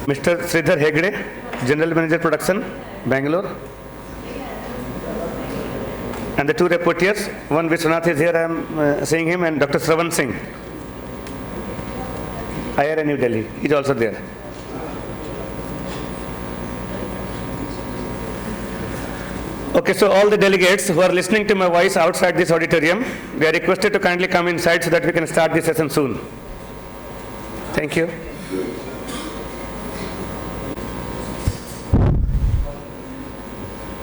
Mr. Sridhar Hegde, General Manager Production, Bangalore. And the two reporters, one Vishwanath is here, I am seeing him, and Dr. Shravan Singh, IARI New Delhi, is also there. Okay, so all the delegates who are listening to my voice outside this auditorium, they are requested to kindly come inside so that we can start the session soon. Thank you.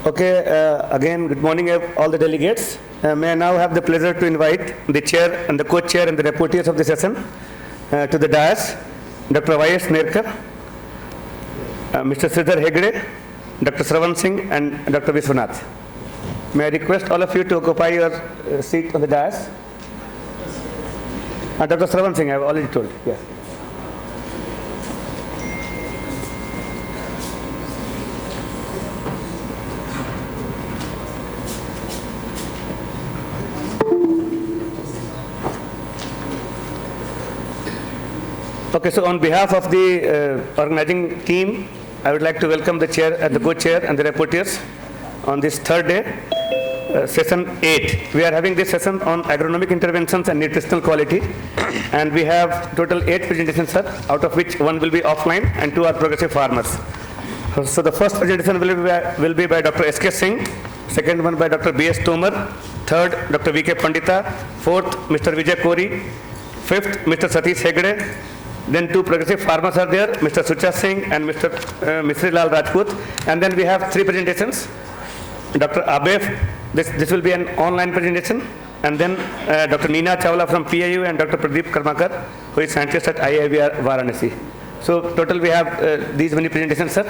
Okay, again, good morning all the delegates. May I now have the pleasure to invite the chair and the co-chair and the reporters of the session to the dais, Dr. Y.S. Nerkar, Mr. Sridhar Hegde, Dr. Shravan Singh and Dr. Vishwanath. May I request all of you to occupy your seat on the dais? Dr. Shravan Singh, I have already told. Yes. Okay, so on behalf of the organizing team, I would like to welcome the chair and the co-chair and the reporters on this third day, session 8. We are having this session on agronomic interventions and nutritional quality, and we have total 8 presentations, sir, out of which 1 will be offline and 2 are progressive farmers. So the first presentation will be by Dr. S.K. Singh, second one by Dr. B.S. Tomar, third Dr. V.K. Pandita, fourth Mr. Vijay Kori, fifth Mr. Satish Hegde. Then 2 progressive farmers are there, Mr. Sucha Singh and Mr. Misri Lal Rajput. And then we have 3 presentations. Dr. Abef, this will be an online presentation. And then Dr. Neena Chawla from PIU and Dr. Pradeep Karmakar, who is scientist at IAPBR Varanasi. So total we have these many presentations, sir.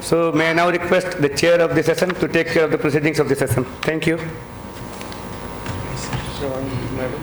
So may I now request the chair of the session to take care of the proceedings of the session. Thank you. Madam.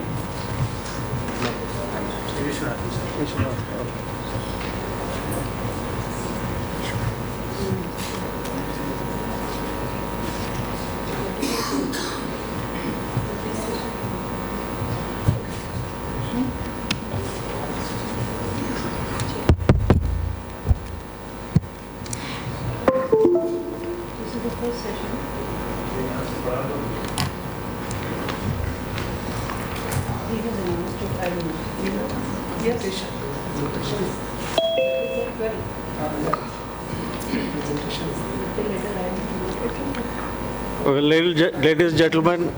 Well, ladies and gentlemen,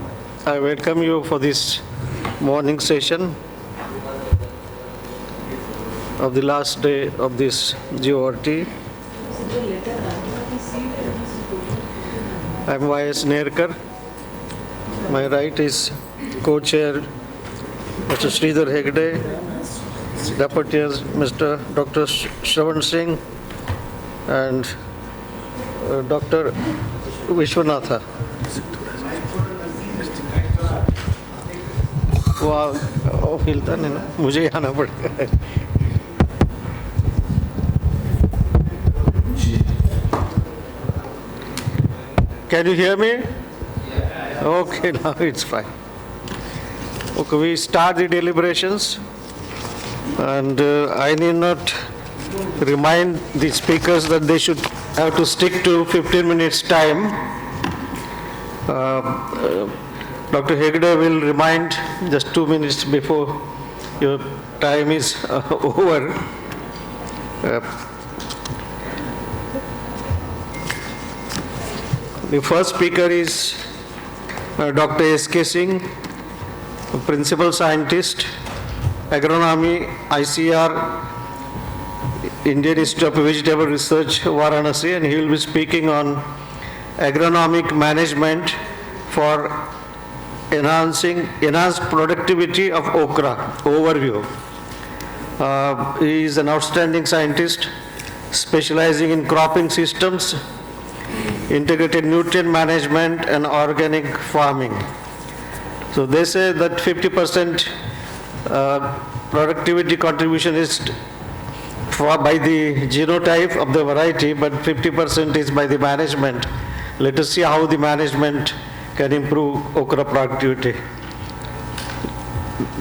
I welcome you for this morning session of the last day of this GORT. I am Y.S. Nerkar. My right is co-chair Mr. Sridhar Hegde, deputies Mr. Dr. Shravan Singh and Dr. Vishwanatha. वो हिलता नहीं ना, मुझे आना पड़ेगा. Can you hear me? Okay, now it's fine. Okay, we start the deliberations, and I need not remind the speakers that they should have to stick to 15 minutes time. Dr. Hegde will remind just 2 minutes before your time is over. The first speaker is Dr. S.K. Singh, Principal Scientist, Agronomy, ICAR, Indian Institute of Vegetable Research, Varanasi, and he will be speaking on agronomic management for enhanced productivity of okra. Overview. He is an outstanding scientist specializing in cropping systems, integrated nutrient management, and organic farming. So they say that 50% productivity contribution is by the genotype of the variety, but 50% is by the management. Let us see how the management can improve okra productivity.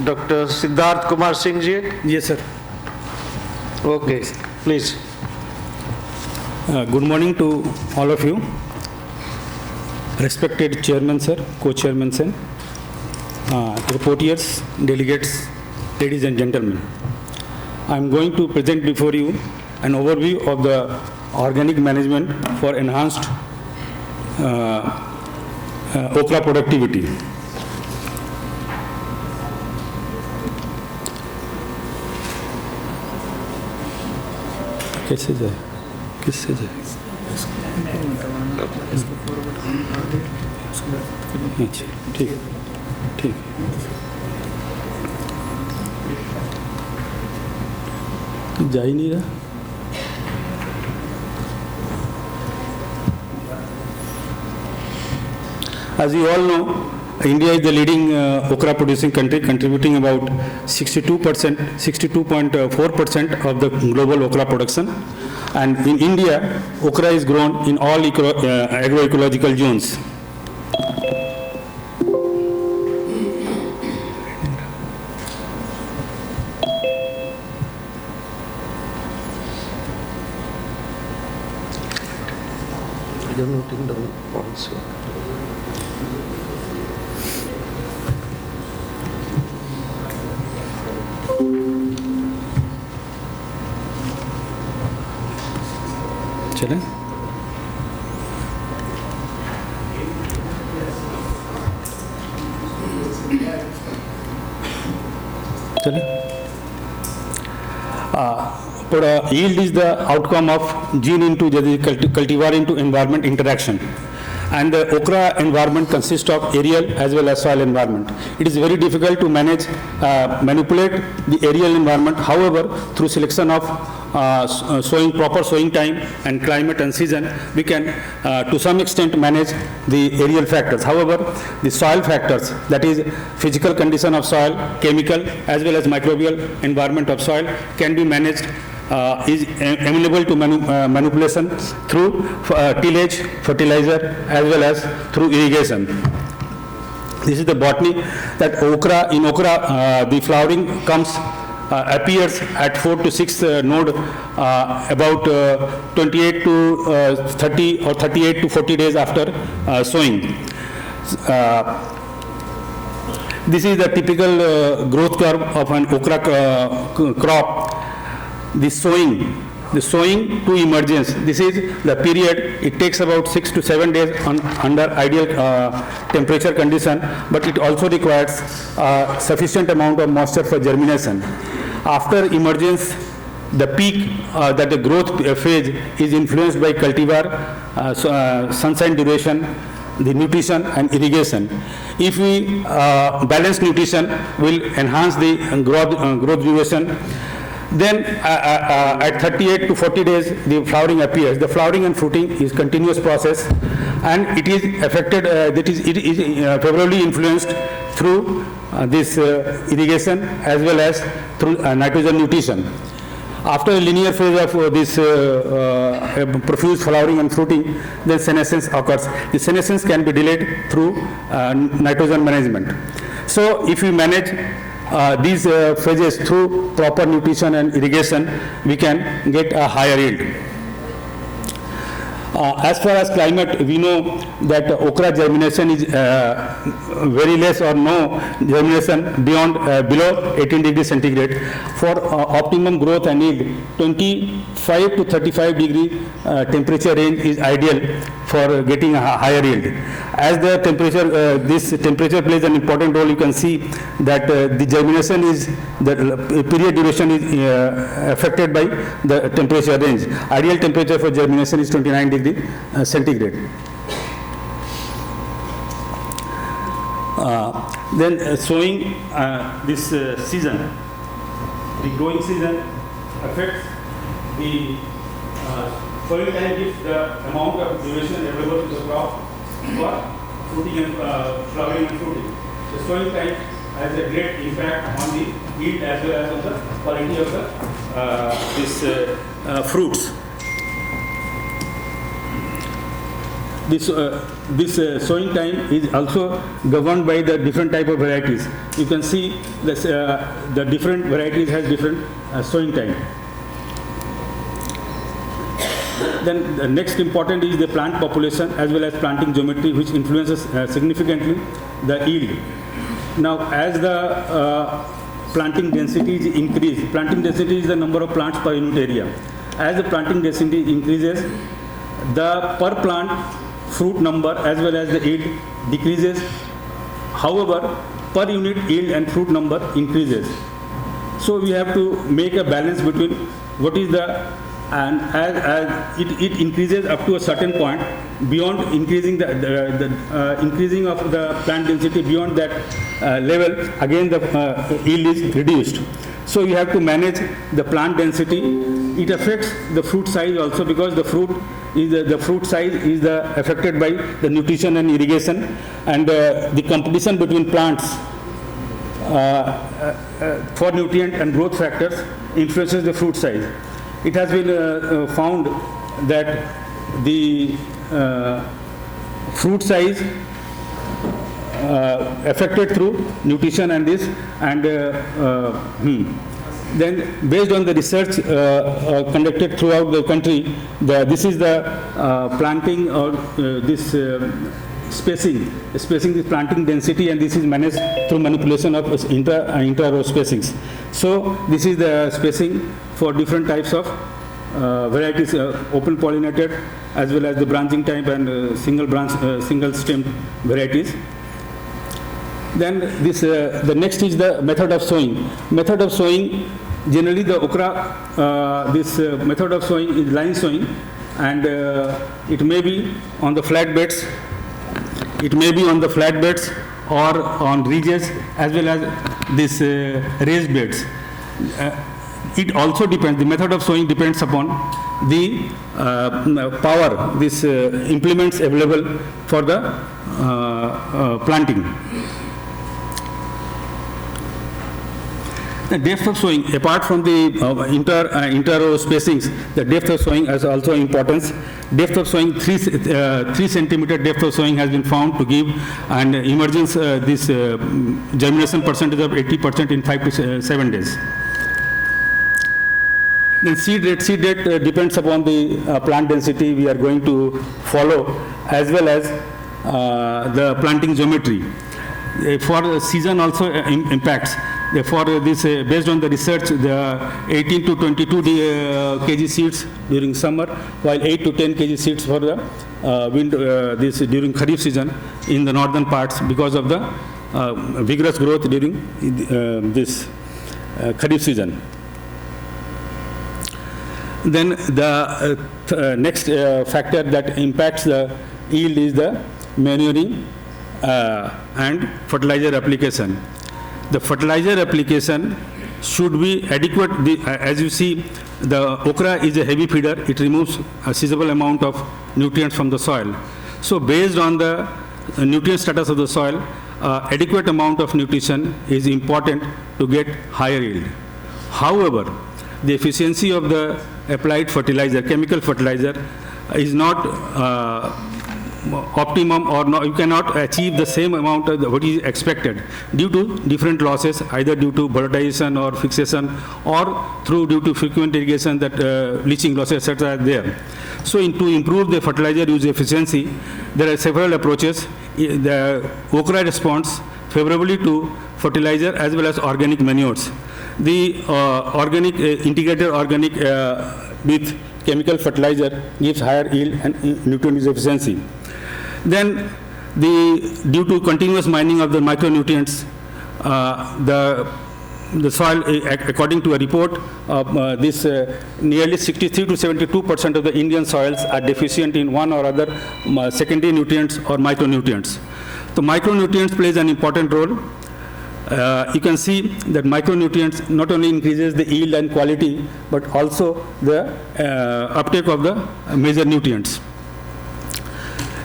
Dr. Siddharth Kumar Singh ji? Yes, sir. Okay, please. Good morning to all of you. Respected Chairman Sir, Co-Chairman Sir, reporters, delegates, ladies and gentlemen. I am going to present before you an overview of the organic management for enhanced okra productivity. कैसे जाए किससे जाए अच्छा ठीक ठीक जा ही नहीं रहा As you all know, India is the leading okra producing country, contributing about 62.4% of the global okra production. And in India, okra is grown in all agroecological zones. You're noting down also. चलें yield is the outcome of gene into cultivar into environment interaction. And the okra environment consists of aerial as well as soil environment. It is very difficult to manipulate the aerial environment. However, through selection of proper sowing time and climate and season, we can to some extent manage the aerial factors. However, the soil factors, that is physical condition of soil, chemical as well as microbial environment of soil, can be managed is amenable to manipulation through tillage, fertilizer as well as through irrigation. This is the botany that in okra the flowering appears at 4 to 6 node about 28 to 30 or 38 to 40 days after sowing. This is the typical growth curve of an okra crop. The sowing to emergence, this is the period. It takes about 6 to 7 days under ideal temperature condition, but it also requires sufficient amount of moisture for germination. After emergence, the peak, that the growth phase is influenced by cultivar, sunshine duration, the nutrition and irrigation. If we balance nutrition, will enhance the growth duration. Then at 38 to 40 days, the flowering appears. The flowering and fruiting is continuous process, and it is affected, it is favorably influenced through this irrigation as well as through nitrogen nutrition. After a linear phase of this profuse flowering and fruiting, then senescence occurs. The senescence can be delayed through nitrogen management. So if we manage these phases through proper nutrition and irrigation, we can get a higher yield. As far as climate, we know that okra germination is very less or no germination below 18 degrees centigrade. For optimum growth and yield, 25 to 35 degree temperature range is ideal for getting a higher yield. As the temperature, this temperature plays an important role. You can see that the germination is, the period duration is affected by the temperature range. Ideal temperature for germination is 29 degrees centigrade. Then sowing this season, the growing season affects the sowing time, gives the amount of duration available to the crop for fruiting and flowering and fruiting. The sowing time has a great impact on the yield as well as on the quality of the fruits. This sowing time is also governed by the different type of varieties. You can see this, the different varieties has different sowing time. Then the next important is the plant population as well as planting geometry, which influences significantly the yield. Now, as the planting density is increased, planting density is the number of plants per unit area. As the planting density increases, the per plant fruit number as well as the yield decreases. However, per unit yield and fruit number increases. So we have to make a balance between what is the, and as it increases up to a certain point, beyond increasing the increasing of the plant density beyond that level, again the yield is reduced. So you have to manage the plant density. It affects the fruit size also, because the fruit size is affected by the nutrition and irrigation, and the competition between plants for nutrient and growth factors influences the fruit size. It has been found that the fruit size affected through nutrition and this, and then based on the research conducted throughout the country, this is the planting or this spacing the planting density, and this is managed through manipulation of intra-row spacings. So this is the spacing for different types of varieties, open pollinated as well as the branching type and single stemmed varieties. Then this the next is the method of sowing. Method of sowing, generally the okra, this method of sowing is line sowing, and it may be on the flat beds. It may be on the flat beds or on ridges as well as this raised beds. It also depends, the method of sowing depends upon the power, this implements available for the planting. The depth of sowing, apart from the inter-row spacings, the depth of sowing has also importance. Depth of sowing, 3 centimeter depth of sowing has been found to give an emergence, this germination percentage of 80% in 5 to 7 days. Then seed rate depends upon the plant density we are going to follow, as well as the planting geometry. For the season also impacts. Therefore, this based on the research, the 18 to 22 kg seeds during summer, while 8 to 10 kg seeds for the this during Kharif season in the northern parts, because of the vigorous growth during this Kharif season. Then the next factor that impacts the yield is the manuring and fertilizer application. The fertilizer application should be adequate. As you see, the okra is a heavy feeder. It removes a sizable amount of nutrients from the soil. So based on the nutrient status of the soil, adequate amount of nutrition is important to get higher yield. However, the efficiency of the applied fertilizer, chemical fertilizer, is not optimum, or you cannot achieve the same amount of what is expected due to different losses, either due to volatilization or fixation, or due to frequent irrigation, that leaching losses, etc. are there. So to improve the fertilizer use efficiency, there are several approaches. The okra responds favorably to fertilizer as well as organic manures. The integrated organic with chemical fertilizer gives higher yield and nutrient use efficiency. Then due to continuous mining of the micronutrients, the soil, according to a report of this, nearly 63 to 72% of the Indian soils are deficient in one or other secondary nutrients or micronutrients. So micronutrients plays an important role. You can see that micronutrients not only increases the yield and quality, but also the uptake of the major nutrients.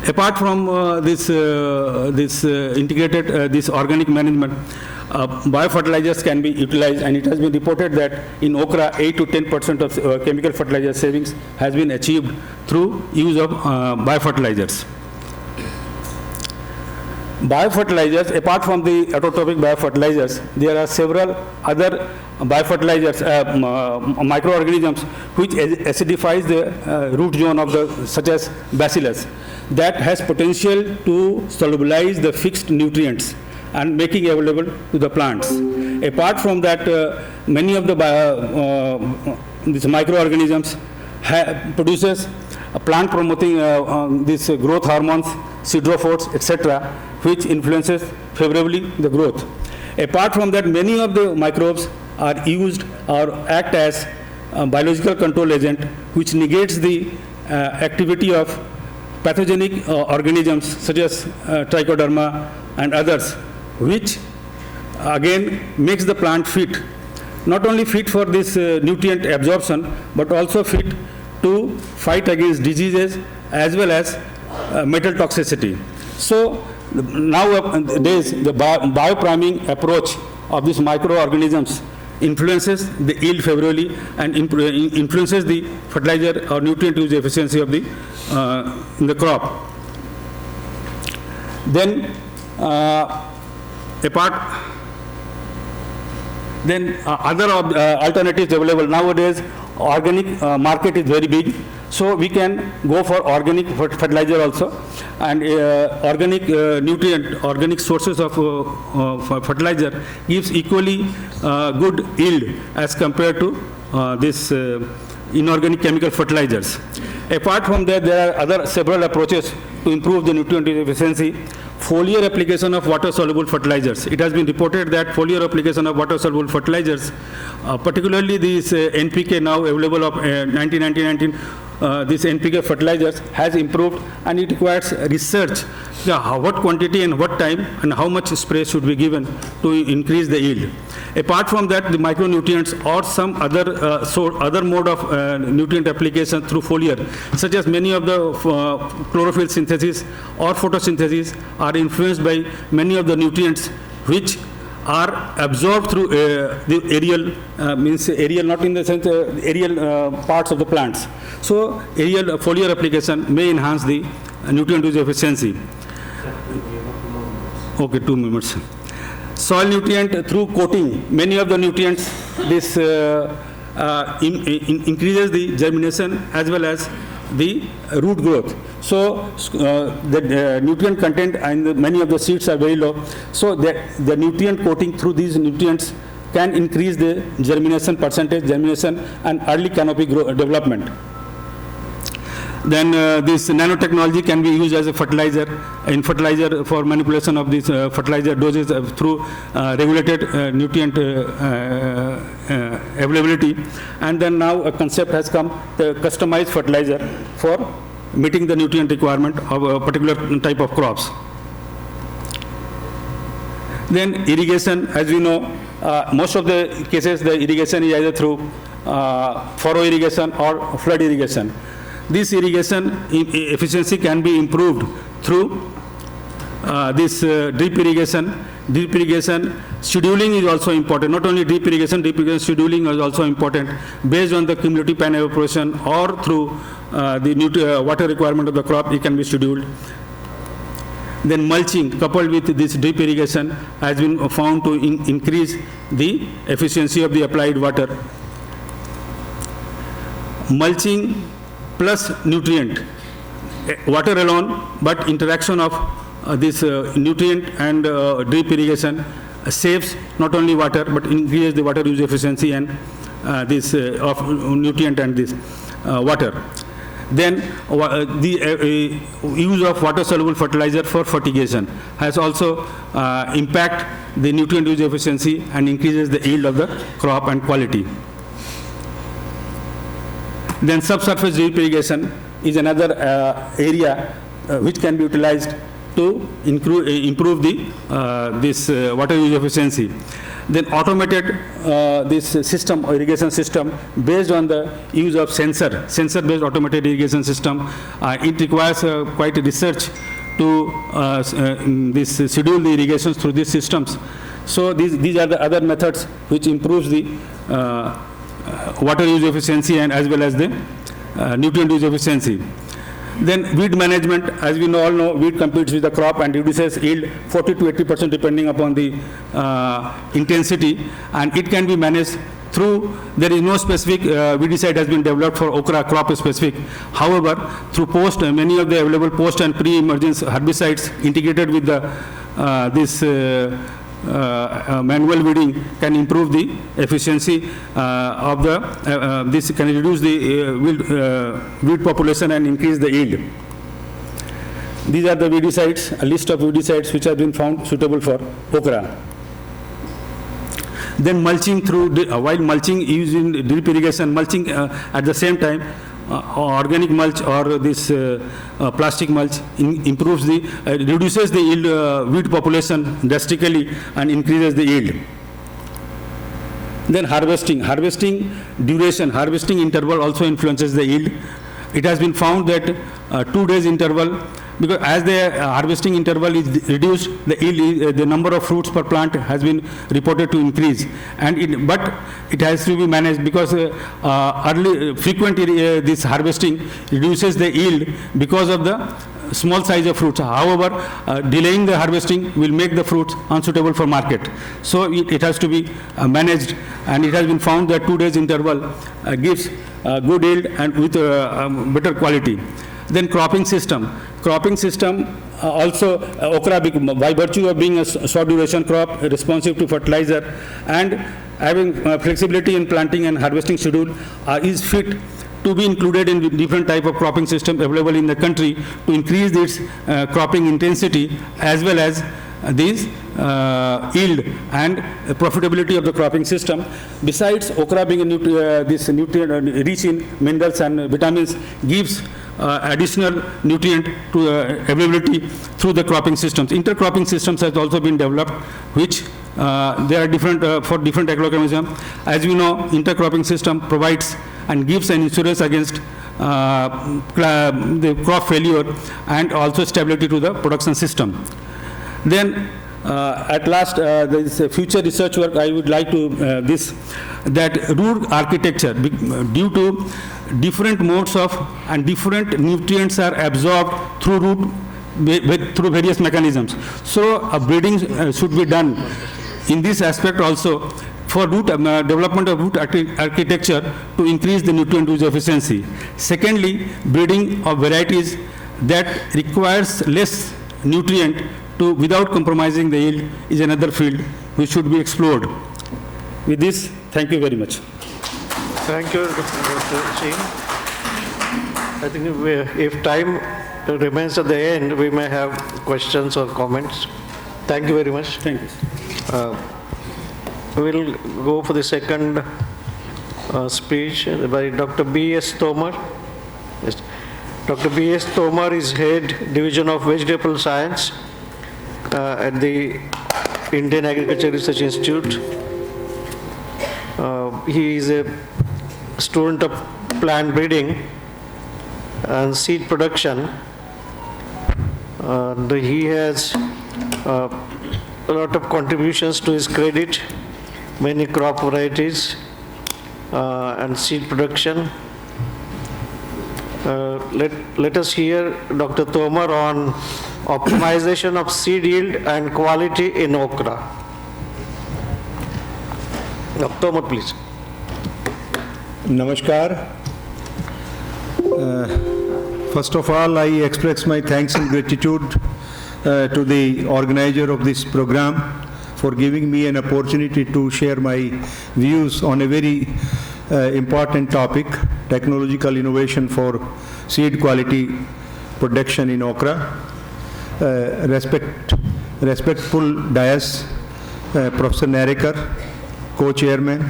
Apart from this integrated this organic management, biofertilizers can be utilized, and it has been reported that in okra 8 to 10% of chemical fertilizer savings has been achieved through use of biofertilizers. Biofertilizers, apart from the autotrophic biofertilizers, there are several other biofertilizers, microorganisms which acidifies the root zone of the, such as bacillus, that has potential to solubilize the fixed nutrients and making available to the plants. Apart from that, many of the these microorganisms produces plant promoting these growth hormones, siderophores, etc., which influences favorably the growth. Apart from that, many of the microbes are used or act as biological control agent, which negates the activity of pathogenic organisms such as trichoderma and others, which again makes the plant fit, not only fit for this nutrient absorption, but also fit to fight against diseases as well as metal toxicity. So nowadays, the biopriming approach of these microorganisms influences the yield favorably and influences the fertilizer or nutrient use efficiency of the in the crop. Then other alternatives available nowadays. Organic market is very big, so we can go for organic fertilizer also, and organic nutrient, organic sources of fertilizer gives equally good yield as compared to this inorganic chemical fertilizers. Apart from that, there are several approaches to improve the nutrient efficiency. Foliar application of water-soluble fertilizers. It has been reported that foliar application of water-soluble fertilizers, particularly these NPK now available of 1919, this NPK fertilizers has improved, and it requires research. What quantity and what time and how much spray should be given to increase the yield. Apart from that, the micronutrients or some other mode of nutrient application through foliar, such as many of the chlorophyll synthesis or photosynthesis are influenced by many of the nutrients which are absorbed through the aerial, means aerial not in the sense aerial parts of the plants. So aerial foliar application may enhance the nutrient use efficiency. Okay, 2 minutes. Soil nutrient through coating, many of the nutrients, this increases the germination as well as the root growth. So the nutrient content and many of the seeds are very low. So the nutrient coating through these nutrients can increase the germination percentage, germination and early canopy development. Then this nanotechnology can be used as a fertilizer, in for manipulation of these fertilizer doses through regulated nutrient availability. And then now a concept has come, the customized fertilizer for meeting the nutrient requirement of a particular type of crops. Then irrigation, as we know, most of the cases the irrigation is either through furrow irrigation or flood irrigation. This irrigation efficiency can be improved through this drip irrigation. Drip irrigation scheduling is also important. Not only drip irrigation scheduling is also important based on the cumulative pan evaporation or through the water requirement of the crop. It can be scheduled. Then mulching coupled with this drip irrigation has been found to increase the efficiency of the applied water. Mulching plus nutrient, water alone, but interaction of this nutrient and drip irrigation saves not only water but increases the water use efficiency and this of nutrient and this water. Then the use of water soluble fertilizer for fertigation has also impact the nutrient use efficiency and increases the yield of the crop and quality. Then subsurface drip irrigation is another area which can be utilized to improve the this water use efficiency. Then automated this system, irrigation system, based on the use of sensor-based automated irrigation system. It requires quite a research to schedule the irrigations through these systems. So these are the other methods which improves the water use efficiency and as well as the nutrient use efficiency. Then weed management, as we all know, weed competes with the crop and reduces yield 40 to 80% depending upon the intensity, and it can be managed through, there is no specific weedicide has been developed for okra crop specific. However, through many of the available post and pre-emergence herbicides integrated with the manual weeding can improve the efficiency of the, this can reduce the weed population and increase the yield. These are the weedicides, a list of weedicides which have been found suitable for okra. Then mulching while mulching using drip irrigation, mulching at the same time, organic mulch or this plastic mulch improves reduces the yield, weed population drastically and increases the yield. Then harvesting duration, harvesting interval also influences the yield. It has been found that 2 days interval, because as the harvesting interval is reduced, the yield, the number of fruits per plant has been reported to increase, and but it has to be managed because frequent this harvesting reduces the yield because of the small size of fruits. However, delaying the harvesting will make the fruits unsuitable for market. So it has to be managed, and it has been found that 2 days interval gives good yield and with better quality. Then cropping system also okra, by virtue of being a short duration crop responsive to fertilizer and having flexibility in planting and harvesting schedule, is fit to be included in different type of cropping system available in the country to increase its cropping intensity as well as this yield and profitability of the cropping system. Besides, okra being this nutrient rich in minerals and vitamins gives additional nutrient to availability through the cropping systems. Intercropping systems has also been developed, which there are different for different agrochemicals. As we know, intercropping system provides and gives an insurance against the crop failure and also stability to the production system. Then at last, there is a future research work I would like to that root architecture, due to different modes of and different nutrients are absorbed through root through various mechanisms. So breeding should be done in this aspect also for root development of root architecture to increase the nutrient use efficiency. Secondly, breeding of varieties that requires less nutrient without compromising the yield is another field which should be explored. With this, thank you very much. Thank you, Dr. Singh. I think if time remains at the end, we may have questions or comments. Thank you very much. Thank you. We'll go for the second speech by Dr. B.S. Tomar. Yes. Dr. B.S. Tomar is Head Division of Vegetable Science at the Indian Agriculture Research Institute. He is a student of plant breeding and seed production. He has a lot of contributions to his credit, many crop varieties and seed production. Let us hear Dr. Tomar on optimization of seed yield and quality in okra. Dr. Tomar, please. Namaskar. First of all, I express my thanks and gratitude to the organizer of this program for giving me an opportunity to share my views on a very important topic, technological innovation for seed quality production in okra. Respectful dais, Professor Narikar, co-chairman,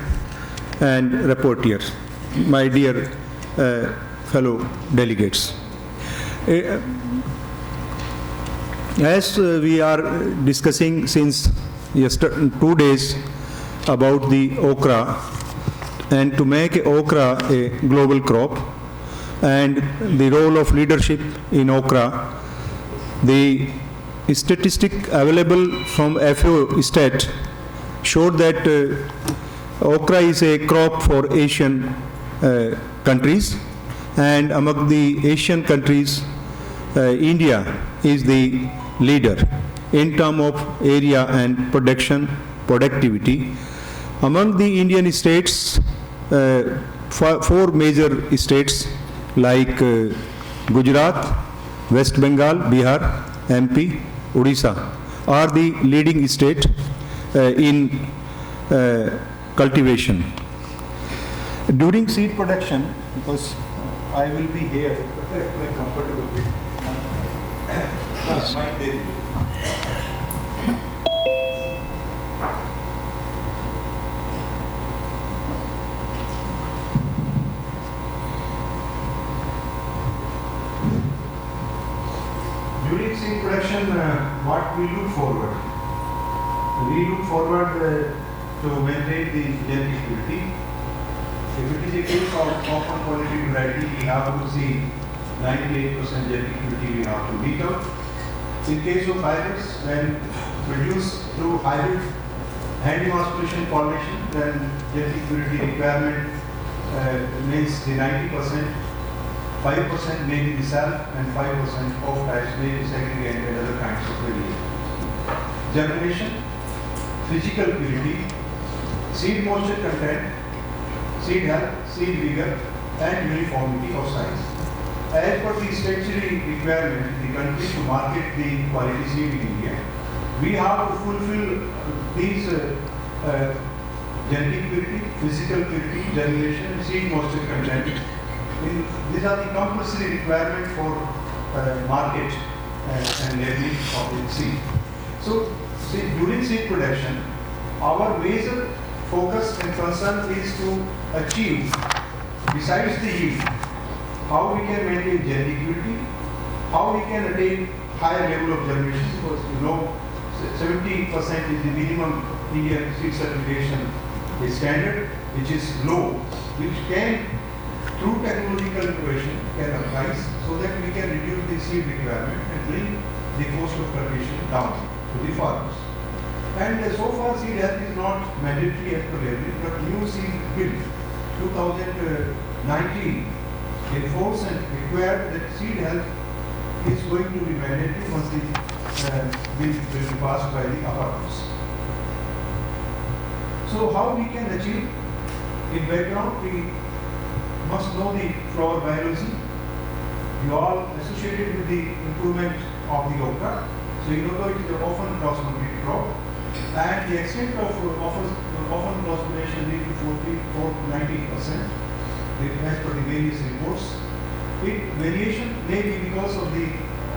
and rapporteurs, my dear fellow delegates. As we are discussing since 2 days about the okra, and to make okra a global crop and the role of leadership in okra, the statistic available from FAO stat showed that okra is a crop for Asian countries, and among the Asian countries, India is the leader in terms of area and productivity. Among the Indian states, four major states like Gujarat, West Bengal, Bihar, MP, Odisha are the leading state in cultivation. During seed production, because I will be here, very comfortable with my day. During seed production, what we look forward? We look forward to maintain the genetic purity. If it is a case of common quality variety, we have to see 98% genetic purity we have to meet out. In case of hybrids, when produced through hybrid hand emasculation pollination, then genetic purity requirement remains the 90%. 5% may be the self and 5% of types may be segregated and other kinds of variation. Germination, physical purity, seed moisture content, seed health, seed vigor, and uniformity of size. As per the statutory requirement in the country to market the quality seed in India, we have to fulfill these genetic purity, physical purity, germination, seed moisture content. These are the compulsory requirement for market and labeling of the seed. So, during seed production, our major focus and concern is to achieve, besides the yield, how we can maintain genetic purity, how we can attain higher level of germination, because you know 70% is the minimum Indian seed certification standard, which is low, which can through technological innovation can arise so that we can reduce the seed requirement and bring the cost of cultivation down to the farmers. And so far seed health is not mandatory as per labeling, but new seed bill 2019 enforced and required that seed health is going to be mandatory once the bill will be passed by the upper house. So how we can achieve? In background, we must know the flower biology. You all associated with the improvement of the okra. So you know it is an often cross-cultivated crop, and the extent of often cross-pollination is 4 to 19% as per the various reports. Variation may be because of the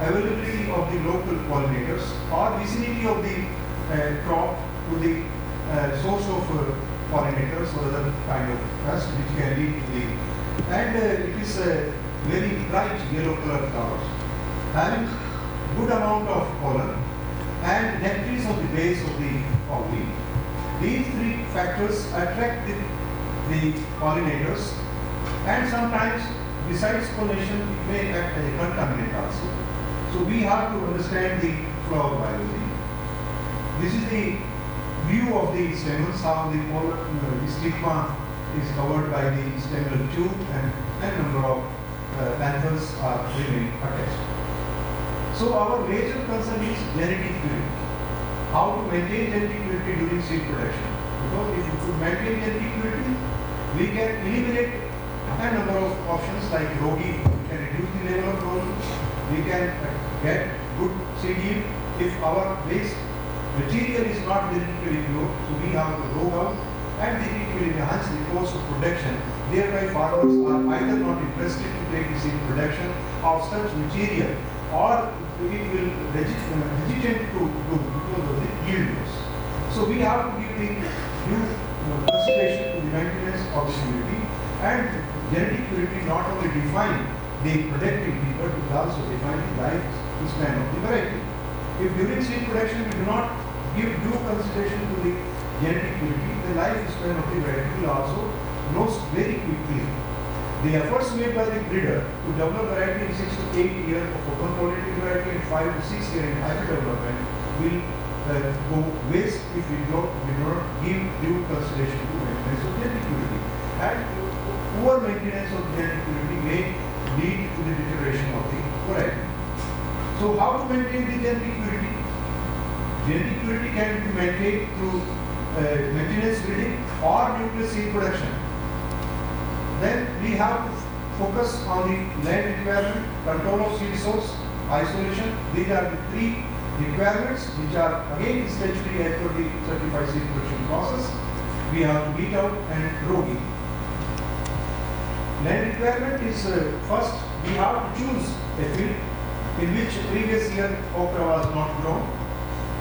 availability of the local pollinators or vicinity of the crop to the source of pollinators or other kind of pest which can lead to the, and it is a very bright yellow color flowers having good amount of pollen and nectar is on the base of the ovule. These three factors attract the pollinators, and sometimes besides pollination it may act as a contaminant also. So we have to understand the flower biology. This is the view of the stamens, how the stigma is covered by the staminal tube and a number of anthers are remain attached. So our major concern is genetic purity. How to maintain genetic purity during seed production. Because if you could maintain genetic purity, we can eliminate a number of options like rogi, we can reduce the level of rogi, we can get good seed yield if our waste material is not genetically pure, so we have to rogue out and it will enhance the cost of production. Thereby farmers are either not interested to take the seed production of such material or it will hesitate to do because of the yield loss. So we have to give the due consideration to the maintenance of the purity, and genetic purity not only define the productivity but it also define the lifespan of the variety. If during seed production we do not give due consideration to the genetic purity, the lifespan of the variety will also lose very quickly. The efforts made by the breeder to develop variety in 6 to 8 years of open quality variety and 5 to 6 years in hybrid development will go waste if we do not give due consideration to maintenance of genetic purity. And poor maintenance of genetic purity may lead to the deterioration of the variety. So how to maintain the genetic purity? Genetic purity can be maintained through maintenance breeding or nucleus seed production. Then we have to focus on the land requirement, control of seed source, isolation. These are the three requirements which are again statutory as per the certified seed production process. We have to weed out and row-in. Land requirement is first we have to choose a field in which previous year okra was not grown.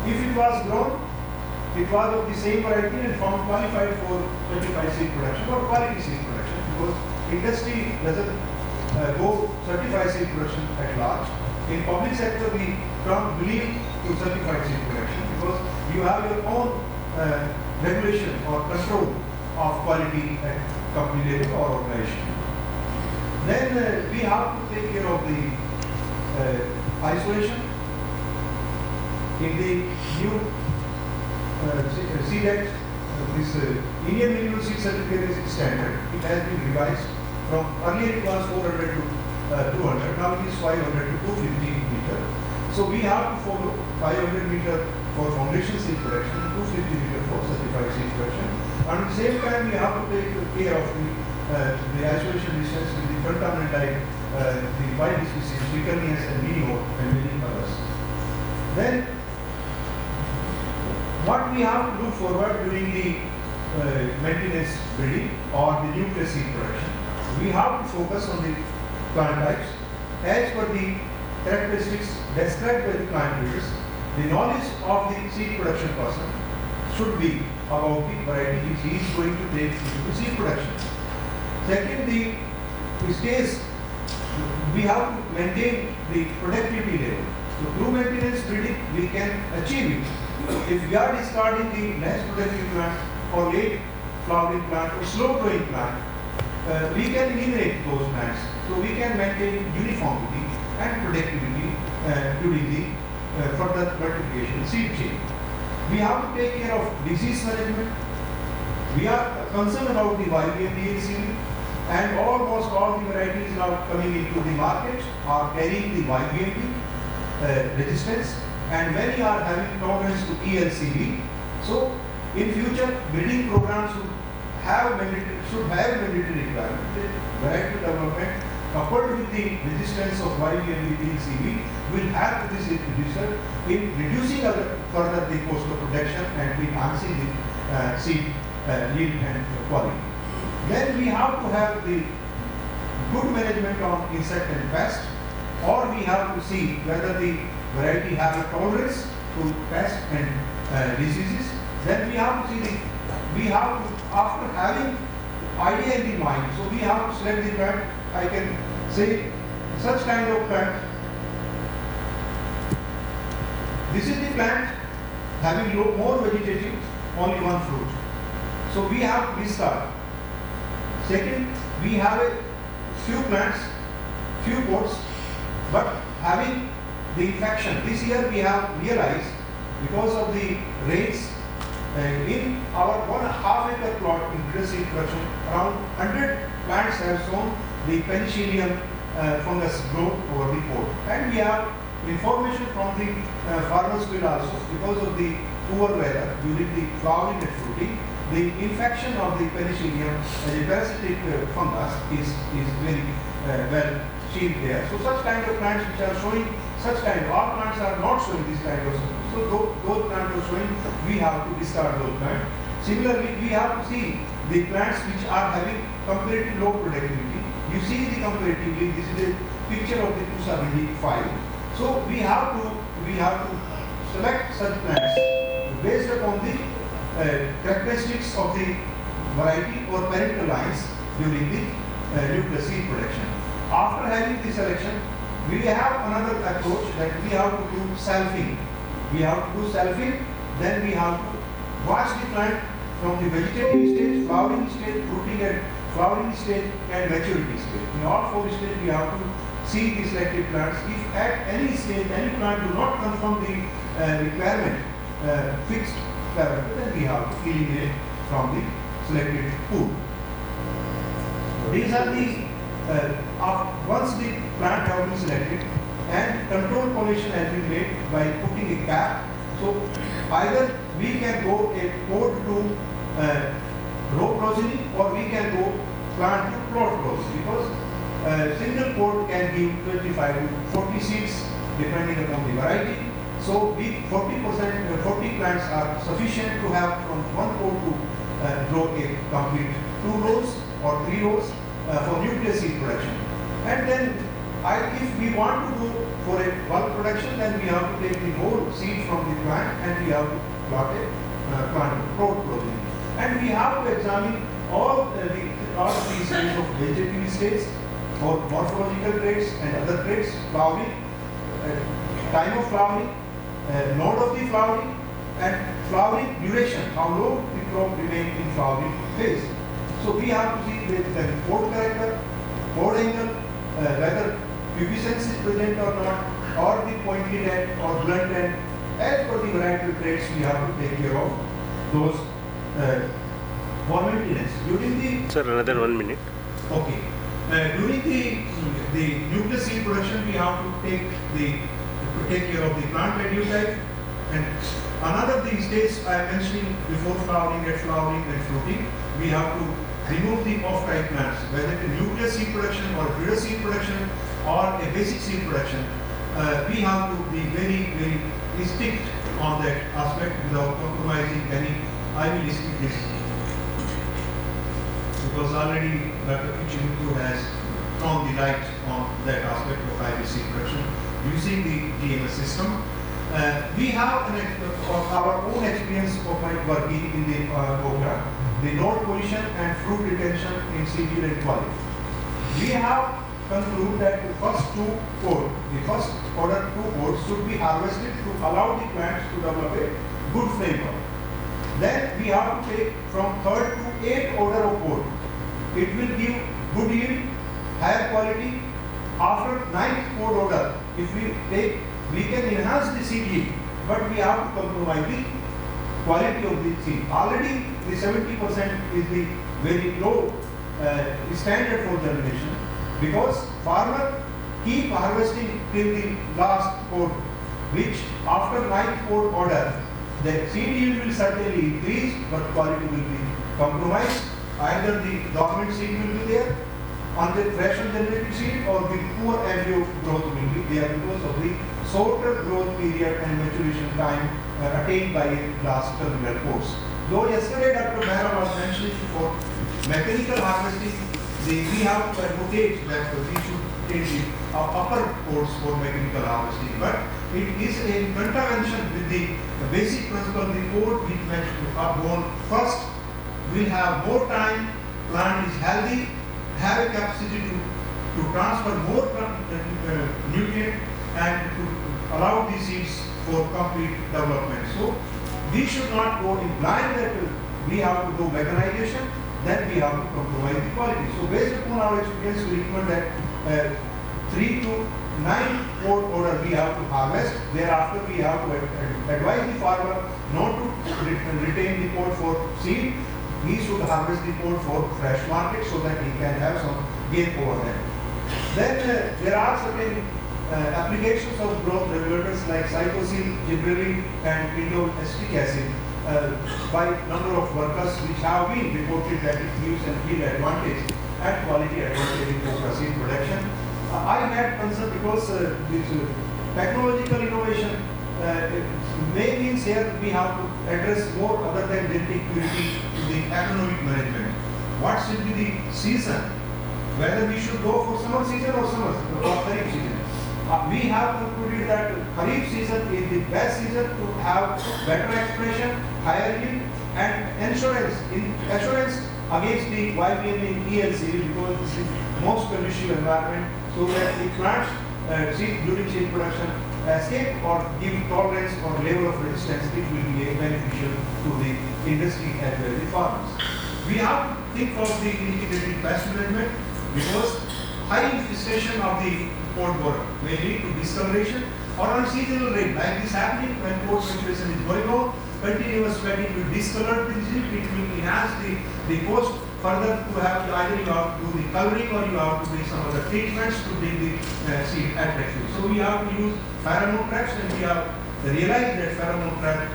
If it was grown, it was of the same variety and found qualified for certified seed production or quality seed production, because industry doesn't go certified seed production at large. In public sector, we don't believe to certified seed production because you have your own regulation or control of quality at company level or organization. Then we have to take care of the isolation. In the new seed act, this Indian Minimum Seed Certificate is standard. It has been revised from earlier it was 400 to 200, now it is 500 to 250 meter. So we have to follow 500 meter for foundation seed production, 250 meter for certified seed production. And at the same time, we have to take care of the isolation distance with the front-terminal type, the wild species, Vicarnius and Minio, and many others. Then, what we have to look forward during the maintenance breeding or the nucleus seed production, we have to focus on the plant types as per the characteristics described by the plant breeders. The knowledge of the seed production person should be about the variety which he is going to take into seed production. Second, the stage, we have to maintain the productivity level. So through maintenance breeding, we can achieve it. If we are discarding the less productive plant or late flowering plant or slow growing plant, we can eliminate those plants. So we can maintain uniformity and productivity during the further multiplication seed chain. We have to take care of disease management. We are concerned about the YBM seed, and almost all the varieties now coming into the market are carrying the YBM resistance, and many are having tolerance to ELCB. So in future, breeding programs should have mandatory requirement. Variety development coupled with the resistance of YBM ELCB will help this producer in reducing further the cost of production and enhancing the seed yield and quality. Then we have to have the good management on insect and pest, or we have to see whether the variety has a tolerance to pest and diseases. Then we have to see after having idea in the mind, so we have to select the plant. I can say such kind of plant. This is the plant having more vegetative, only one fruit. So we have to discard. Second, we have a few plants, few pots, but having the infection. This year we have realized because of the rains in our 1.5 acre plot in seed production, around 100 plants have shown the penicillium fungus growth over the pot. And we have information from the farmers will also, because of the poor weather during the flowering and fruiting, the infection of the penicillium as a parasitic fungus is very well seen there. So such kind of plants which are showing such kind of, all plants are not showing this kind of symptoms. So those plants are showing, we have to discard those plants. Similarly, we have to see the plants which are having comparatively low productivity. You see the comparatively, this is a picture of the Pusa 5. So we have to select such plants based upon the characteristics of the variety or parental lines during the nucleus seed production. After having the selection, we have another approach that we have to do selfing. We have to do selfing, then we have to watch the plant from the vegetative stage, flowering stage, fruiting and flowering stage, and maturity stage. In all four stages, we have to see the selected plants. If at any stage, any plant do not confirm the requirement, fixed parameter, then we have to eliminate from the selected pool. These are the, once the plant have been selected, and control pollination has been made by putting a cap. So either we can go a code to row progeny, or we can go plant to plot progeny, because single code can give 25 to 40 seeds depending upon the variety. So we 40 plants are sufficient to have from one code to grow a complete 2 rows or 3 rows for nucleus seed production. And then if we want to go for a bulk production, then we have to take the whole seed from the plant and we have to plot a plant progeny. And we have to examine all these stages of vegetative states or morphological traits and other traits, flowering, time of flowering, node of the flowering, and flowering duration, how long the crop remains in flowering phase. So we have to see the code character, code angle, whether pubescence is present or not, or the pointed end or blunt end. As per the varietal traits, we have to take care of those for maintenance. During the Sir, another 1 minute. Okay. During the nucleus seed production, we have to take care of the plant radiotype, and another these days I am mentioning before flowering, at flowering and fruiting, we have to remove the off-type plants, whether it is nucleus seed production or breeder seed production or a basic seed production. We have to be very, very strict on that aspect without compromising any Ivy League. Because already Dr. Kichimuthu has thrown the light on that aspect of IBC production using the GMS system. We have our own experience of my working in the Okra, the node position and fruit retention in CG and quality. We have concluded that the first the first order 2 codes should be harvested to allow the plants to develop a good flavor. Then we have to take from 3rd to 8th order of code. It will give good yield, higher quality. After 9th code order, if we take, we can enhance the seed yield, but we have to compromise the quality of the seed. Already the 70% is the very low standard for germination, because farmer keep harvesting till the last code, which after 9th code order, the seed yield will certainly increase, but quality will be compromised. Either the dormant seed will be there on the fresh and generated seed, or the poor embryo growth will be there because of the shorter growth period and maturation time attained by a last terminal course. Though yesterday Dr. Mehra was mentioning for mechanical harvesting, we have to advocate that we should take the upper course for mechanical harvesting, but it is a contravention with the basic principle, the code which meant to upborn first. We have more time, plant is healthy, have a capacity to transfer more nutrient and to allow these seeds for complete development. So we should not go in blind that we have to do mechanization, then we have to compromise the quality. So based upon our experience, we recommend that 3 to 9 code order we have to harvest. Thereafter we have to advise the farmer not to retain the code for seed. He should harvest the code for fresh market so that he can have some gain over that. Then there are certain applications of growth regulators like cytosine, gibberellin and indole-acetic acid by number of workers which have been reported that it gives an yield advantage and quality advantage in okra seed production. I had concern because this technological innovation may means here we have to address more other than genetic purity to the economic management. What should be the season? Whether we should go for summer season or kharif season. We have concluded that kharif season is the best season to have better expression, higher yield, and assurance against the YBM in ELC, because this is most conducive environment, so that the plants during seed production escape or give tolerance or level of resistance, it will be beneficial to the industry as well as the farmers. We have to think of the integrated pest management, because high infestation of the pod borer may lead to discoloration or unseasonal rain, like this happening when pod saturation is going on. Continuous sweating will discolor the seed, it will enhance the post further to have either you have to do the coloring or you have to do some other treatments to bring the seed attractive. So we have to use pheromone traps, and we have realized that pheromone trap,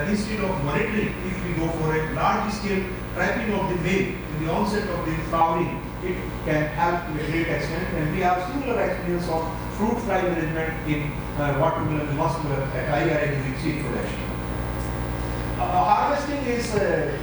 instead of monitoring, if we go for a large scale trapping of the male in the onset of the flowering, it can help to a great extent. And we have similar experience of fruit fly management in watermelon and muskmelon at IARI during seed production. Harvesting is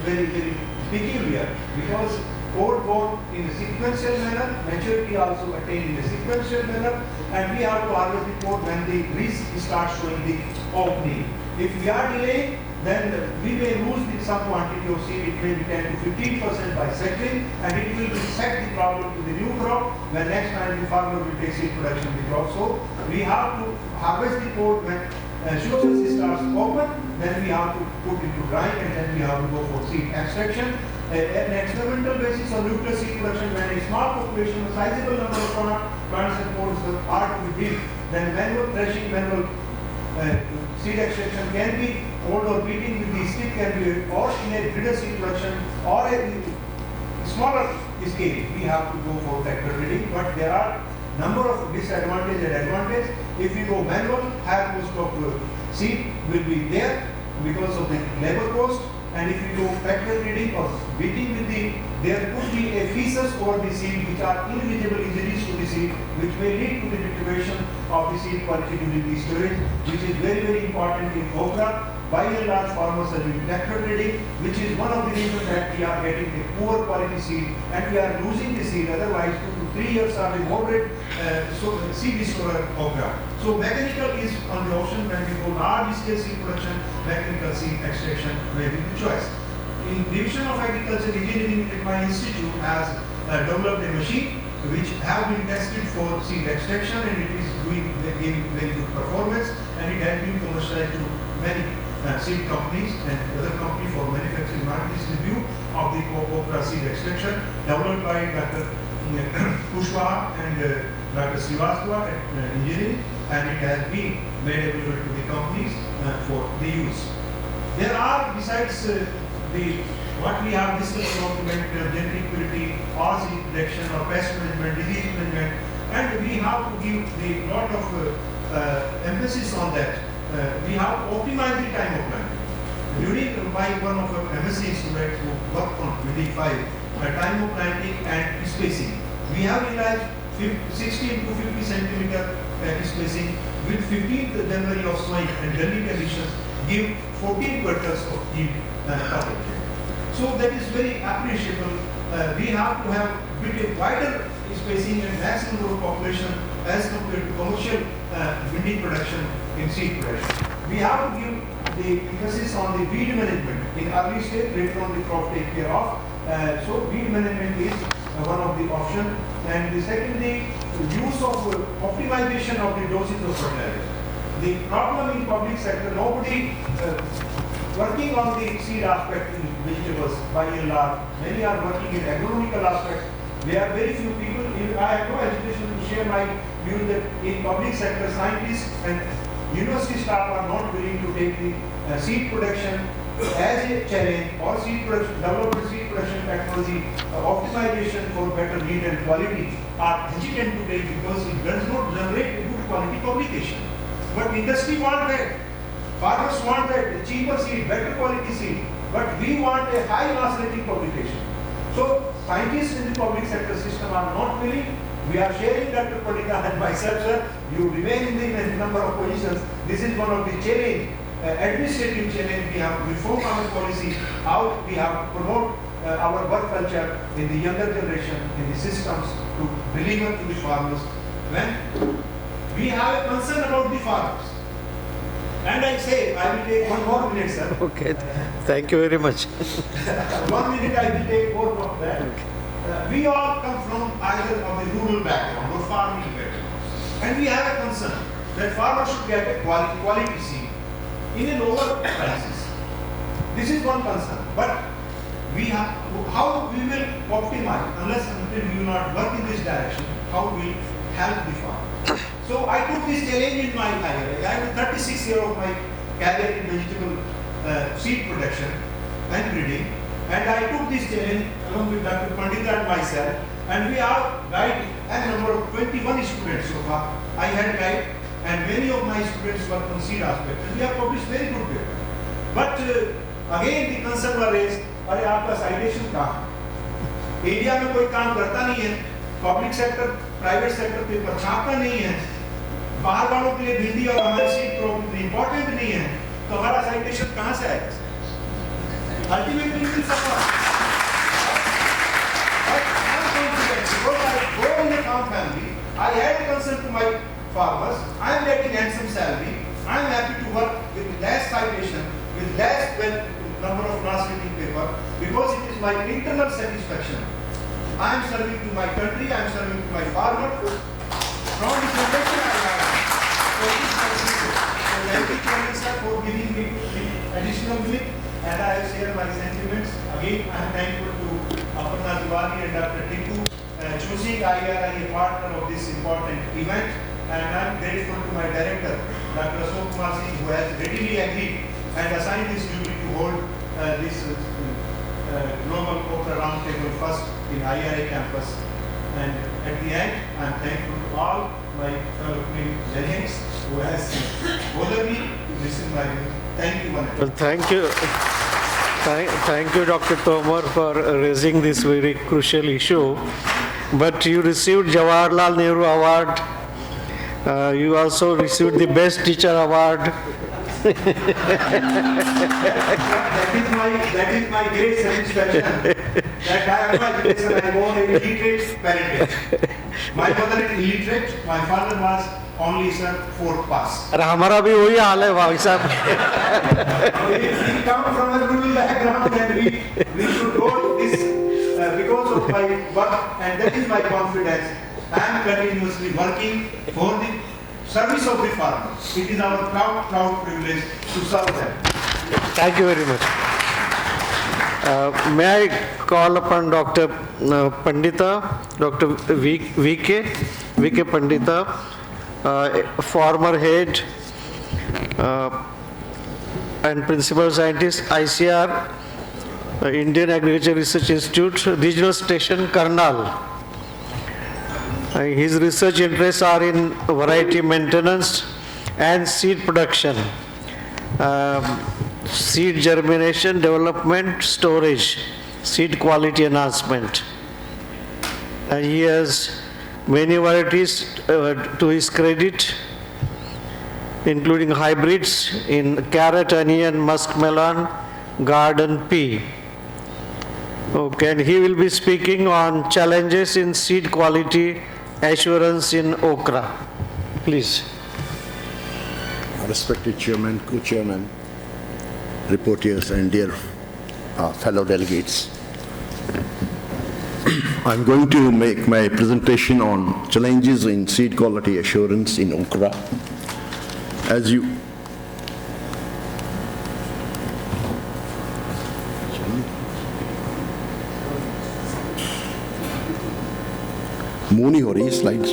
very peculiar because core grown in a sequential manner, maturity also attained in a sequential manner, and we have to harvest the core when the leaves start showing the opening. If we are delaying, then we may lose some quantity of seed. It may be 10 to 15% by settling, and it will set the problem to the new crop when next time the farmer will take seed production of the crop. So we have to harvest the core when shoot starts open, then we have to put into drying, and then we have to go for seed extraction. An experimental basis on nuclear seed production, when a small population, a sizable number of plants and pods are to be built, then manual threshing, manual seed extraction can be, or beating with the stick can be, or in a breeder seed production, or a smaller scale, we have to go for tractor breeding. But there are number of disadvantages and advantages. If you go manual, higher cost of seed will be there because of the labor cost. And if you do tractor breeding or beating with the, there could be a feces over the seed which are invisible injuries to the seed, which may lead to the deterioration of the seed quality during the storage, which is very important in okra. By and large, farmers are doing tractor breeding, which is one of the reasons that we are getting a poor quality seed, and we are losing the seed. Otherwise, 2 to 3 years are the moderate seed store okra. So mechanical is on the option. When we go large scale seed production, mechanical seed extraction may be the choice. In Division of Agriculture Engineering at my institute has developed a machine which have been tested for seed extraction, and it is giving very good performance, and it has been commercialized to many seed companies and other companies for manufacturing market review of the okra seed extraction, developed by Dr. Pusa and Dr. Srivastava at engineering, and it has been made available to the companies for the use. There are, besides what we have discussed about the genetic purity or seed protection or pest management, disease management, and we have to give a lot of emphasis on that. We have to optimize the time of planting. During one of our MSc students who worked on 25 time of planting and spacing, we have realized 16 to 50 centimeter spacing with 15th January of sowing and Delhi conditions give 14 quarters of yield per hectare. So that is very appreciable. We have to have bit wider spacing and maximum number of population as compared to commercial windy production in seed production. We have to give the emphasis on the weed management in early stage, later on the crop take care of. So weed management is one of the options. And the secondly, use of optimization of the doses of fertilizer. The problem in public sector, nobody working on the seed aspect in vegetables by and large. Many are working in agronomical aspects. There are very few people. I have no education to share my view that in public sector, scientists and university staff are not willing to take the seed production as a challenge, or seed production, develop the seed production technology, optimization for better yield and quality, are hesitant to take because it does not generate a good quality publication. But industry want that. Farmers want that cheaper seed, better quality seed. But we want a high mass rating publication. So scientists in the public sector system are not willing. We are sharing, Dr. Pandita and myself, sir. You remain in the number of positions. This is one of the challenge, administrative challenge. We have to reform our policy, how we have to promote our work culture in the younger generation, in the systems to deliver to the farmers. When we have a concern about the farmers. And I say, I will take 1 more minute, sir. Okay, thank you very much. 1 minute, I will take more of that. We all come from either of the rural background or farming background. And we have a concern that farmers should get a quality seed in a lower prices. This is one concern. But we have, how we will optimize, unless until we will not work in this direction, how we will help the farmer. So I took this challenge in my career. I have 36 years of my career in vegetable seed production and breeding. And I took this challenge along with Dr. Pandita and myself, and we have guided a number of 21 students so far. I had guided, and many of my students were from seed aspect, and we have published very good paper. But again the concern was raised, अरे आपका citation कहाँ? India में कोई काम करता नहीं है, public sector, private sector paper छापता नहीं है, बाहर वालों के लिए भिंडी और हमारी सीट इम्पोर्टेंट नहीं है, तो हमारा citation कहाँ से आएगा? Ultimately, we will suffer. But I am confident because I go in a farm family. I had concern to my farmers. I am getting handsome salary. I am happy to work with less citation, with less number of translating paper, because it is my internal satisfaction. I am serving to my country. I am serving to my farmer. From the foundation I have. So this is my secret. So thank you, Chairman sir, for giving me the additional minute. And I have shared my sentiments. Again, I am thankful to Aparna Tiwari and Dr. Tinku choosing IARI a partner of this important event. And I am grateful to my director, Dr. Ashok Kumar Singh, who has readily agreed and assigned this duty to hold this global Okra roundtable first in IARI campus. And at the end, I am thankful to all my fellow delegates who has bothered me to listen my views. Thank you, one and all. Well, thank you. Thank you, Dr. Tomar, for raising this very crucial issue. But you received Jawaharlal Nehru Award. You also received the Best Teacher Award. That is my great satisfaction. That I am my education, I born in illiterate parentage. My mother is illiterate. My father was only sir fourth pass. अरे हमारा भी वही हाल है भाई साहब. We come from a rural background and we should go this because of my work, and that is my confidence. I am continuously working for the service of the farmer. It is our proud privilege to serve them. Thank you very much. May I call upon Dr. Pandita, Dr. V.K. Pandita, former head and principal scientist, ICAR, Indian Agriculture Research Institute, Regional Station, Karnal. His research interests are in variety maintenance and seed production, seed germination, development, storage, seed quality enhancement. And he has many varieties to his credit, including hybrids in carrot, onion, muskmelon, garden pea. Okay, and he will be speaking on challenges in seed quality assurance in Okra. Please. Respected Chairman, Co-Chairman, reporters, and dear fellow delegates. I'm going to make my presentation on challenges in seed quality assurance in Okra. As you Mooney ho rahi slides.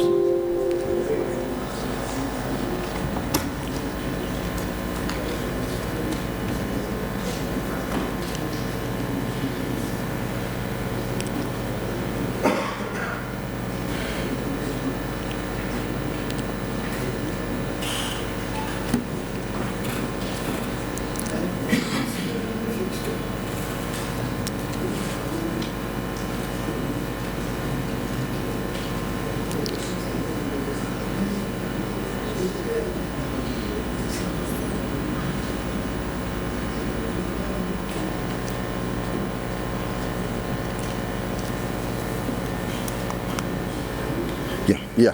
Yeah.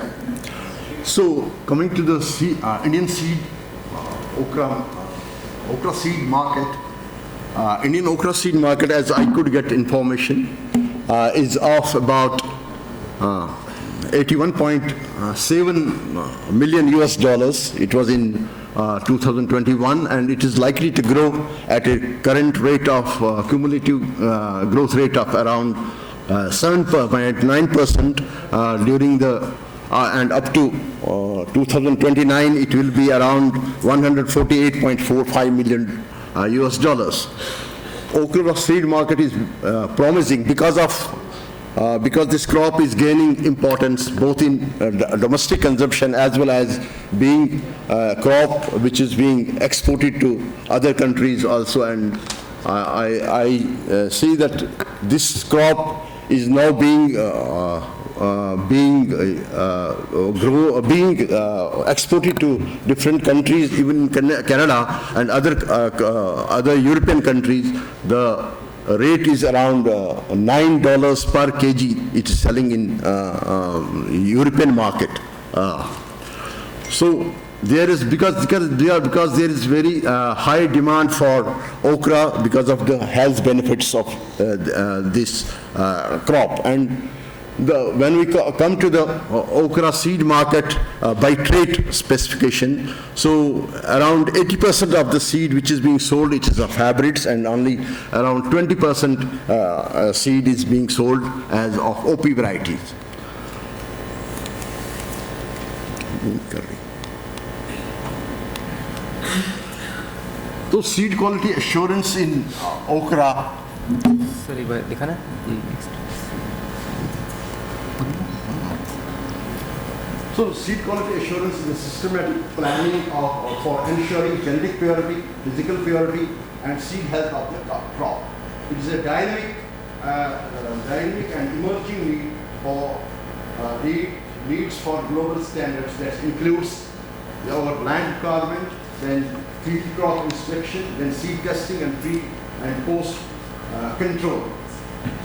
So coming to the Indian seed okra seed market, Indian okra seed market, as I could get information, is of about 81.7 million US dollars. It was in 2021, and it is likely to grow at a current rate of cumulative growth rate of around 7.9% during the and up to 2029, it will be around 148.45 million US dollars. okra seed market is promising because this crop is gaining importance both in domestic consumption as well as being a crop which is being exported to other countries also. And I see that this crop is now being exported to different countries, even Canada and other European countries. The rate is around $9 per kg. It is selling in European market. So there is because there is very high demand for okra because of the health benefits of this crop. And when we come to the okra seed market by trait specification, so around 80% of the seed which is being sold, it is of hybrids, and only around 20% seed is being sold as of OP varieties. So seed quality assurance in okra. Sorry, दिखाना? So seed quality assurance is a systematic planning for ensuring genetic purity, physical purity, and seed health of the crop. It is a dynamic and emerging need for needs for global standards that includes our land requirement, then field crop inspection, then seed testing and pre and post control.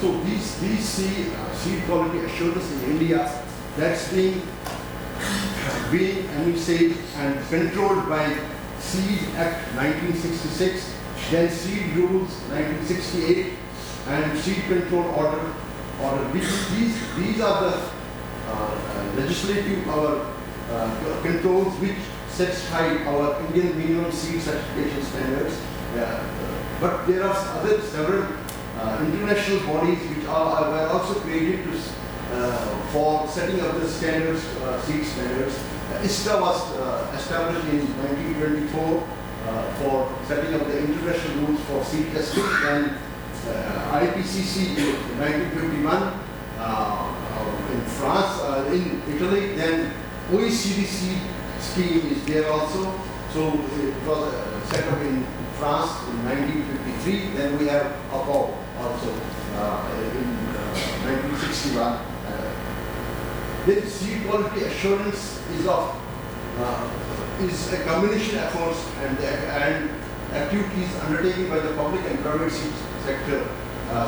So these seed quality assurance in India, that's being envisaged and controlled by Seed Act 1966, then Seed Rules 1968, and Seed Control Order. These are the legislative controls which satisfy our Indian minimum seed certification standards. But there are several international bodies which were also created for setting up the standards, seed standards. ISTA was established in 1924 for setting up the international rules for seed testing, and IPCC in 1951 in France, in Italy, then OECD scheme is there also. So it was set up in France in 1953. Then we have ATPBR also in 1961. Then seed quality assurance is a combination efforts and activities undertaken by the public and private seed sector,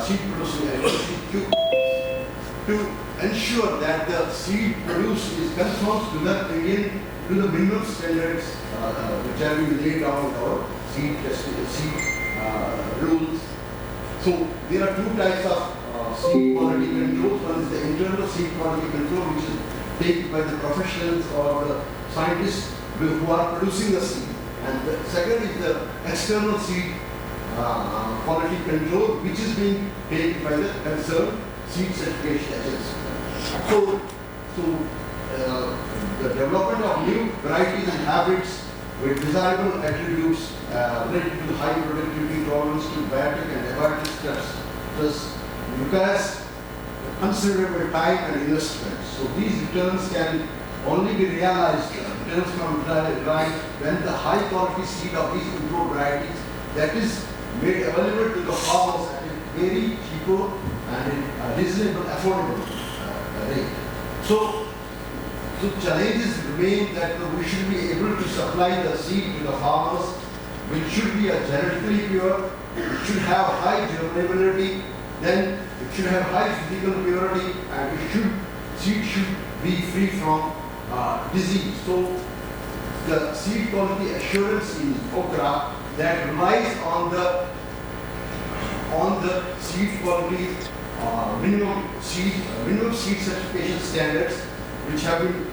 seed producing agencies to ensure that the seed produced is conforms to the minimum standards which have been laid down in our seed rules. So there are two types of seed quality control. One is the internal seed quality control, which is taken by the professionals or the scientists who are producing the seed. And the second is the external seed quality control, which is being taken by the concerned seed certification agency. So the development of new varieties and hybrids with desirable attributes related to high productivity, tolerance to biotic and abiotic stress requires considerable time and investment. So these returns can only be realized, returns from right when the high quality seed of these improved varieties that is made available to the farmers at a very cheaper and reasonable, affordable rate. So challenges remain that we should be able to supply the seed to the farmers, which should be genetically pure, it should have high germinability, then it should have high physical purity, and seed should be free from disease. So the seed quality assurance in okra that relies on the seed quality minimum seed certification standards which have been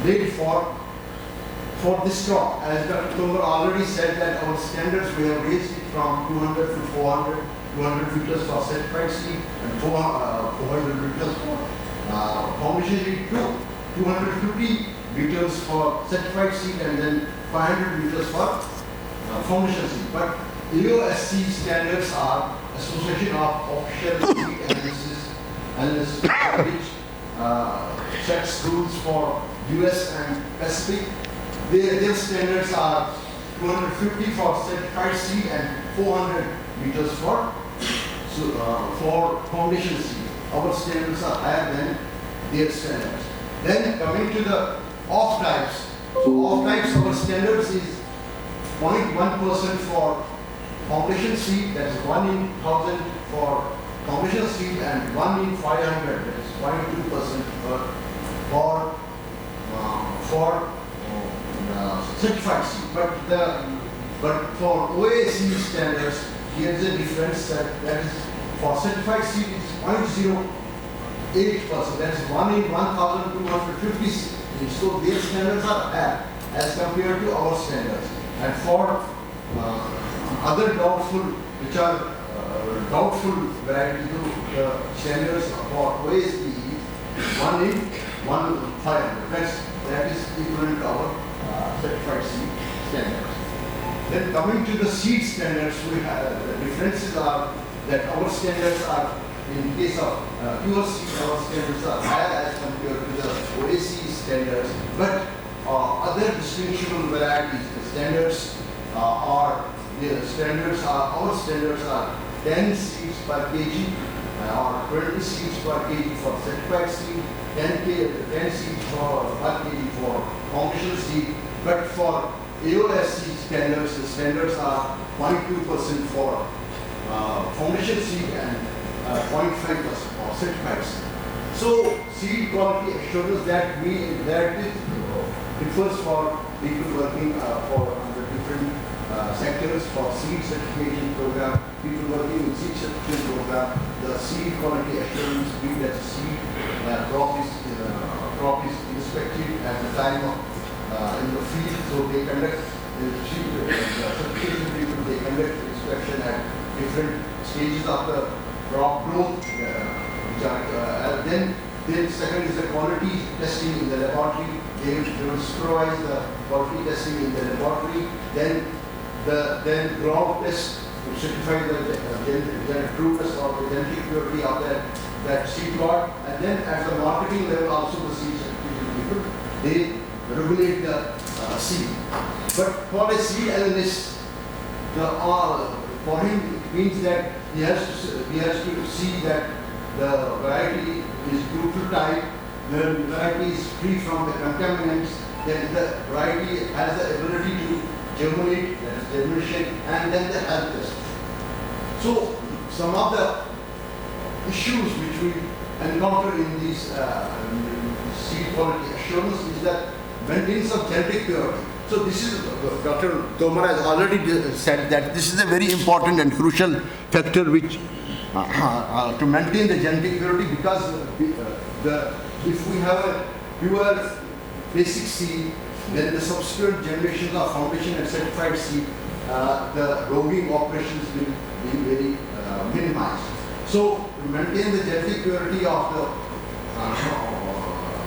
laid for this crop. As Dr. Tomer already said that our standards, we have raised it from 200 to 400, 200 liters for certified seed and 400 liters for foundation seed, 250 liters for certified seed and then 500 liters for foundation seed. But AOSC standards are Association of Official Seed Analysis which sets rules for US and Pacific. Their standards are 250 for certified seed and 400 meters for foundation seed. Our standards are higher than their standards. Then coming to the off types. So off types, our standards is 0.1% for foundation seed, that's 1 in 1000 for foundation seed, and 1 in 500, that's 0.2% for certified seed. But for OAC standards, here's a difference that is for certified seed it is 0.08%, that's 1 in 1250 seed. So their standards are higher as compared to our standards. And for other doubtful, which are doubtful variety, the standards for OASP is 1 in 1,500. That is equivalent to our certified seed standards. Then coming to the seed standards, we have the differences are that our standards are, in case of pure seed, our standards are higher as compared to the OAC standards. But other distinguishable varieties, the standards our standards are 10 seeds per kg or 20 seeds per kg for certified seed, 10 seeds per kg for foundation seed. But for AOSC standards, the standards are 0.2% for foundation seed and 0.5% for certified seed. So seed quality assurance that it differs for people working for under different sectors. For seed certification program, people working in seed certification program, the seed quality assurance means that seed crop is inspected at the time of in the field. So they conduct the certification people, they conduct inspection at different stages of the crop growth. Then second is the quality testing in the laboratory. They will supervise the quality testing in the laboratory. Then ground test to certify the trueness or the genetic purity of that seed lot. And then at the marketing level also the seed certification people, they regulate the seed. But for a seed analyst, for him it means that he has to see that the variety is neutral type, the variety is free from the contaminants, then the variety has the ability to germinate, that is germination, and then the health test. So some of the issues which we encounter in these seed quality assurance is that maintenance of genetic purity. So this is, Dr. Tomar has already said that this is a very important and crucial factor which to maintain the genetic purity, because if we have a pure basic seed, then the subsequent generations of foundation and certified seed, the roguing operations will be very minimized. So to maintain the genetic purity of the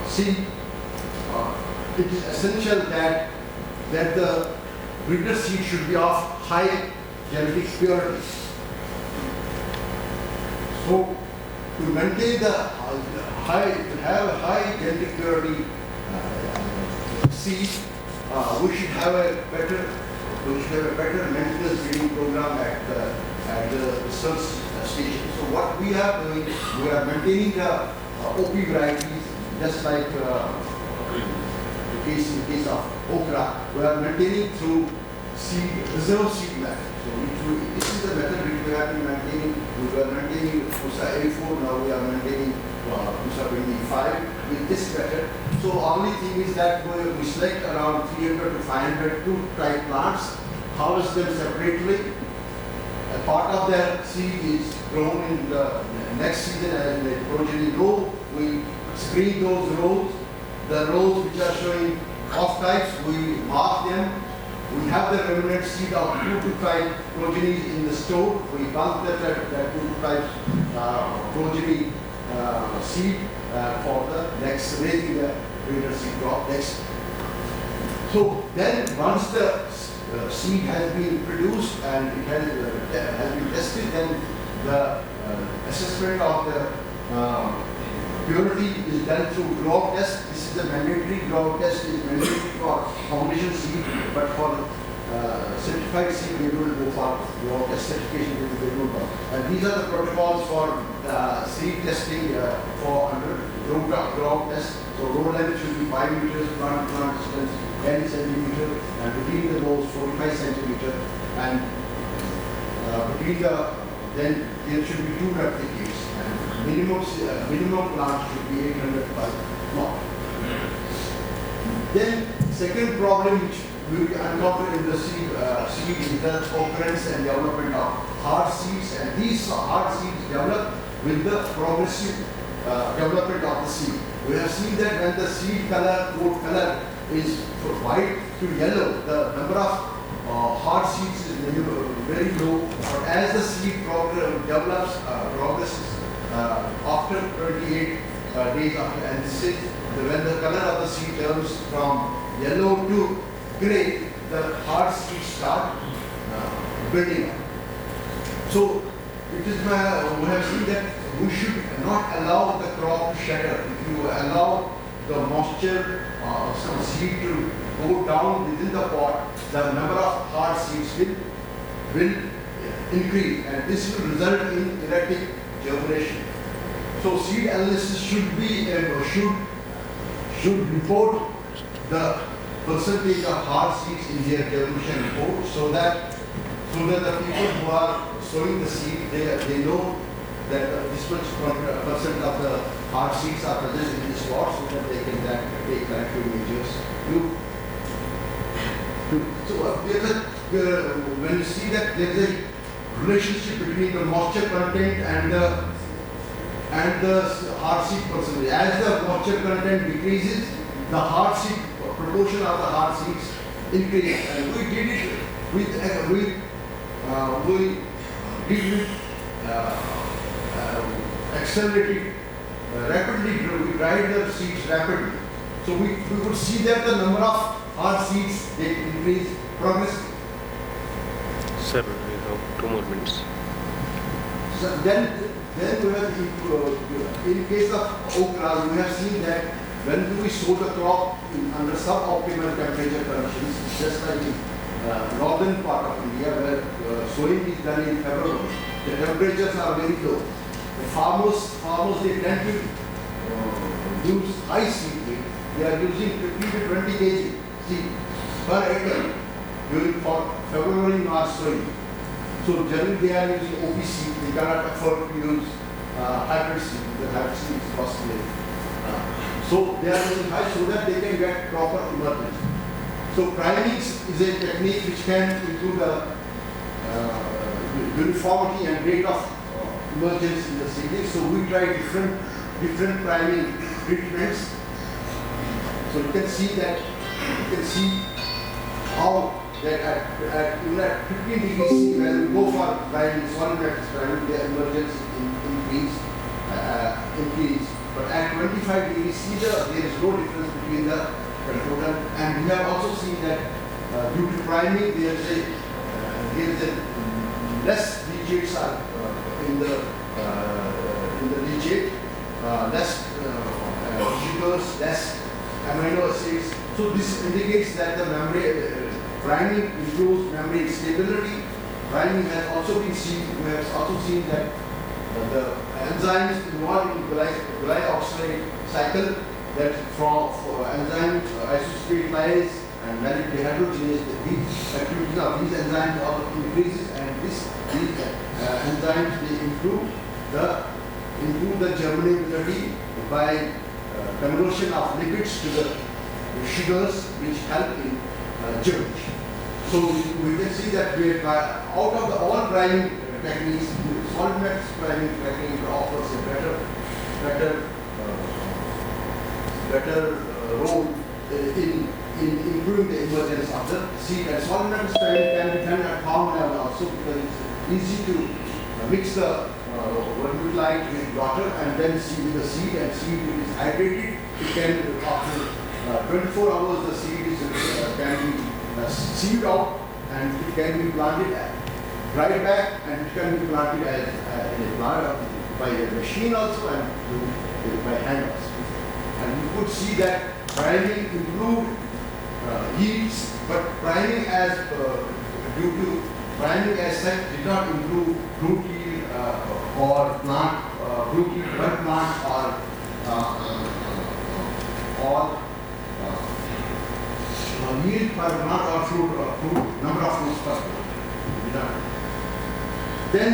seed, it is essential that the breeder seed should be of high genetic purity. So to maintain to have a high genetic purity seed, we should have a better maintenance breeding program at the research station. So what we are doing, we are maintaining the OP varieties, just like in case of Okra, we are maintaining through reserve seed method. So this is the method which we have been maintaining. We were maintaining Pusa 84, now we are maintaining Pusa 25 with this method. So only thing is that we select around 300 to 500 two-type plants, harvest them separately. A part of their seed is grown in the next season as a progeny row. We screen those rows. The rows which are showing off types, we mark them. We have the remnant seed of 2 to 5 progenies in the store. We bulk that 2 to 5 progeny seed for the next raising the breeder seed crop next. So then once the seed has been produced and it has been tested, then the assessment of the purity is done through grow test. This is the mandatory grow test is mandatory for foundation seed, but for certified seed they don't go for grow test certification. They don't go. And these are the protocols for seed testing for under grow test. So row length should be 5 meters, plant to plant distance 10 centimeter, and between the rows 45 centimeter, and between the then there should be 2 replicates. Minimum plant should be 800 per plot. Then second problem which we encounter in the seed is the occurrence and development of hard seeds, and these hard seeds develop with the progressive development of the seed. We have seen that when the seed color, coat color is white to yellow, the number of hard seeds is very low, but as the seed develops, progresses after 28 days after, and this is when the color of the seed turns from yellow to gray, the hard seeds start building up. So it is we have seen that we should not allow the crop to shatter. If you allow the moisture, some seed to go down within the pot, the number of hard seeds will increase, and this will result in erratic germination. So seed analysis should be should report the percentage of hard seeds in their germination report, so that the people who are sowing the seed, they know that this much percent of the hard seeds are present in this pot, so that they can take corrective measures. When you see that there is a relationship between the moisture content and the hard seed percentage. As the moisture content decreases, the hard seed proportion of the hard seeds increases. And we did it with accelerated rapidly. We dried the seeds rapidly. So we could see that the number of hard seeds they increase progressively. Sir, we have 2 more minutes. So then we have, in case of okra, we have seen that when we sow the crop under suboptimal temperature conditions, just like in northern part of India, where sowing is done in February, the temperatures are very low. The farmers they tend to use high seed weight. They are using 50 to 20 kg seed per acre during February, March sowing. So generally they are using OPC. They cannot afford to use hybrid seed. The hybrid seed is costly. So they are using high so that they can get proper emergence. So priming is a technique which can improve the uniformity and rate of emergence in the seedling. So we try different priming treatments. So you can see how that even at 15 degrees C, when we go for priming, solid matrix priming, the emergence increase. But at 25 degrees C, there is no difference between the control. And we have also seen that due to priming, there is a less leachates are in the leachate, less sugars, less amino acids. So this indicates that the membrane priming improves membrane stability. Priming has also been seen. We have also seen that the enzymes involved in glyoxylate cycle, that for enzymes isostatase and valid dehydrogenase, these activities of these enzymes also increases, and these enzymes they improve the germinability by conversion of lipids to the sugars, which help in germination. So we can see that out of all priming techniques, solid matrix priming technique offers a better role in improving the emergence of the seed. And solid matrix priming can be done at farm level also, because it's easy to mix the vermiculite with water and then seed with the seed, and seed is hydrated. It can, after 24 hours, the seed can be sieved out, and it can be planted right back, and it can be planted as in a plant by a machine also and by hand also. And you could see that priming improved yields, but priming as due to priming as such did not improve root yield or plant root yield per plant or yield per plant or fruit number of fruits per plant. Then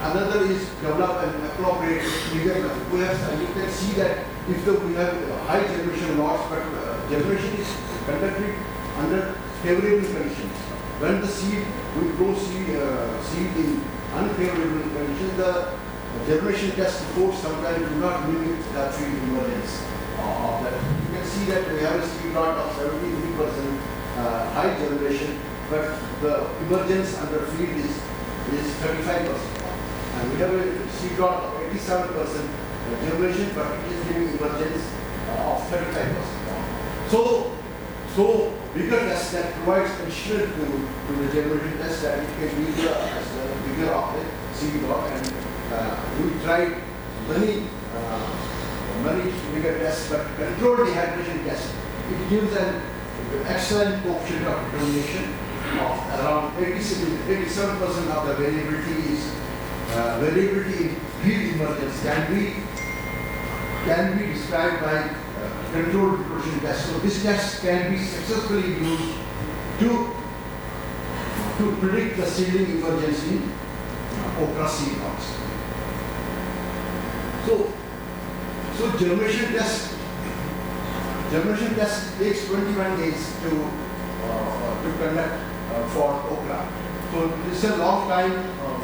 another is develop an appropriate figure. You can see that if we have high germination lots, but germination is conducted under favorable conditions. When the seed, we grow seed in unfavorable conditions, the germination test reports sometimes do not mimic the field emergence of that. You can see that we have a seed lot of 73% high germination, but the emergence under field is 35%. And we have a seed lot of 87% germination, but it is giving emergence of 35%. So bigger test that provides additional to the germination test that it can be as the bigger of the seed lot, and we tried many bigger tests, but controlled dehydration test. It gives an excellent coefficient of determination of around 87% of the variability is variability in field emergence can be described by controlled reproduction test. So this test can be successfully used to predict the seedling emergence in okra seed lots. So germination test takes 21 days to conduct for okra. So this is a long time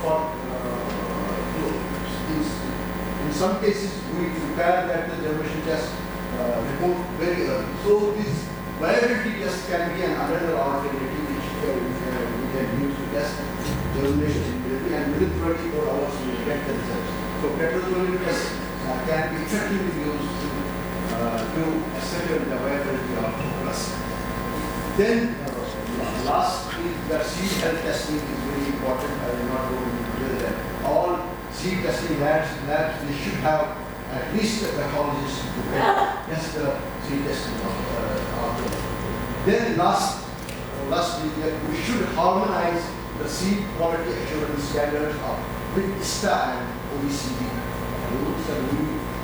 for. In some cases, we prepare that the germination test report very early. So this viability test can be another alternative which we can use to test germination ability, and within 24 hours we will get the results. So petroleum test can be effectively used to ascertain the viability of okras. Then last is the seed health testing is very important. I will not go into detail that. All seed testing labs, they should have at least a pathologist to test the seed testing of Then lastly, we should harmonize the seed quality assurance standards with ISTA and OECD rules, and we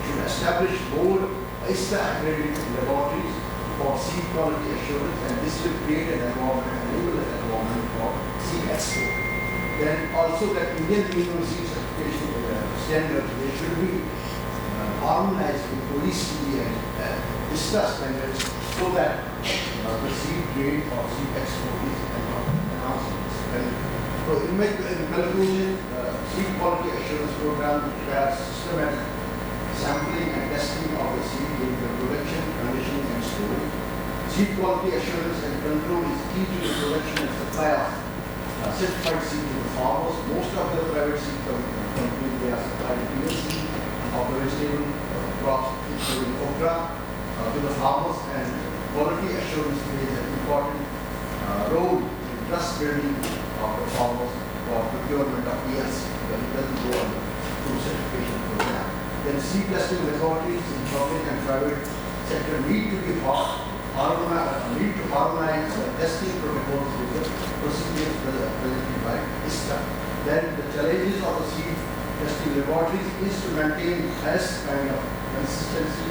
should establish more ISTA accredited laboratories for seed quality assurance, and this will create an environment for seed export. Then also that Indian minimum seed certification standards, they should be harmonized with OECD and ISTA standards, so that the seed grade or seed export is announced. So in conclusion, seed quality assurance program requires systematic sampling and testing of the seed in the production, conditioning and storage. Seed quality assurance and control is key to the production and supply of certified seed to the farmers. Most of the private seed companies, they are supplying seed of the vegetable crops, including okra, to the farmers, and quality assurance plays an important role in trust building of the farmers for procurement of ELC, when it doesn't go on the food certification program. Then seed testing laboratories in public and private sector need to harmonize testing protocols with the procedures presented by ISTA. Then the challenges of the seed testing laboratories is to maintain highest kind of consistency,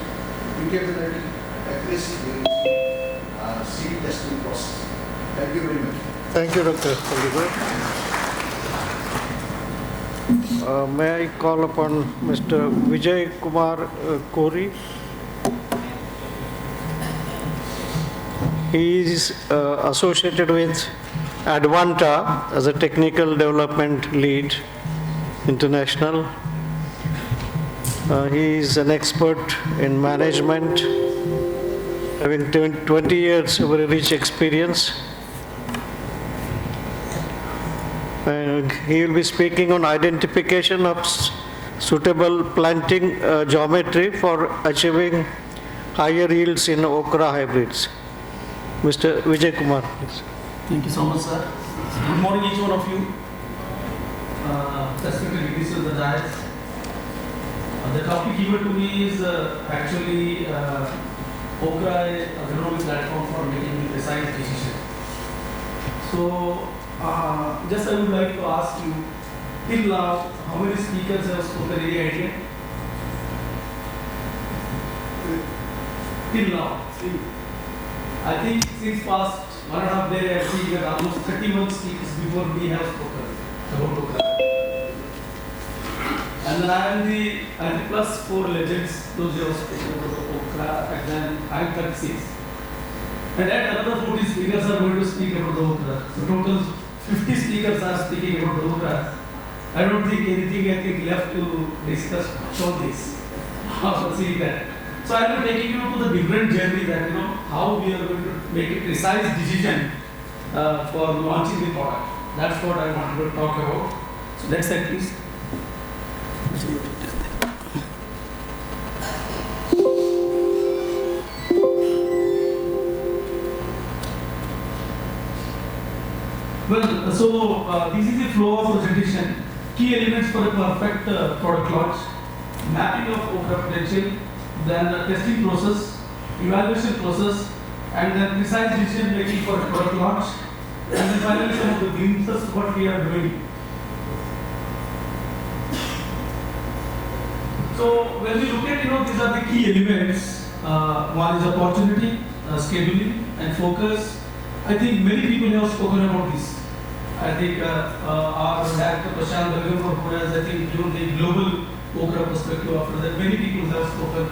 repeatability, accuracy during the seed testing process. Thank you very much. Thank you, Dr. Sinde. May I call upon Mr. Vijay Kumar Kori? He is associated with Advanta as a technical development lead, international. He is an expert in management, having 20 years of very rich experience. And he will be speaking on identification of suitable planting geometry for achieving higher yields in okra hybrids. Mr. Vijay Kumar, please. Thank you so much, sir. Good morning, each one of you. Respected ladies of the dais. The topic given to me is actually Okra, a agronomic platform for making precise decisions. So, just I would like to ask you, till now, how many speakers have spoken? Any idea? Till now, I think since past 1.5 days, I have seen that almost 31 speakers before me have spoken about Okra. And then I am the plus 4 legends, those who have spoken about Okra, and then I am 36. And then another 40 speakers are going to speak about the Okra. So total 50 speakers are speaking about the Okra. I don't think anything left to discuss on this. After seeing that. So I will be taking you to the different journey that how we are going to make a precise decision for launching the product. That's what I wanted to talk about. So next slide, please. Well, so this is the flow of presentation. Key elements for a perfect product launch: mapping of Okra potential, then the testing process, evaluation process, and then precise decision making for product launch, and then finally some of the glimpses of what we are doing. So when we look at these are the key elements. One is opportunity, scheduling, and focus. I think many people have spoken about this. I think our director Prashant has given the global Okra perspective. After that, many people have spoken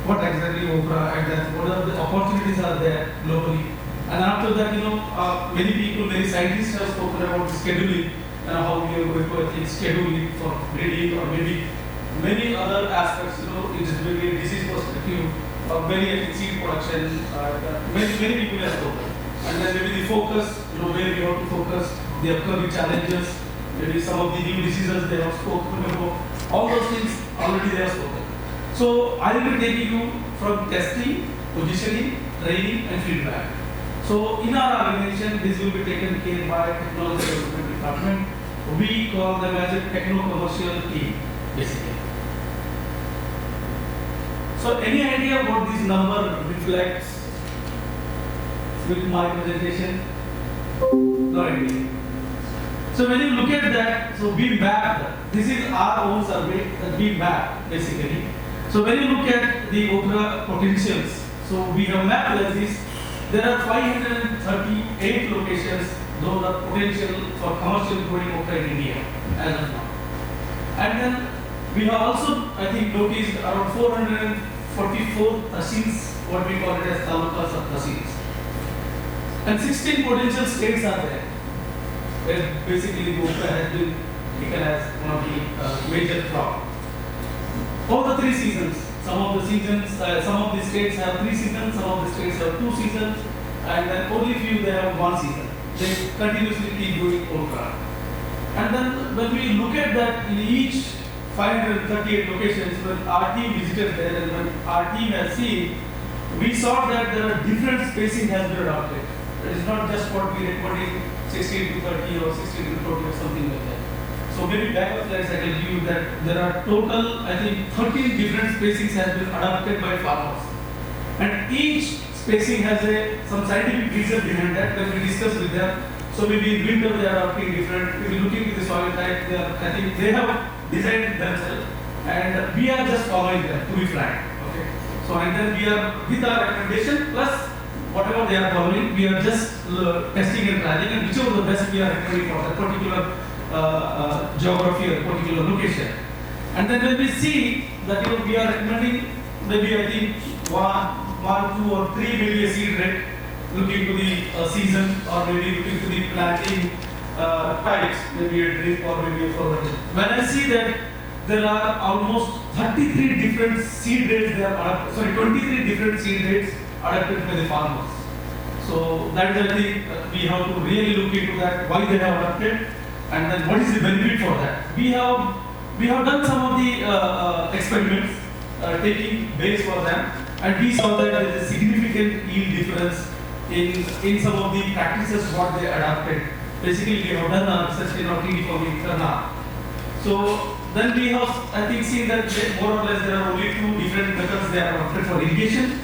what exactly Okra and that what are the opportunities are there globally. And after that, many people, many scientists have spoken about scheduling and how we are going to schedule it for breeding or maybe many other aspects. It is really a disease perspective or many seed production. Many people have spoken. And then maybe the focus, where we want to focus, the upcoming challenges, maybe some of the new diseases they have spoken about. All those things already they have spoken. So I will be taking you from testing, positioning, training, and feedback. So in our organization, this will be taken care by technology development department. We call them as a techno-commercial team, basically. So any idea what this number reflects with my presentation? No idea. So when you look at that, so we mapped, this is our own survey that we mapped basically. So when you look at the Okra potentials, so we have mapped like this. There are 538 locations, those are potential for commercial growing Okra in India as of now. And then we have also, I think, noticed around 444 tahsils, what we call it as talukas or tahsils. And 16 potential states are there, where basically the Okra has been taken as one of the major crop. All the 3 seasons, some of the states have 3 seasons, some of the states have 2 seasons, and then only few they have 1 season. They continuously keep doing Okra. And then when we look at that in each 538 locations, when our team visited there and when our team has seen, we saw that there are different spacing has been adopted. It is not just what we recommended 16 to 30 or 16 to 20 or something like that. So maybe back of slides I can give you that there are total, I think 13 different spacings has been adopted by farmers. And each spacing has some scientific reason behind that when we discuss with them. So maybe in winter they are adopting different, maybe looking at the soil type, I think they have designed themselves and we are just following them, to be frank. Okay. So and then we are with our recommendation plus whatever they are following, we are just testing and trialing, and whichever the best we are recommending for that particular geography or particular location. And then when we see that we are recommending maybe I think 1, 2 or 3 maybe a seed rate looking to the season or maybe looking to the planting types, maybe a drip or maybe a fertilizer. When I see that there are almost 33 different seed rates, 23 different seed rates adapted by the farmers. So that is I think we have to really look into that, why they have adapted and then what is the benefit for that. We have done some of the experiments taking base for them and we saw that there is a significant yield difference in some of the practices what they adopted. Basically, we have done a research in our TD farming Karna. So then we have, I think, seen that more or less there are only two different methods they are adopted for irrigation,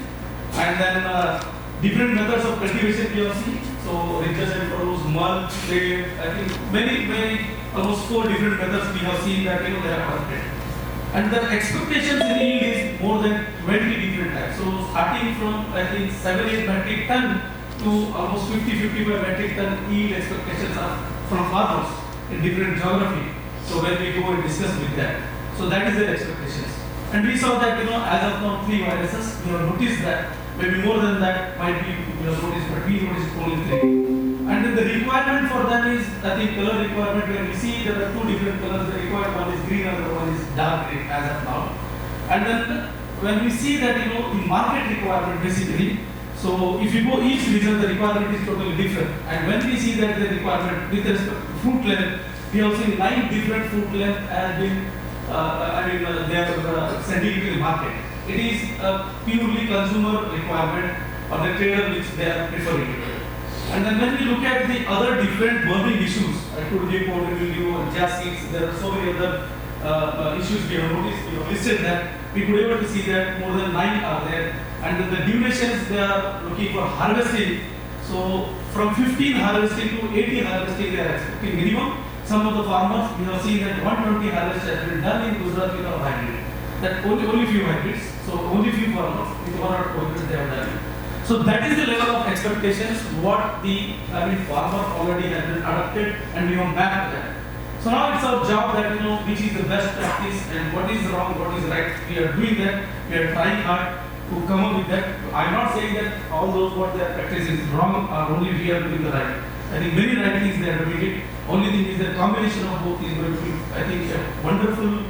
and then different methods of cultivation we have seen. So ridges and furrows, mulch, clay, I think many, almost 4 different methods we have seen that they are adopted. And the expectations in yield is more than 20 different types. So starting from, I think, 7-8 metric ton to almost 50-55 metric ton yield expectations are from farmers in different geography. So when we go and discuss with that, so that is their expectations. And we saw that, as of now, 3 viruses, we have noticed that maybe more than that might be we have noticed, but we noticed only 3. And then the requirement for them is, I think, color requirement, where we see there are 2 different colors. The required one is green and the other one is dark green as of now. And then when we see that, the market requirement basically, so if you go each region, the requirement is totally different. And when we see that the requirement with respect to fruit length, we have seen 9 different fruit length has been, they are sending to the market. It is a purely consumer requirement or the trader which they are preferring. And then when we look at the other different burning issues, I told you powder mildew and seeds, there are so many other issues we have noticed, we have listed that. We could able to see that more than 9 are there. And then the durations they are looking for harvesting. So from 15 harvesting to 80 harvesting they are expecting minimum. Some of the farmers, we have seen that 120 harvest has been done in Gujarat with our hybrid. That only few hybrids, so only few farmers with 1 or 2 hybrids they have done. So that is the level of expectations what the farmer already has been adopted, and we have mapped that. So now it's our job that which is the best practice and what is wrong, what is right. We are doing that. We are trying hard to come up with that. I am not saying that all those what they are practicing is wrong or only we are doing the right. I think many right things they are doing it. Only thing is the combination of both is going to be, I think, a wonderful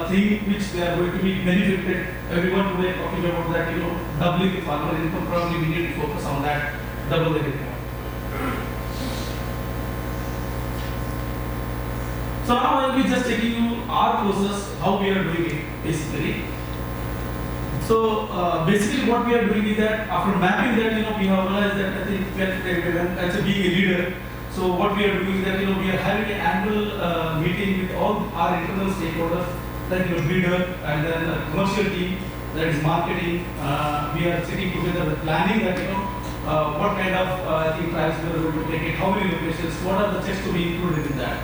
thing which they are going to be benefited. Everyone today talking about that, doubling the farmer income. Probably we need to focus on that, double the income. So now I will be just taking you our process, how we are doing it basically. So basically what we are doing is that after mapping that, we have realized that I think as being a leader, so what we are doing is that we are having an annual meeting with all our internal stakeholders, like breeder and then the commercial team, that is marketing. We are sitting together planning that what kind of trials we are going to take it, how many locations, what are the checks to be included in that.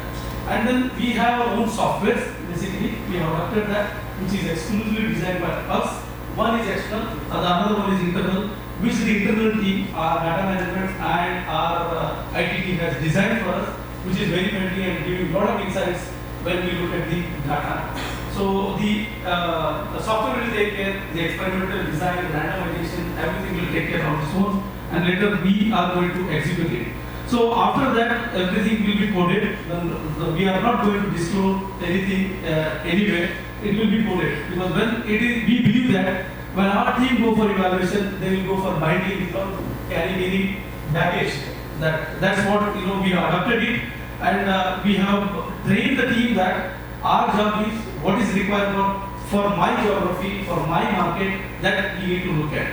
And then we have our own software. Basically, we have adopted that, which is exclusively designed by us. One is external, the other one is internal, which the internal team, our data management and our IT team has designed for us, which is very friendly and giving a lot of insights when we look at the data. So the software will take care, the experimental design, randomization, everything will take care of its own, and later we are going to execute it. So after that, everything will be coded. We are not going to disclose anything anywhere. It will be coded, because when it is, we believe that when our team go for evaluation, they will go for binding without carrying any baggage. That's what we have adopted it, and we have trained the team that our job is what is required for my geography, for my market, that we need to look at.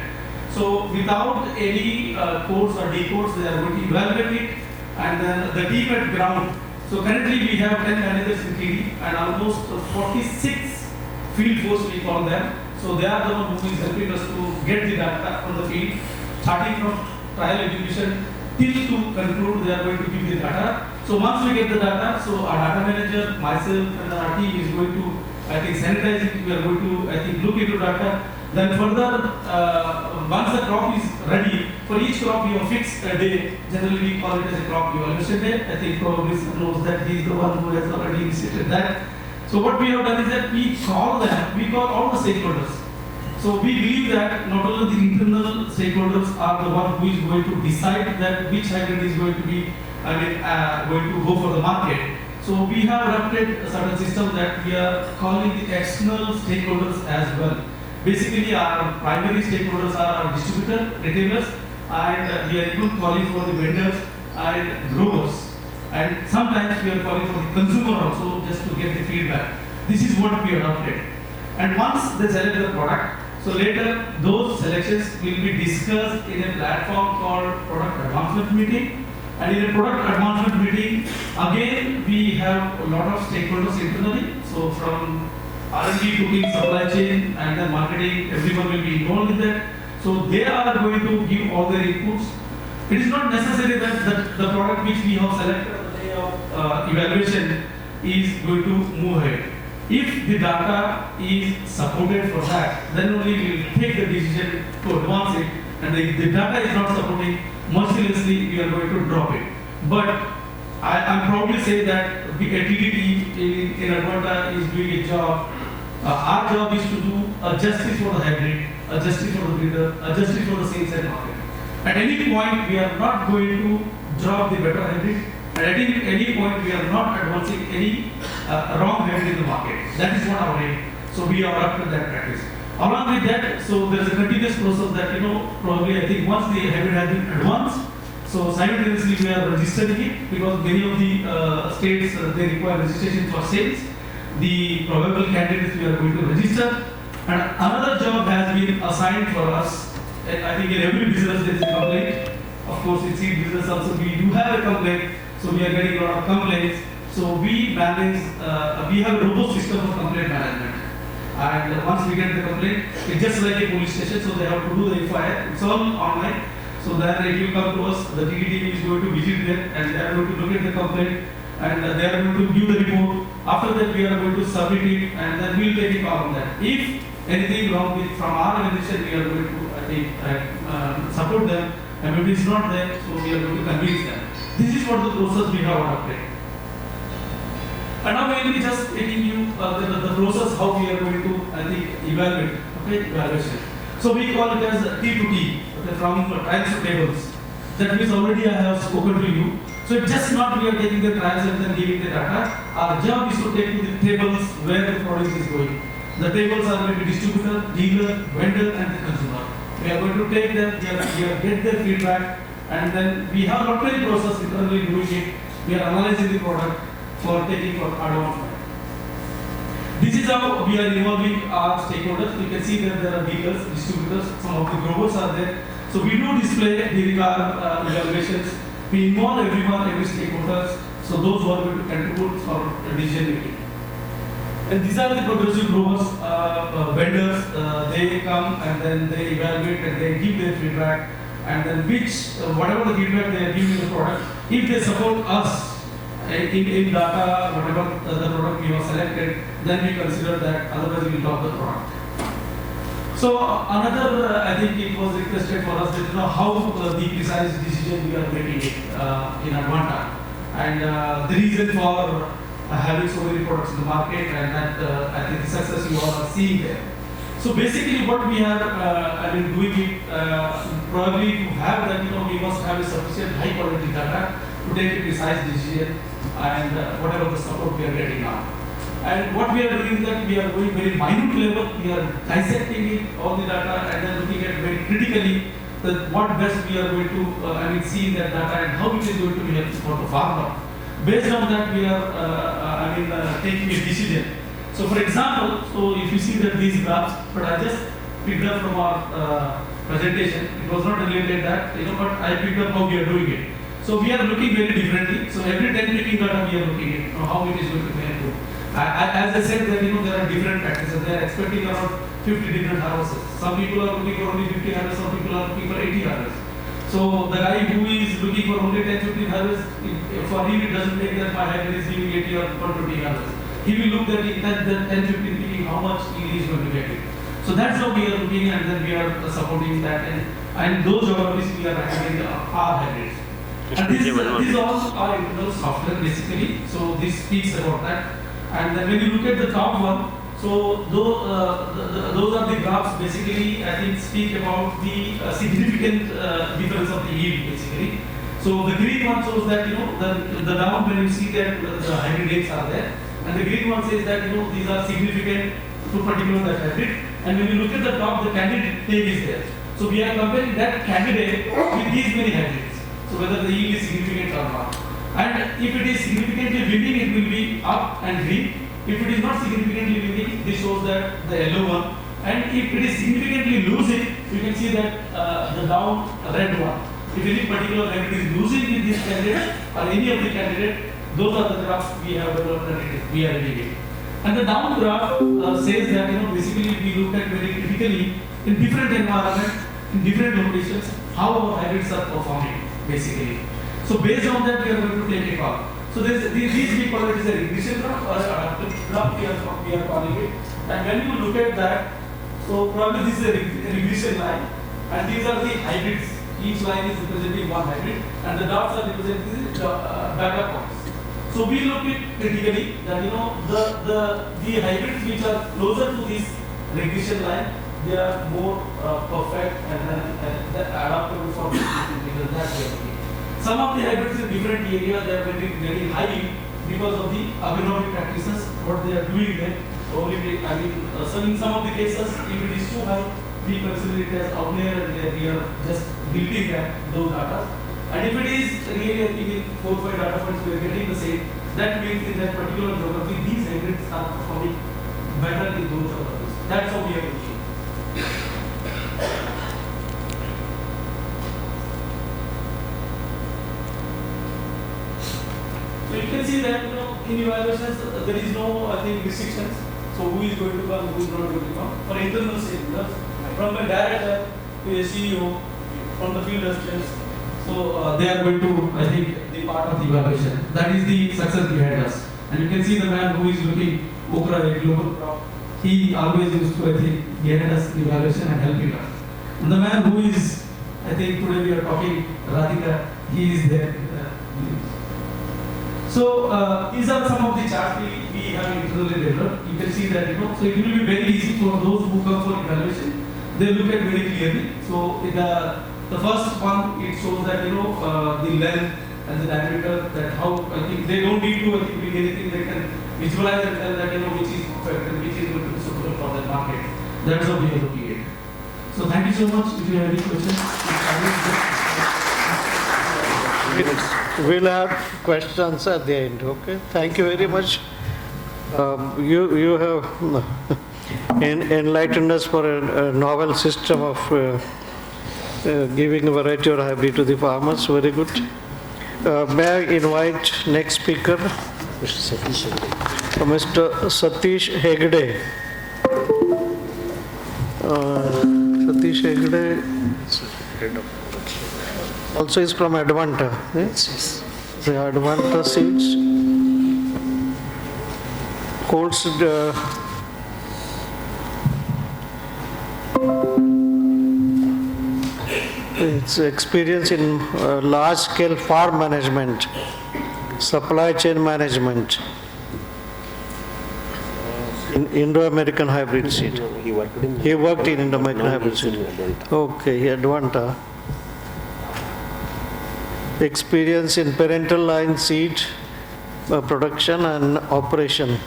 So without any codes or decodes, they are going to evaluate it, and then the team at ground. So currently we have 10 managers in TD and almost 46 field force we call them. So they are the one who is helping us to get the data from the field, starting from trial execution till to conclude. They are going to give the data. So once we get the data, so our data manager, myself, and our team is going to, I think, sanitize it. We are going to, I think, look into data. Then further, once the crop is ready, for each crop we have fixed a day. Generally we call it as a crop evaluation day. I think probably knows that he is the one who has already initiated that. So what we have done is that we call all the stakeholders. So we believe that not only the internal stakeholders are the one who is going to decide that which hybrid is going to be, going to go for the market. So we have adopted a certain system that we are calling the external stakeholders as well. Basically, our primary stakeholders are our distributor, retailers, and we are even calling for the vendors and growers. And sometimes we are calling for the consumer also, just to get the feedback. This is what we adopted. And once they select the product, So later, those selections will be discussed in a platform called product advancement meeting. And in a product advancement meeting, again, we have a lot of stakeholders internally. So from R&D, cooking, supply chain, and then marketing, everyone will be involved in that. So they are going to give all their inputs. It is not necessary that the product which we have selected on the day of evaluation is going to move ahead. If the data is supported for that, then only we will take the decision to advance it. And if the data is not supporting, mercilessly we are going to drop it. But I'm proud to say that TDT in Advanta is doing a job. Our job is to do a justice for the hybrid, a justice for the breeder, a justice for the sales and market. At any point, we are not going to drop the better hybrid. And at any point, we are not advancing any wrong hybrid in the market. That is what our aim. So we are up to that practice. Along with that, so there is a continuous process that, probably I think once the hybrid has been advanced, so simultaneously we are registering it because many of the states, they require registration for sales. The probable candidates we are going to register. And another job has been assigned for us. I think in every business there is a complaint. Of course, in seed business also we do have a complaint. So we are getting a lot of complaints. So we manage, we have a robust system of complaint management. And once we get the complaint, it's just like a police station, so they have to do the FIR. It's all online. So then if you come to us, the TDT is going to visit there and they are going to look at the complaint and they are going to give the report. After that, we are going to submit it and then we will take a call on that. If anything wrong with from our organization, we are going to, I think, support them. And if it is not there, so we are going to convince them. This is what the process we have adopted. And now we will be just taking you the process how we are going to, I think, evaluate, evaluation. So we call it as T to T, from trials to tables. That means already I have spoken to you. So it's just not we are taking the trials and then giving the data. Our job is to take to the tables where the product is going. The tables are going to be distributor, dealer, vendor, and the consumer. We are going to take them, we are get their feedback, and then we have not many process internally doing it. We are analyzing the product for taking for advancement. This is how we are involving our stakeholders. You can see that there are dealers, distributors, some of the growers are there. So we do display during our evaluations. We involve everyone, every stakeholders. So those who are going to contribute for decision making. And these are the progressive growers, vendors. They come and then they evaluate and they give their feedback. And then whatever the feedback they are giving the product, if they support us in data, whatever the product we have selected, then we consider that, otherwise we will drop the product. So another, I think it was requested for us that how the precise decision we are making it in Advanta. And the reason for having so many products in the market and that I think the success you all are seeing there. So basically what we are doing it, probably to have that, we must have a sufficient high quality data to take a precise decision and whatever the support we are getting now. And what we are doing is that we are going very minute level, we are dissecting it, all the data, and then looking at very critically that what best we are going to see in that data and how it is going to be helpful for the farmer. Based on that, we are taking a decision. So for example, so if you see that these graphs, but I just picked up from our presentation, it was not related that, but I picked up how we are doing it. So we are looking very differently. So every 10 picking data we are looking at how it is going to be helpful. As I said that there are different practices. They are expecting around 50 different harvests. Some people are looking for only 50 harvests, some people are looking for 80 harvests. So the guy who is looking for only 10-15 harvests, for him it doesn't make that my hybrid is giving 80 or 120 harvests. He will look at it, that 10-15 picking, how much he is going to get it. So that's how we are looking, and then we are supporting that, and those geographies we are recommending our hybrids. And these all are internal software basically. So this speaks about that. And then when you look at the top one, so those are the graphs basically, I think, speak about the significant difference of the yield basically. So the green one shows that, the down when you see that the hybrid rates are there, and the green one says that, these are significant to particular that hybrid. And when you look at the top, the candidate tag is there. So we are comparing that candidate with these many hybrids. So whether the yield is significant or not. And if it is significantly winning, it will be up and green. If it is not significantly winning, this shows that the yellow one, And if it is significantly losing, you can see that the down red one. If any particular hybrid is losing with this candidate or any of the candidate, those are the graphs we have developed and we are reading. And the down graph says that, basically we look at very critically in different environments, in different locations, how our hybrids are performing, basically. So based on that, we are going to take a call. So these we call it as a regression graph or adaptive graph, we are calling it. And when you look at that, so probably this is a regression line, and these are the hybrids. Each line is representing one hybrid, and the dots are representing the data points. So we look at critically that the hybrids which are closer to this regression line, they are more perfect and then adaptable for this because that's the key. Some of the hybrids in different areas, they are very high because of the agronomic practices, what they are doing there. So in some of the cases, if it is too high, we consider it as outlier and we are just building those data. And if it is really, I think in 4 or 5 data points we are getting the same, that means in that particular geography, these hybrids are performing better in those geographies. That's how we are looking. So you can see that in evaluations there is no, I think, restrictions. So who is going to come, who is not going to come. For internal stakeholders, from a director to a CEO, from the field residents. So they are going to, I think, be part of the evaluation. That is the success behind us. And you can see the man who is looking Okra, a global crop. He always used to, I think, behind us the evaluation and helping us. And the man who is, I think today we are talking, Radhika, he is there. So these are some of the charts we have internally developed. You can see that, so it will be very easy for those who come for evaluation. They look at very clearly. So in the first one, it shows that, the length and the diameter, that how, I think they don't need to, I think, bring anything, they can visualize and tell that, which is perfect and which is going to be suitable for that market. That's how we are looking at it. So thank you so much. If you have any questions, We'll have questions at the end, okay? Thank you very much. You have enlightened us for a novel system of giving a variety of hybrid to the farmers. Very good. May I invite next speaker? Mr. Satish Hegde. Satish Hegde also is from Advanta. Yes. The Advanta seeds holds its experience in large-scale farm management, supply chain management, in Indo-American hybrid seed. He worked in Indo-American hybrid seed. Okay, Advanta. Experience in parental line seed production and operation.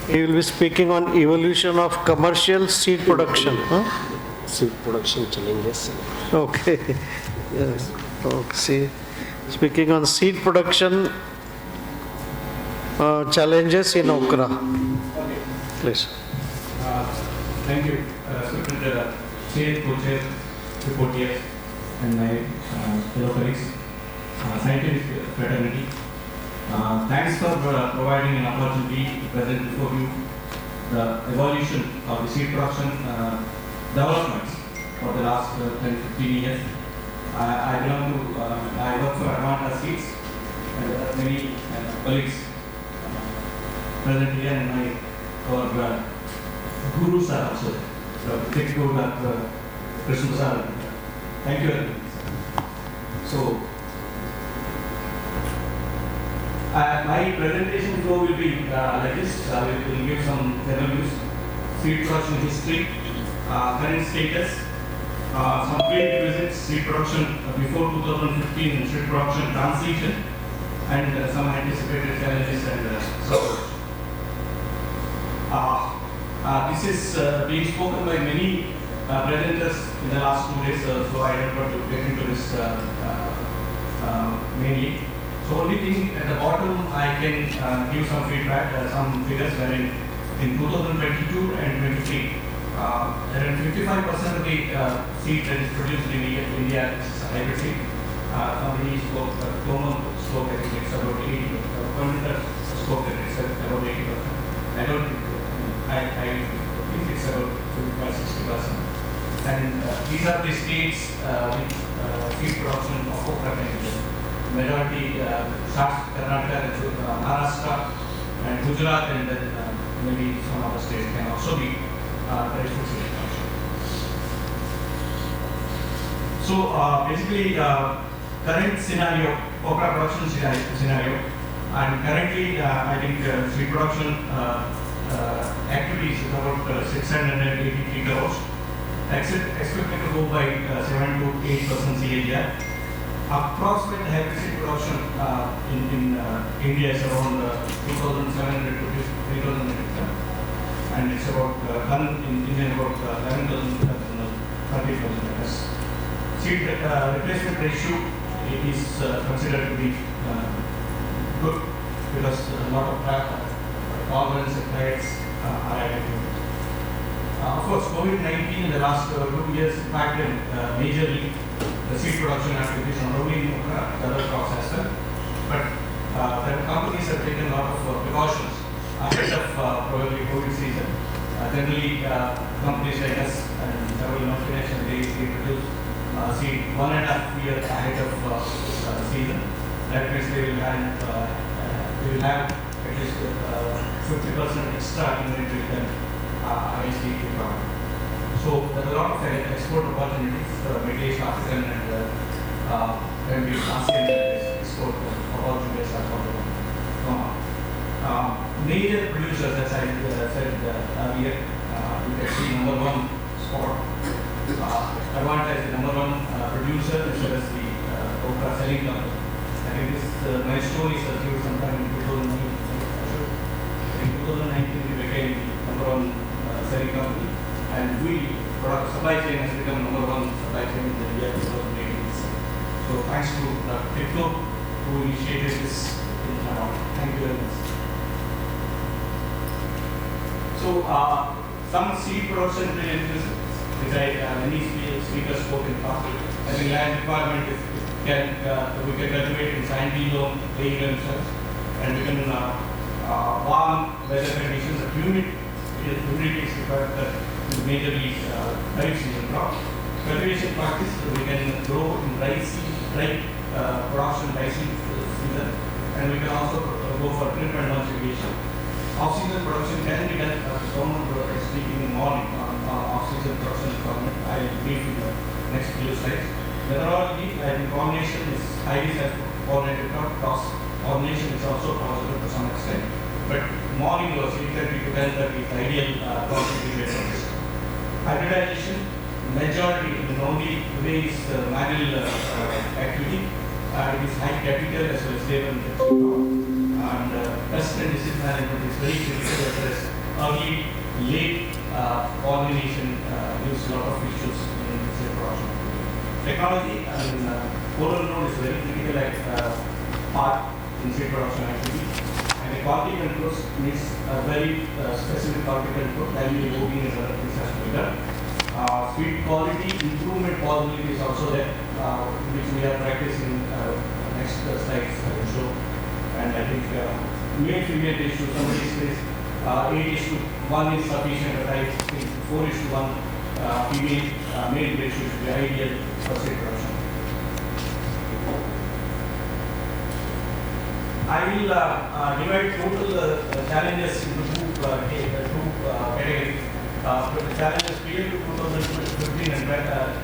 He will be speaking on evolution of commercial seed production. Seed production challenges. Okay. Yes. Okay. Speaking on seed production challenges in Okra. Please. Thank you, Secretary, Chair, Co-Chair, reporters, and my fellow colleagues, scientific fraternity. Thanks for providing an opportunity to present before you the evolution of the seed production developments for the last 10-15 years. I belong to, I work for Advanta Seeds, and there are many colleagues present here, and our gurus are also. Dr. Krishna. Thank you very much. So, my presentation flow will be like this. I will give some general views, seed production history, current status, some prerequisites, seed production before 2015, seed production transition, and some anticipated challenges and so this is being spoken by many presenters in the last 2 days, so I don't want to get into this mainly. So only thing at the bottom I can give some feedback, some figures wherein In 2022 and 23, around 55% of the seed that is produced in India is hybrid seed. Somebody spoke, Coleman spoke, I think it's about 80%. Coleman spoke that it's about 80%. I don't think, I think it's about 55-60%. And these are the states with seed production of okra. Majority starts Karnataka, Maharashtra, and Gujarat, and then maybe some other states can also be very food seed production. So basically, current scenario, okra production scenario, and currently I think seed production activities is about 683 crores. Expected to go by 7 to 8% CAGR. Approximate hybrid seed production in India is around 2,700 to 3,000 metric ton, and it's about done in India about 11,000 to 30,000 acres. Seed replacement ratio is considered to be good because a lot of tolerance and diets are added to it. Of course, COVID-19 in the last 2 years impacted majorly the seed production activities, not only in okra, the other crops as well. But the companies have taken a lot of precautions ahead of probably COVID season. Generally, companies like us and several multinational, they produce seed 1.5 years ahead of season. That means they will have at least 50% extra inventory than ISD product. So there are a lot of export opportunities, Middle East, African, and maybe ASEAN export opportunities are going on. Major producers, as I said earlier, you can see number one spot. Advanta is the number one producer as well as the okra selling company. I think this milestone is achieved sometime in 2019. In 2019, we became the number one selling company, and product supply chain has become number one supply chain in the year 2018. So thanks to Dr. Tikno who initiated this in Thank you very much. So some seed production related business, which many speakers spoke in past. I think land requirement is we can cultivate in sandy loam, clay themselves, and we can warm weather conditions. The humidity is required that is majorly dry season crop. Cultivation practice, we can grow in dry production dry season, and we can also go for drip and mulch irrigation. Off-season production can be done, someone is speaking in the morning on off-season production requirement. I will brief in the next few slides. Methodology and pollination is highly self-pollinated cross. Pollination is also possible to some extent, but morning was 8:30 to 10:30 is the ideal quantity rate of this. Hybridization, majority, the only way is manual activity. It is high capital as well as labor intensive. And pest and disease management is very critical as well as early, late pollination gives a lot of issues in seed production. Technology, I mean, polar node is very critical part in seed production activity. And the quality controls needs a very specific quality control, timely loading and other things has to be done. Seed quality improvement possibility is also there, which we are practicing next slides I will show. And I think male-female ratio, somebody says 8:1 is sufficient, but I think 4:1 female-male ratio should be ideal for seed production. I will divide total challenges into two categories. Challenges prior to 2015 and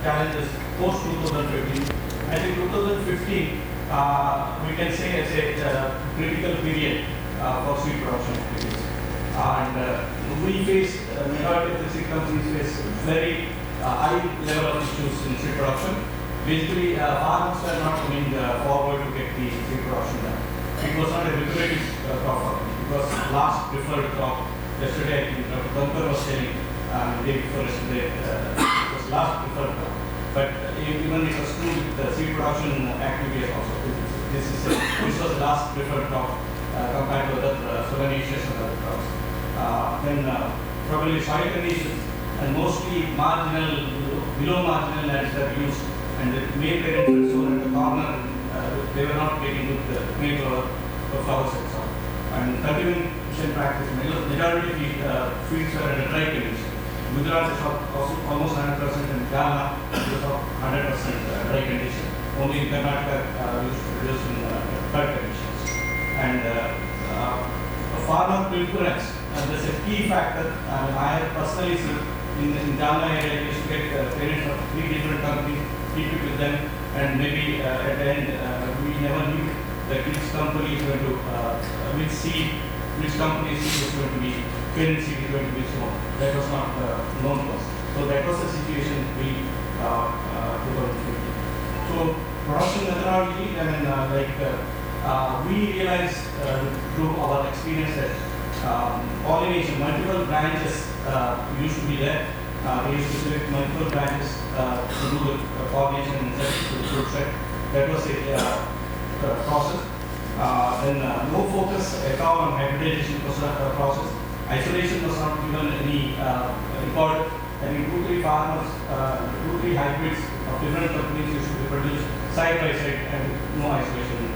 challenges post 2015. I think 2015 we can say as a critical period for seed production activities. And we face, majority of the seed companies face very high level of issues in seed production. Basically, farmers are not coming forward to get the seed production done. It was not a lucrative crop. It was last preferred crop. Yesterday, I think Dr. Bunker was saying, day before yesterday, it was last preferred crop. But even it was true with the seed production activities also. This was the last preferred crop compared to other solanaceous and other crops. Probably soil conditions and mostly marginal, below marginal lands are used, and the May parents were sown at the corner, they were not getting good May flower flowers and so on. And cultivation practice, majority of the fields were under dry conditions. Gujarat is almost 100% and Ghana is 100% dry condition. Only Karnataka used to produce in flood conditions. And farmer preference, that's a key factor. I have personally seen in Ghana area, you used to get parents of 3 different companies, keep it with them, and maybe at the end, we never knew that which company is going to, which company is going to be, parent seed is going to be sown. That was not known to us. So that was the situation we 2015. So production methodology, we realized through our experience that pollination, multiple branches used to be there. We used to select multiple branches to do the pollination and set to the fruit set. That was a process. Then no focus at all on hybridization process. Isolation was not given any report. I think 2-3 farmers, 2-3 hybrids of different companies used to be produced side by side and no isolation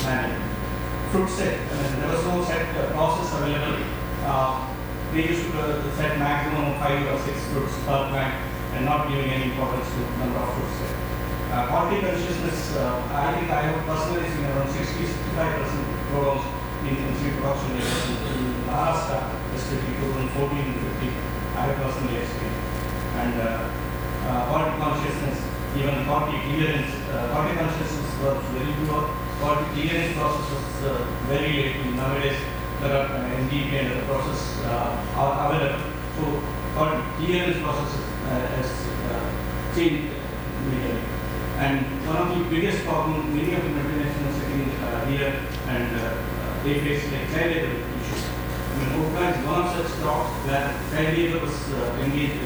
management. Fruit set, there was no set process available. They used to set maximum 5 or 6 fruits per plant and not giving any importance to number of fruits set. Quality consciousness, I think I have personally seen around 60-65% programs in seed production areas in Maharashtra, especially 2014 and 15. I have personally experienced. And quality consciousness, even quality clearance, quality consciousness was very poor. Quality clearance process was very late. Nowadays, there are NDP and other process are available. So, quality clearance process has changed majorly. And one of the biggest problems, many of the multinationals sitting here and they face like child labor issues. I mean, Okra is one of such crops where child labor was engaged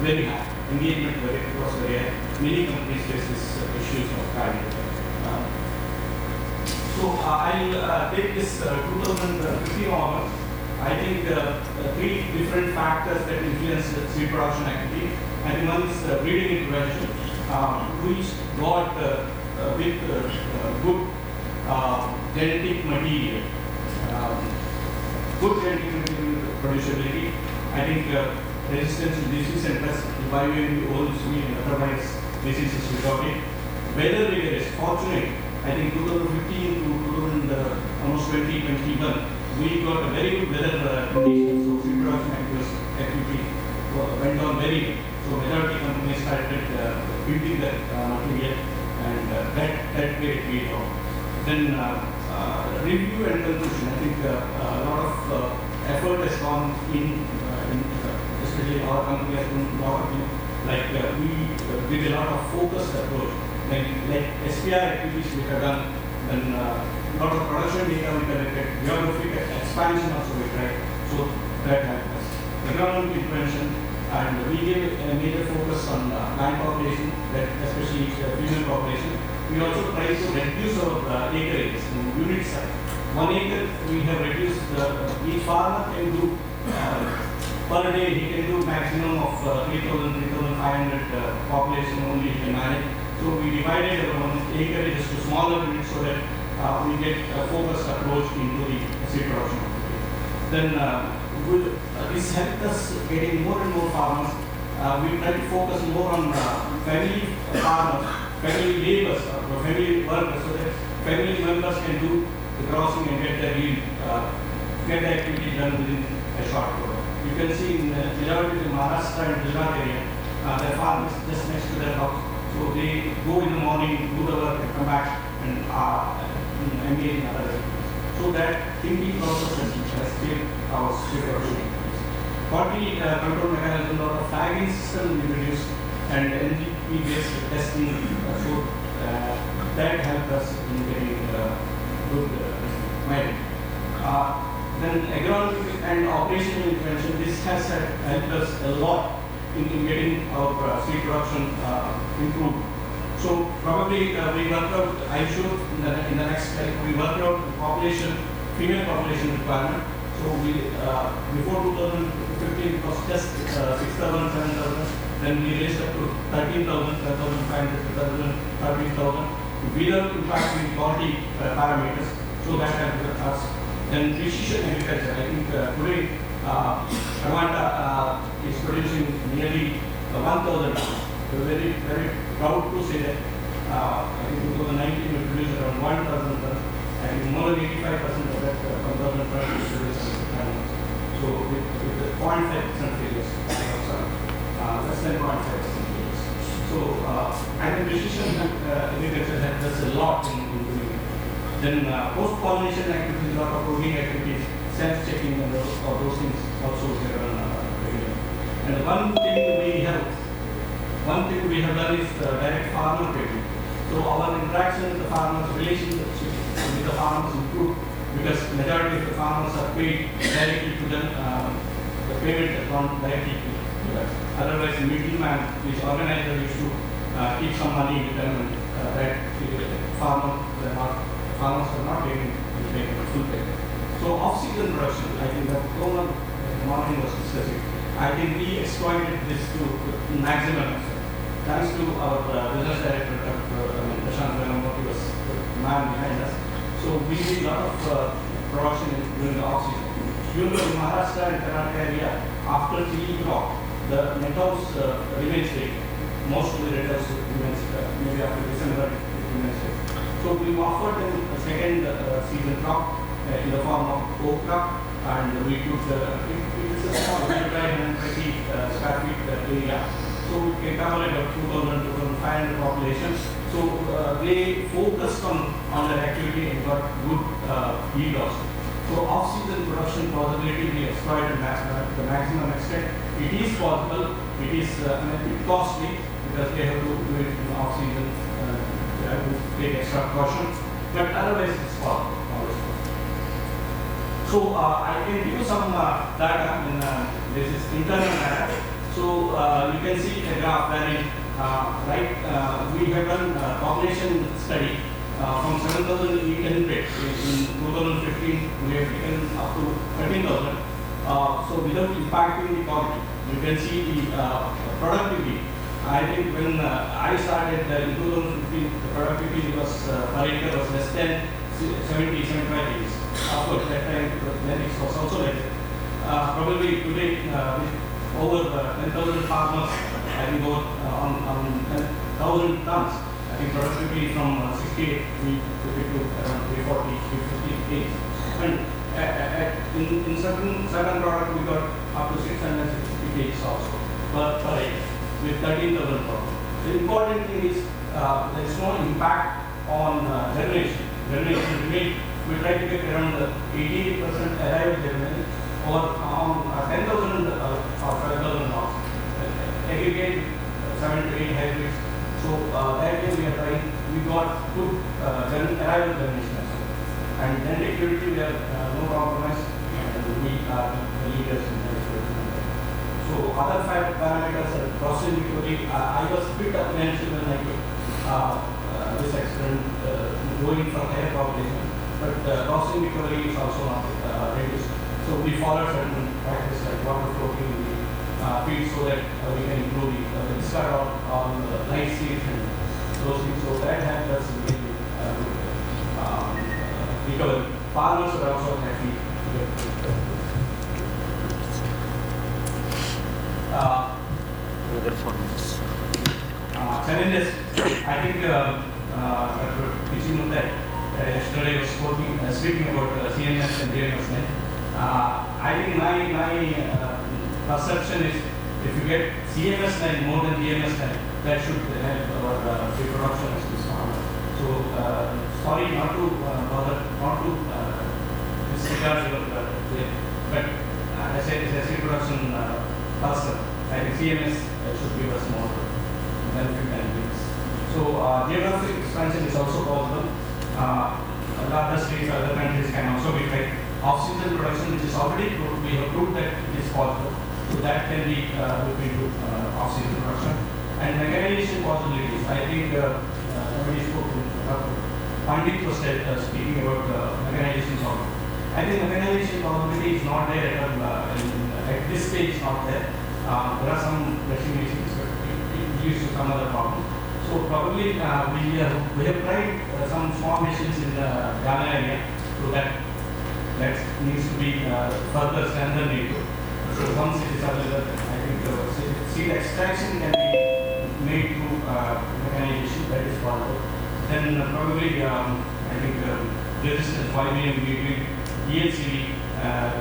very high. Engagement was very high. Many companies face these issues of child labor. So I'll take this 2015 onwards. I think 3 different factors that influence seed production activity. I think one is breeding intervention, which got with good genetic material, good genetic material producibility. I think resistance to disease and pest, the old sweet and otherwise diseases without it. Weather rigor is fortunate. I think 2015 to almost 2021, we got a very good weather conditions. So seed production activity went on very well. So majority companies started building that material, and that way it paid off. Then review and conclusion. I think a lot of effort has gone in especially our company has done a lot of, we did a lot of focused approach. Like SPR activities we have done, then lot of production data we collected, geographic expansion also we tried. So that helped us. Economic intervention, and we gave a major focus on land population, especially female population. We also tried to reduce our acreage in unit size. 1 acre we have reduced, each farmer can do per day he can do maximum of 3,500 population only he can manage. So we divided our 1 acre into smaller units so that we get a focused approach into the seed production. Then this helped us getting more and more farmers. We try to focus more on family farmers, family laborers, family workers, so that family members can do the crossing and get their yield, get the activity done within a short period. You can see in majority of Maharashtra and Gujarat area, their farm is just next to their house. So they go in the morning, do the work, and come back and engage in other activities. So that thinking process has been our seed production. Quality control mechanism, a lot of tagging system we introduced, and NGP based testing, so that helped us in getting good mileage. Then agronomic and operational intervention, this has helped us a lot in getting our seed production improved. So probably we worked out, I showed in the next slide, we worked out the population, female population requirement. So we, before 2015 it was just 6,000, 7,000. Then we raised up to 13,000, 12,500, 13,000 without impacting quality parameters. So that helped us. Then precision agriculture. I think today Advanta is producing nearly 1,000 tons. We're very, very proud to say that. I think in 2019 we produced around 1,000 tons. And more than 85% of that 1,000 tons is produced in animals. So with 0.5% failures, less than 0.5% failures. So I think precision agriculture helps us a lot in doing it. Then post-pollination activities, a lot of pruning activities, self-checking and those things also here on regular. And one thing we have done is direct farmer training. So our interaction with the farmers, relationship with the farmers improved because majority of the farmers are paid directly to them, the payment has gone directly to them. Otherwise, the middleman, which organizer used to keep some money with them and that farmers are not getting full payment. So off-season production, I think that Roman morning was discussing. I think we exploited this to maximum extent. Thanks to our business director, Prashant Velamurthy was the man behind us. So we did a lot of production during the off-season. You know, in Maharashtra and Karnataka area, after chili crop, the net house remains big. Most of the net house remains, maybe after December, it remains big. So we offered them a second season crop in the form of okra, and we could, it's a small, 120 square feet area. So we can cover about 2,000 to 2,500 population. So they focused on their activity and got good yield also. So off-season production possibility we exploited to the maximum extent. It is possible. It is a bit costly because they have to do it in off-season. They have to take extra caution. But otherwise it's possible. So I can give you some data. This is internal data. So you can see a graph wherein we have done population study from 7,800 in 2015. We have taken up to 13,000. So without impacting the quality, you can see the productivity. I think when I started in 2015, the productivity was per acre was less than 70, 75 days. Of course, that time genetics was also like that. Probably today, over 10,000 farmers, I think over on 10,000 tons. I think productivity from 68 we took it to around 340, 350 days. And in certain product we got up to 650 days also per acre with 13,000 products. The important thing is there is no impact on germination. Germination rate, we try to get around 88% arrival germination or on 10,000 or 12,000 lots. Aggregate 7 to 8 hybrids. So that way we are trying, we got good arrival germination as well. And genetic purity we have no compromise and we are the leaders in genetic purity. So other 5 parameters are process recovery. I was a bit apprehensive when I took this experiment going for higher population, but processing recovery is also not reduced. So we follow certain practices like water floating in the feed so that we can improve the discard on the light seeds and those things. So that helps us in recovery. Farmers are also happy. Other farmers. Challenges. I think Dr. Pichimutai yesterday was speaking about CMS and DMS. I think my perception is if you get CMS line more than DMS line, that should help our reproduction as this farmer. So sorry not to bother, not to disregard your but as a reproduction person, I think CMS should give us more benefit than this. So geographic expansion is also possible. Other states, other countries can also be tried. Off-season production, which is already proved, we have proved that it is possible. So that can be looked into off-season production. And mechanization possibilities. I think somebody spoke, Pandit was speaking about mechanization. I think mechanization probability is not there at this stage, is not there. There are some crushing machines, but it leads to some other problem. So probably we have tried some small machines in the Ghana area, so that needs to be further strengthened. So once it is available, I think seed extraction can be made through mechanization, that is possible. Then probably I think resistance polymerase between ELCV.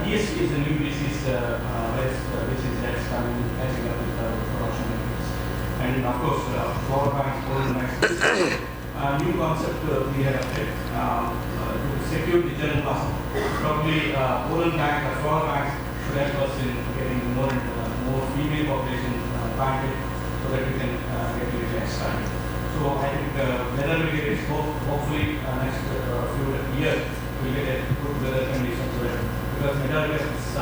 ESC is a new disease, that's coming catching up with production methods. And of course, flower banks, pollen banks, new concept we have to secure the germ plasm. Probably pollen bank or flower banks should help us in getting more female population planted so that we can get it expanded. So I think weather will get it, hopefully next few years we'll get a good weather conditions so that, because majority of this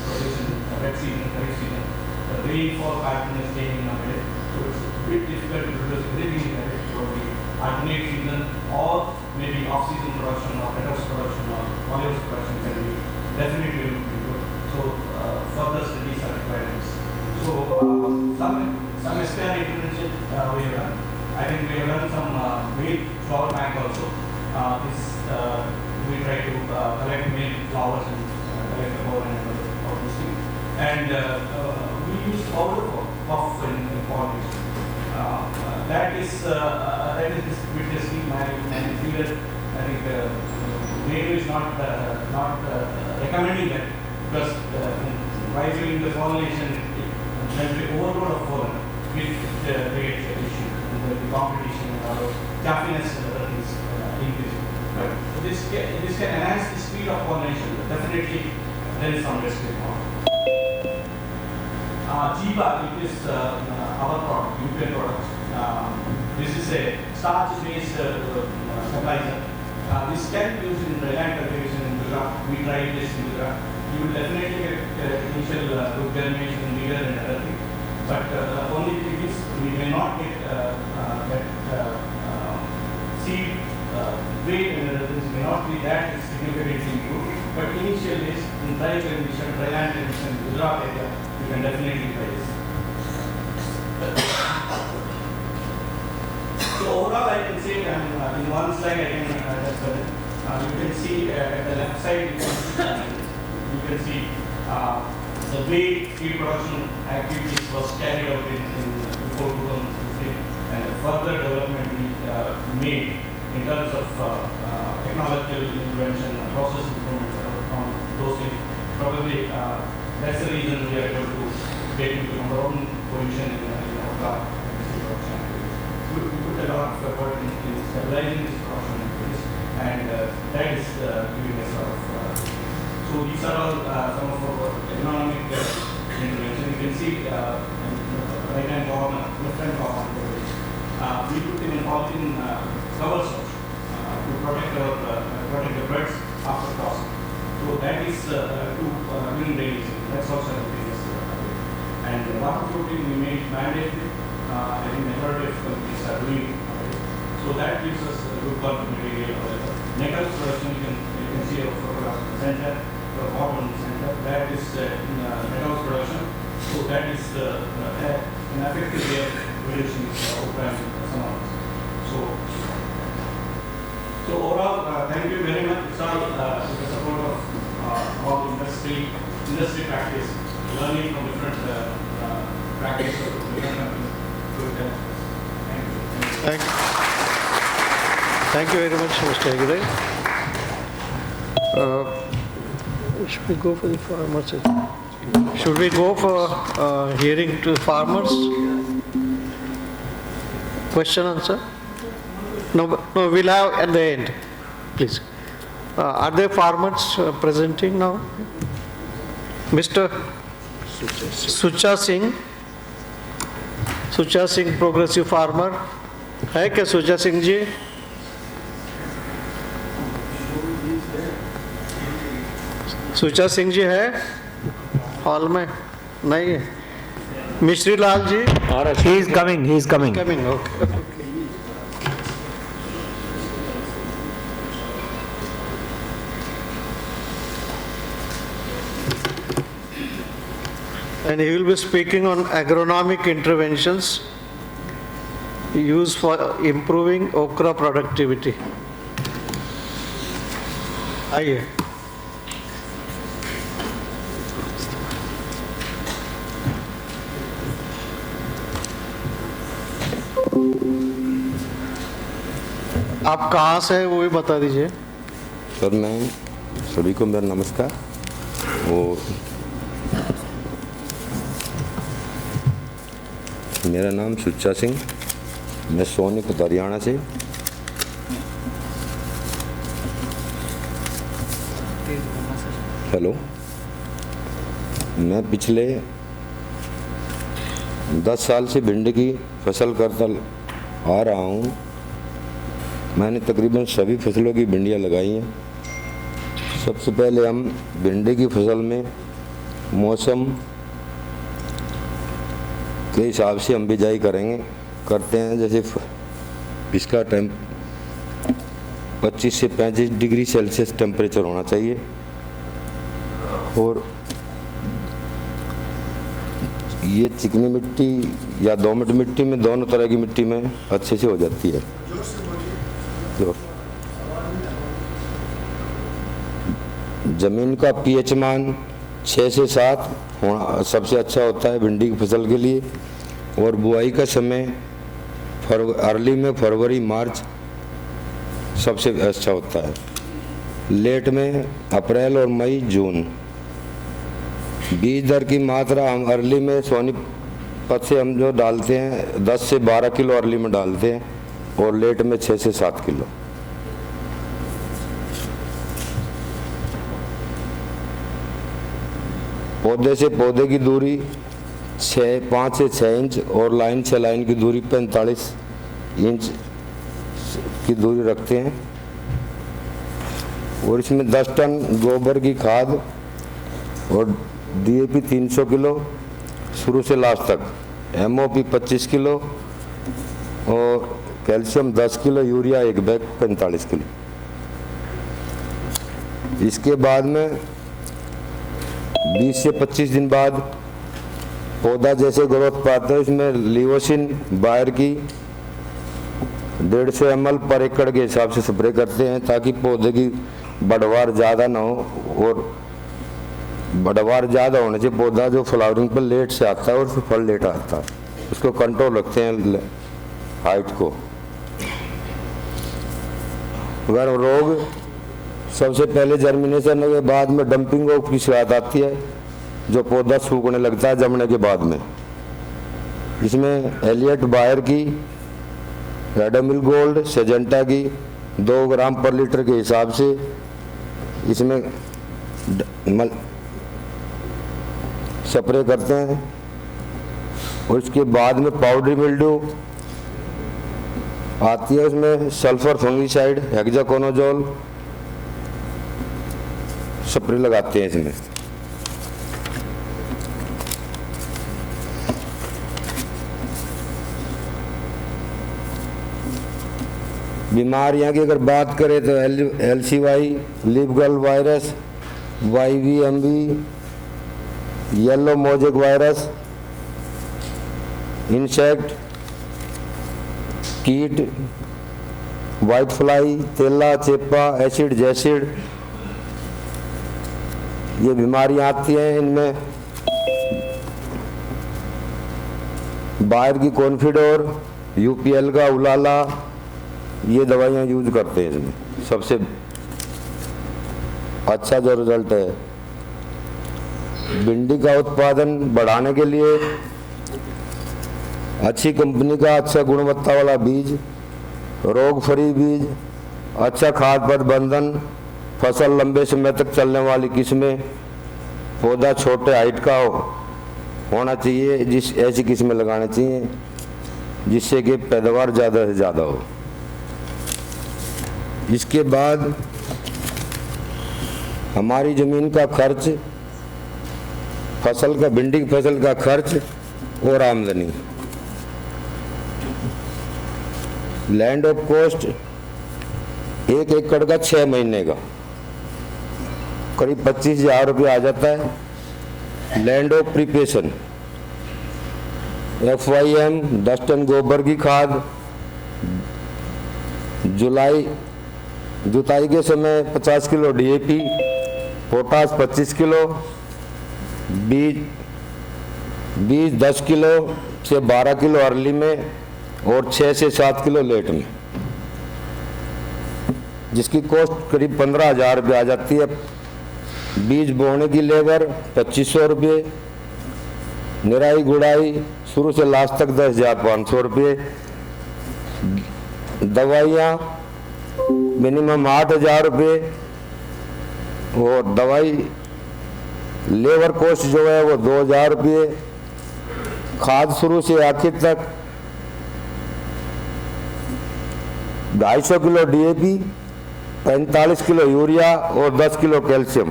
position, wet season, dry season, the rainfall pattern is changing nowadays. So it's a bit difficult to produce everything in that probably alternate season or maybe off-season production or petals production or olives production can be definitely good. So further studies are required. So some SPR intervention we have done. I think we have done some male flower bank also. We try to collect male flowers and collect the pollen and all these things. And we use powder puff in pollination. That is this bit testing my field. I think maybe is not recommending that because while doing the pollination, when we overload of pollen, it creates an issue. The competition and other chaffiness and other things increase. Right? So this can enhance the speed of pollination. Definitely, there is some risk involved. GBAR, it is our product, UPN product. This is a starch-based fertilizer. This can be used in dryland cultivation in Gujarat. We tried this in Gujarat. You will definitely get initial good germination, vigor and other things. But only thing is we may not get that seed weight and other things may not be that significantly improved. But initial days in dry condition, dryland condition, Gujarat area, you can definitely try this. So overall, I can say in one slide I can just you can see at the left side you can see the way seed production activities was carried out in before 2016 and the further development we made in terms of technological intervention, process improvement from those things. Probably that's the reason we are able to get into number one position in Okra seed production activities. We put a lot of effort in stabilizing this production activities and that is giving us a lot of so these are all some of our economic intervention. You can see right hand corner, left hand corner. We put in polythene cover stock to protect the birds after crossing. So that is to win drainage. That's also a previous and waterproofing we made mandatory. I think majority of companies are doing it. So that gives us a good bulk material available. Next production you can see our photograph in the center. The bottom center, that is metals production. So that is an effective way of reducing Okra and some others. So overall, thank you very much. It's all with the support of all industry practice, learning from different practices of different companies. Thank you. Thank you very much, Mr. Hegde. Should we go for the farmers? Should we go for hearing to farmers? Question answer? No, we'll have at the end, please. Are there farmers presenting now? Mr. Sucha Singh. Sucha Singh, progressive farmer. है क्या सुचा सिंह जी? सुचा सिंह जी है hall में? नहीं है. Mishri Lal ji? He is coming. Coming, okay. and he will be speaking on agronomic interventions used for improving okra productivity. आइए। आप कहाँ से हैं वो भी बता दीजिए। सर मैं सभी को मेरा नमस्कार। और मेरा नाम सुच्चा सिंह, मैं सोनीपत हरियाणा से। हेलो, मैं पिछले 10 साल से भिंडी की फसल करता आ रहा हूँ। मैंने तकरीबन सभी फसलों की भिंडियाँ लगाई हैं। सबसे पहले हम भिंडी की फसल में मौसम के हिसाब से हम बिजाई करते हैं। जैसे इसका 25 से 35 डिग्री सेल्सियस टेम्परेचर होना चाहिए और ये चिकनी मिट्टी या दोमट मिट्टी में, दोनों तरह की मिट्टी में अच्छे से हो जाती है। तो ज़मीन का पीएच मान 6 से 7 होना सबसे अच्छा होता है भिंडी की फसल के लिए। और बुआई का समय अर्ली में फरवरी मार्च सबसे अच्छा होता है। लेट में अप्रैल और मई जून। बीज दर की मात्रा हम अर्ली में सोनीपत से हम जो डालते हैं 10 से 12 किलो अर्ली में डालते हैं और लेट में 6 से 7 किलो। पौधे से पौधे की दूरी 5 से 6 इंच और लाइन से लाइन की दूरी 45 इंच की दूरी रखते हैं। और इसमें 10 टन गोबर की खाद और DAP 300 किलो शुरू से लास्ट तक, MOP 25 किलो और calcium 10 kilo, urea 1 bag 45 kilo. इसके बाद में 20 से 25 दिन बाद पौधा जैसे ग्रोथ पाता है, इसमें लिवोसिन बायर की 150 ml पर एकड़ के हिसाब से स्प्रे करते हैं ताकि पौधे की बढ़वार ज़्यादा ना हो। और बढ़वार ज़्यादा होने से पौधा जो फ्लावरिंग पर लेट से आता है और फिर फल लेट आता है, उसको कंट्रोल रखते हैं हाइट को। अगर रोग सबसे पहले जर्मिनेशन के बाद में डंपिंग रोग की शिकायत आती है, जो पौधा सूखने लगता है जमने के बाद में। इसमें एलियट बायर की, रेडामिल गोल्ड, सेजेंटा की 2 ग्राम पर लीटर के हिसाब से इसमें स्प्रे करते हैं। और इसके बाद में पाउडरी मिल्ड्यू आती है, उसमें सल्फर फंगीसाइड, हेक्साकोनाजोल स्प्रे लगाते हैं इसमें। बीमारियां की अगर बात करें तो LCY, लीफ गल virus, YVMV, yellow mosaic virus, insect, कीट, वाइट फ्लाई, तेला, चेपा, एसिड जैसिड, ये बीमारियां आती हैं। इनमें बायर की कॉन्फिडोर, UPL का उलाला, ये दवाइयाँ यूज करते हैं। इसमें सबसे अच्छा जो रिजल्ट है, भिंडी का उत्पादन बढ़ाने के लिए अच्छी कंपनी का अच्छा गुणवत्ता वाला बीज, रोग फ्री बीज, अच्छा खाद प्रबंधन, फसल लंबे समय तक चलने वाली किस्में, पौधा छोटे हाइट का होना चाहिए, ऐसी किस्में लगानी चाहिए जिससे कि पैदावार ज़्यादा से ज़्यादा हो। इसके बाद हमारी ज़मीन का खर्च, फसल का, भिंडी की फसल का खर्च और आमदनी, लैंड ऑफ कॉस्ट 1 एकड़ का 6 महीने का करीब 25,000 रुपये आ जाता है। Land of preparation, FYM 10 ton गोबर की खाद, जुताई के समय 50 किलो DAP, पोटास 25 किलो, बीज 10 किलो से 12 किलो अर्ली में और 6 से 7 किलो लेट में, जिसकी कॉस्ट करीब 15,000 रुपये आ जाती है। बीज बोने की लेबर 2500 रुपये, निराई गुड़ाई शुरू से लास्ट तक 10,500 रुपये, दवाइयाँ मिनिमम 8,000 रुपये और दवाई लेबर कॉस्ट जो है वो 2,000 रुपये, खाद शुरू से आखिर तक 250 किलो DAP, 45 किलो यूरिया और 10 किलो कैल्शियम।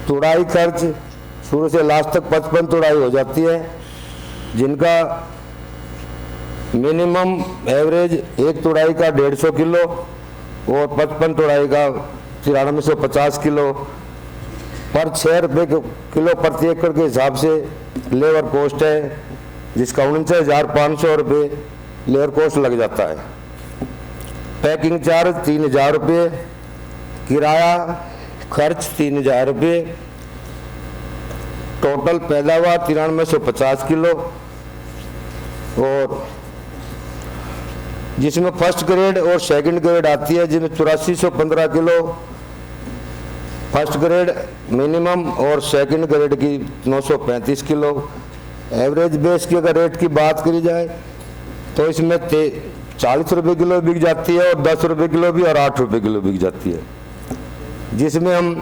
तुड़ाई खर्च शुरू से लास्ट तक 55 तुड़ाई हो जाती है, जिनका मिनिमम एवरेज एक तुड़ाई का 150 किलो और 55 तुड़ाई का 9350 किलो पर 6 रुपये किलो प्रति एकड़ के हिसाब से लेबर कॉस्ट है, जिसका 49,500 रुपये लेबर कॉस्ट लग जाता है। पैकिंग चार्ज 3,000 रुपये, किराया खर्च 3,000 रुपये, टोटल पैदावार 9350 किलो और जिसमें फर्स्ट ग्रेड और सेकंड ग्रेड आती है, जिसमें 8415 किलो फर्स्ट ग्रेड मिनिमम और सेकंड ग्रेड की 935 किलो। एवरेज बेस की अगर रेट की बात करी जाए तो इसमें 40 रुपये किलो बिक जाती है और 10 रुपये किलो भी और 8 रुपये किलो बिक जाती है, जिसमें हम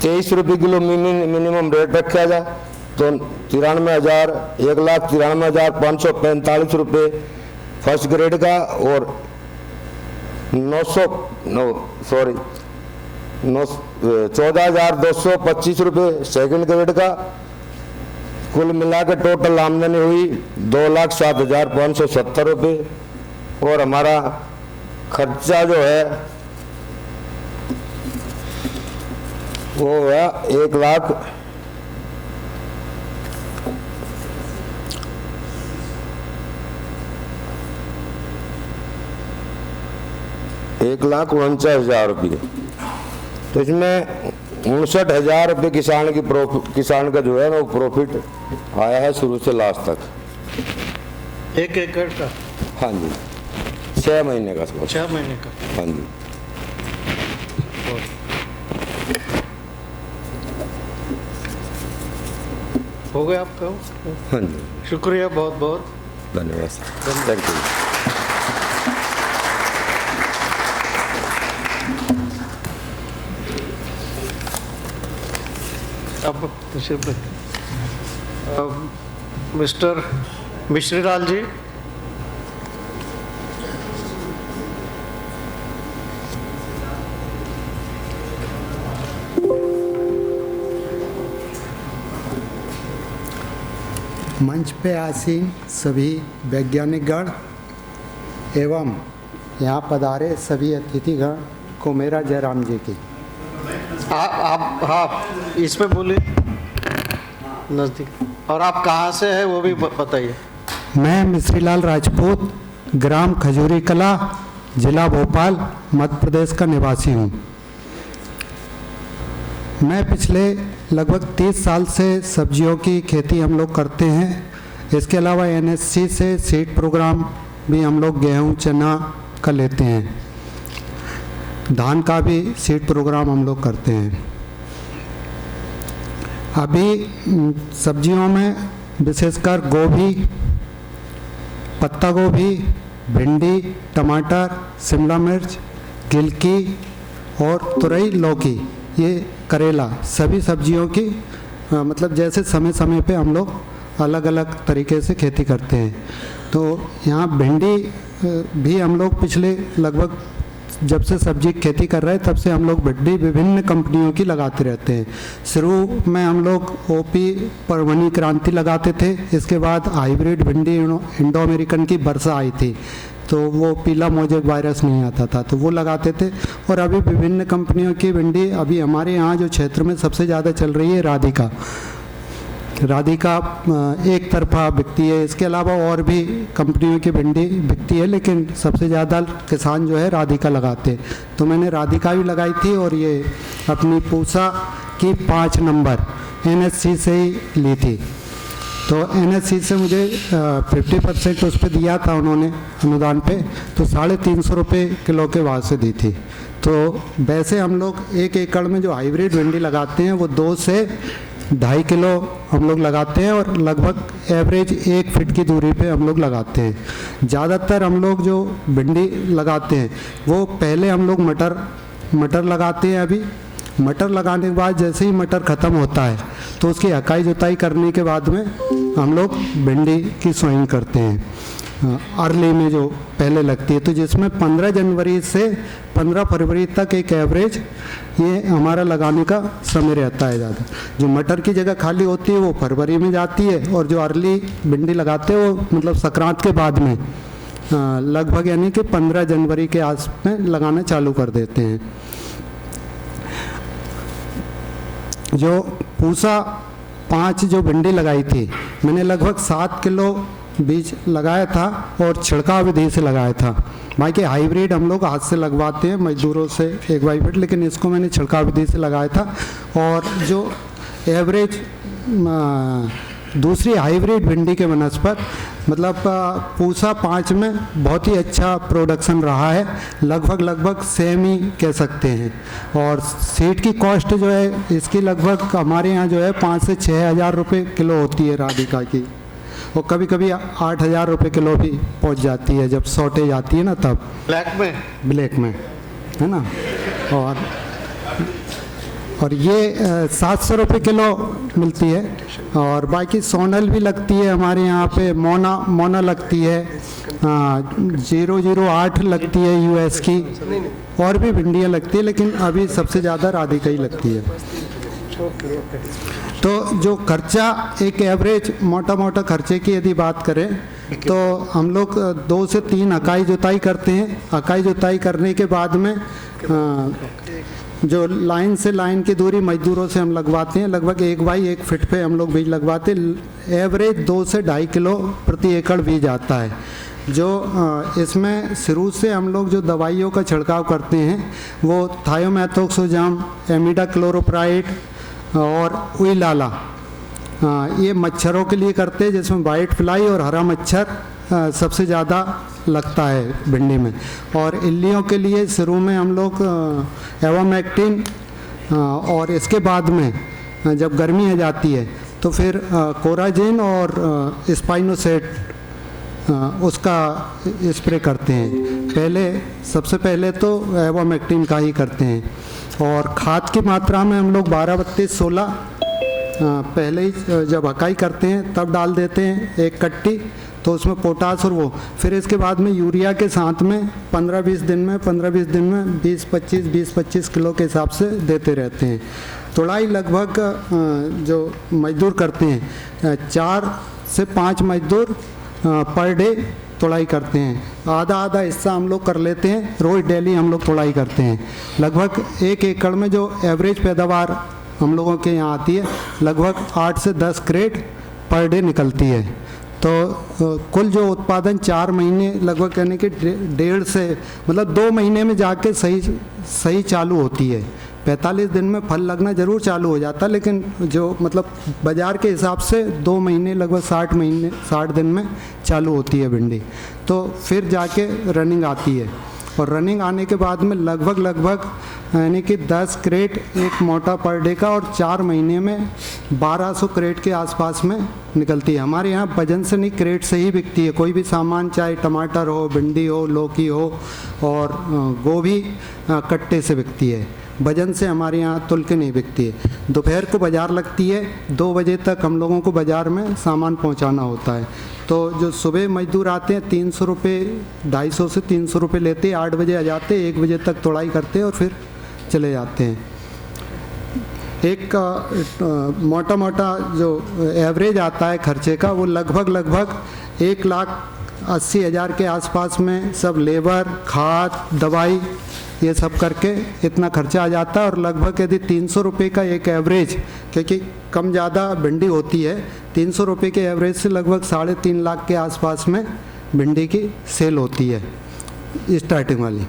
23 रुपये किलो मिनिमम रेट रखा जाए तो 1,93,545 रुपये फर्स्ट ग्रेड का और 14,225 रुपये सेकंड ग्रेड का। कुल मिलाकर टोटल आमदनी हुई 2,07,570 रुपये और हमारा खर्चा जो है वो है 1,49,000 रुपये। तो इसमें 59,000 रुपये किसान का जो है ना वो प्रॉफिट आया है शुरू से लास्ट तक। 1 एकड़ का? हाँ जी, 6 महीने का। 6 महीने का? हाँ जी। हो गया आपका? हाँ जी, शुक्रिया, बहुत बहुत धन्यवाद। Thank you. अब मिस्टर मिश्रीलाल जी। मंच पे आसीन सभी वैज्ञानिकगण एवं यहाँ पधारे सभी अतिथिगण को मेरा जयराम जी की। आप हाँ इसमें बोलिए नज़दीक। और आप कहाँ से हैं वो भी बताइए। मैं मिश्रीलाल राजपूत, ग्राम खजूरी कला, जिला भोपाल, मध्य प्रदेश का निवासी हूँ। मैं पिछले लगभग 30 साल से सब्जियों की खेती हम लोग करते हैं। इसके अलावा NSC से सीड प्रोग्राम भी हम लोग गेहूँ चना का लेते हैं, धान का भी सीड प्रोग्राम हम लोग करते हैं। अभी सब्जियों में विशेषकर गोभी, पत्ता गोभी, भिंडी, टमाटर, शिमला मिर्च, गिलकी और तुरई, लौकी, ये करेला, सभी सब्जियों की मतलब जैसे समय समय पे हम लोग अलग अलग तरीके से खेती करते हैं। तो यहाँ भिंडी भी हम लोग पिछले लगभग जब से सब्जी खेती कर रहे हैं तब से हम लोग भिंडी विभिन्न कंपनियों की लगाते रहते हैं। शुरू में हम लोग OP परवनी क्रांति लगाते थे, इसके बाद हाइब्रिड भिंडी इंडो अमेरिकन की वर्षा आई थी, तो वो पीला मोजेक वायरस नहीं आता था, तो वो लगाते थे। और अभी विभिन्न कंपनियों की भिंडी अभी हमारे यहाँ जो क्षेत्र में सबसे ज़्यादा चल रही है राधिका एक तरफा बिकती है। इसके अलावा और भी कंपनियों की भिंडी बिकती है, लेकिन सबसे ज़्यादा किसान जो है राधिका लगाते हैं। तो मैंने राधिका भी लगाई थी और ये अपनी पूसा की 5 नंबर NSC से ही ली थी। तो NSC से मुझे 50% उस पर दिया था उन्होंने अनुदान पे, तो 350 रुपये किलो के भाव से दी थी। तो वैसे हम लोग 1 एकड़ में जो हाइब्रिड भिंडी लगाते हैं वो 2 से 2.5 किलो हम लोग लगाते हैं और लगभग एवरेज 1 फीट की दूरी पे हम लोग लगाते हैं। ज़्यादातर हम लोग जो भिंडी लगाते हैं वो पहले हम लोग मटर लगाते हैं। अभी मटर लगाने के बाद जैसे ही मटर ख़त्म होता है तो उसकी हकाई जुताई करने के बाद में हम लोग भिंडी की सोइंग करते हैं अर्ली में जो पहले लगती है, तो जिसमें 15 जनवरी से 15 फरवरी तक एक एवरेज ये हमारा लगाने का समय रहता है। ज़्यादा जो मटर की जगह खाली होती है वो फरवरी में जाती है और जो अर्ली भिंडी लगाते हैं वो मतलब संक्रांत के बाद में लगभग यानी कि 15 जनवरी के आस में लगाना चालू कर देते हैं। जो पूसा 5 जो भिंडी लगाई थी मैंने लगभग 7 किलो बीज लगाया था और छिड़काव विधि से लगाया था। बाकी हाइब्रिड हम लोग हाथ से लगवाते हैं मजदूरों से 1 बाई फीट, लेकिन इसको मैंने छिड़काव विधि से लगाया था। और जो एवरेज दूसरी हाइब्रिड भिंडी के बनस्पत मतलब पूसा 5 में बहुत ही अच्छा प्रोडक्शन रहा है, लगभग सेम ही कह सकते हैं। और सीड की कॉस्ट जो है इसकी लगभग हमारे यहाँ जो है 5 से 6 हज़ार रुपये किलो होती है राधिका की, और कभी कभी 8 हज़ार रुपये किलो भी पहुँच जाती है जब शॉर्टेज आती है ना, तब ब्लैक में है ना। और ये 700 रुपये किलो मिलती है। और बाकी सोनल भी लगती है हमारे यहाँ पे, मोना लगती है, 008 लगती है US की, और भी भिंडियाँ लगती है, लेकिन अभी सबसे ज़्यादा राधिका ही लगती है। तो जो खर्चा एक एवरेज मोटा खर्चे की यदि बात करें तो हम लोग 2 से 3 हकाई जुताई करते हैं। हकाई जुताई करने के बाद में जो लाइन से लाइन की दूरी मजदूरों से हम लगवाते हैं, लगभग 1 बाई 1 फीट पे हम लोग बीज लगवाते हैं। एवरेज 2 से 2.5 किलो प्रति एकड़ बीज आता है। जो इसमें शुरू से हम लोग जो दवाइयों का छिड़काव करते हैं वो थायोमेथोक्सोजाम, एमिडा क्लोरोप्राइड और उइलाला, ये मच्छरों के लिए करते हैं, जिसमें वाइट फ्लाई और हरा मच्छर सबसे ज़्यादा लगता है भिंडी में। और इल्लियों के लिए शुरू में हम लोग एवामैक्टिन, और इसके बाद में जब गर्मी आ जाती है तो फिर कोराजिन और स्पाइनोसेट उसका स्प्रे करते हैं। सबसे पहले तो एवामैक्टिन का ही करते हैं। और खाद की मात्रा में हम लोग 12-32-16 पहले ही जब हकाई करते हैं तब डाल देते हैं 1 कट्टी, तो उसमें पोटास और वो फिर इसके बाद में यूरिया के साथ में 15-20 दिन में 20-25 किलो के हिसाब से देते रहते हैं। तुड़ाई लगभग जो मजदूर करते हैं 4 से 5 मजदूर पर डे तुड़ाई करते हैं। आधा हिस्सा हम लोग कर लेते हैं, रोज़ डेली हम लोग तुड़ाई करते हैं। लगभग 1 एकड़ में जो एवरेज पैदावार हम लोगों के यहाँ आती है लगभग 8 से 10 क्रेट पर डे निकलती है। तो कुल जो उत्पादन 4 महीने लगभग यानी कि 1.5 से मतलब 2 महीने में जाके सही चालू होती है। 45 दिन में फल लगना जरूर चालू हो जाता है, लेकिन जो मतलब बाज़ार के हिसाब से 2 महीने लगभग 60 दिन में चालू होती है भिंडी। तो फिर जाके रनिंग आती है, और रनिंग आने के बाद में लगभग यानी कि 10 क्रेट एक मोटा पर डे का, और 4 महीने में 1200 क्रेट के आसपास में निकलती है। हमारे यहाँ वजन से नहीं, क्रेट से ही बिकती है। कोई भी सामान, चाहे टमाटर हो, भिंडी हो, लौकी हो, और गोभी कट्टे से बिकती है। वजन से हमारे यहाँ तुल के नहीं बिकती है। दोपहर को बाज़ार लगती है, 2 बजे तक हम लोगों को बाज़ार में सामान पहुँचाना होता है। तो जो सुबह मजदूर आते हैं 300 रुपये, 250 से 300 रुपये लेते हैं। 8 बजे आ जाते हैं, 1 बजे तक तुड़ाई करते हैं और फिर चले जाते हैं। एक मोटा जो एवरेज आता है खर्चे का वो लगभग 1 लाख 80,000 के आसपास में सब लेबर, खाद, दवाई, ये सब करके इतना खर्चा आ जाता है। और लगभग यदि 300 रुपये का एक एवरेज, क्योंकि कम ज़्यादा भिंडी होती है, 300 रुपये के एवरेज से लगभग 3.5 लाख के आसपास में भिंडी की सेल होती है स्टार्टिंग वाली,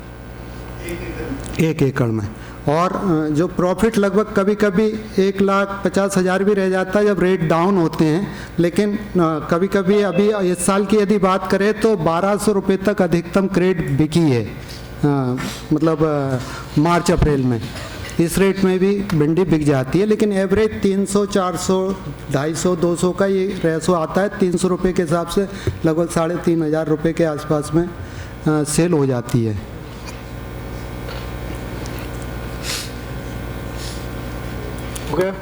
1 एकड़ में। और जो प्रॉफिट लगभग कभी कभी 1,50,000 भी रह जाता है जब रेट डाउन होते हैं, लेकिन कभी कभी अभी इस साल की यदि बात करें तो 1,200 रुपये तक अधिकतम क्रेट बिकी है, मतलब मार्च अप्रैल में। इस रेट में भी भिंडी बिक जाती है, लेकिन एवरेज 300, 400, 250, 200 का ये रेसो आता है। 300 रुपये के हिसाब से लगभग 3,500 रुपये के आसपास में सेल हो जाती है। हो गया,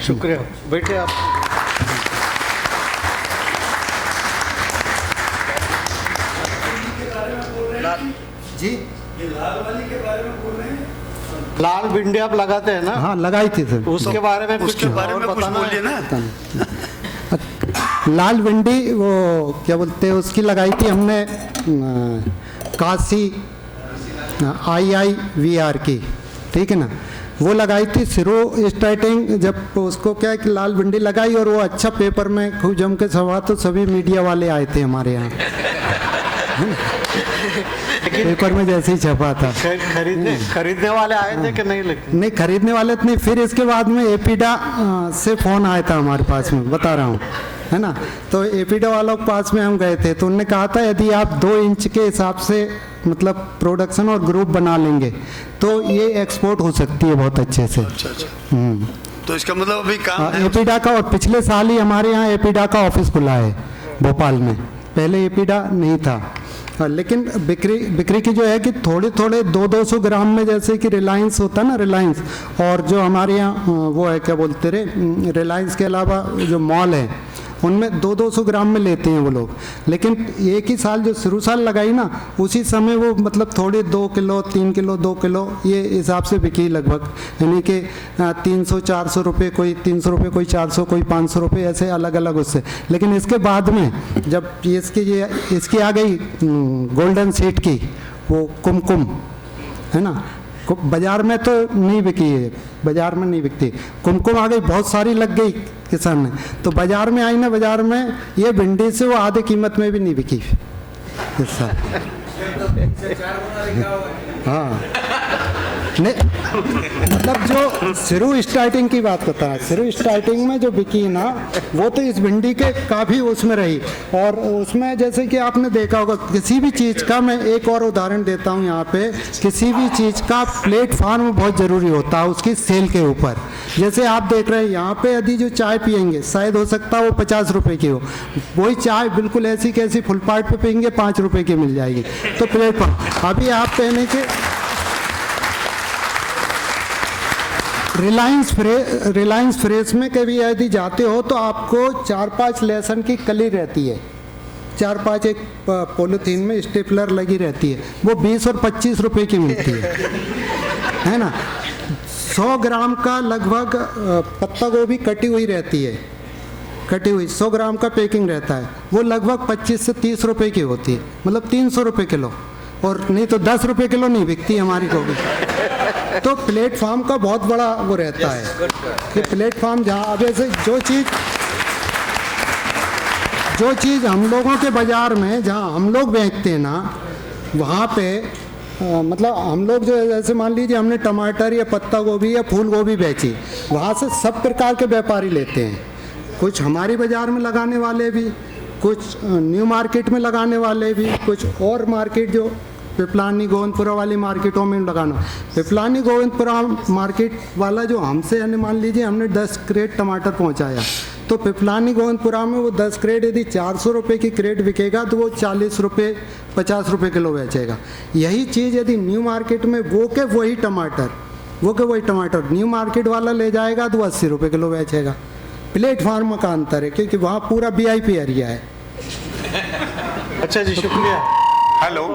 शुक्रिया। बैठे आप। जी, ये लाल वाली के बारे में बोल रहे हैं? लाल भिंडी आप लगाते हैं ना? हाँ, लगाई थी सर। उसके बारे में उसके बारे में कुछ बोलिए ना। लाल भिंडी वो क्या बोलते हैं, उसकी लगाई थी हमने काशी IIVR की, ठीक है ना, वो लगाई थी। सिरो स्टार्टिंग जब उसको क्या है कि लाल भिंडी लगाई और वो अच्छा पेपर में खूब जम के छपा, तो सभी मीडिया वाले आए थे हमारे यहाँ पेपर में जैसे ही छपा था। खरीदने वाले आए थे कि नहीं? लेकिन नहीं, खरीदने वाले तो नहीं। फिर इसके बाद में एपीडा से फ़ोन आया था हमारे पास में, बता रहा हूँ, है ना। तो एपीडा वालों के पास में हम गए थे, तो उन्होंने कहा था यदि आप 2 इंच के हिसाब से मतलब प्रोडक्शन और ग्रुप बना लेंगे तो ये एक्सपोर्ट हो सकती है बहुत अच्छे से। तो इसका मतलब अभी काम है एपीडा का। और पिछले साल ही हमारे यहाँ एपीडा का ऑफिस खुला है भोपाल में, पहले एपीडा नहीं था। लेकिन बिक्री की जो है कि थोड़े 200 ग्राम में, जैसे कि रिलायंस होता है ना, रिलायंस, और जो हमारे यहाँ वो है क्या बोलते रहे, रिलायंस के अलावा जो मॉल है उनमें 200 ग्राम में लेते हैं वो लोग। लेकिन एक ही साल जो शुरू साल लगाई ना, उसी समय वो मतलब थोड़े 2 किलो, 3 किलो, 2 किलो ये हिसाब से बिकी लगभग, यानी कि 300-400 रुपये, कोई 300 रुपये, कोई 400, कोई 500 रुपये, ऐसे अलग अलग उससे। लेकिन इसके बाद में जब इसकी आ गई गोल्डन सीड की, वो कुमकुम, है ना, बाजार में तो नहीं बिकी है, बाजार में नहीं बिकती। कुमकुम आ गई, बहुत सारी लग गई किसान ने, तो बाजार में आई ना, बाजार में ये भिंडी से वो आधे कीमत में भी नहीं बिकी इस साल। हाँ, नहीं मतलब जो शुरू स्टार्टिंग की बात करता है, शुरू स्टार्टिंग में जो बिकी ना, वो तो इस भिंडी के काफ़ी उसमें रही। और उसमें जैसे कि आपने देखा होगा, किसी भी चीज़ का, मैं एक और उदाहरण देता हूँ यहाँ पे, किसी भी चीज़ का प्लेटफॉर्म बहुत ज़रूरी होता है उसकी सेल के ऊपर। जैसे आप देख रहे हैं यहाँ पे, यदि जो चाय पियेंगे, शायद हो सकता है वो 50 रुपये की हो, वही चाय बिल्कुल ऐसी कैसी फुलपाट पे पियेंगे 5 रुपये की मिल जाएगी। तो प्लेटफॉर्म अभी आप कहने के रिलायंस फ्रेश में कभी यदि जाते हो तो आपको 4-5 लहसुन की कली रहती है, 4-5 एक पॉलीथीन में स्टेपलर लगी रहती है, वो 20 और 25 रुपए की मिलती है ना। 100 ग्राम का लगभग पत्ता गोभी कटी हुई रहती है, कटी हुई 100 ग्राम का पैकिंग रहता है, वो लगभग 25 से 30 रुपए की होती है, मतलब 300 रुपये किलो, और नहीं तो 10 रुपये किलो नहीं बिकती हमारी गोभी। तो प्लेटफॉर्म का बहुत बड़ा वो रहता है कि प्लेटफॉर्म जहाँ, अब ऐसे जो चीज़ हम लोगों के बाज़ार में जहाँ हम लोग बेचते हैं ना, वहाँ पे मतलब हम लोग जो जैसे मान लीजिए हमने टमाटर या पत्ता गोभी या फूल गोभी बेची, वहाँ से सब प्रकार के व्यापारी लेते हैं, कुछ हमारी बाज़ार में लगाने वाले भी, कुछ न्यू मार्केट में लगाने वाले भी, कुछ और मार्केट जो पिपलानी गोविंदपुरा वाली मार्केटों में लगाना। पिपलानी गोविंदपुरा मार्केट वाला जो हमसे, यानी मान लीजिए हमने 10 क्रेट टमाटर पहुंचाया, तो पिपलानी गोविंदपुरा में वो 10 क्रेट यदि 400 रुपये की क्रेट बिकेगा तो वो 40 रुपये 50 रुपये किलो बेचेगा। यही चीज़ यदि न्यू मार्केट में वही टमाटर न्यू मार्केट वाला ले जाएगा तो 80 रुपये किलो बेचेगा। प्लेटफार्म का अंतर है, क्योंकि वहाँ पूरा VIP एरिया है। अच्छा जी, शुक्रिया। हेलो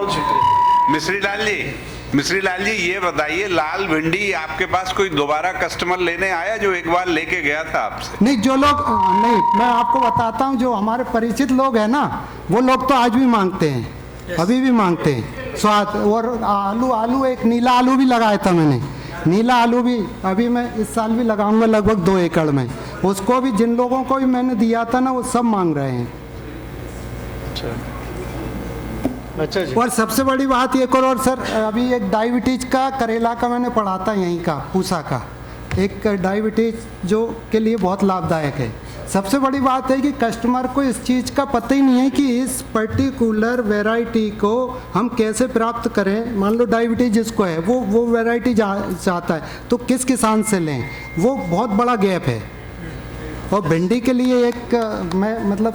मिश्री लाल जी, मिश्री लाल जी, ये बताइए, लाल भिंडी आपके पास कोई दोबारा कस्टमर लेने आया जो एक बार लेके गया था आपसे? नहीं, जो लोग नहीं, मैं आपको बताता हूँ, जो हमारे परिचित लोग हैं ना, वो लोग तो आज भी मांगते हैं, अभी भी मांगते हैं स्वाद। और आलू एक नीला आलू भी लगाया था मैंने, नीला आलू भी अभी मैं इस साल भी लगाऊंगा लगभग 2 एकड़ में। उसको भी जिन लोगों को भी मैंने दिया था ना, वो सब मांग रहे हैं। अच्छा जी। और सबसे बड़ी बात ये करो, और सर अभी एक डायबिटीज का करेला का मैंने पढ़ा था यहीं का, पूसा का, एक डायबिटीज जो के लिए बहुत लाभदायक है। सबसे बड़ी बात है कि कस्टमर को इस चीज़ का पता ही नहीं है कि इस पर्टिकुलर वैरायटी को हम कैसे प्राप्त करें। मान लो डायबिटीज जिसको है वो वैरायटी चाहता है, तो किस किसान से लें, वो बहुत बड़ा गैप है। और भिंडी के लिए एक मैं मतलब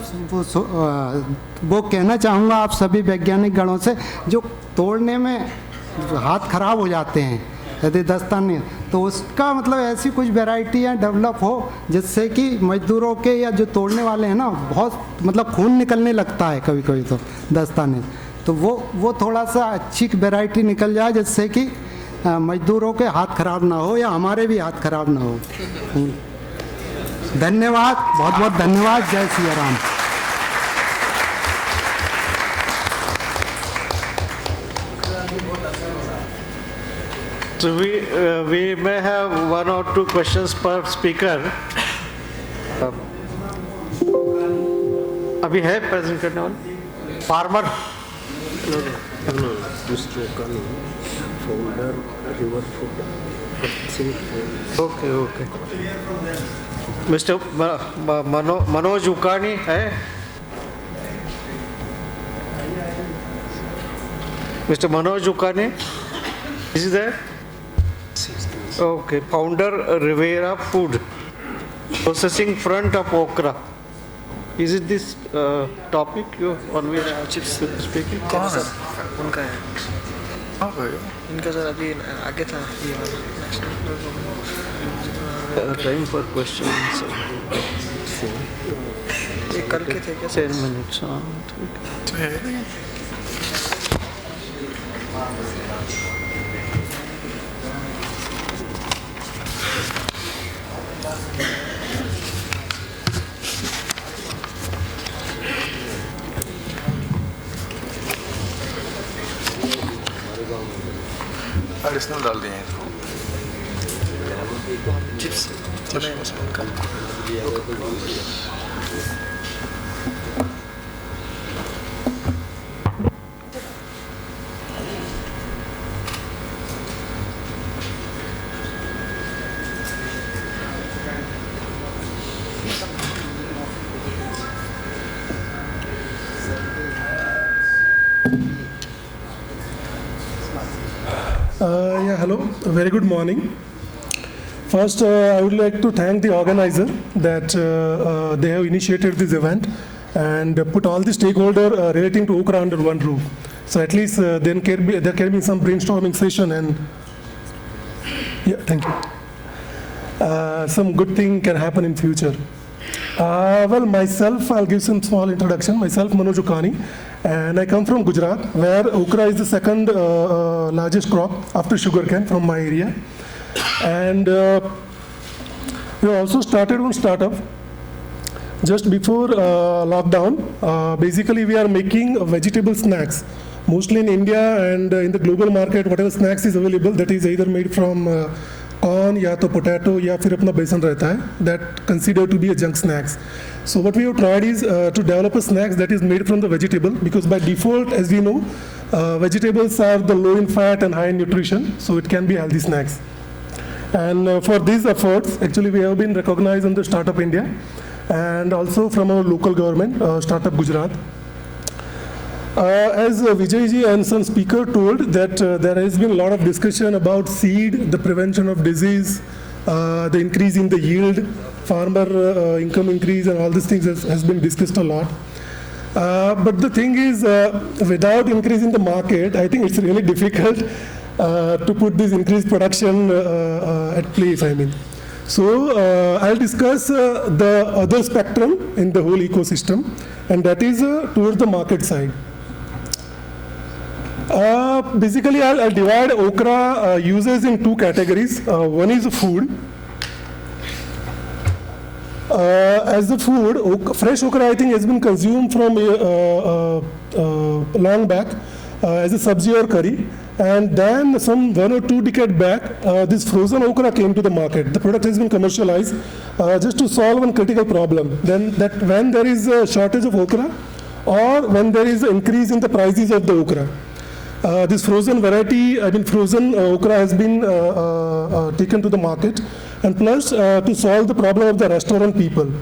वो कहना चाहूँगा आप सभी वैज्ञानिक गणों से, जो तोड़ने में हाथ खराब हो जाते हैं यदि दस्ताने, तो उसका मतलब ऐसी कुछ वैरायटियाँ डेवलप हो जिससे कि मजदूरों के या जो तोड़ने वाले हैं ना, बहुत मतलब खून निकलने लगता है कभी कभी तो दस्ताने, तो वो थोड़ा सा अच्छी वैरायटी निकल जाए जिससे कि मजदूरों के हाथ खराब ना हो या हमारे भी हाथ खराब ना हो। धन्यवाद, बहुत बहुत धन्यवाद। जय Siya Ram. So we may have 1 or 2 questions per speaker. अभी है प्रेजेंट करने वाले farmer? Okay. Mister Manoj Ukani है? Mister Manoj Ukani, is there? Okay, founder Rivera Food, processing front of Okra. Is it this topic on which chips speaking? कौन है? उनका है। इनका सर अभी आगे था ये वाला। Time for questions. ये कल के थे क्या? 10 minutes. एडिशनल डाल दिए हैं chips Hello, very good morning. First, I would like to thank the organizer that they have initiated this event and put all the stakeholders relating to Okra under one roof. So at least there can be some brainstorming session and yeah, thank you. Some good thing can happen in future. Well, myself, I'll give some small introduction. Myself, Manoj Ukani, and I come from Gujarat, where okra is the second largest crop after sugarcane from my area. And we also started one startup just before lockdown. Basically, we are making vegetable snacks, mostly in India and in the global market. Whatever snacks is available, that is either made from corn या तो potato या फिर अपना बेसन रहता है, that considered to be a junk snacks. So what we have tried is to develop a snacks that is made from the vegetable, because by default, as we know, vegetables are the low in fat and high in nutrition, so it can be healthy snacks. And for these efforts, actually we have been recognized under Startup India and also from our local government, Startup Gujarat. As Vijay ji and some speaker told that there has been a lot of discussion about seed, the prevention of disease, the increase in the yield, farmer income increase, and all these things has been discussed a lot. But the thing is, without increasing the market, I think it's really difficult to put this increased production at place, I mean. So I'll discuss the other spectrum in the whole ecosystem, and that is towards the market side. Basically, I'll divide okra uses in two categories. One is food. As the food, fresh okra I think has been consumed from long back as a sabzi or curry. And then some 1 or 2 decades back, this frozen okra came to the market. The product has been commercialized just to solve one critical problem. Then that when there is a shortage of okra or when there is an increase in the prices of the okra. This frozen variety, frozen okra has been taken to the market, and plus to solve the problem of the restaurant people.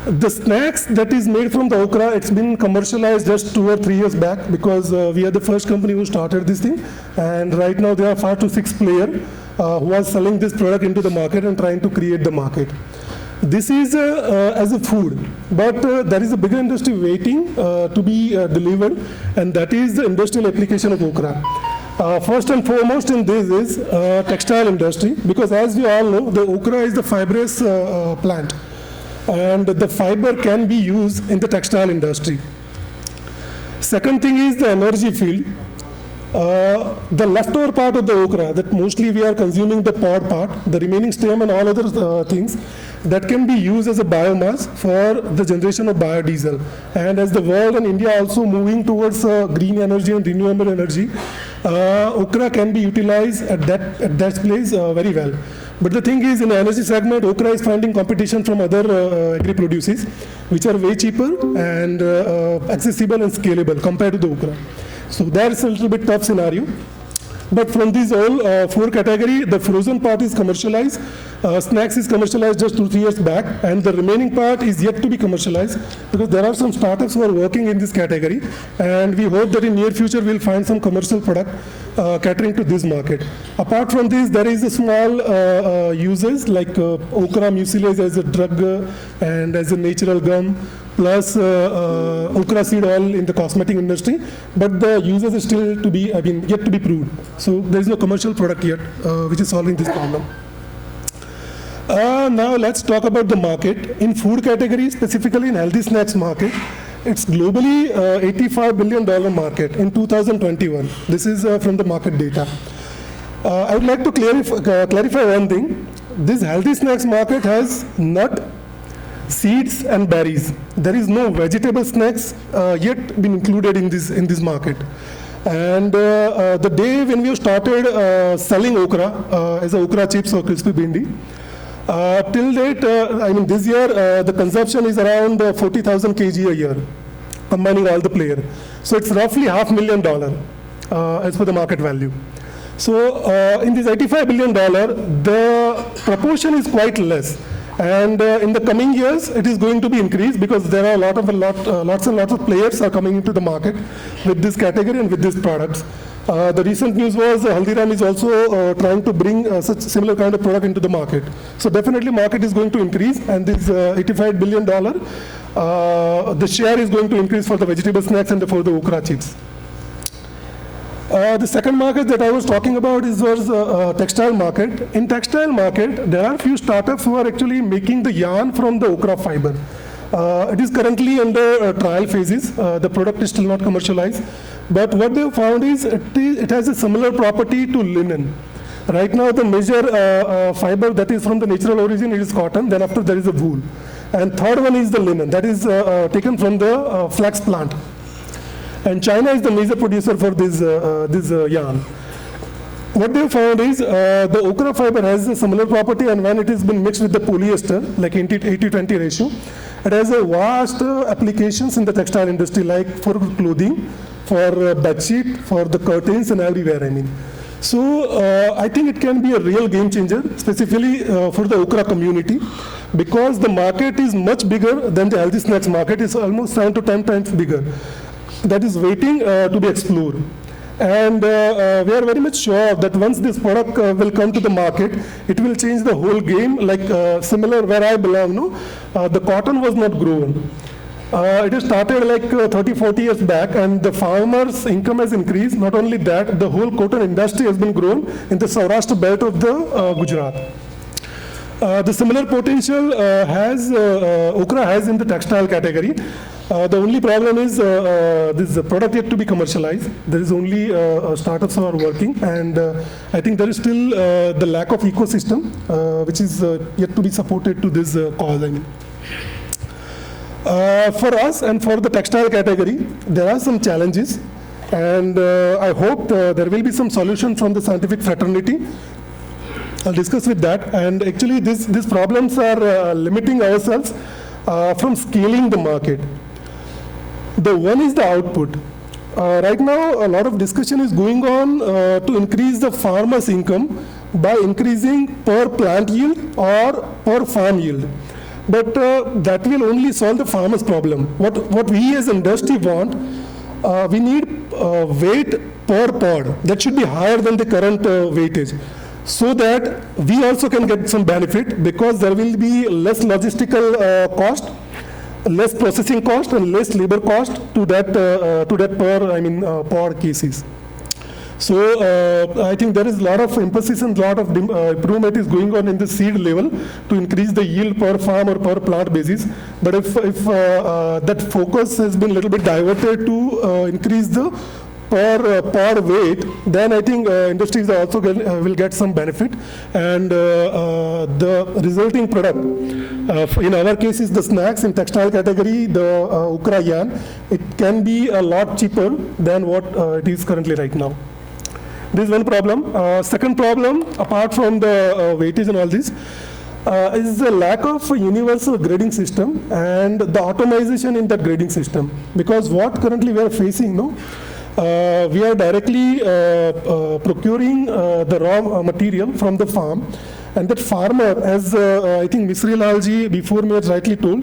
The snacks that is made from the okra, it's been commercialized just 2 or 3 years back because we are the first company who started this thing, and right now there are 5 to 6 players who are selling this product into the market and trying to create the market. This is as a food, but there is a bigger industry waiting to be delivered, and that is the industrial application of okra. First and foremost in this is textile industry, because as we all know, the okra is the fibrous plant, and the fiber can be used in the textile industry. Second thing is the energy field. The leftover part of the okra, that mostly we are consuming the pod part, the remaining stem and all other things, that can be used as a biomass for the generation of biodiesel. And as the world and India also moving towards green energy and renewable energy, okra can be utilized at that place very well. But the thing is, in the energy segment, okra is finding competition from other agri-produces, which are way cheaper and accessible and scalable compared to the okra. So that's a little bit tough scenario. But from these all 4 categories, the frozen part is commercialized, snacks is commercialized just 2-3 years back, and the remaining part is yet to be commercialized because there are some startups who are working in this category, and we hope that in near future we'll find some commercial product catering to this market. Apart from this, there is a small uses like okra mucilage as a drug and as a natural gum, plus okra seed oil in the cosmetic industry, but the uses is still to be, yet to be proved. So there is no commercial product yet which is solving this problem. Now let's talk about the market. In food category, specifically in healthy snacks market, it's globally $85 billion market in 2021. This is from the market data. I would like to clarify one thing. This healthy snacks market has nut, seeds and berries. There is no vegetable snacks yet been included in this market. And the day when we started selling okra as okra chips or crispy bindi, till date, this year the consumption is around 40,000 kg a year, combining all the players. So it's roughly $500,000 as per the market value. So in this $85 billion, the proportion is quite less. And in the coming years, it is going to be increased because there are lots and lots of players are coming into the market with this category and with these products. The recent news was Haldiram is also trying to bring such similar kind of product into the market. So definitely market is going to increase, and this $85 billion, the share is going to increase for the vegetable snacks and for the okra chips. The second market that I was talking about was textile market. In textile market, there are few startups who are actually making the yarn from the okra fiber. It is currently under trial phases. The product is still not commercialized. But what they have found is it has a similar property to linen. Right now, the major fiber that is from the natural origin is cotton. Then after there is a wool. And third one is the linen. That is taken from the flax plant. And China is the major producer for this yarn. What they found is the okra fiber has a similar property, and when it has been mixed with the polyester, like 80-20 ratio, it has a vast applications in the textile industry, like for clothing, for bedsheet, for the curtains and everywhere, So I think it can be a real game changer, specifically for the okra community, because the market is much bigger than the healthy snacks market. It's almost 7 to 10 times bigger. That is waiting to be explored. And we are very much sure that once this product will come to the market, it will change the whole game, like similar where I belong, the cotton was not grown. It has started like 30-40 years back, and the farmers' income has increased. Not only that, the whole cotton industry has been grown in the Saurashtra belt of the Gujarat. The similar potential okra has in the textile category. The only problem is this product yet to be commercialized. There is only startups are working, and I think there is still the lack of ecosystem, which is yet to be supported to this cause. I mean. For us and for the textile category, there are some challenges, and I hope there will be some solution from the scientific fraternity. I'll discuss with that. And actually, these problems are limiting ourselves from scaling the market. The one is the output. Right now, a lot of discussion is going on to increase the farmer's income by increasing per plant yield or per farm yield. But that will only solve the farmer's problem. What we as industry want, we need weight per pod. That should be higher than the current weightage, so that we also can get some benefit, because there will be less logistical cost, less processing cost, and less labor cost to that per pod cases. So I think there is a lot of emphasis and a lot of improvement is going on in the seed level to increase the yield per farm or per plant basis. But if that focus has been a little bit diverted to increase the per pod weight, then I think industries also will get some benefit, and the resulting product, in our case is the snacks in textile category, the Okra yarn, it can be a lot cheaper than what it is currently right now. This is one problem. Second problem, apart from the weightage and all this, is the lack of a universal grading system and the automation in that grading system. Because what currently we are facing, we are directly procuring the raw material from the farm, and that farmer, as I think Ms. Rilalji before me has rightly told,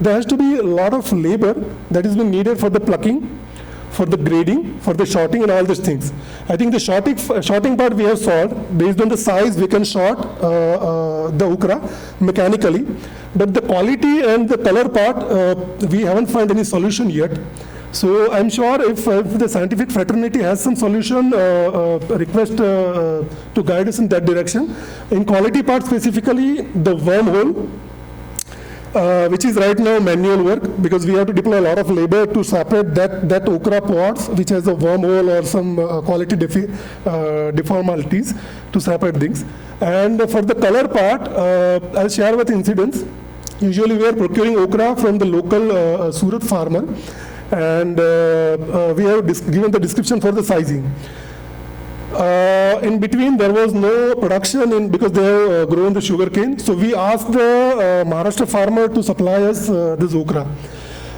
there has to be a lot of labor that is being needed for the plucking, for the grading, for the sorting and all these things. I think the sorting part we have solved. Based on the size, we can sort the okra mechanically. But the quality and the color part, we haven't found any solution yet. So I'm sure if the scientific fraternity has some solution, request to guide us in that direction. In quality part specifically, the wormhole, which is right now manual work, because we have to deploy a lot of labor to separate that okra pods, which has a wormhole or some quality deformalities to separate things. And for the color part, I'll share with incidents. Usually we are procuring okra from the local Surat farmer, and we have given the description for the sizing. In between, there was no production because they have grown the sugarcane. So we asked the Maharashtra farmer to supply us this okra.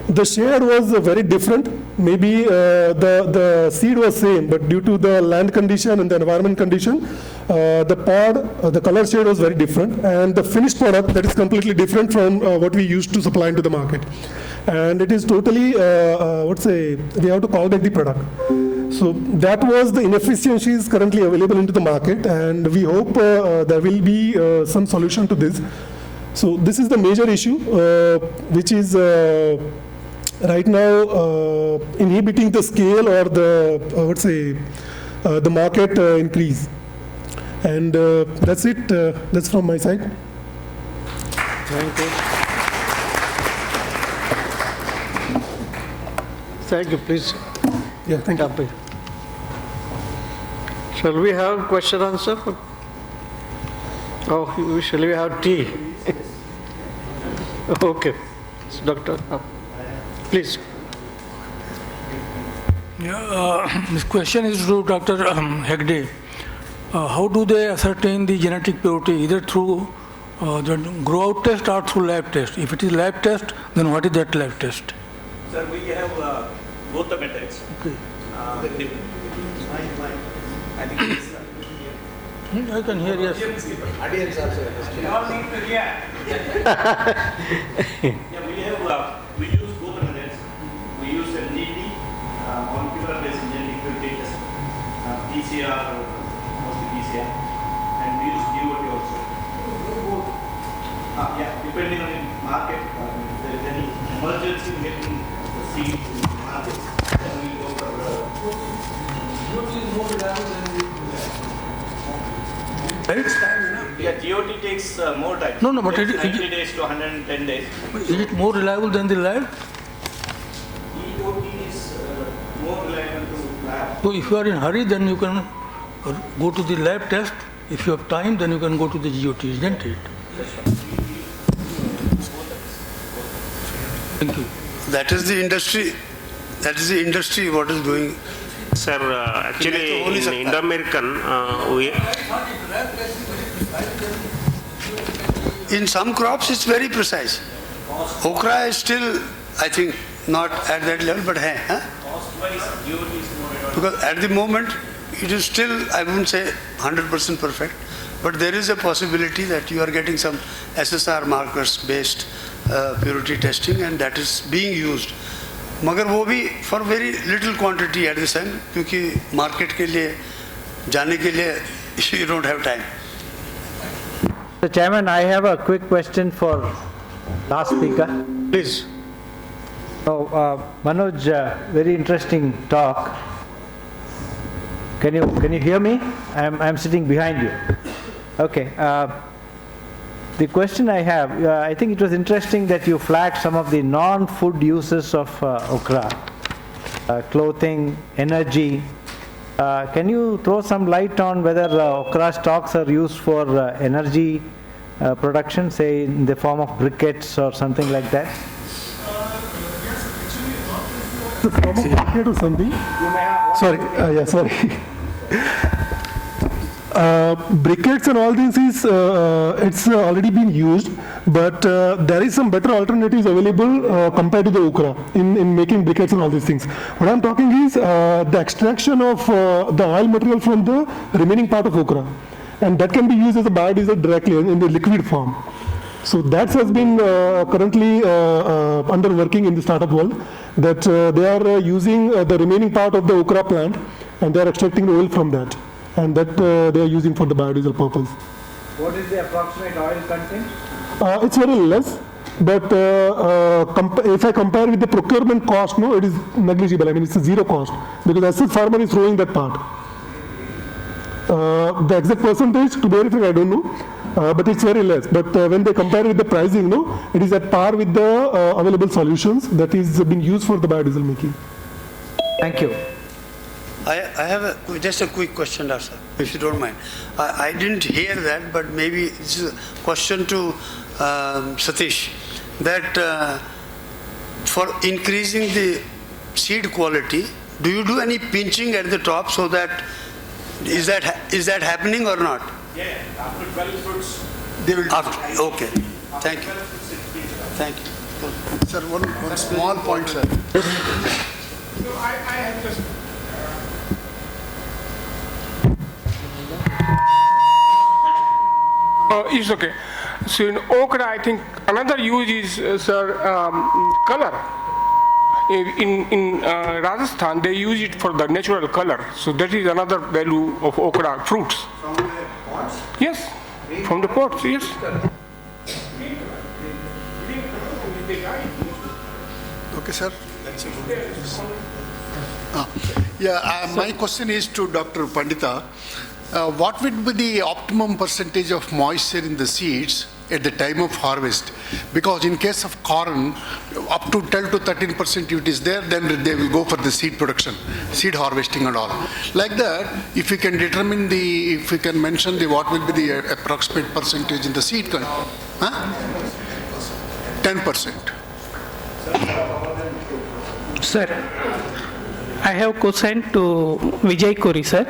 The shade was very different. Maybe the seed was same, but due to the land condition and the environment condition, the color shade was very different, and the finished product that is completely different from what we used to supply into the market. And it is totally, we have to call back the product. So that was the inefficiencies currently available into the market, and we hope there will be some solution to this. So this is the major issue, which is right now inhibiting the scale or the market increase. And that's it. That's from my side. Thank you. Thank you, please. Yeah, thank you. Shall we have question answer? Oh, shall we have tea? Okay. Doctor, please. Yeah, this question is to Dr. Hegde. How do they ascertain the genetic purity, either through the grow-out test or through lab test? If it is lab test, then what is that lab test? Sir, we have both the methods. Okay. I think it's, I can hear, yes. audience also. They all need to hear. Yeah, we use both the methods. We use NDT, molecular based genetic purity test, PCR, mostly PCR, and we use GOT also. Yeah, depending on the market, if there is any emergency in getting the seeds in the market, then we go for GOT is more reliable than the yeah, GOT takes more time. No, but 90 days to 110 days. Is it more reliable than the lab? So if you are in a hurry, then you can go to the lab test. If you have time, then you can go to the GOT, isn't it? Thank you. That is the industry. That is the industry what is doing. Sir, actually in Indo-American, in some crops it's very precise. Okra is still, I think, not at that level, but hey, huh? Because at the moment it is still, I wouldn't say 100% perfect, but there is a possibility that you are getting some SSR markers based purity testing, and that is being used. मगर वो भी for very little quantity at this time, क्योंकि market के लिए जाने के लिए you don't have time. So Chairman, I have a quick question for last speaker. Please. So Manoj, very interesting talk. Can you hear me? I'm sitting behind you. Okay. The question I have, I think it was interesting that you flagged some of the non-food uses of okra, clothing, energy. Can you throw some light on whether okra stalks are used for energy production, say in the form of briquettes or something like that? The form of briquette or something? Sorry, sorry. Briquettes and all this is it's already been used, but there is some better alternatives available compared to the okra in making briquettes and all these things. What I'm talking is the extraction of the oil material from the remaining part of okra, and that can be used as a biodiesel directly in the liquid form. So that has been currently under working in the startup world, that they are using the remaining part of the okra plant and they are extracting the oil from that, and that they are using for the biodiesel purpose. What is the approximate oil content? It's very less, but if I compare with the procurement cost, no, it is negligible. I mean, it's a zero cost, because as a farmer is throwing that part. The exact percentage, to be honest, I don't know, but it's very less. But when they compare with the pricing, no, it is at par with the available solutions that is being used for the biodiesel making. Thank you. I have just a quick question, sir, if you don't mind. I didn't hear that, but maybe this is a question to Satish, that for increasing the seed quality, do you do any pinching at the top so that, is that happening or not? Yeah, after 12 fruits. They will. Okay, thank you. Thank you. Sir, one small point, sir. No, I have just... It's okay. So in okra, I think another use is, color. In Rajasthan, they use it for the natural color. So that is another value of okra fruits. From the pots? Yes, from the pots, yes. Okay, sir. My question is to Dr. Pandita. What would be the optimum percentage of moisture in the seeds at the time of harvest? Because in case of corn, up to 12 to 13% it is there, then they will go for the seed production, seed harvesting and all. Like that, if you can determine if you can mention what will be the approximate percentage in the seed, 10%. Sir, I have question to Vijay Kori, sir.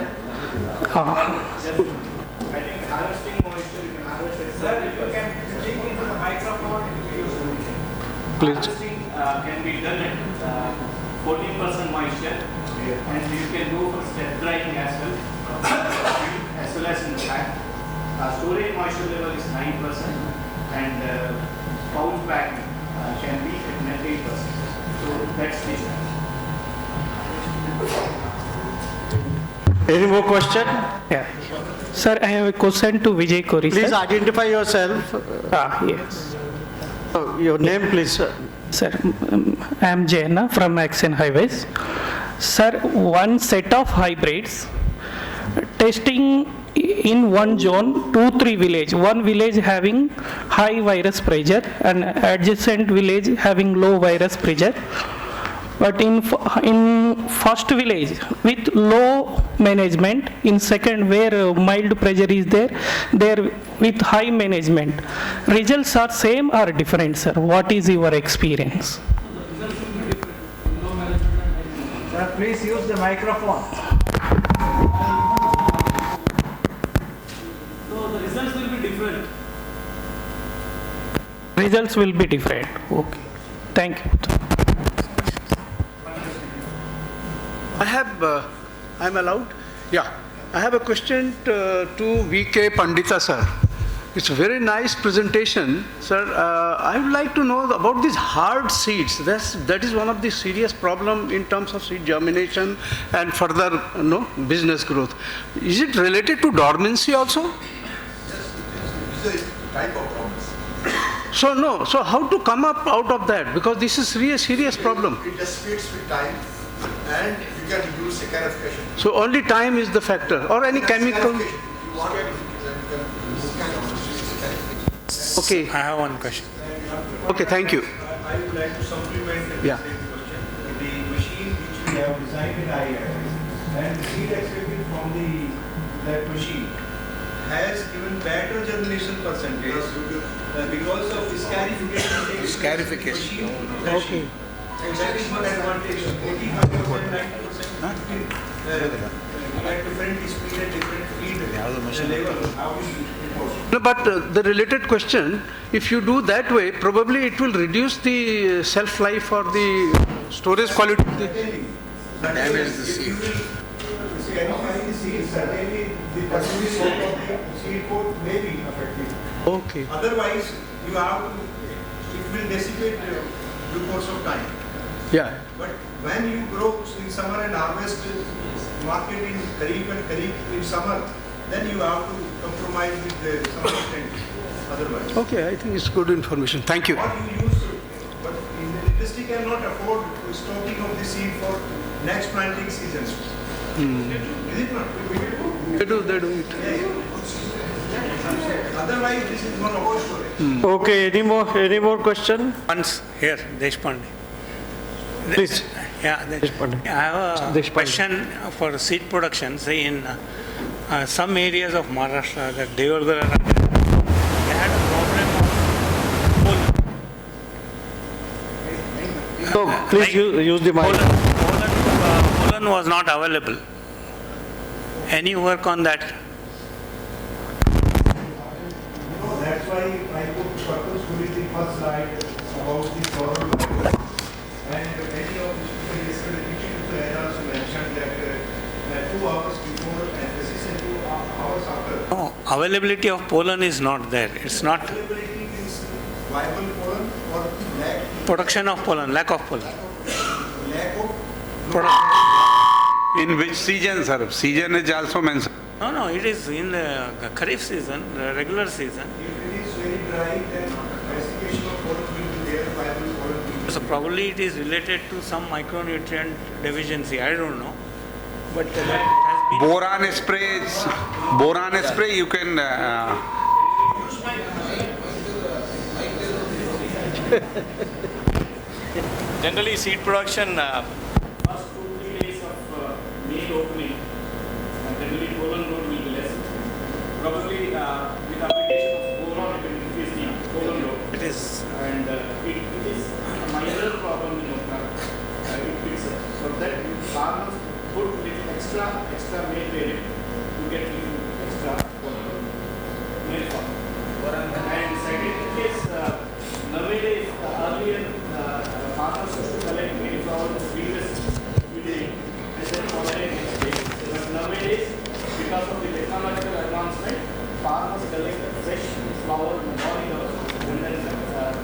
Please. Harvesting can be done at 14% moisture, and you can go for step drying as well as in the pack. Storage moisture level is 9%, and pouch packing can be at 8%. So that's the step. Any more question? Yeah. Sir, I have a question to Vijay Kori. Please sir. identify yourself. Yes. Your name, please, sir. Sir, I am Jaina from Action Highways. Sir, one set of hybrids testing in one zone, 2-3 village. One village having high virus pressure and adjacent village having low virus pressure. But in first village with low management, in second where mild pressure is there with high management, results are same or different, sir? What is your experience? Sir, please use the microphone. So the results will be different. Results will be different. Okay. Thank you. I'm allowed? Yeah. I have a question to VK Pandita, sir. It's a very nice presentation, sir. I would like to know about these hard seeds. That is one of the serious problem in terms of seed germination and further business growth. Is it related to dormancy also? Yes, it's a type of dormancy. So how to come up out of that? Because this is really a serious problem. It just fades with time and you can use saccharification. So only time is the factor or any chemical? If you want, you can use kind of saccharification. Okay. I have one question. Okay, thank you. I would like to supplement the Yeah. same question. The machine which we have designed in IARI and the seed extracted from that machine has given better germination percentage because of scarification. Scarification. Okay. And that is one advantage. 85%, 90%, 15%. At different speed and different feed level. How is it possible? No, but the related question, if you do that way, probably it will reduce the shelf life or the storage quality. Damage the seed. Scarifying the seed, certainly the percentage of the seed coat may be affected. Okay. Otherwise, you have to, it will dissipate due course of time. Yeah. But when you grow in summer and harvest market in Kharif and Kharif in summer, then you have to compromise with some extent otherwise. Okay, I think it's good information. Thank you. What you use, but in the industry cannot afford stocking of the seed for next planting season. Is it not? They do it. Otherwise, this is one of our Okay, any more question? Once here, Deshpande. Please. Yeah, I have a question for seed production. Say in some areas of Maharashtra, that Devagara, they had a problem of pollen. So please use the mic. Pollen was not available. Any work on that? That's why I put purposefully the first slide about the floral virus. And many of the people yesterday teaching to had also mentioned that 2 hours before and this is 2 hours after. No, availability of pollen is not there. It's not. Availability means viable pollen or lack. Production of pollen, lack of pollen. Lack of. In which season, sir? Season is also mentioned. No, it is in the Kharif season, the regular season. If it is very dry, then desiccation of pollen will be there, viable pollen will be. So probably it is related to some micronutrient deficiency. I don't know, but that has been. Boron spray you can. Generally, seed production, first 2-3 days of male opening, generally pollen load will be less. Probably with application of boron, it will increase the pollen load. It is. And it is a minor problem in Okra. It fixes. So that farmers put little extra male parent to get little extra pollen. Male pollen. And second is nowadays earlier farmers used to collect male flower in the previous day and then pollinate next day. But nowadays, because of the technological advancement, farmers collect fresh flower in the morning hours and then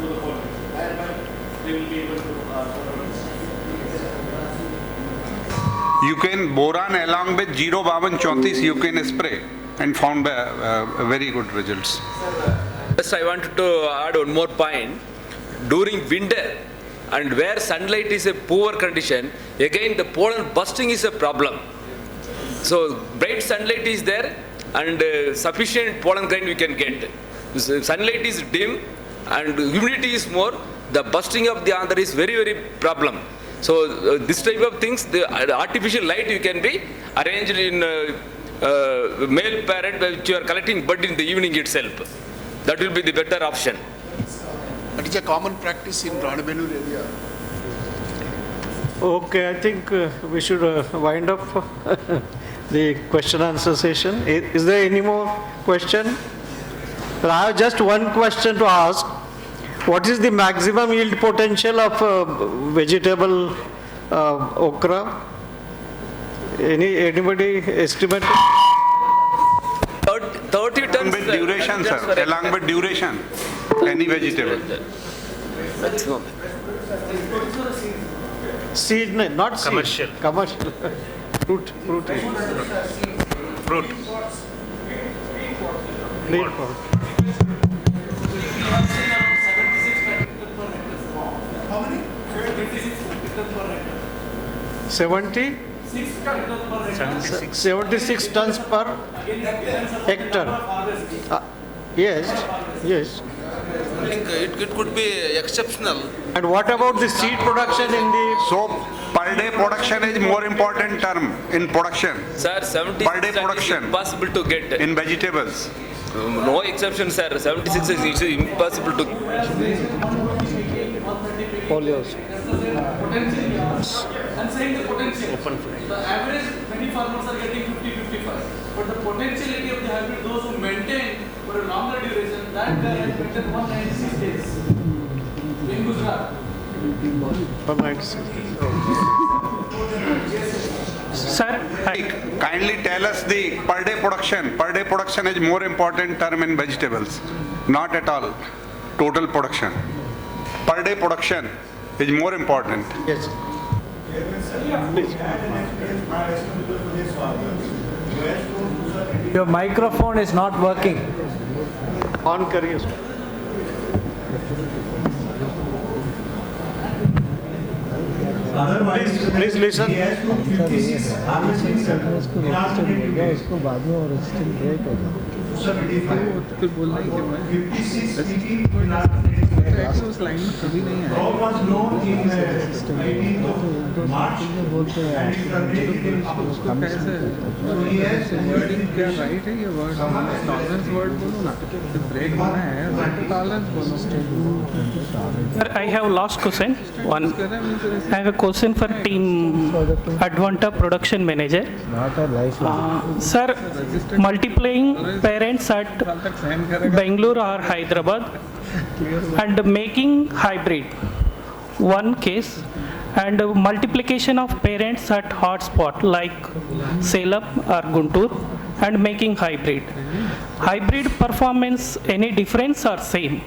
do the pollen. Thereby, they will be able to You can boron along with 05234 you can spray and found very good results. Yes, I wanted to add one more point. During winter and where sunlight is a poor condition, again the pollen bursting is a problem. So bright sunlight is there and sufficient pollen grain we can get. So, sunlight is dim and humidity is more, the bursting of the anther is very, very problem. So this type of things, the artificial light you can be arranged in male parent which you are collecting bud in the evening itself. That will be the better option. That is a common practice in Ranebellur area. Okay, I think we should wind up the question answer session. Is there any more question? I have just one question to ask. What is the maximum yield potential of vegetable okra? Anybody estimate? 30 tons. With duration, sir. Along with duration, any vegetable. Maximum. Seed, not seed. Commercial. Commercial. Fruit. Fruit. Green pot. How many? 70? 76 tons per hectare. Yes. I think it could be exceptional. And what about the seed production in the... So, per day production is more important term in production. Sir, 76 per day production is impossible to get. in vegetables. No exception, sir. 76 is impossible to Folios. I'm saying the potential. The average, many farmers are getting 50-55. But the potentiality of the hybrid, those who maintain for a longer duration, that guy has maintained 196 days in Gujarat. 196. Sir, kindly tell us the per day production. Per day production is more important term in vegetables. Not at all. Total production. Per day production is more important. Yes. Your microphone is not working. On kariye. Please listen. He has to 56 harvesting centers in alternative days. Pusa 56 speaking in alternative days. Crop was known in 19th of March and it terminated in August. So he has Sir, I have last question. I have a question for team Advanta production manager. Sir, multiplying parents at Bangalore or Hyderabad and making hybrid, one case, and multiplication of parents at hotspot like Salem or Guntur and making hybrid. Hybrid performance any difference or same?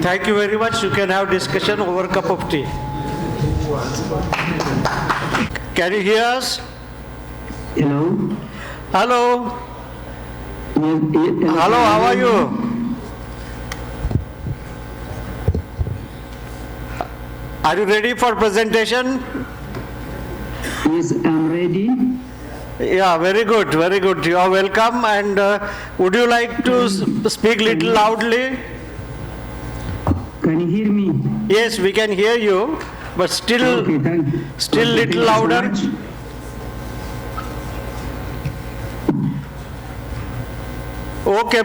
Thank you very much. You can have discussion over a cup of tea. Can you hear us? Hello. Hello. Hello, how are you? Are you ready for presentation? Yes, I'm ready. Yeah, very good, very good. You are welcome. And would you like to speak little loudly? Can you hear me? Yes, we can hear you, but still little louder. Okay,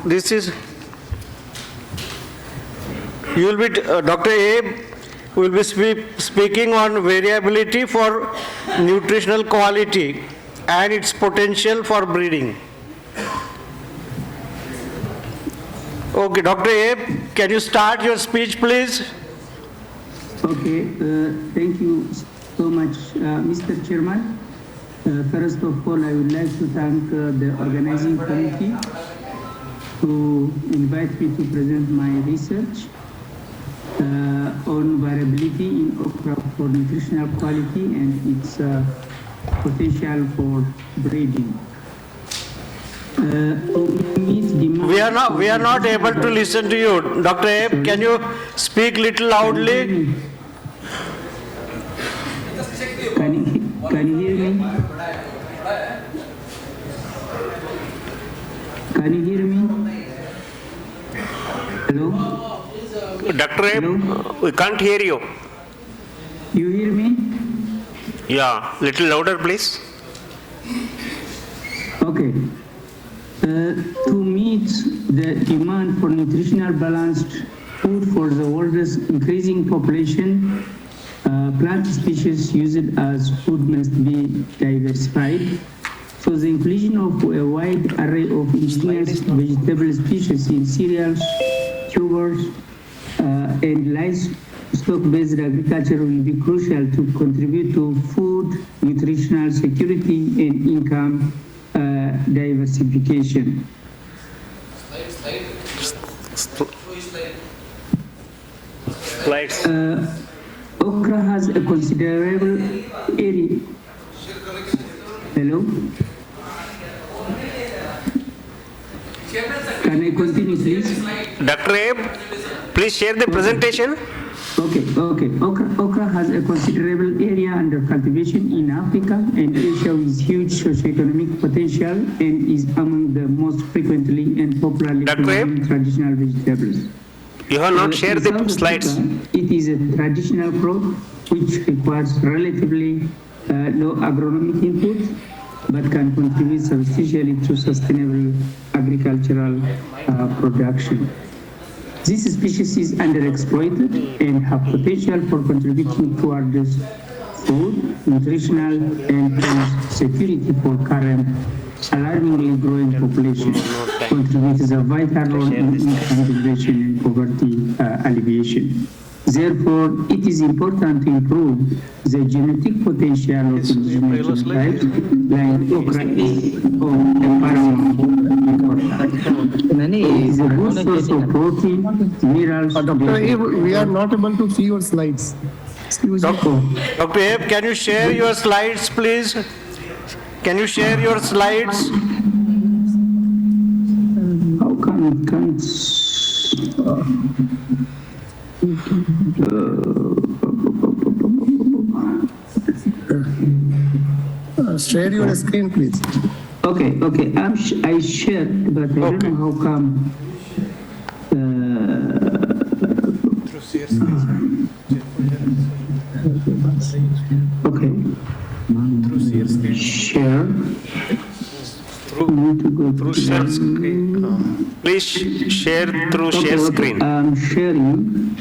this is, you will be, Dr. Abe will be speaking on variability for nutritional quality and its potential for breeding. Okay, Dr. Abe, can you start your speech, please? Okay, thank you so much, Mr. Chairman. First of all, I would like to thank the organizing committee to invite me to present my research on variability in okra for nutritional quality and its potential for breeding. We are not able to listen to you. Dr. Abe, can you speak little loudly? Can you hear me? Can you hear me? Hello? Dr. Abe, we can't hear you. You hear me? Yeah, little louder, please. Okay. To meet the demand for nutritional balanced food for the world's increasing population, plant species used as food must be diversified. So the inclusion of a wide array of indigenous vegetable species in cereals, tubers, and livestock-based agriculture will be crucial to contribute to food, nutritional security, and income diversification. Slides. Okra has a considerable area. Hello? Can I continue, please? Dr. Abe, please share the presentation. Okay. Okra has a considerable area under cultivation in Africa and Asia with huge socioeconomic potential and is among the most frequently and popularly grown traditional vegetables. You have not shared the slides. It is a traditional crop which requires relatively low agronomic input but can contribute substantially to sustainable agricultural production. This species is underexploited and have potential for contributing towards food, nutritional, and security for current alarmingly growing population, contributes a vital role in income generation and poverty alleviation. Therefore, it is important to improve the genetic potential of indigenous types like okra is of paramount importance. It is a good source of protein, minerals. Dr. Abe, we are not able to see your slides. Excuse me. Dr. Abe, can you share your slides, please? Can you share your slides? How come it can't? Share your screen, please. Okay. I shared, but I don't know how come. Okay. Share. Through share screen. Please share through share screen. I'm sharing.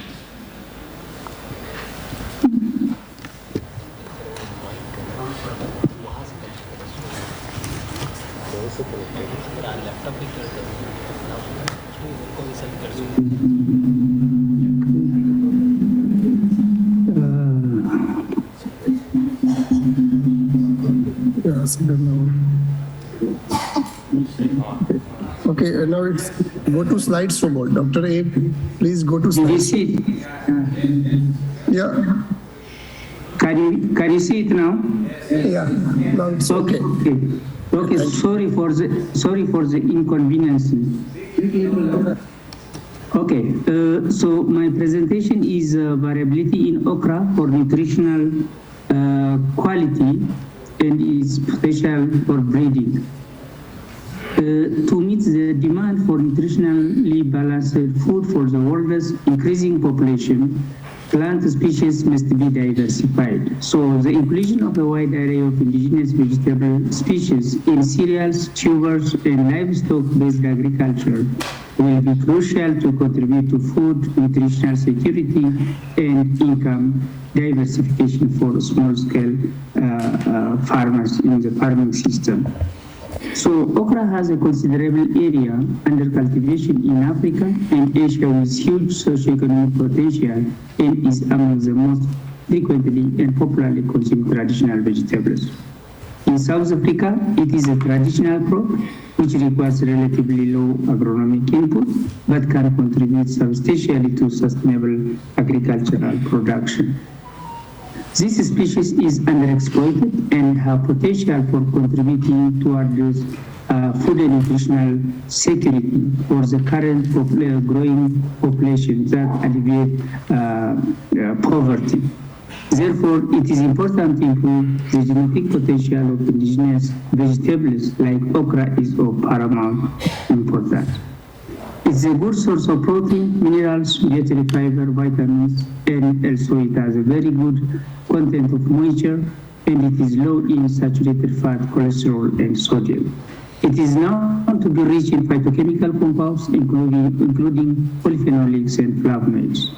Okay, now it's go to slides robot. Dr. Abe, please go to slides. Yeah. Can you see it now? Yeah. Now it's okay. Okay. Sorry for the inconvenience. Okay. So my presentation is variability in okra for nutritional quality and is potential for breeding. To meet the demand for nutritionally balanced food for the world's increasing population, plant species must be diversified. So the inclusion of a wide array of indigenous vegetable species in cereals, tubers, and livestock-based agriculture will be crucial to contribute to food, nutritional security, and income diversification for small-scale farmers in the farming system. So okra has a considerable area under cultivation in Africa and Asia with huge socioeconomic potential and is among the most frequently and popularly consumed traditional vegetables. In South Africa, it is a traditional crop which requires relatively low agronomic input but can contribute substantially to sustainable agricultural production. This species is underexploited and have potential for contributing towards food and nutritional security for the current growing population that alleviate poverty. Therefore, it is important to improve the genetic potential of indigenous vegetables like okra is of paramount importance. It's a good source of protein, minerals, dietary fiber, vitamins, and also it has a very good content of moisture, and it is low in saturated fat, cholesterol, and sodium. It is known to be rich in phytochemical compounds, including polyphenolics and flavonoids.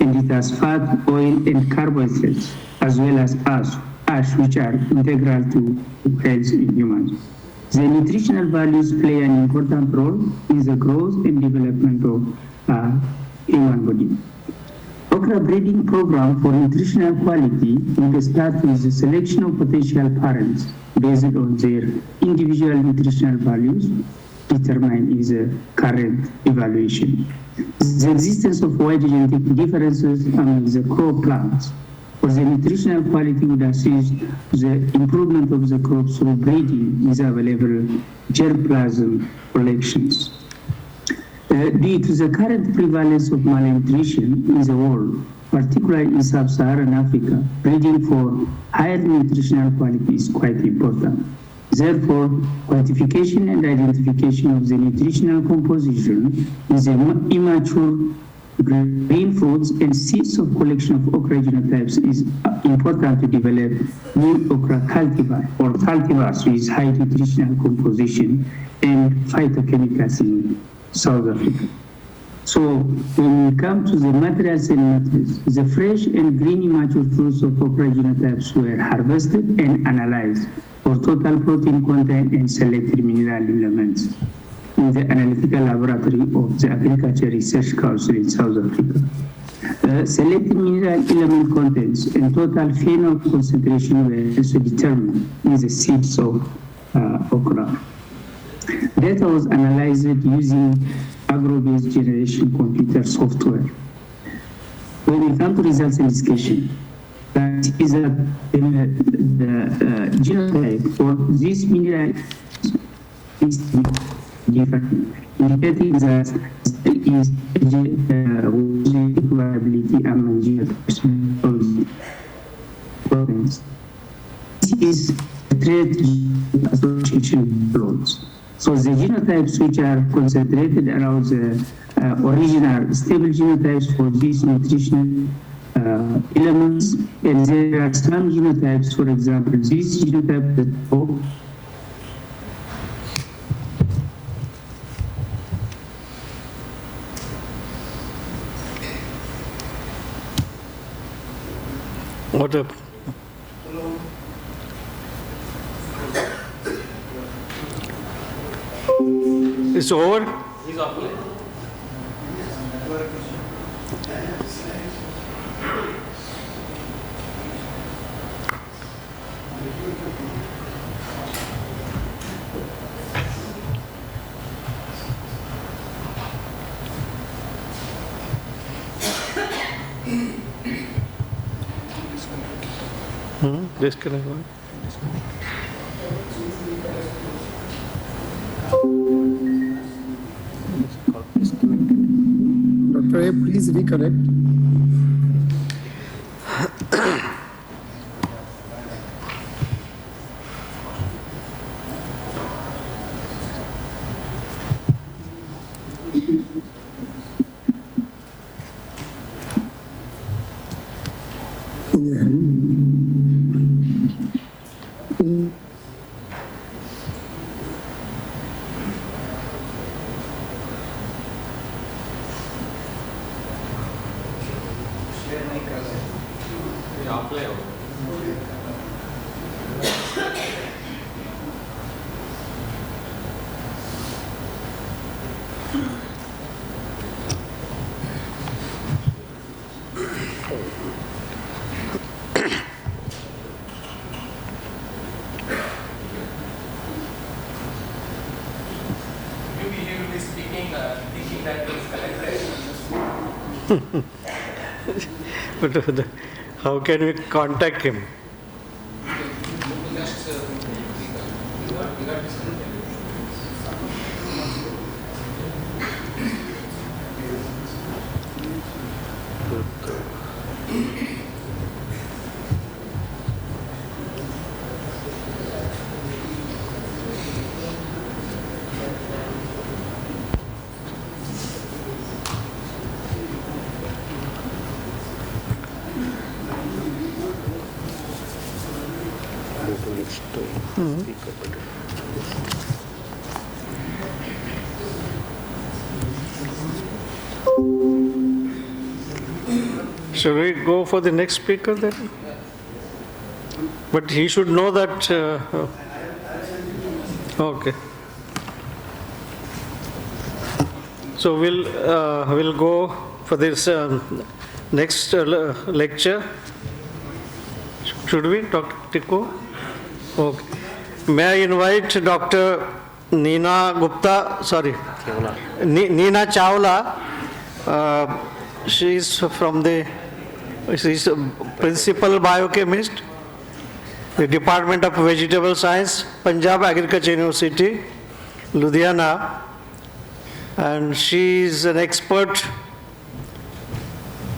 And it has fat, oil, and carbohydrates, as well as ash, which are integral to health in humans. The nutritional values play an important role in the growth and development of human body. Okra breeding program for nutritional quality will start with the selection of potential parents based on their individual nutritional values determined in the current evaluation. The existence of wide genetic differences among the crop plants for the nutritional quality would assist the improvement of the crops through breeding with available germplasm collections. Due to the current prevalence of malnutrition in the world, particularly in sub-Saharan Africa, breeding for higher nutritional quality is quite important. Therefore, quantification and identification of the nutritional composition in the immature green fruits and seeds of collection of okra genotypes is important to develop new okra cultivar or cultivars with high nutritional composition and phytochemicals in South Africa. So when we come to the materials and methods, the fresh and green immature fruits of okra genotypes were harvested and analyzed for total protein content and selected mineral elements in the analytical laboratory of the Agriculture Research Council in South Africa. Selected mineral element contents and total phenol concentration were also determined in the seeds of okra. Data was analyzed using agro-based generation computer software. When we come to results and discussion, that is the genotype for this mineral is different, indicating that there is genetic variability among genotypes. This is a trait association plots. So the genotypes which are concentrated around the original stable genotypes for these nutritional elements, and there are some genotypes, for example, this genotype that what up? It's over? He's offline. Disconnect. Dr. A, please reconnect. But how can we contact him? Shall we go for the next speaker then? But he should know that. Okay. So we'll go for this next lecture. Should we, Dr. Tikko? Okay. May I invite Dr. Nina Chawla. She is she's a principal biochemist, the Department of Vegetable Science, Punjab Agriculture University, Ludhiana, and she is an expert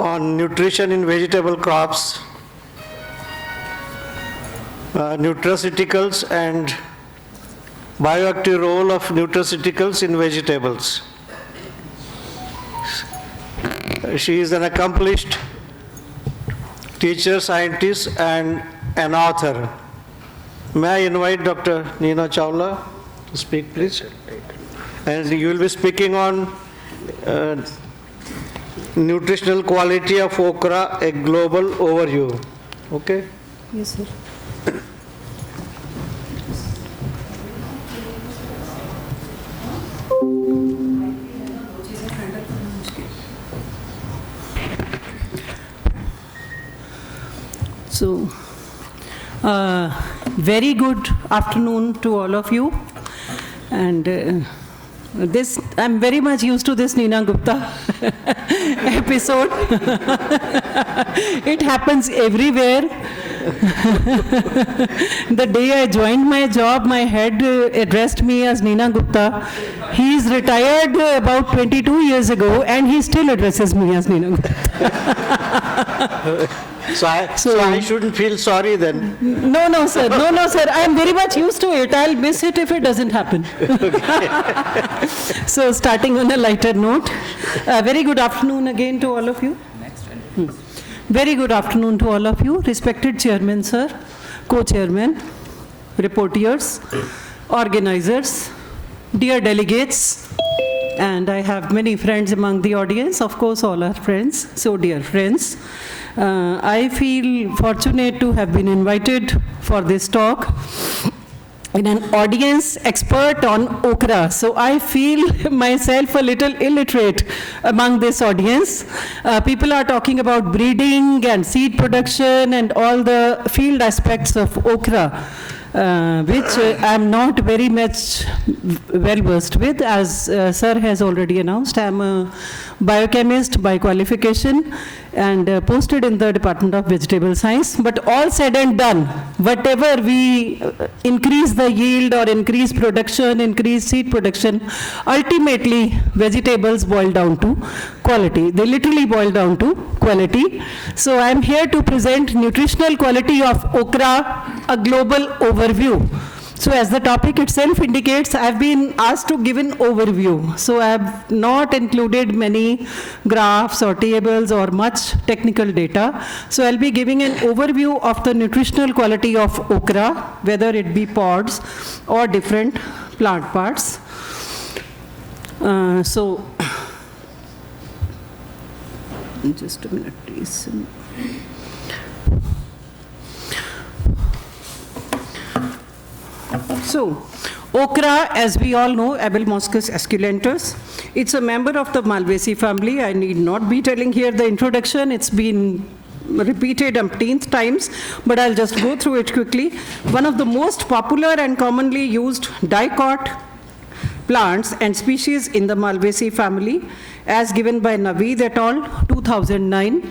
on nutrition in vegetable crops, nutraceuticals and bioactive role of nutraceuticals in vegetables. She is an accomplished teacher, scientist, and an author. May I invite Dr. Nina Chawla to speak, please? And you will be speaking on nutritional quality of okra, a global overview. Okay? Yes, sir. So, very good afternoon to all of you. And I'm very much used to this Nina Gupta episode. It happens everywhere. The day I joined my job, my head addressed me as Nina Gupta. He is retired about 22 years ago, and he still addresses me as Nina Gupta. So I shouldn't feel sorry then. No, sir. No, sir. I'm very much used to it. I'll miss it if it doesn't happen. So starting on a lighter note, very good afternoon again to all of you. Very good afternoon to all of you, respected chairman, sir, co-chairman, reporters, organizers, dear delegates, and I have many friends among the audience. Of course, all are friends. So, dear friends, I feel fortunate to have been invited for this talk in an audience expert on okra. So I feel myself a little illiterate among this audience. People are talking about breeding and seed production and all the field aspects of okra, which I'm not very much well versed with. As sir has already announced, I'm a biochemist by qualification and posted in the Department of Vegetable Science. But all said and done, whatever we increase the yield or increase production, increase seed production, ultimately vegetables boil down to quality. They literally boil down to quality. So I'm here to present nutritional quality of okra, a global overview. So as the topic itself indicates, I've been asked to give an overview. So I have not included many graphs or tables or much technical data. So I'll be giving an overview of the nutritional quality of okra, whether it be pods or different plant parts. Just a minute, please. So, okra, as we all know, Abelmoschus esculentus. It's a member of the Malvaceae family. I need not be telling here the introduction. It's been repeated umpteenth times, but I'll just go through it quickly. One of the most popular and commonly used dicot plants and species in the Malvaceae family, as given by Naveed et al., 2009.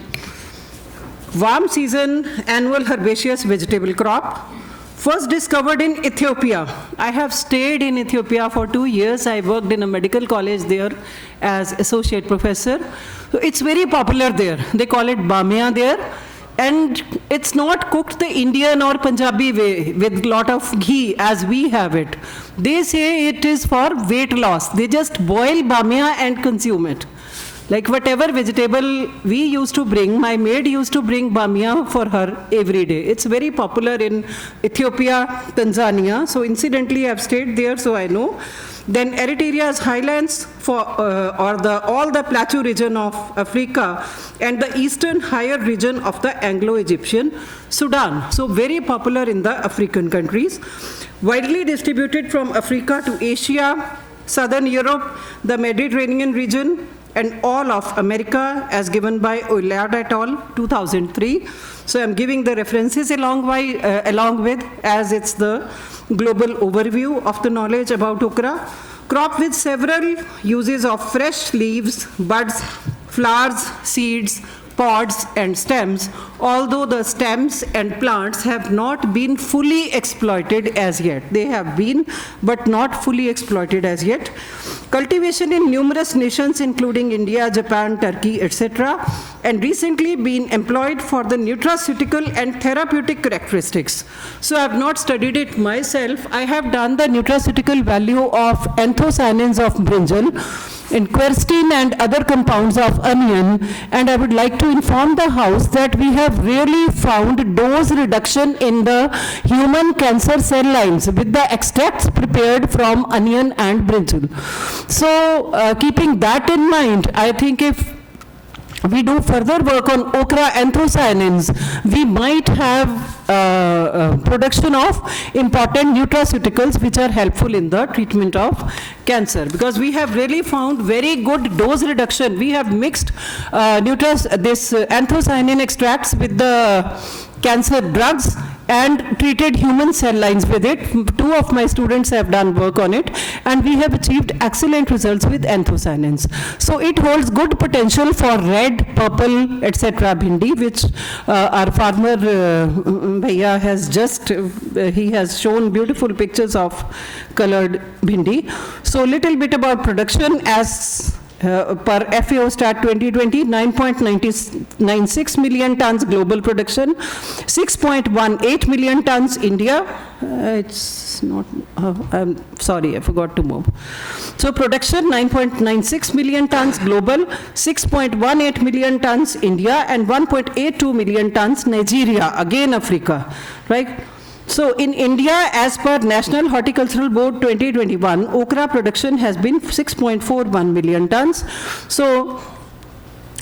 Warm season annual herbaceous vegetable crop, First discovered in Ethiopia. I have stayed in Ethiopia for 2 years. I worked in a medical college there as associate professor. So it's very popular there. They call it bamia there. And it's not cooked the Indian or Punjabi way with a lot of ghee as we have it. They say it is for weight loss. They just boil bamia and consume it. Like whatever vegetable we used to bring, my maid used to bring bamia for her every day. It's very popular in Ethiopia, Tanzania. So incidentally, I've stayed there, so I know. Then Eritrea's highlands for all the plateau region of Africa and the eastern higher region of the Anglo-Egyptian Sudan. So very popular in the African countries. Widely distributed from Africa to Asia, Southern Europe, the Mediterranean region, and all of America as given by Oilard et al. 2003. So I'm giving the references along with as it's the global overview of the knowledge about okra. Crop with several uses of fresh leaves, buds, flowers, seeds, pods and stems, although the stems and plants have not been fully exploited as yet. They have been, but not fully exploited as yet. Cultivation in numerous nations, including India, Japan, Turkey, etc., and recently been employed for the nutraceutical and therapeutic characteristics. So I have not studied it myself. I have done the nutraceutical value of anthocyanins of brinjal, in quercetin and other compounds of onion, and I would like to inform the House that we have really found dose reduction in the human cancer cell lines with the extracts prepared from onion and brinjal. So keeping that in mind, I think if we do further work on okra anthocyanins, we might have production of important nutraceuticals which are helpful in the treatment of cancer, because we have really found very good dose reduction. We have mixed this anthocyanin extracts with the cancer drugs and treated human cell lines with it. 2 of my students have done work on it, and we have achieved excellent results with anthocyanins. So it holds good potential for red, purple, etc. bhindi, which our farmer Bhaiya has just, he has shown beautiful pictures of colored bhindi. So little bit about production as per FAO Stat 2020, 9.96 million tons global production, 6.18 million tons India. It's not, I'm sorry, I forgot to move. So production 9.96 million tons global, 6.18 million tons India, and 1.82 million tons Nigeria, again Africa, right? So in India, as per National Horticultural Board 2021, okra production has been 6.41 million tons. So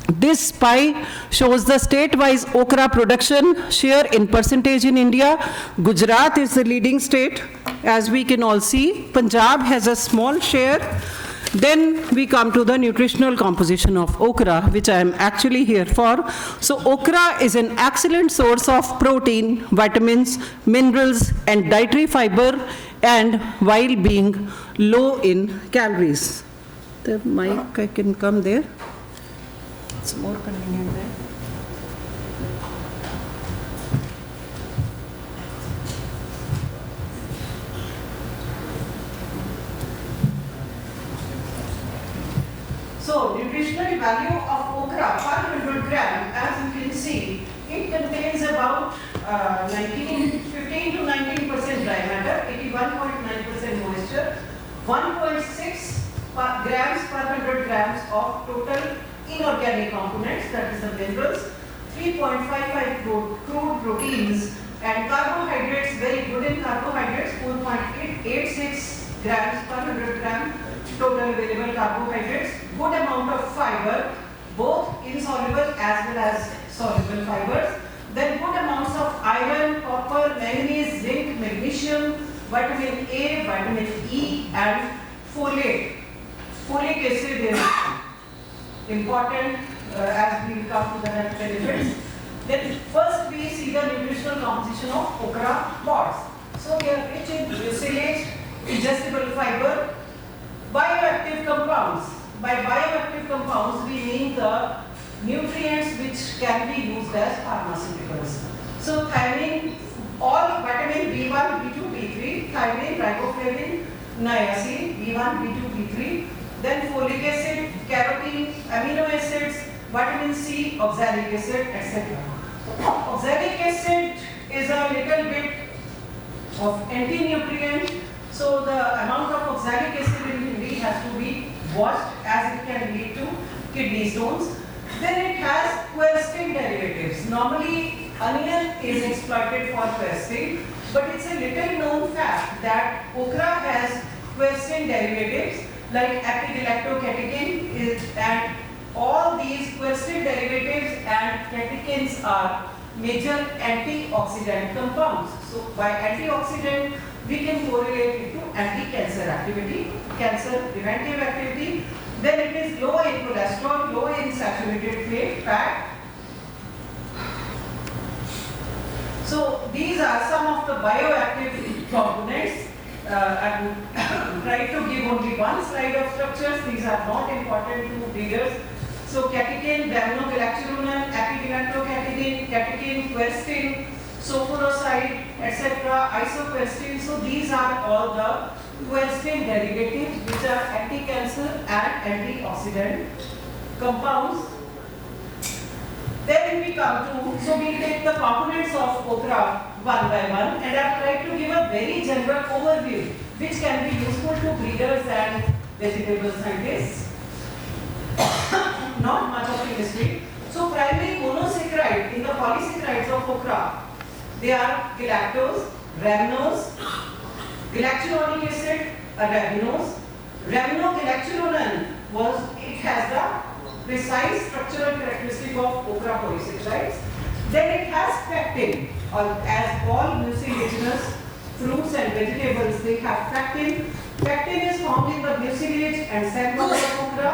this pie shows the state-wise okra production share in percentage in India. Gujarat is the leading state, as we can all see. Punjab has a small share. Then we come to the nutritional composition of okra, which I am actually here for. So okra is an excellent source of protein, vitamins, minerals, and dietary fiber, and while being low in calories. The mic, I can come there. It's more convenient there. So, nutritional value of okra per 100 gram, as you can see, it contains about 15 to 19% dry matter, 81.9% moisture, 1.6 grams per 100 grams of total inorganic components, that is the minerals, 3.55 crude proteins, and carbohydrates, very good in carbohydrates, 4.86 grams per 100 gram total available carbohydrates, good amount of fiber, both insoluble as well as soluble fibers, then good amounts of iron, copper, manganese, zinc, magnesium, vitamin A, vitamin E, and folate. Folic acid is important as we come to the health benefits. Then first we see the nutritional composition of okra pods. So they are rich in mucilage, digestible fiber, bioactive compounds. By bioactive compounds, we mean the nutrients which can be used as pharmaceuticals. So thiamine, all vitamin B1, B2, B3, thymine, riboflavin, niacin, B1, B2, B3, then folic acid, carotene, amino acids, vitamin C, oxalic acid, etc. Oxalic acid is a little bit of anti-nutrient, so the amount of oxalic acid in bhindi has to be watched as it can lead to kidney stones. Then it has quercetin derivatives. Normally onion is exploited for quercetin, but it's a little known fact that okra has quercetin derivatives like epigallocatechin and all these quercetin derivatives and catechins are major antioxidant compounds. So by antioxidant we can correlate it to anti-cancer activity, cancer preventive activity. Then it is low in cholesterol, low in saturated fat. So these are some of the bioactive components. I will try to give only one slide of structures. These are not important to readers. So catechin, galacturonan, epigallocatechin, catechin, quercetin, sulfuroside, etc., isoquercetin. So these are all the quercetin derivatives which are anti-cancer and antioxidant compounds. Then we come to, so we take the components of okra one by one, and I try to give a very general overview which can be useful to breeders and vegetable scientists. Not much of chemistry. So primary monosaccharide in the polysaccharides of okra, they are galactose, rhamnose, galacturonic acid, arabinose. Rhamnogalacturonan it has the precise structural characteristic of okra polysaccharides. Then it has pectin, as all mucilaginous fruits and vegetables, they have pectin. Pectin is found in the mucilage and cell body of okra.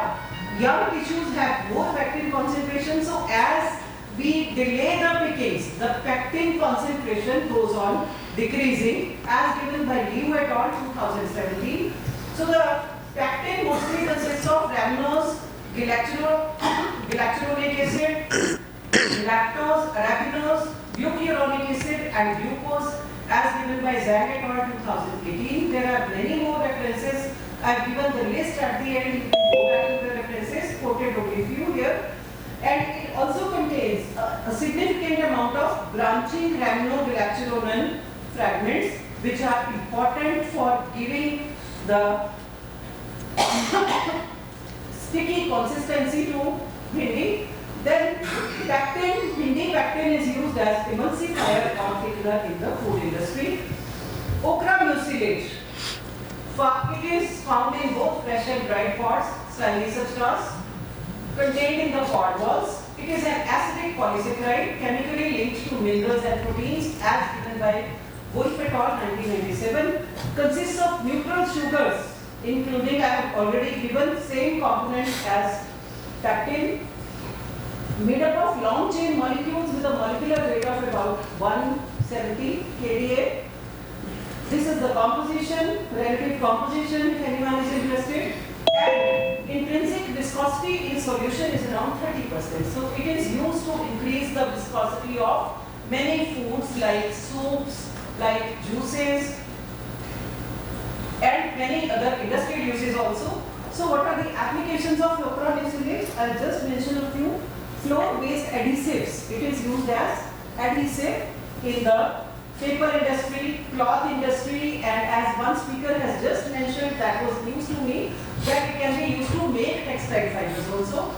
Young tissues have more pectin concentration, so as we delay the pickings, the pectin concentration goes on decreasing, as given by Liu et al. 2017. So the pectin mostly consists of rhamnose, galacturonic acid, galactose, arabinose, glucuronic acid, and glucose, as given by Zhang et al. 2018. There are many more references. I have given the list at the end. You can go back to the references, quoted only few here. And it also contains a significant amount of branching rhamnogalacturonan fragments, which are important for giving the sticky consistency to bhindi. Then pectin, bhindi pectin is used as emulsifier or thickener in the food industry. Okra mucilage. It is found in both fresh and dried pods, slimy substance, contained in the pod walls. It is an acidic polysaccharide chemically linked to minerals and proteins, as given by Wolf et al. 1997. Consists of neutral sugars, including, I have already given, same component as pectin, made up of long chain molecules with a molecular weight of about 170 kDa. This is the composition, relative composition, if anyone is interested. And intrinsic viscosity in solution is around 30%. So it is used to increase the viscosity of many foods like soups, like juices, and many other industrial uses also. So what are the applications of okra mucilage? I'll just mention a few. Flour-based adhesives. It is used as adhesive in the paper industry, cloth industry, and as one speaker has just mentioned, that was news to me, that it can be used to make textile fibers also.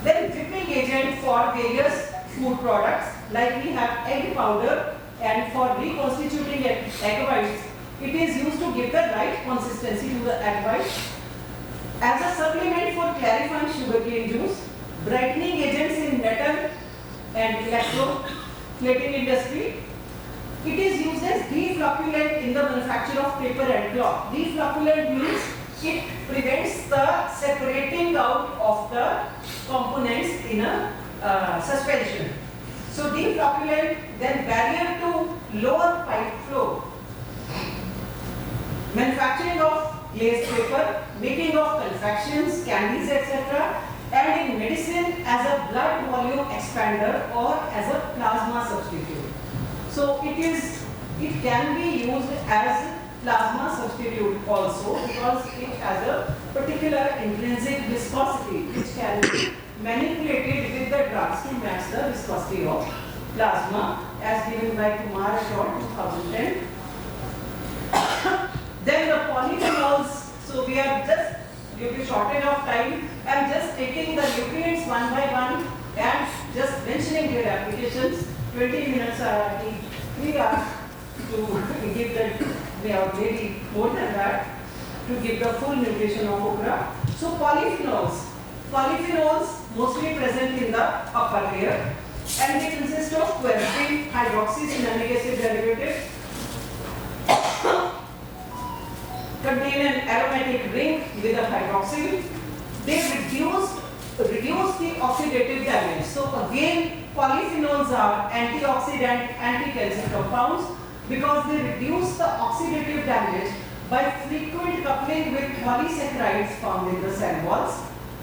Then whipping agent for various food products, like we have egg powder, and for reconstituting egg whites, it is used to give the right consistency to the egg white. As a supplement for clarifying sugarcane juice, brightening agents in metal and electroplating industry. It is used as deflocculant in the manufacture of paper and cloth. Deflocculant means it prevents the separating out of the components in a suspension. So deflocculant, then barrier to lower pipe flow. Manufacturing of glazed paper, making of confections, candies, etc. And in medicine as a blood volume expander or as a plasma substitute. So it is it can be used as plasma substitute also because it has a particular intrinsic viscosity which can be manipulated with the drugs to match the viscosity of plasma as given by Kumar et al. 2010. Then the polyphenols, so we are just, due to shortage of time, I am just taking the nutrients one by one and just mentioning their applications. 20 minutes are I think 3 hours to give the, maybe more than that, to give the full nutrition of okra. So polyphenols mostly present in the upper layer and they consist of quercetin, hydroxycinnamic acid derivative, contain an aromatic ring with a hydroxyl. They reduce the oxidative damage. So again, polyphenols are antioxidant, anti-cancer compounds because they reduce the oxidative damage by frequent coupling with polysaccharides found in the cell walls.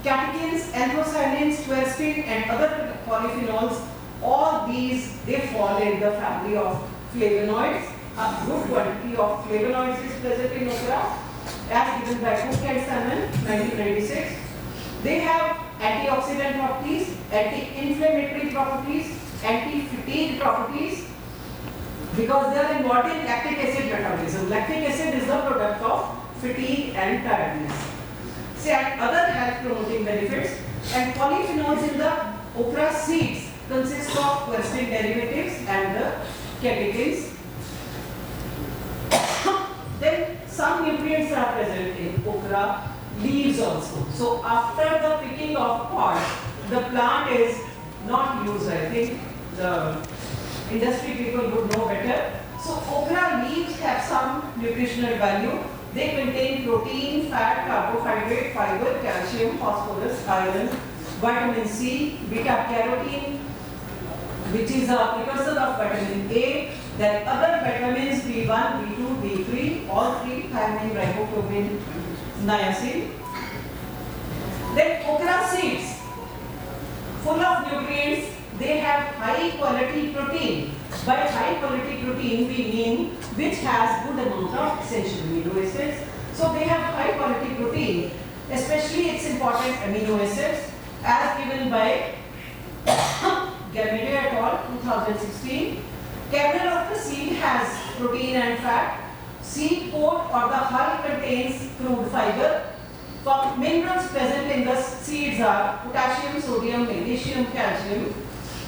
Catechins, anthocyanins, quercetin and other polyphenols, all these, they fall in the family of flavonoids. A good quantity of flavonoids is present in okra as given by Cook and Salmon, 1996. They have antioxidant properties, anti-inflammatory properties, anti-fatigue properties because they are involved in lactic acid metabolism. Lactic acid is the product of fatigue and tiredness. And other health promoting benefits. And polyphenols in the okra seeds consist of quercetin derivatives and the catechins. Then some nutrients are present in okra leaves also. So after the picking of pod, the plant is not used. I think the industry people would know better. So okra leaves have some nutritional value. They contain protein, fat, carbohydrate, fiber, calcium, phosphorus, iron, vitamin C, beta carotene, which is a precursor of vitamin A. Then other vitamins B1, B2, B3, all three, thiamine, riboflavin, niacin. Then okra seeds, full of nutrients, they have high quality protein. By high quality protein we mean which has good amount of essential amino acids. So they have high quality protein, especially its important amino acids as given by Gamede et al. 2016. Kernel of the seed has protein and fat. Seed coat or the hull contains crude fiber. Minerals present in the seeds are potassium, sodium, magnesium, calcium.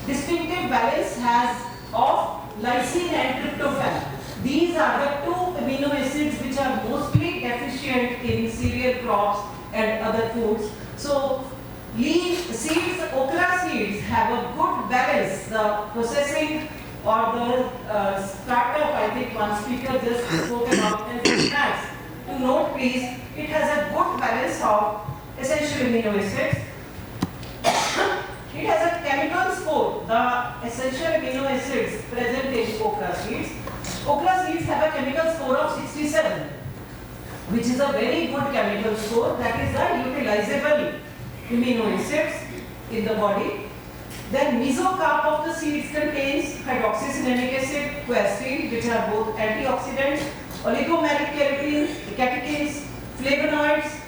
Distinctive balance has of lysine and tryptophan. These are the two amino acids which are mostly deficient in cereal crops and other foods. So seeds, okra seeds have a good balance. The processing or the startup, I think one speaker just spoke about and snacks. To note please, it has a good balance of essential amino acids. It has a chemical score, the essential amino acids present in okra seeds. Okra seeds have a chemical score of 67, which is a very good chemical score. That is the utilizable amino acids in the body. Then mesocarp of the seeds contains hydroxycinnamic acid, quercetin, which are both antioxidants, oligomeric keratin, catechins, flavonoids.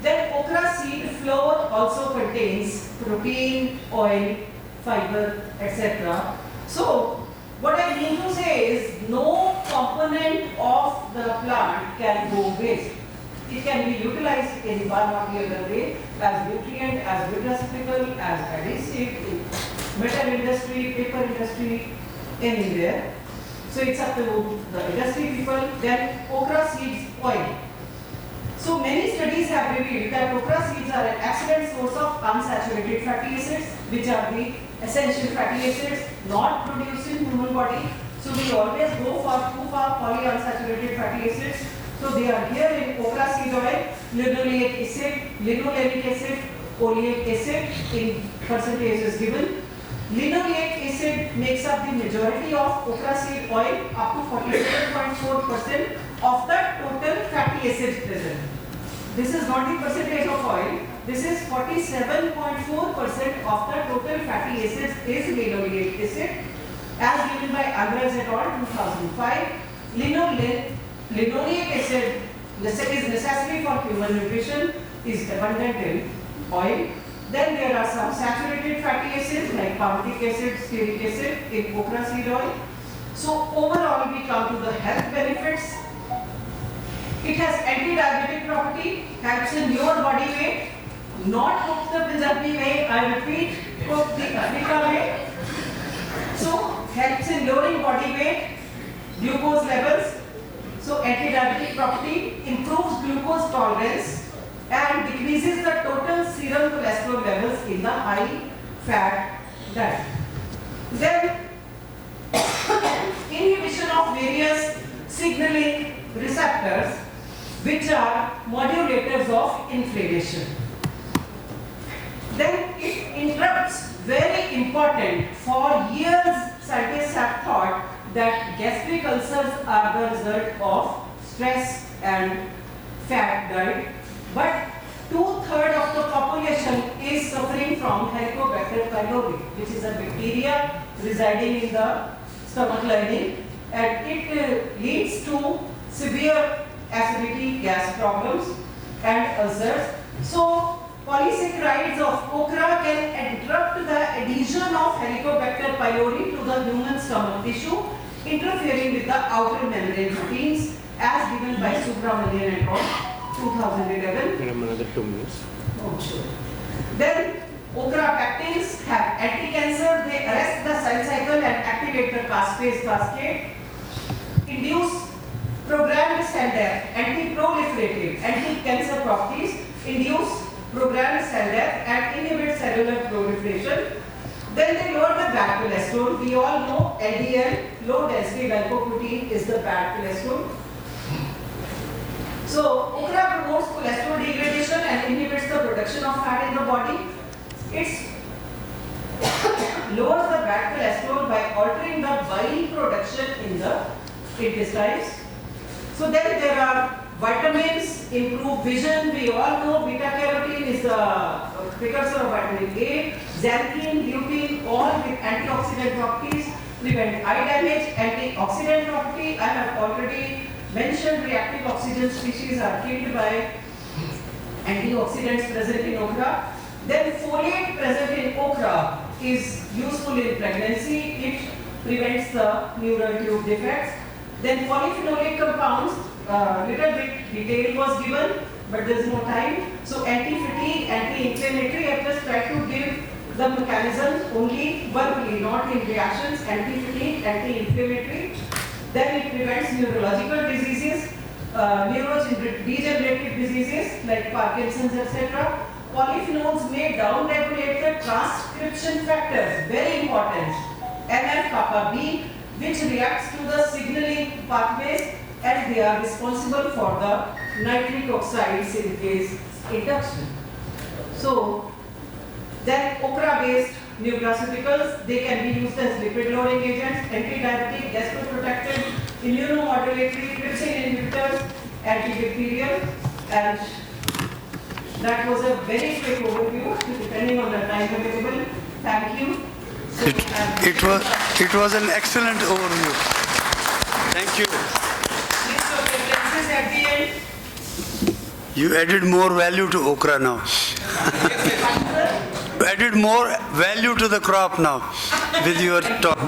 Then okra seed flour also contains protein, oil, fiber, etc. So what I mean to say is no component of the plant can go waste. It can be utilized in one or the other way as nutrient, as nutraceutical, as adhesive, in metal industry, paper industry, anywhere. So it's up to the industry people. Then okra seeds oil. So many studies have revealed that okra seeds are an excellent source of unsaturated fatty acids, which are the essential fatty acids not produced in human body. So we always go for polyunsaturated fatty acids. So they are here in okra seed oil, linoleic acid, linoleic acid, oleic acid in percentage is given. Linoleic acid makes up the majority of okra seed oil, up to 47.4% of the total fatty acids present. This is not the percentage of oil. This is 47.4% of the total fatty acids is linoleic acid, as given by Andres et al. 2005. linoleic acid is necessary for human nutrition, is abundant in oil. Then there are some saturated fatty acids like palmitic acid, stearic acid in okra seed oil. So overall we come to the health benefits. It has anti-diabetic property, helps in your body weight, not cook the Punjabi way, I repeat, cook the Africa way. So helps in lowering body weight, glucose levels. So anti-diabetic property, improves glucose tolerance and decreases the total serum cholesterol levels in the high fat diet. Then inhibition of various signaling receptors which are modulators of inflammation. Then it interrupts, very important, for years scientists have thought that gastric ulcers are the result of stress and fat diet, but 2/3 of the population is suffering from Helicobacter pylori, which is a bacteria residing in the stomach lining, and it leads to severe acidity, gas problems and ulcers. So polysaccharides of okra can interrupt the adhesion of Helicobacter pylori to the human stomach tissue, interfering with the outer membrane proteins as given by Subramanian et al. 2011. Another 2 minutes. Oh, sure. Then okra pectins have anti-cancer, they arrest the cell cycle and activate the caspase cascade, induce programmed cell death, anti-proliferative, anti-cancer properties, induce programmed cell death and inhibit cellular proliferation. Then they lower the bad cholesterol. We all know LDL, low density lipoprotein, is the bad cholesterol. So okra promotes cholesterol degradation and inhibits the production of fat in the body. It lowers the bad cholesterol by altering the bile production in the intestines. So then there are vitamins, improve vision. We all know beta carotene is the precursor of vitamin A. Xanthine, lutein, all with antioxidant properties, prevent eye damage, antioxidant property. I have already mentioned reactive oxygen species are killed by antioxidants present in okra. Then folate present in okra is useful in pregnancy. It prevents the neural tube defects. Then polyphenolic compounds, little bit detail was given, but there is no time. So anti-fatigue, anti-inflammatory, I just try to give the mechanism only verbally, not in reactions. Anti-fatigue, anti-inflammatory. Then it prevents neurological diseases, neurodegenerative diseases like Parkinson's, etc. Polyphenols may downregulate the transcription factors, very important, NF-kappa B, which reacts to the signaling pathways, and they are responsible for the nitric oxide synthase induction. So then okra-based nutraceuticals, they can be used as lipid-lowering agents, anti-diabetic, gastroprotective, immunomodulatory, trypsin inhibitors, antibacterial, and that was a very quick overview, depending on the time available. Thank you. So, It was an excellent overview. Thank you. List of references at the end. You added more value to okra now. You added more value to the crop now with your talk.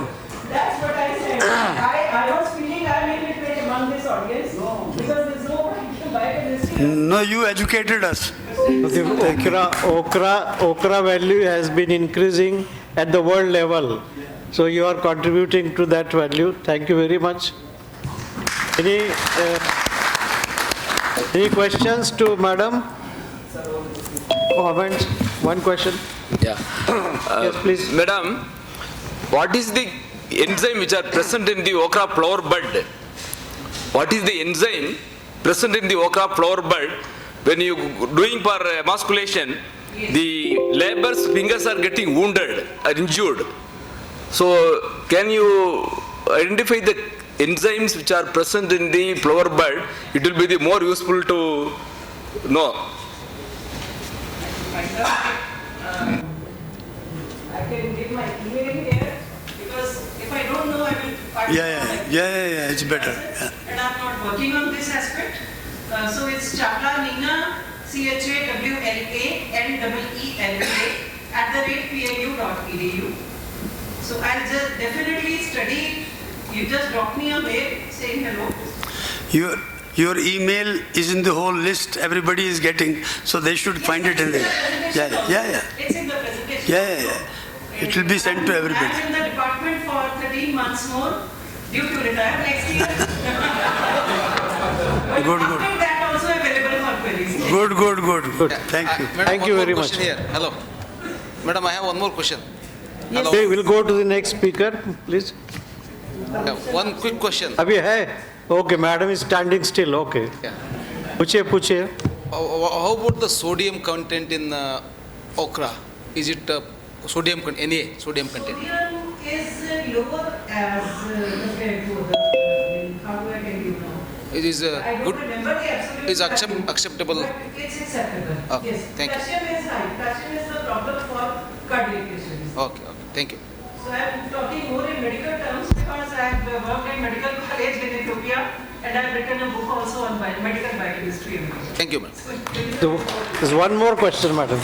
That's what I said. I was feeling I may be great among this audience because there's no point to biodiversity. No, you educated us. The okra value has been increasing at the world level. So you are contributing to that value. Thank you very much. Any questions to Madam? Comments? One question? Yeah. Yes, please. Madam, what is the enzyme which are present in the okra flower bud? What is the enzyme present in the okra flower bud? When you doing for emasculation, the labor's fingers are getting wounded or injured. So can you identify the enzymes which are present in the flower bud? It will be the more useful to know. I can give my email here because if I don't know, I will. Yeah, it's better. Yeah. working on this aspect. So it's Chawla Nina, CHAWLANEELA@pau.edu. So I'll just definitely study. You just drop me a mail saying hello. Your email is in the whole list everybody is getting, so they should find it in there. Yeah. It's in the presentation. Yeah. It will be sent to everybody. I'm in the department for 13 months more, due to retire next year. Good. That also available for queries. Good. Thank you. Madam, Thank you one very more much. question here. Hello. Madam, I have one more question. Hello. Okay, we'll go to the next speaker, please. One quick question. Abhi hai? Okay, madam is standing still, okay. Yeah. Puche. How about the sodium content in okra? Is it sodium content? NA sodium content? Sodium is lower as compared to the, how do I tell you now? It is I don't good. remember the absolute Is value, acceptable? but it's acceptable. Okay, Yes. thank you. Calcium is high. Calcium is the problem for cardiac patients. Okay. Thank you. So I'm talking more in medical terms because I've worked in medical college in Ethiopia and I've written a book also on medical biochemistry. Thank you, ma'am. There's one more question, madam.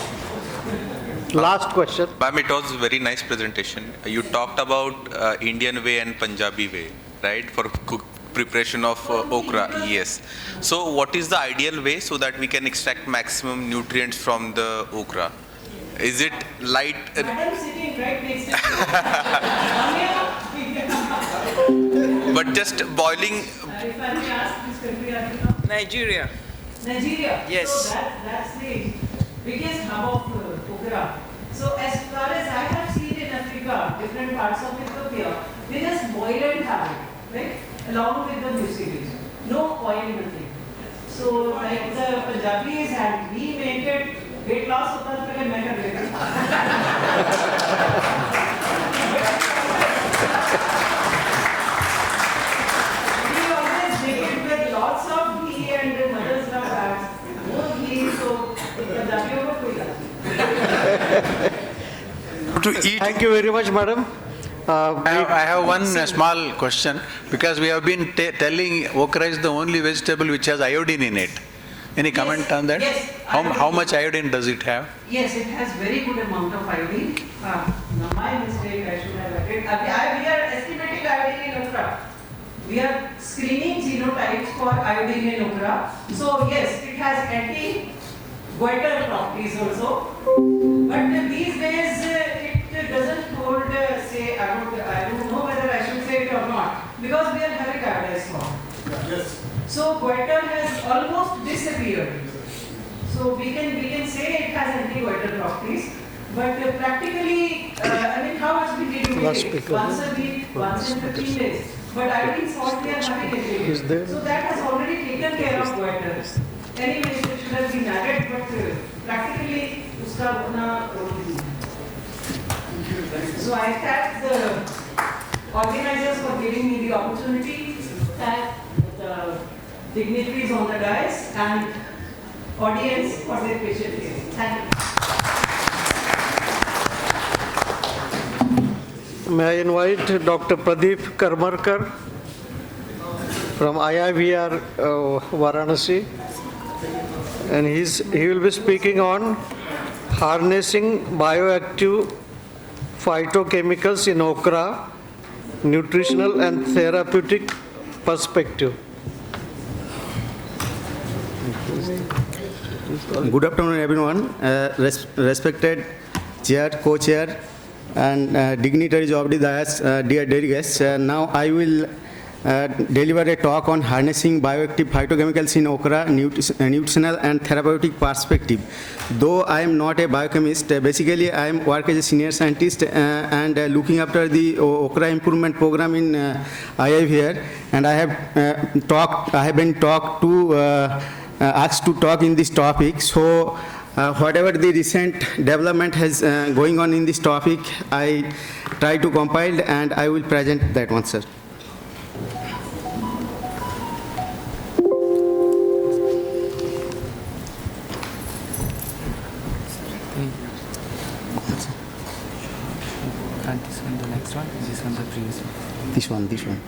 Last question. Ma'am, it was a very nice presentation. You talked about Indian way and Punjabi way, right, for preparation of okra. Yes. So what is the ideal way so that we can extract maximum nutrients from the okra? Is it light? Madam sitting right next to But just boiling. If I may ask, which country are you from? Nigeria. Nigeria. Yes. So that's the biggest hub of okra. So as far as I have seen in Africa, different parts of Ethiopia, they just boil and have it, right? Along with the mucilage. No oil, nothing. So like the Punjabis had, we make it weight loss hota hai, pehle main kar leta. We always make it with lots of ghee and mother's love adds. More ghee, so Punjabiyon ko koi baat nahi. Thank you very much, madam. I have one small question, because we have been telling okra is the only vegetable which has iodine in it. Any comment on that? Yes. How much iodine does it have? Yes, it has very good amount of iodine. My mistake, I should have added. We are estimating iodine in okra. We are screening genotypes for iodine in okra. So yes, it has anti-goiter properties also. But these days it doesn't hold, say, I don't know whether I should say it or not, because we are having iodized form. Yes. So goiter has almost disappeared. So we can say it has anti-goiter properties, but practically, how much we need to take? Once a week, once in 15 days. But iodine salt we are having every day. So that has already taken care of goiter. Anyways, it should have been added, but practically, uska apna role nahi hai. So I thank the organizers for giving me the opportunity, thank the dignitaries on the dais and audience for their patient hearing. Thank you. May I invite Dr. Pradeep Karmarkar from IARI Varanasi, and he will be speaking on harnessing bioactive phytochemicals in okra, nutritional and therapeutic perspective. Good afternoon, everyone. Respected chair, co-chair, and dignitaries of the dais, dear delegates. Now I will deliver a talk on harnessing bioactive phytochemicals in okra, nutritional and therapeutic perspective. Though I am not a biochemist, basically I am work as a senior scientist and looking after the okra improvement program in IARI, and I have been asked to talk in this topic. So whatever the recent development has going on in this topic, I try to compile and I will present that one, sir. This one.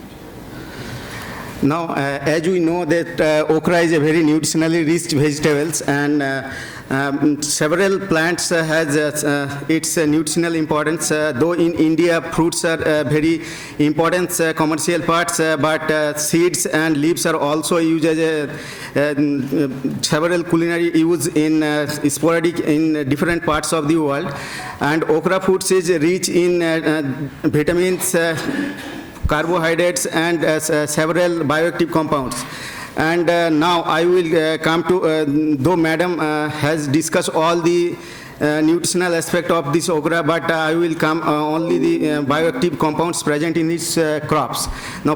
Now, as we know that okra is a very nutritionally rich vegetables, and several plants has its nutritional importance. Though in India fruits are very important commercial parts, but seeds and leaves are also used as several culinary use in sporadic in different parts of the world. And okra foods is rich in vitamins, carbohydrates, and several bioactive compounds. And now I will come to, though Madam has discussed all the nutritional aspect of this okra, but I will come only the bioactive compounds present in these crops. Now,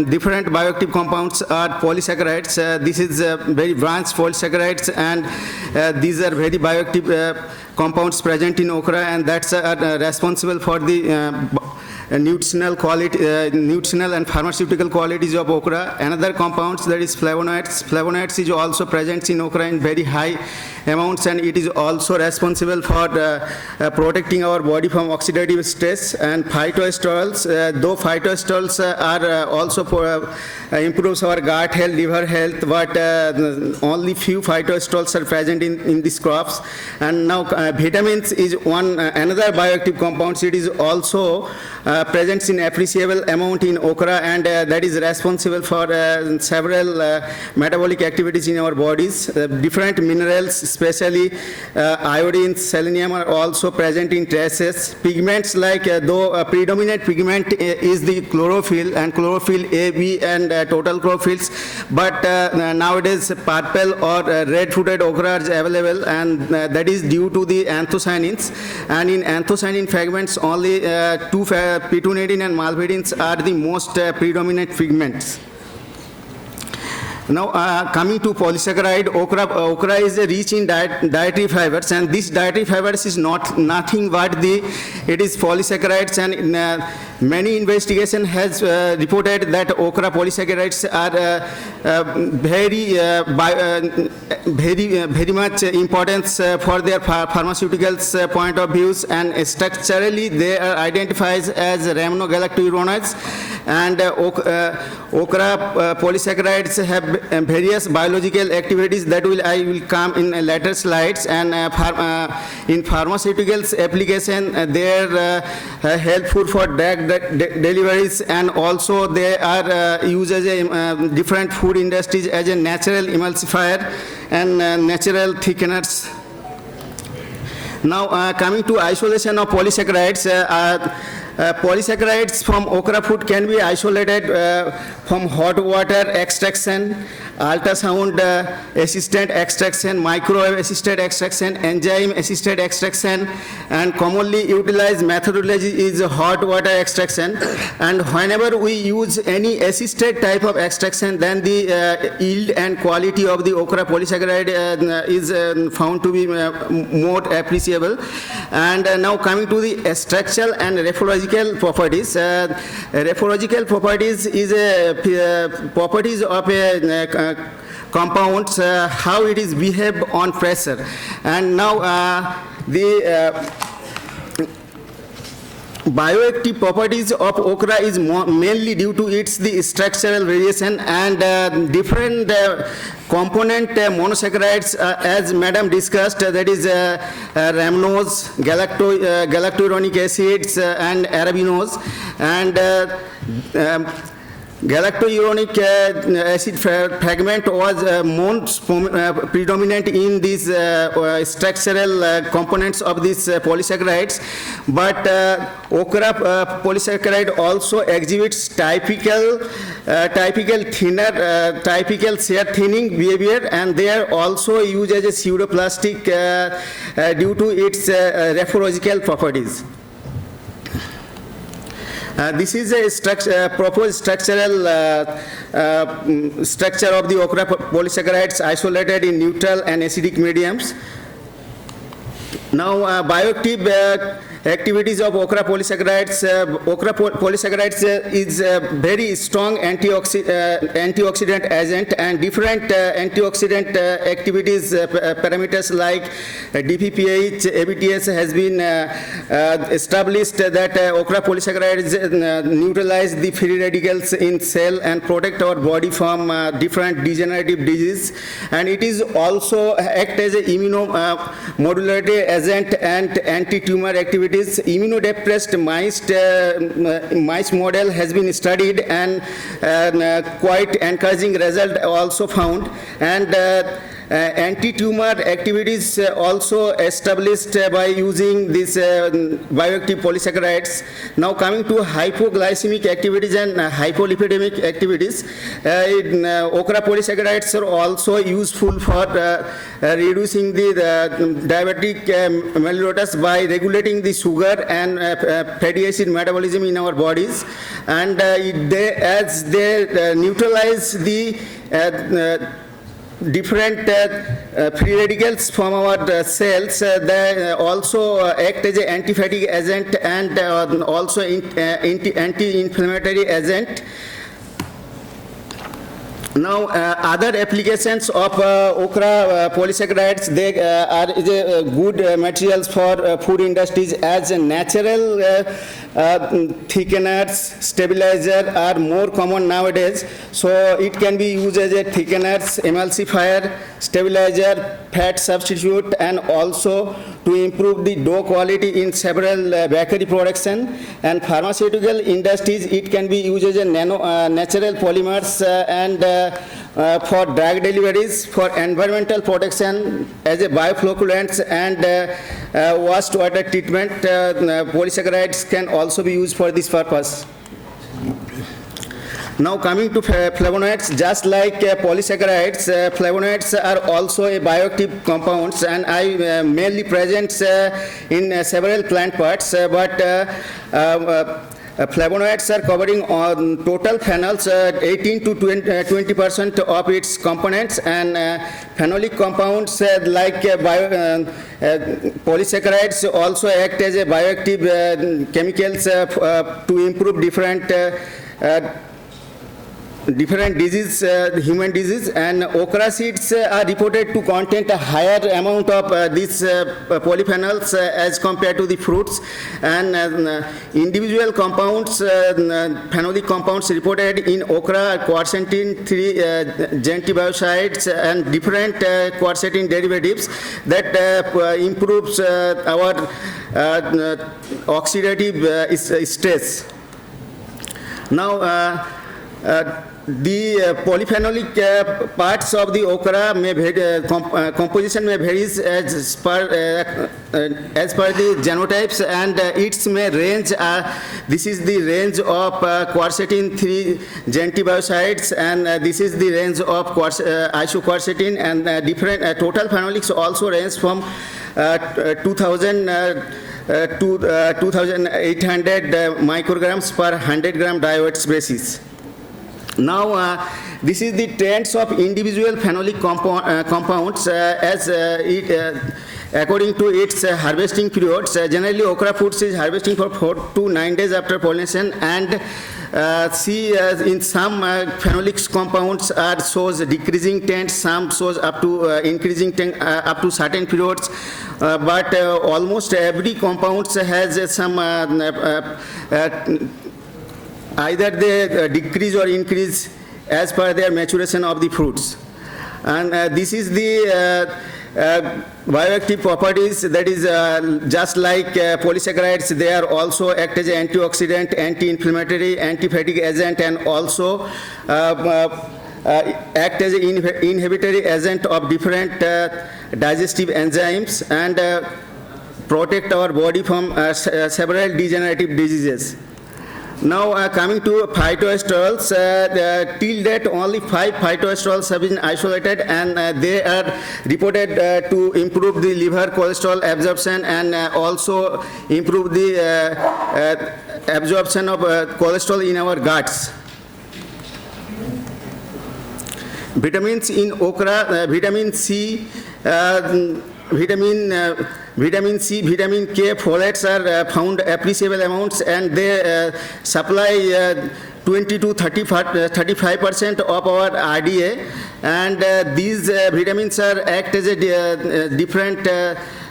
different bioactive compounds are polysaccharides. This is very branched polysaccharides, and these are very bioactive compounds present in okra, and that's responsible for the nutritional quality, nutritional and pharmaceutical qualities of okra. Another compounds, that is flavonoids. Flavonoids is also present in okra in very high amounts, and it is also responsible for protecting our body from oxidative stress. And phytoesterols, though phytoesterols are also improves our gut health, liver health, but only few phytoesterols are present in these crops. And now vitamins is one another bioactive compounds. It is also presents in appreciable amount in okra, and that is responsible for several metabolic activities in our bodies. Different minerals, especially iodine, selenium, are also present in traces. Pigments, like though predominant pigment is the chlorophyll, and chlorophyll A, B, and total chlorophylls, but nowadays purple or red-footed okra is available, and that is due to the anthocyanins. And in anthocyanin fragments, only two pitonidine and malvidins are the most predominant pigments. Now, coming to polysaccharide, okra is rich in dietary fibers, and this dietary fibers is nothing but it is polysaccharides, and many investigation has reported that okra polysaccharides are very much importance for their pharmaceuticals point of views, and structurally they are identified as rhamnogalacturonoids. And okra polysaccharides have various biological activities that I will come in later slides. And in pharmaceuticals application, they are helpful for drug deliveries, and also they are used as a different food industries as a natural emulsifier and natural thickeners. Now, coming to isolation of polysaccharides, polysaccharides from okra food can be isolated from hot water extraction, ultrasound assisted extraction, microwave assisted extraction, enzyme assisted extraction, and commonly utilized methodology is hot water extraction. And whenever we use any assisted type of extraction, then the yield and quality of the okra polysaccharide is found to be more appreciable. And now coming to the structural and reflexological properties. Reflexological properties is a properties of a compounds, how it is behave on pressure. And now the bioactive properties of okra is mainly due to its the structural variation and different component monosaccharides, as madam discussed, that is rhamnose, galacturonic acids, and arabinose. And galacturonic acid fragment was most predominant in these structural components of these polysaccharides, but okra polysaccharide also exhibits typical thinner, typical shear thinning behavior, and they are also used as a pseudoplastic due to its reflexological properties. This is a proposed structural structure of the okra polysaccharides isolated in neutral and acidic mediums. Now, bioactive activities of okra polysaccharides. Okra polysaccharides is a very strong antioxidant agent, and different antioxidant activities parameters like DPPH, ABTS has been established that okra polysaccharides neutralize the free radicals in cell and protect our body from different degenerative diseases, and it is also act as an immunomodulatory agent and anti-tumor activities. Immunodepressed mice model has been studied, and quite encouraging result also found, and anti-tumor activities also established by using these bioactive polysaccharides. Now coming to hypoglycemic activities and hypolipidemic activities, okra polysaccharides are also useful for reducing the diabetic mellitus by regulating the sugar and fatty acid metabolism in our bodies, and as they neutralize the different free radicals from our cells, they also act as an anti-fatigue agent and also anti-inflammatory agent. Now, other applications of okra polysaccharides, they are good materials for food industries as natural thickeners, stabilizer are more common nowadays. So it can be used as a thickeners, emulsifier, stabilizer, fat substitute, and also to improve the dough quality in several bakery production. And pharmaceutical industries, it can be used as a natural polymers and for drug deliveries, for environmental protection, as a bioflocculants and wastewater treatment. Polysaccharides can also be used for this purpose. Now coming to flavonoids, just like polysaccharides, flavonoids are also a bioactive compounds, and I mainly present in several plant parts, but flavonoids are covering on total phenols 18 to 20% of its components, and phenolic compounds like polysaccharides also act as a bioactive chemicals to improve different disease, human disease, and okra seeds are reported to contain a higher amount of these polyphenols as compared to the fruits, and individual compounds, phenolic compounds reported in okra, quercetin, 3 gentibiocides, and different quercetin derivatives that improves our oxidative stress. Now, the polyphenolic parts of the okra may composition may varies as per the genotypes, and its may range. This is the range of quercetin 3 gentibiocides, and this is the range of isoquercetin, and different total phenolics also range from 2000 to 2800 micrograms per 100 gram dioids basis. Now, this is the trends of individual phenolic compounds as according to its harvesting periods. Generally, okra fruits is harvesting for 4 to 9 days after pollination, and in some phenolic compounds shows decreasing trend, some shows up to increasing trend up to certain periods, but almost every compound has some either they decrease or increase as per their maturation of the fruits. And this is the bioactive properties, that is just like polysaccharides, they are also act as an antioxidant, anti-inflammatory, anti-fatigue agent, and also act as an inhibitory agent of different digestive enzymes, and protect our body from several degenerative diseases. Now coming to phytoesterols, till date only 5 phytoesterols have been isolated, and they are reported to improve the liver cholesterol absorption and also improve the absorption of cholesterol in our guts. Vitamins in okra, vitamin C, vitamin vitamin C, vitamin K, folates are found appreciable amounts, and they supply 20 to 35% of our RDA, and these vitamins act as a different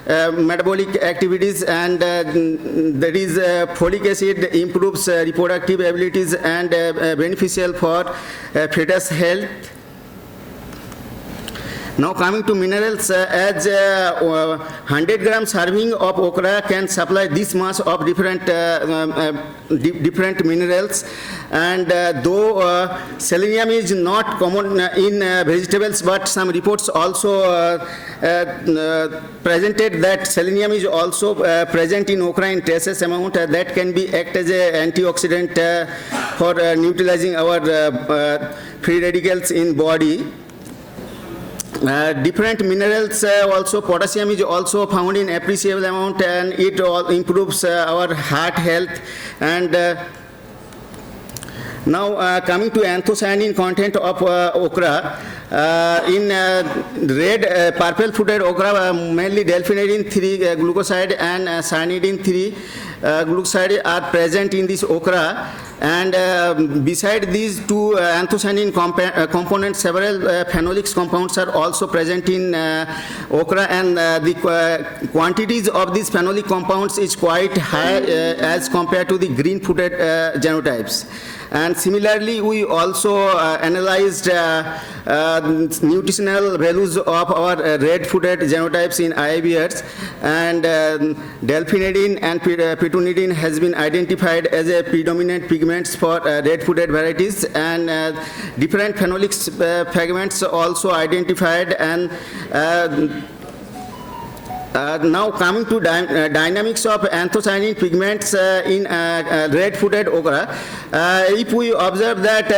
metabolic activities, and that is folic acid improves reproductive abilities and beneficial for fetus health. Now coming to minerals, as 100 gram serving of okra can supply this much of different minerals, and though selenium is not common in vegetables, but some reports also presented that selenium is also present in okra in traces amount that can be act as an antioxidant for neutralizing our free radicals in body. Different minerals also, potassium is also found in appreciable amount, and it all improves our heart health. And now coming to anthocyanin content of okra, in red purple footed okra, mainly delphinidine 3 glucoside and cyanidine 3 glucoside are present in this okra. And beside these two anthocyanin components, several phenolic compounds are also present in okra, and the quantities of these phenolic compounds is quite high as compared to the green footed genotypes. And similarly, we also analyzed nutritional values of our red-footed genotypes in IABRs, and delphinidine and pitunidine has been identified as a predominant pigments for red-footed varieties, and different phenolic fragments also identified. And now coming to dynamics of anthocyanin pigments in red-footed okra, if we observe that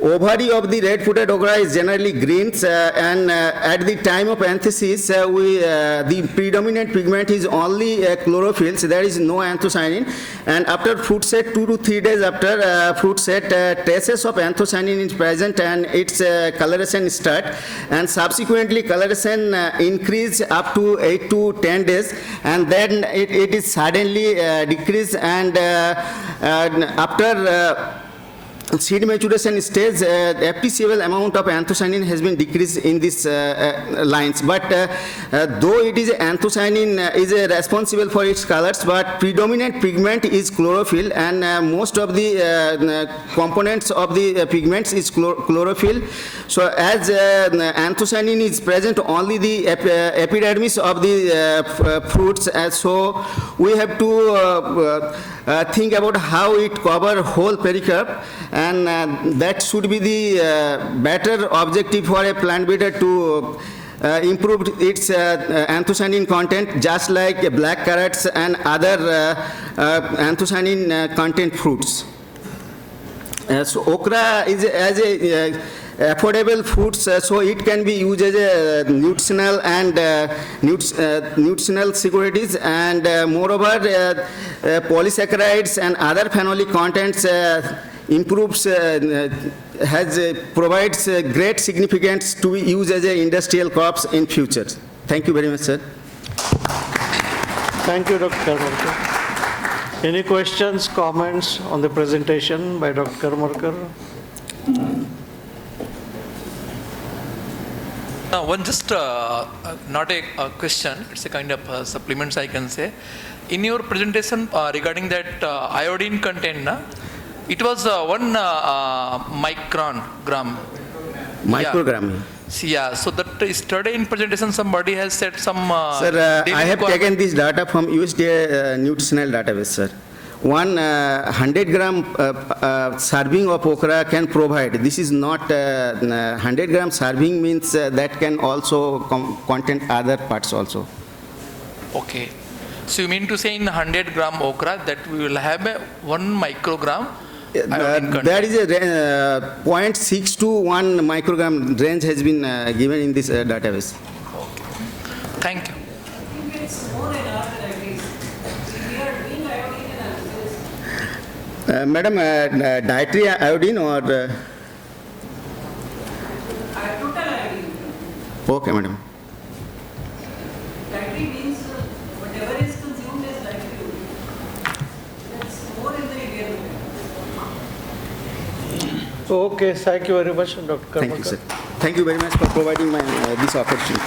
ovary of the red-footed okra is generally greens, and at the time of anthesis, the predominant pigment is only chlorophyll, so there is no anthocyanin. And after fruit set, 2 to 3 days after fruit set, traces of anthocyanin is present, and its coloration start, and subsequently coloration increase up to 8 to 10 days, and then it is suddenly decreased, and after seed maturation stage, appreciable amount of anthocyanin has been decreased in these lines. But though it is anthocyanin is responsible for its colors, but predominant pigment is chlorophyll, and most of the components of the pigments is chlorophyll. So as anthocyanin is present only the epidermis of the fruits, so we have to think about how it cover whole pericarp, and that should be the better objective for a plant breeder to improve its anthocyanin content, just like black carrots and other anthocyanin content fruits. So okra is as a affordable foods, so it can be used as a nutritional and nutritional securities, and moreover polysaccharides and other phenolic contents improves provides great significance to be used as a industrial crops in future. Thank you very much, sir. Thank you, Dr. Karmarkar. Any questions, comments on the presentation by Dr. Karmarkar? One just not a question, it's a kind of supplements I can say. In your presentation regarding that iodine content, it was 1 microgram. Microgram. Yeah, so that yesterday in presentation somebody has said some... Sir, I have taken this data from USDA nutritional database, sir. 100 gram serving of okra can provide. This is not 100 gram serving means that can also contain other parts also. Okay. So you mean to say in 100 gram okra that we will have 1 microgram? There is a 0.6 to 1 microgram range has been given in this database. Okay. Thank you. Madam, dietary iodine or? Total iodine. Okay, madam. Dietary means Okay, thank you very much, Dr. Karmakar. Thank you, sir. Thank you very much for providing this opportunity.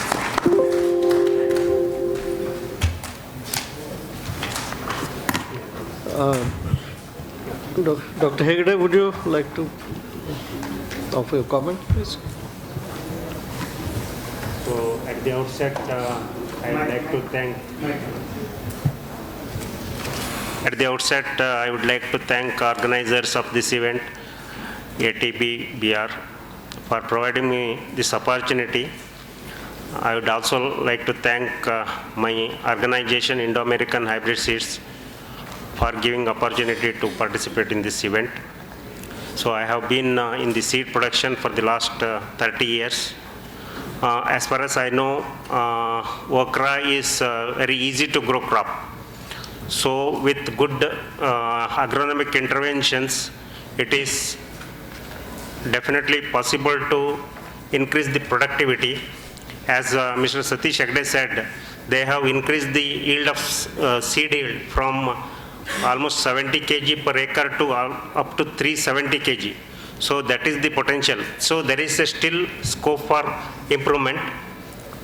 Dr. Hegde, would you like to offer your comment, please? So at the outset, I would like to thank. I would like to thank organizers of this event, ATPBR, for providing me this opportunity. I would also like to thank my organization, Indo-American Hybrid Seeds, for giving opportunity to participate in this event. So I have been in the seed production for the last 30 years. As far as I know, okra is very easy to grow crop. So with good agronomic interventions, it is definitely possible to increase the productivity. As Mr. Satish Hegde said, they have increased the yield of seed yield from almost 70 kg per acre to up to 370 kg. So that is the potential. So there is still scope for improvement.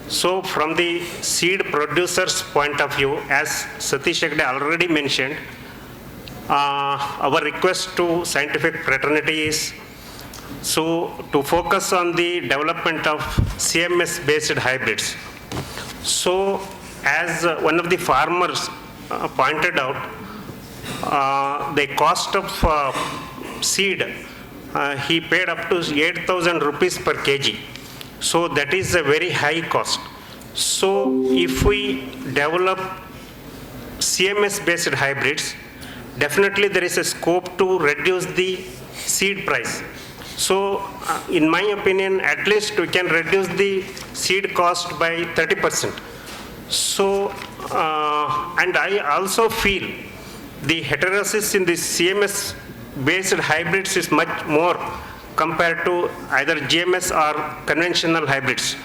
So from the seed producer's point of view, as Satish Hegde already mentioned, our request to scientific fraternity is to focus on the development of CMS-based hybrids. So as one of the farmers pointed out, the cost of seed, he paid up to 8,000 rupees per kg. So that is a very high cost. So if we develop CMS-based hybrids, definitely there is a scope to reduce the seed price. So in my opinion, at least we can reduce the seed cost by 30%. So, and I also feel the heterosis in the CMS-based hybrids is much more compared to either GMS or conventional hybrids.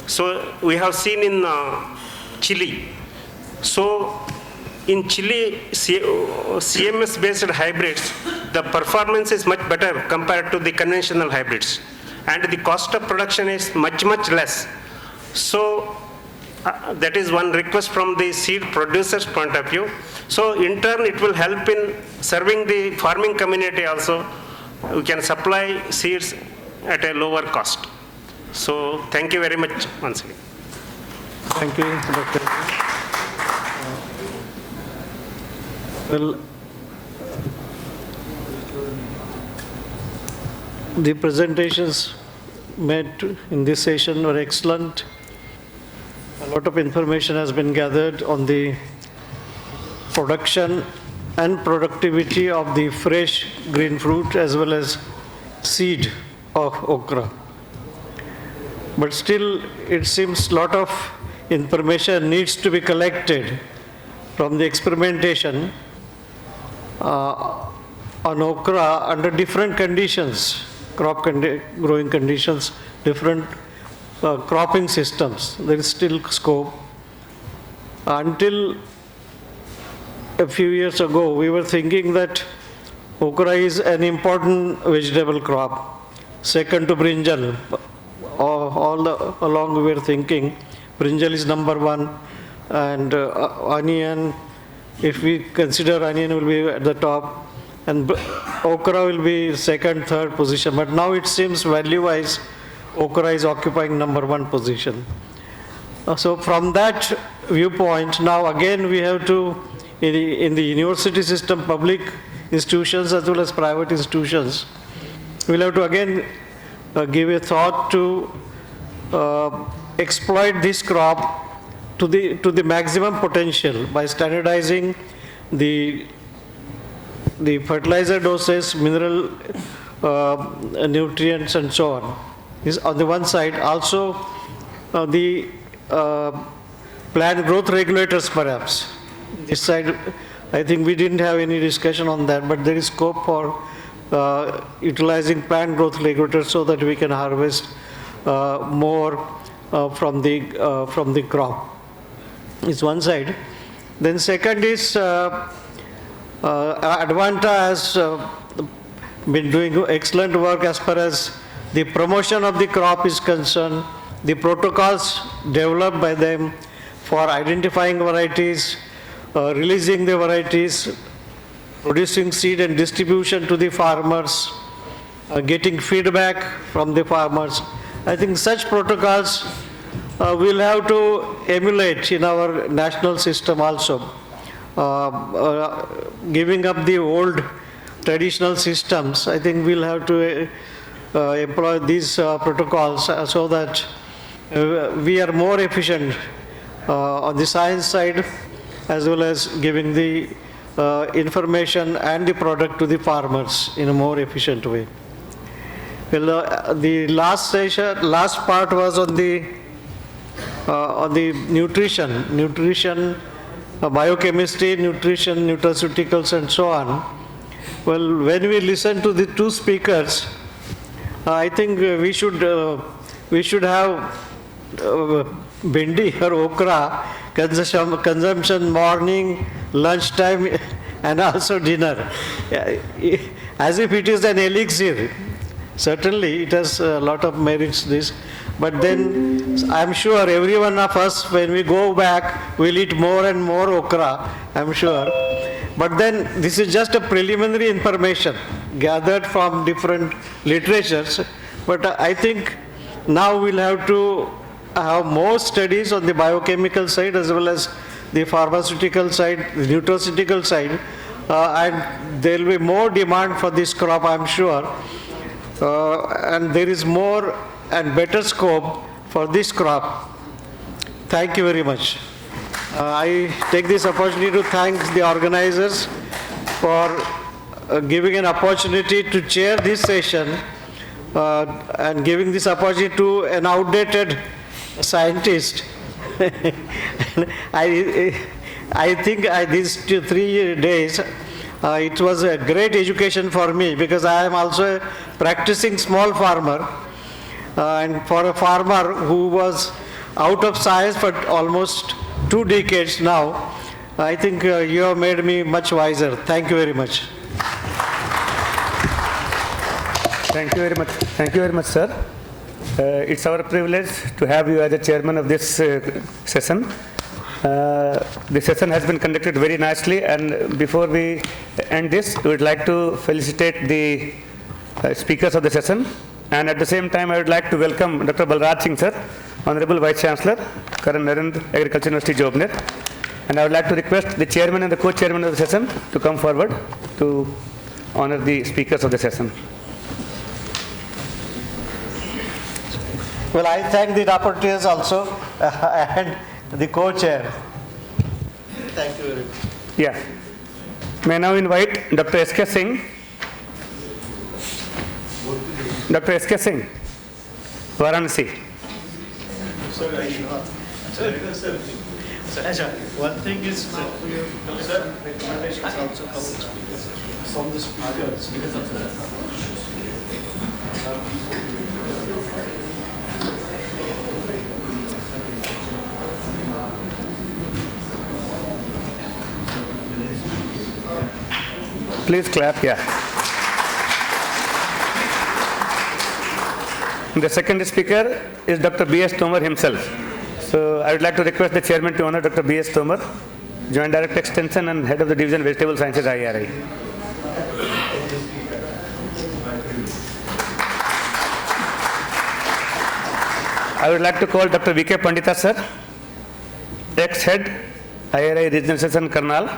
So we have seen in Chile. So in Chile, CMS-based hybrids, the performance is much better compared to the conventional hybrids. And the cost of production is much, much less. So that is one request from the seed producer's point of view. So in turn, it will help in serving the farming community also. We can supply seeds at a lower cost. So thank you very much once again. Thank you, Dr. Well, the presentations made in this session were excellent. A lot of information has been gathered on the production and productivity of the fresh green fruit as well as seed of okra. But still, it seems a lot of information needs to be collected from the experimentation on okra under different conditions, growing conditions, different cropping systems. There is still scope. Until a few years ago, we were thinking that okra is an important vegetable crop, second to brinjal. All along we were thinking brinjal is number one, and onion, if we consider onion will be at the top, and okra will be second, third position. But now it seems value-wise, okra is occupying number one position. So from that viewpoint, now again we have to, in the university system, public institutions as well as private institutions, we'll have to again give a thought to exploit this crop to the maximum potential by standardizing the fertilizer doses, mineral nutrients and so on. This on the one side. Also the plant growth regulators perhaps. This side, I think we didn't have any discussion on that, but there is scope for utilizing plant growth regulators so that we can harvest more from the crop. Is one side. Then second is Advanta has been doing excellent work as far as the promotion of the crop is concerned, the protocols developed by them for identifying varieties, releasing the varieties, producing seed and distribution to the farmers, getting feedback from the farmers. I think such protocols we'll have to emulate in our national system also. Giving up the old traditional systems, I think we'll have to employ these protocols so that we are more efficient on the science side as well as giving the information and the product to the farmers in a more efficient way. Well, the last part was on the nutrition, biochemistry, nutrition, nutraceuticals, and so on. Well, when we listen to the two speakers, I think we should have bindi or okra consumption morning, lunchtime, and also dinner, as if it is an elixir. Certainly, it has a lot of merits, this. But then, I'm sure every one of us, when we go back, will eat more and more okra, I'm sure. But then, this is just a preliminary information gathered from different literatures. But I think now we'll have to have more studies on the biochemical side as well as the pharmaceutical side, the nutraceutical side, and there will be more demand for this crop, I'm sure. And there is more and better scope for this crop. Thank you very much. I take this opportunity to thank the organizers for giving an opportunity to chair this session and giving this opportunity to an outdated scientist. I think these 3 days, it was a great education for me because I am also a practicing small farmer. And for a farmer who was out of science for almost 2 decades now, I think you have made me much wiser. Thank you very much. Thank you very much. Thank you very much, sir. It's our privilege to have you as the chairman of this session. The session has been conducted very nicely, and before we end this, we would like to felicitate the speakers of the session. And at the same time, I would like to welcome Dr. Balraj Singh, sir, Honorable Vice Chancellor, Karan Narendra, Agriculture University, Jobner. And I would like to request the chairman and the co-chairman of the session to come forward to honor the speakers of the session. Well, I thank the rapporteurs also and the co-chair. Thank you very much. Yeah. May I now invite Dr. S.K. Singh. Dr. S.K. Singh, Varanasi. One thing is that we have collected recommendations also from the speakers. Please clap, yeah. The second speaker is Dr. B.S. Tomar himself. So I would like to request the chairman to honor Dr. B.S. Tomar, Joint Director Extension and Head of the Division Vegetable Sciences, IARI. I would like to call Dr. V.K. Pandita, sir, ex-head, IARI Regional Section, Karnal.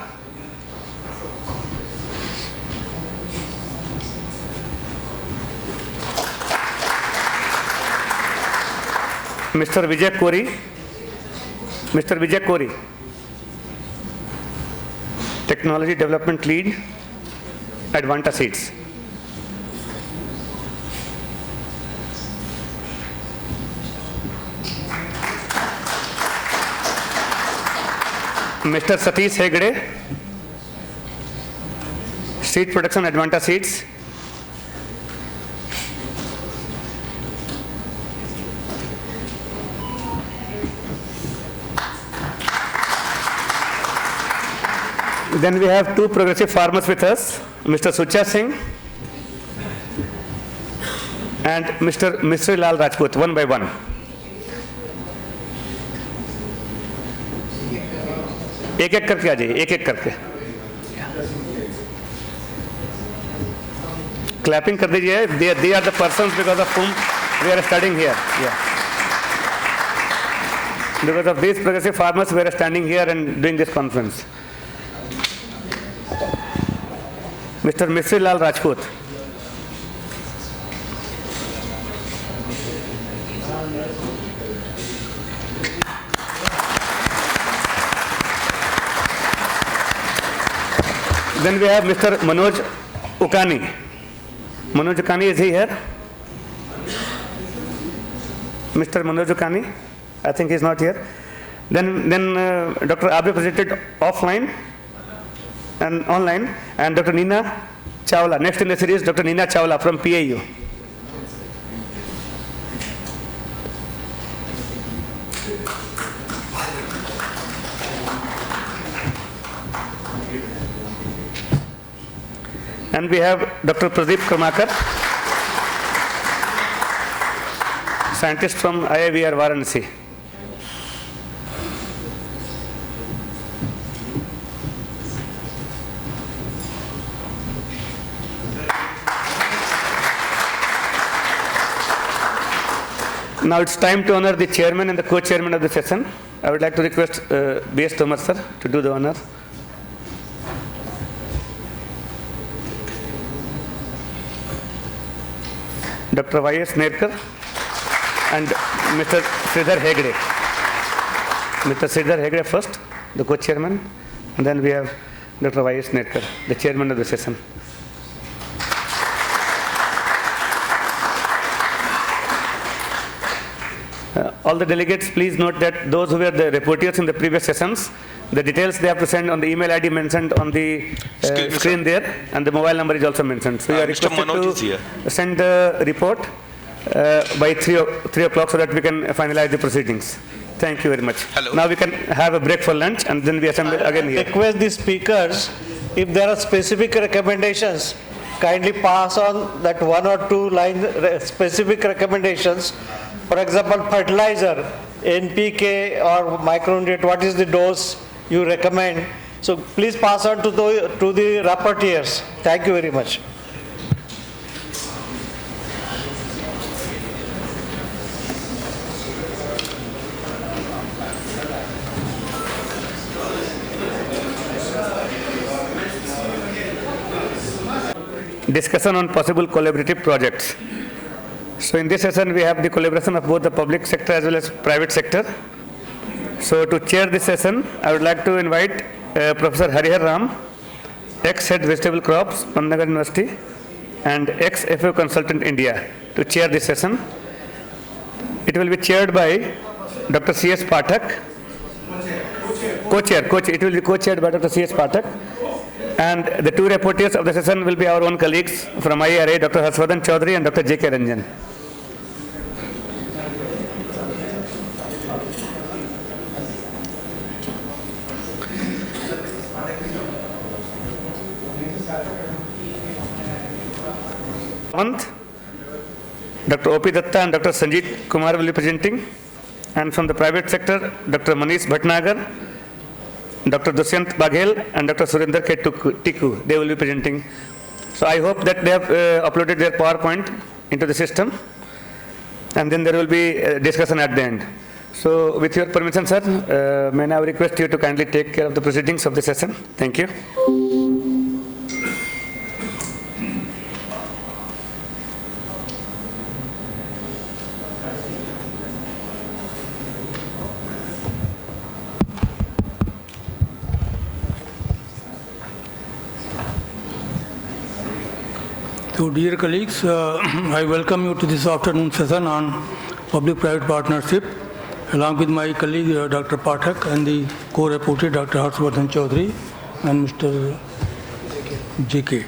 Mr. Vijay Kori, Technology Development Lead, Advanta Seeds. Mr. Satish Hegde, Seed Production, Advanta Seeds. Then we have two progressive farmers with us, Mr. Sucha Singh, and Mr. Misri Lal Rajput, one by one. एक-एक करके आ जाइए, एक-एक करके. Clapping कर दीजिए. They are the persons because of whom we are studying here. Yeah. Because of these progressive farmers, we are standing here and doing this conference. Mr. Misri Lal Rajput. Then we have Mr. Manoj Ukani. Manoj Ukani, is he here? Mr. Manoj Ukani? I think he's not here. Then Dr. Abe presented offline and online, and Dr. Nina Chawla. Next in the series, Dr. Nina Chawla from PAU. And we have Dr. Pradeep Karmakar, scientist from IARI Varanasi. Now it's time to honor the chairman and the co-chairman of the session. I would like to request B.S. Tomar sir to do the honor. Dr. Y.S. Nerkar and Mr. Sridhar Hegde. Mr. Sridhar Hegde first, the co-chairman, and then we have Dr. Y.S. Nerkar, the chairman of the session. All the delegates, please note that those who were the reporters in the previous sessions, the details they have to send on the email ID mentioned on the screen there, and the mobile number is also mentioned. So you are requested to send the report by 3 o'clock so that we can finalize the proceedings. Thank you very much. Hello. Now we can have a break for lunch and then we assemble again here. Request the speakers, if there are specific recommendations, kindly pass on that 1 or 2 line specific recommendations. For example, fertilizer, NPK or micronutrient, what is the dose you recommend? So please pass on to the rapporteurs. Thank you very much. Discussion on possible collaborative projects. So in this session we have the collaboration of both the public sector as well as private sector. So to chair this session, I would like to invite Professor Harihar Ram, ex-head vegetable crops, Pandnagar University, and ex-FAO consultant India, to chair this session. It will be chaired by Dr. C.S. Pathak. It will be co-chaired by Dr. C.S. Pathak. And the 2 rapporteurs of the session will be our own colleagues from IARI, Dr. Harshvardhan Chaudhary and Dr. J.K. Ranjan. Dr. O.P. Datta and Dr. Sanjeet Kumar will be presenting. And from the private sector, Dr. Manish Bhatnagar, Dr. Dushyant Baghel and Dr. Surinder K. Tikku, they will be presenting. So I hope that they have uploaded their PowerPoint into the system, and then there will be a discussion at the end. So with your permission, sir, may I now request you to kindly take care of the proceedings of the session. Thank you. So dear colleagues, I welcome you to this afternoon session on public-private partnership, along with my colleague Dr. Pathak and the co-reporter Dr. Harshvardhan Chaudhary and Mr. J.K.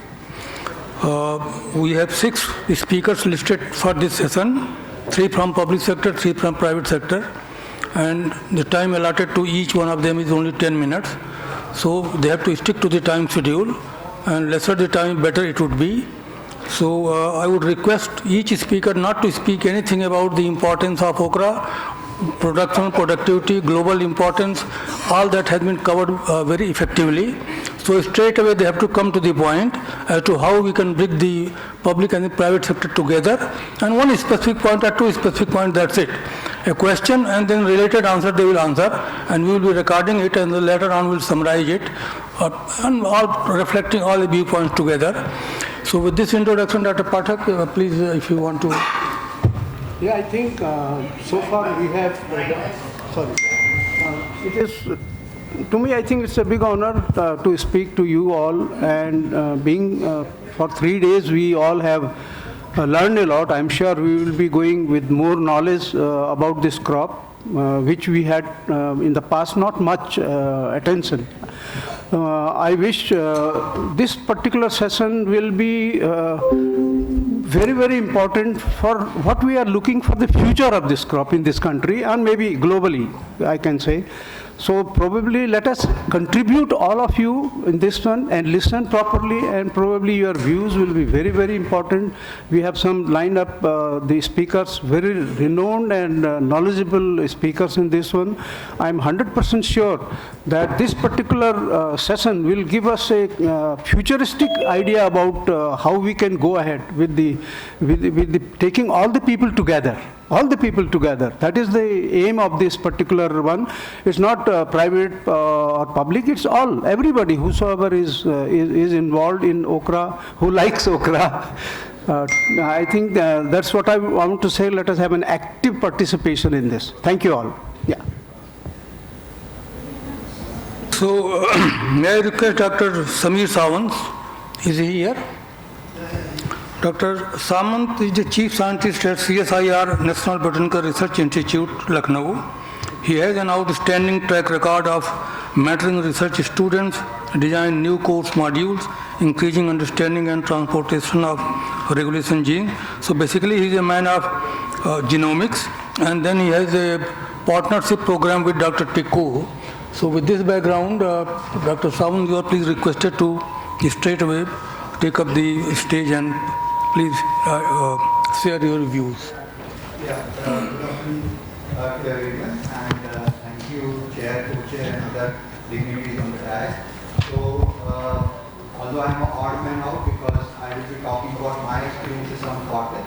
We have 6 speakers listed for this session, 3 from public sector, 3 from private sector, and the time allotted to each one of them is only 10 minutes. So they have to stick to the time schedule, and lesser the time, better it would be. So I would request each speaker not to speak anything about the importance of okra, production, productivity, global importance, all that has been covered very effectively. So straight away they have to come to the point as to how we can bring the public and the private sector together. And one specific point or two specific points, that's it. A question and then related answer they will answer, and we will be recording it, and later on we'll summarize it, and all reflecting all the viewpoints together. So with this introduction, Dr. Pathak, please, if you want to. Yeah, I think so far we have, it is, to me, I think it's a big honor to speak to you all, and being for 3 days we all have learned a lot. I'm sure we will be going with more knowledge about this crop, which we had in the past not much attention. I wish this particular session will be very, very important for what we are looking for the future of this crop in this country and maybe globally, I can say. So probably let us contribute, all of you, in this one and listen properly, and probably your views will be very, very important. We have some lined up the speakers, very renowned and knowledgeable speakers in this one. I'm 100% sure that this particular session will give us a futuristic idea about how we can go ahead with the taking all the people together. All the people together. That is the aim of this particular one. It's not private or public. It's all, everybody, whosoever is involved in okra, who likes okra. I think that's what I want to say. Let us have an active participation in this. Thank you all. Yeah. So may I request Dr. Samir Sawant? Is he here? Dr. Samant is the Chief Scientist at CSIR, National Botanical Research Institute, Lucknow. He has an outstanding track record of mentoring research students, design new course modules, increasing understanding and transportation of regulation genes. So basically he is a man of genomics, and then he has a partnership program with Dr. Tikku. So with this background, Dr. Samant, you are please requested to straight away take up the stage and please share your views. Yeah, good afternoon to everyone, and thank you, Chair, Co-Chair, and other dignitaries on the dais. So, although I'm an odd man out because I will be talking about my experiences on cotton,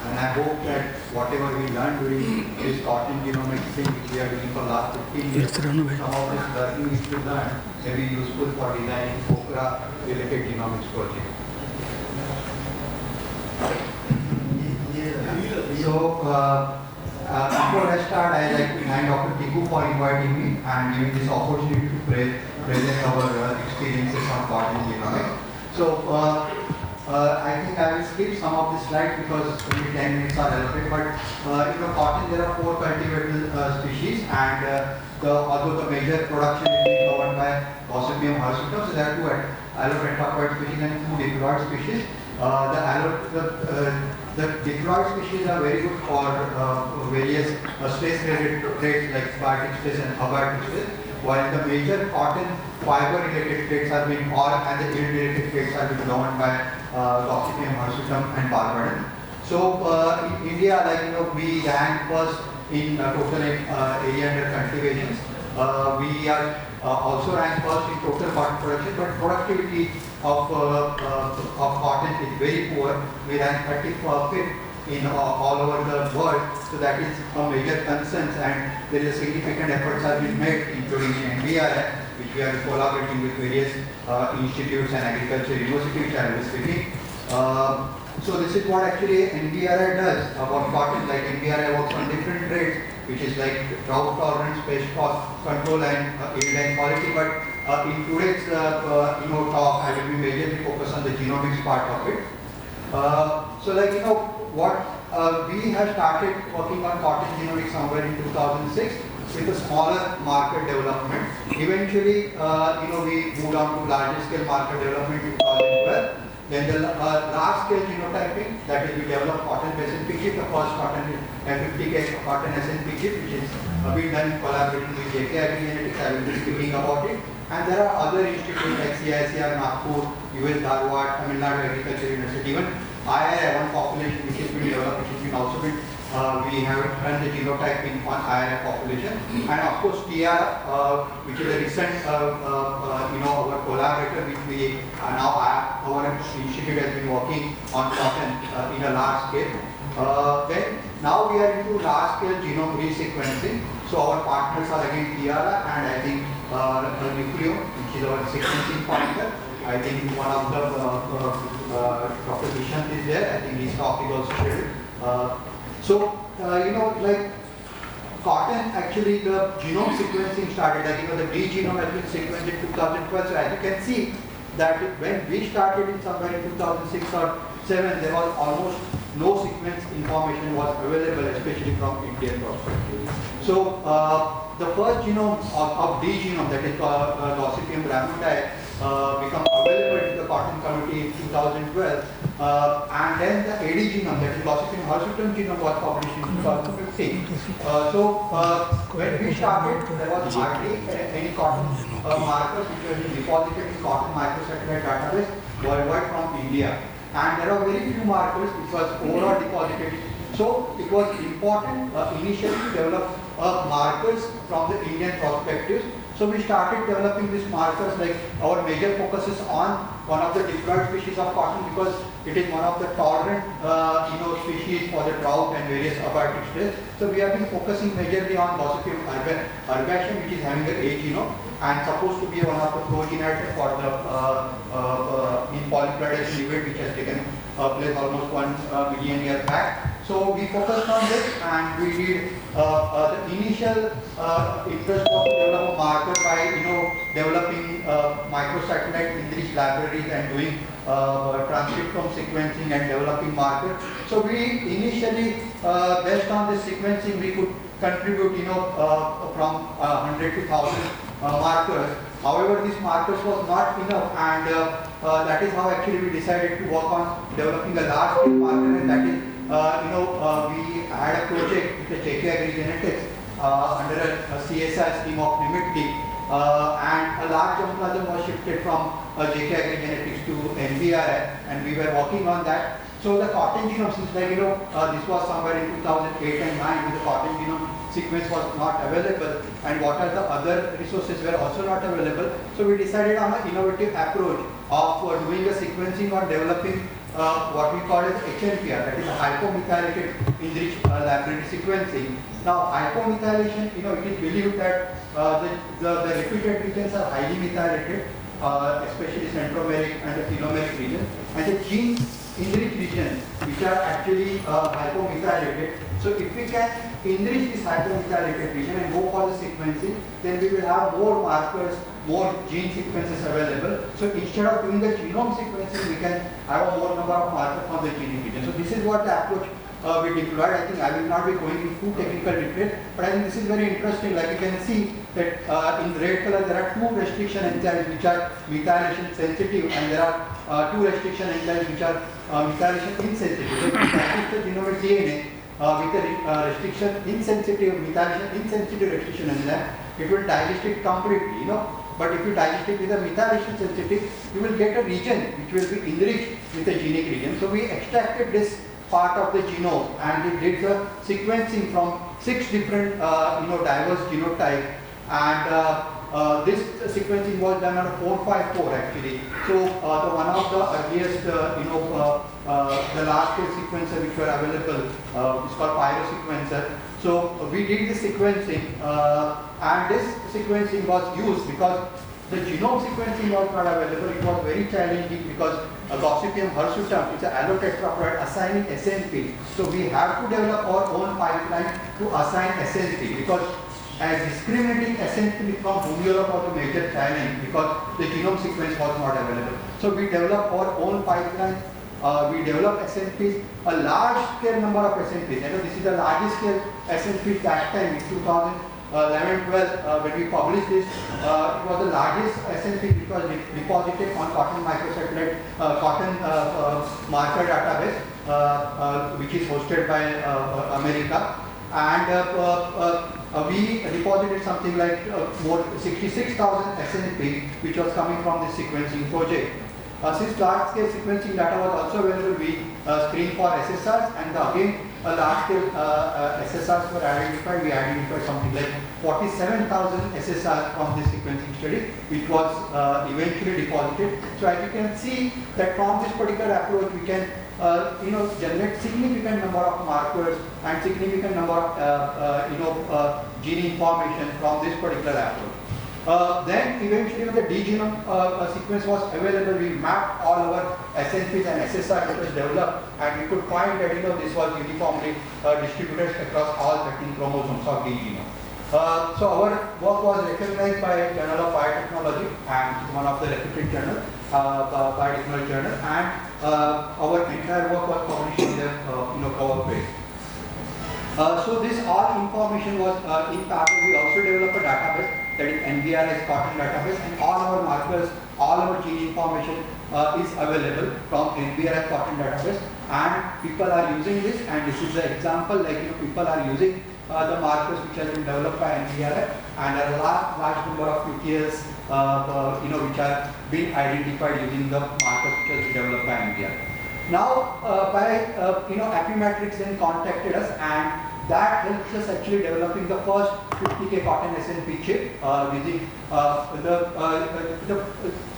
and I hope that whatever we learned during this cotton genomics thing which we are doing for the last 15 years, some of this learning which we learned may be useful for designing okra-related genomics projects. So, before I start, I like to thank Dr. Tikku for inviting me and giving this opportunity to present our experiences on cotton genomics. So, I think I will skip some of the slides because only 10 minutes are allotted. But in cotton, there are 4 cultivatable species, and although the major production is being covered by Gossypium hirsutum, so there are 2 allotetraploid species and 2 diploid species. The diploid species are very good for various stress-related traits like biotic stress and abiotic stress, while the major cotton fiber-related traits are being, and the yield-related traits are being governed by Gossypium hirsutum and Barbadon. So in India, we rank first in total area under cultivations. We are also ranked first in total cotton production, but productivity of cotton is very poor. We rank 35th in all over the world, so that is a major concern, and there is a significant efforts have been made, including in NBRI, which we are collaborating with various institutes and agriculture universities, which I will be speaking. So this is what actually NBRI does about cotton. Like NBRI works on different traits, which is like drought tolerance, pest control, and yield and quality. But in today's talk, I will be majorly focused on the genomics part of it. We have started working on cotton genomics somewhere in 2006 with a smaller market development. Eventually, we moved on to larger scale market development in 2012. Then the large scale genotyping, that is, we developed cotton SNP kit, the first cotton 50K cotton SNP kit, which is being done in collaboration with JK Agri Genetics. I will be speaking about it. And there are other institutes like CICR, Nagpur, US Dharwad, Tamil Nadu Agriculture University, even IARI population which has been developed, which has been also been, we have run the genotyping on IARI population, and of course TR, which is a recent, our collaborator, which we now our institute has been working on cotton in a large scale. Then now we are into large scale genome resequencing. So our partners are again TR and I think Nucleo, which is our sequencing partner. I think one of the Dr. Vishant is there. I think his talk is also scheduled. Like cotton, actually the genome sequencing started, the D genome has been sequenced in 2012. So as you can see that when we started in somewhere in 2006 or 7, there was almost no sequence information was available, especially from Indian perspective. So the first genome of D genome, that is Gossypium rhamnoideae, become available to the cotton committee in 2012, and then the AD genome, that is Gossypium hirsutum genome, was published in 2015. When we started, there was hardly any cotton markers which were deposited in cotton microsatellite database worldwide from India, and there are very few markers which was overall deposited. So it was important initially to develop markers from the Indian perspective. So we started developing these markers, like our major focus is on one of the diploid species of cotton because it is one of the tolerant species for the drought and various abiotic stress. So we have been focusing majorly on Gossypium herbaceum, which is having the A genome and supposed to be one of the progenitor for the in polyploidation event which has taken place almost 1 million years back. So we focused on this and we did the initial interest was to develop a marker by developing microsatellite enriched libraries and doing transcriptome sequencing and developing markers. So we initially based on this sequencing we could contribute from 100 to 1000 markers. However, these markers was not enough, and that is how actually we decided to work on developing a large scale marker, and that is we had a project with the JK Genetics under a CSI scheme of NIMIT, and a large germplasm was shifted from JK Genetics to NBRI, and we were working on that. So the cotton genome, since this was somewhere in 2008 and 9, when the cotton genome sequence was not available, and what are the other resources were also not available. So we decided on an innovative approach of doing a sequencing or developing what we call as HNPR, that is a hypomethylated enriched library sequencing. Now hypomethylation, it is believed that the repeated regions are highly methylated, especially centromeric and the telomeric region, and the gene enriched regions which are actually hypomethylated. So if we can enrich this hypomethylated region and go for the sequencing, then we will have more markers, more gene sequences available. So instead of doing the genome sequencing, we can have a more number of markers on the gene region. So this is what the approach we deployed. I think I will not be going into technical detail, but I think this is very interesting. Like you can see that in red color there are 2 restriction enzymes which are methylation sensitive, and there are 2 restriction enzymes which are methylation insensitive. So if you digest the genomic DNA with a restriction insensitive, methylation insensitive restriction enzyme, it will digest it completely, But if you digest it with a methylation sensitive, you will get a region which will be enriched with a genic region. So we extracted this part of the genome and we did the sequencing from 6 different diverse genotypes, and this sequencing was done on a 454 actually. So the one of the earliest the large scale sequencer which were available is called Pyro sequencer. So we did the sequencing and this sequencing was used because the genome sequencing was not available. It was very challenging because Gossypium hirsutum is an allotetraploid assigning SNP. So we have to develop our own pipeline to assign SNP because discriminating SNP from homolog was a major challenge because the genome sequence was not available. So we developed our own pipeline. We developed SNPs, a large scale number of SNPs. This is the largest scale SNP that time in 2011-12 when we published this. It was the largest SNP which was deposited on cotton microsatellite, cotton marker database which is hosted by America. And we deposited something like more 66,000 SNP which was coming from this sequencing project. Since large-scale sequencing data was also available, we screen for SSRs, and again large scale SSRs were identified. We identified something like 47,000 SSRs from this sequencing study, which was eventually deposited. So as you can see that from this particular approach, we can generate significant number of markers and significant number of gene information from this particular approach. Then eventually when the D-genome sequence was available, we mapped all our SNPs and SSR that was developed, and we could find that this was uniformly distributed across all 13 chromosomes of D-genome. So our work was recognized by Journal of Biotechnology and one of the reputed journal, Biotechnology Journal, and our entire work was published in the cover page. So this all information was in parallel. We also developed a database, that is NVRS cotton database, and all our markers, all our gene information is available from NVRS cotton database, and people are using this, and this is the example, like people are using the markers which have been developed by NVRS, and there are a large number of QTLs which are being identified using the markers which have been developed by NVRS. Now, Affymetrix then contacted us, and that helps us actually developing the first 50K cotton SNP chip using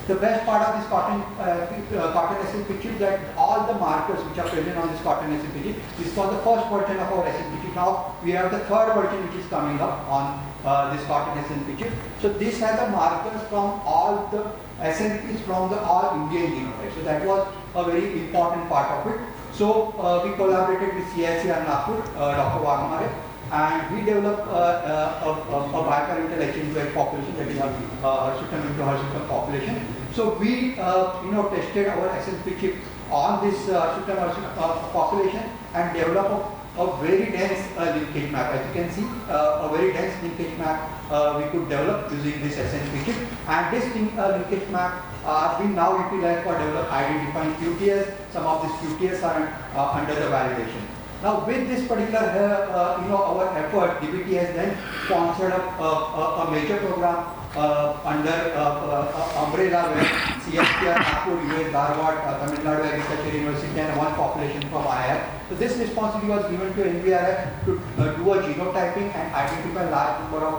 the best part of this cotton SNP chip, that all the markers which are present on this cotton SNP chip is for the first version of our SNP chip. Now we have the third version which is coming up on this cotton SNP chip. So this has the markers from all the SNPs from the all Indian genotypes. So that was a very important part of it. So we collaborated with ICAR Nagpur, Dr. Varmare, and we developed a biparental HN2H population, that is Hirsutum into Hirsutum population. So we tested our SNP chip on this Hirsutum population and developed a very dense linkage map. As you can see, a very dense linkage map we could develop using this SNP chip, and this linkage map we now utilize for identifying QTS. Some of these QTS are under the validation. Now with this particular our effort, DBT has then sponsored a major program under umbrella where CSTR, Nagpur, US, Dharwad, Tamil Nadu Agriculture University, and one population from IARI. So this responsibility was given to NVRI to do a genotyping and identify large number of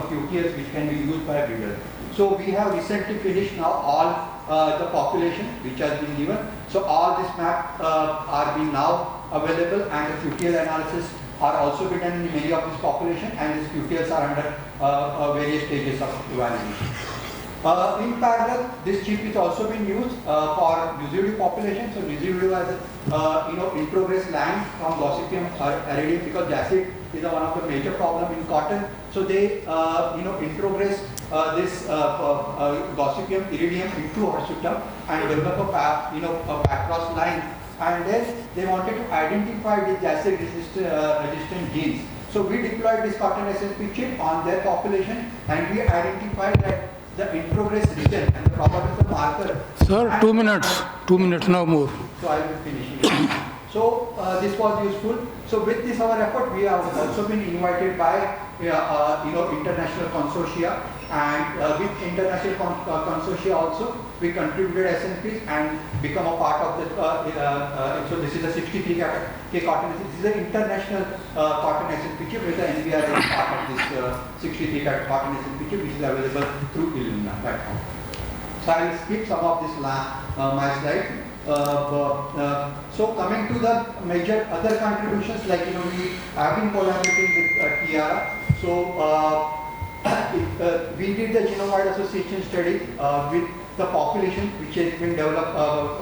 QTS which can be used by breeders. So we have recently finished now all the population which has been given. So all this map are being now available, and the QTL analysis are also being done in many of this population, and these QTLs are under various stages of evaluation. In parallel, this chip is also being used for Nuzidu population. So Nuzidu has introgress line from Gossypium iridium, because acid is one of the major problem in cotton. So they introgress this Gossypium iridium into Hirsutum and develop a backcross line, and then they wanted to identify the acid resistant genes. So we deployed this cotton SNP chip on their population, and we identified that the introgress region and the probability of marker. Sir, 2 minutes. 2 minutes, no more. So I will be finishing. So this was useful. So with this our effort, we have also been invited by international consortia, and with international consortia also we contributed SNPs and become a part of the. So this is a 63K cotton. This is an international cotton SNP chip, with the NVR is part of this 63K cotton SNP chip, which is available through Illumina platform. So I will skip some of this my slide. So coming to the major other contributions, like we have been collaborating with Tiara. So we did the genome-wide association study with the population which has been developed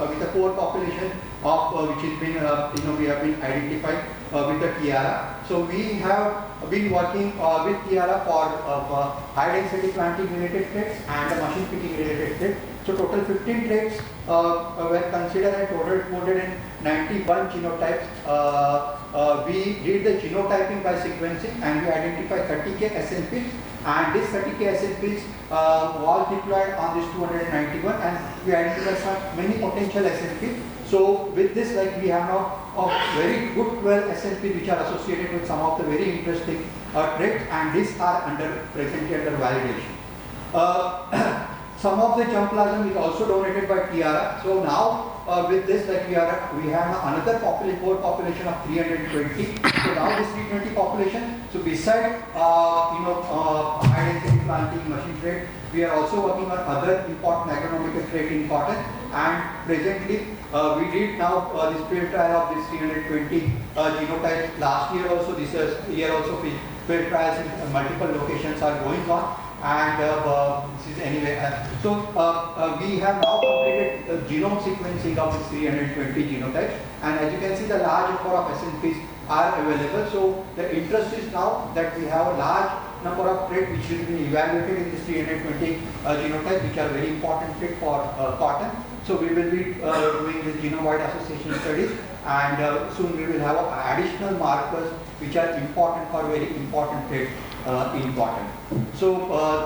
with the core population of which has been we have been identified with the Tiara. So we have been working with Tiara for high density planting related traits and the machine picking related traits. So total 15 traits were considered, and total 291 genotypes. We did the genotyping by sequencing, and we identified 30K SNPs, and this 30K SNPs was deployed on this 291, and we identified many potential SNPs. So with this, we have now a very good 12 SNPs which are associated with some of the very interesting traits, and these are presently under validation. some of the germplasm is also donated by TRR. So now with this, like we have another board population of 320. So now this 320 population. So beside high density planting, machine trade, we are also working on other important agronomical trade in cotton. And presently, we did now this field trial of this 320 genotypes last year also. This year also field trials in multiple locations are going on. And this is anyway. We have now completed genome sequencing of these 320 genotypes. And as you can see, the large number of SNPs are available. So the interest is now that we have a large number of traits which will be evaluated in this 320 genotypes, which are very important trait for cotton. So we will be doing this genome-wide association studies, and soon we will have additional markers which are important for very important traits in cotton. So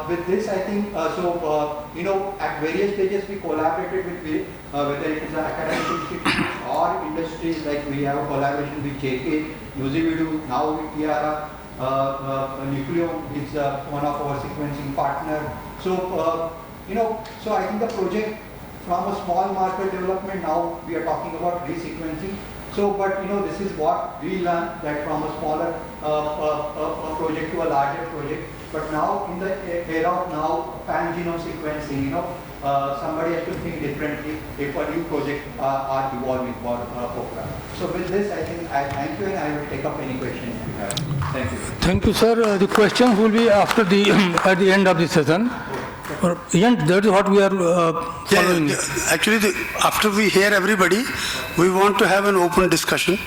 with this, I think, at various stages we collaborated with whether it is academic institutions or industries, like we have a collaboration with JK, UZVDU, now with TRR, Nucleome is one of our sequencing partner. So, so I think the project from a small marker development, now we are talking about resequencing. So, but this is what we learned, that from a smaller project to a larger project. But now in the era of now pan-genome sequencing, somebody has to think differently if a new project are evolving for Okra. So with this, I think I thank you, and I will take up any questions you have. Thank you. Thank you, sir. The questions will be after at the end of the session. That is what we are following. Yeah, actually, after we hear everybody, we want to have an open discussion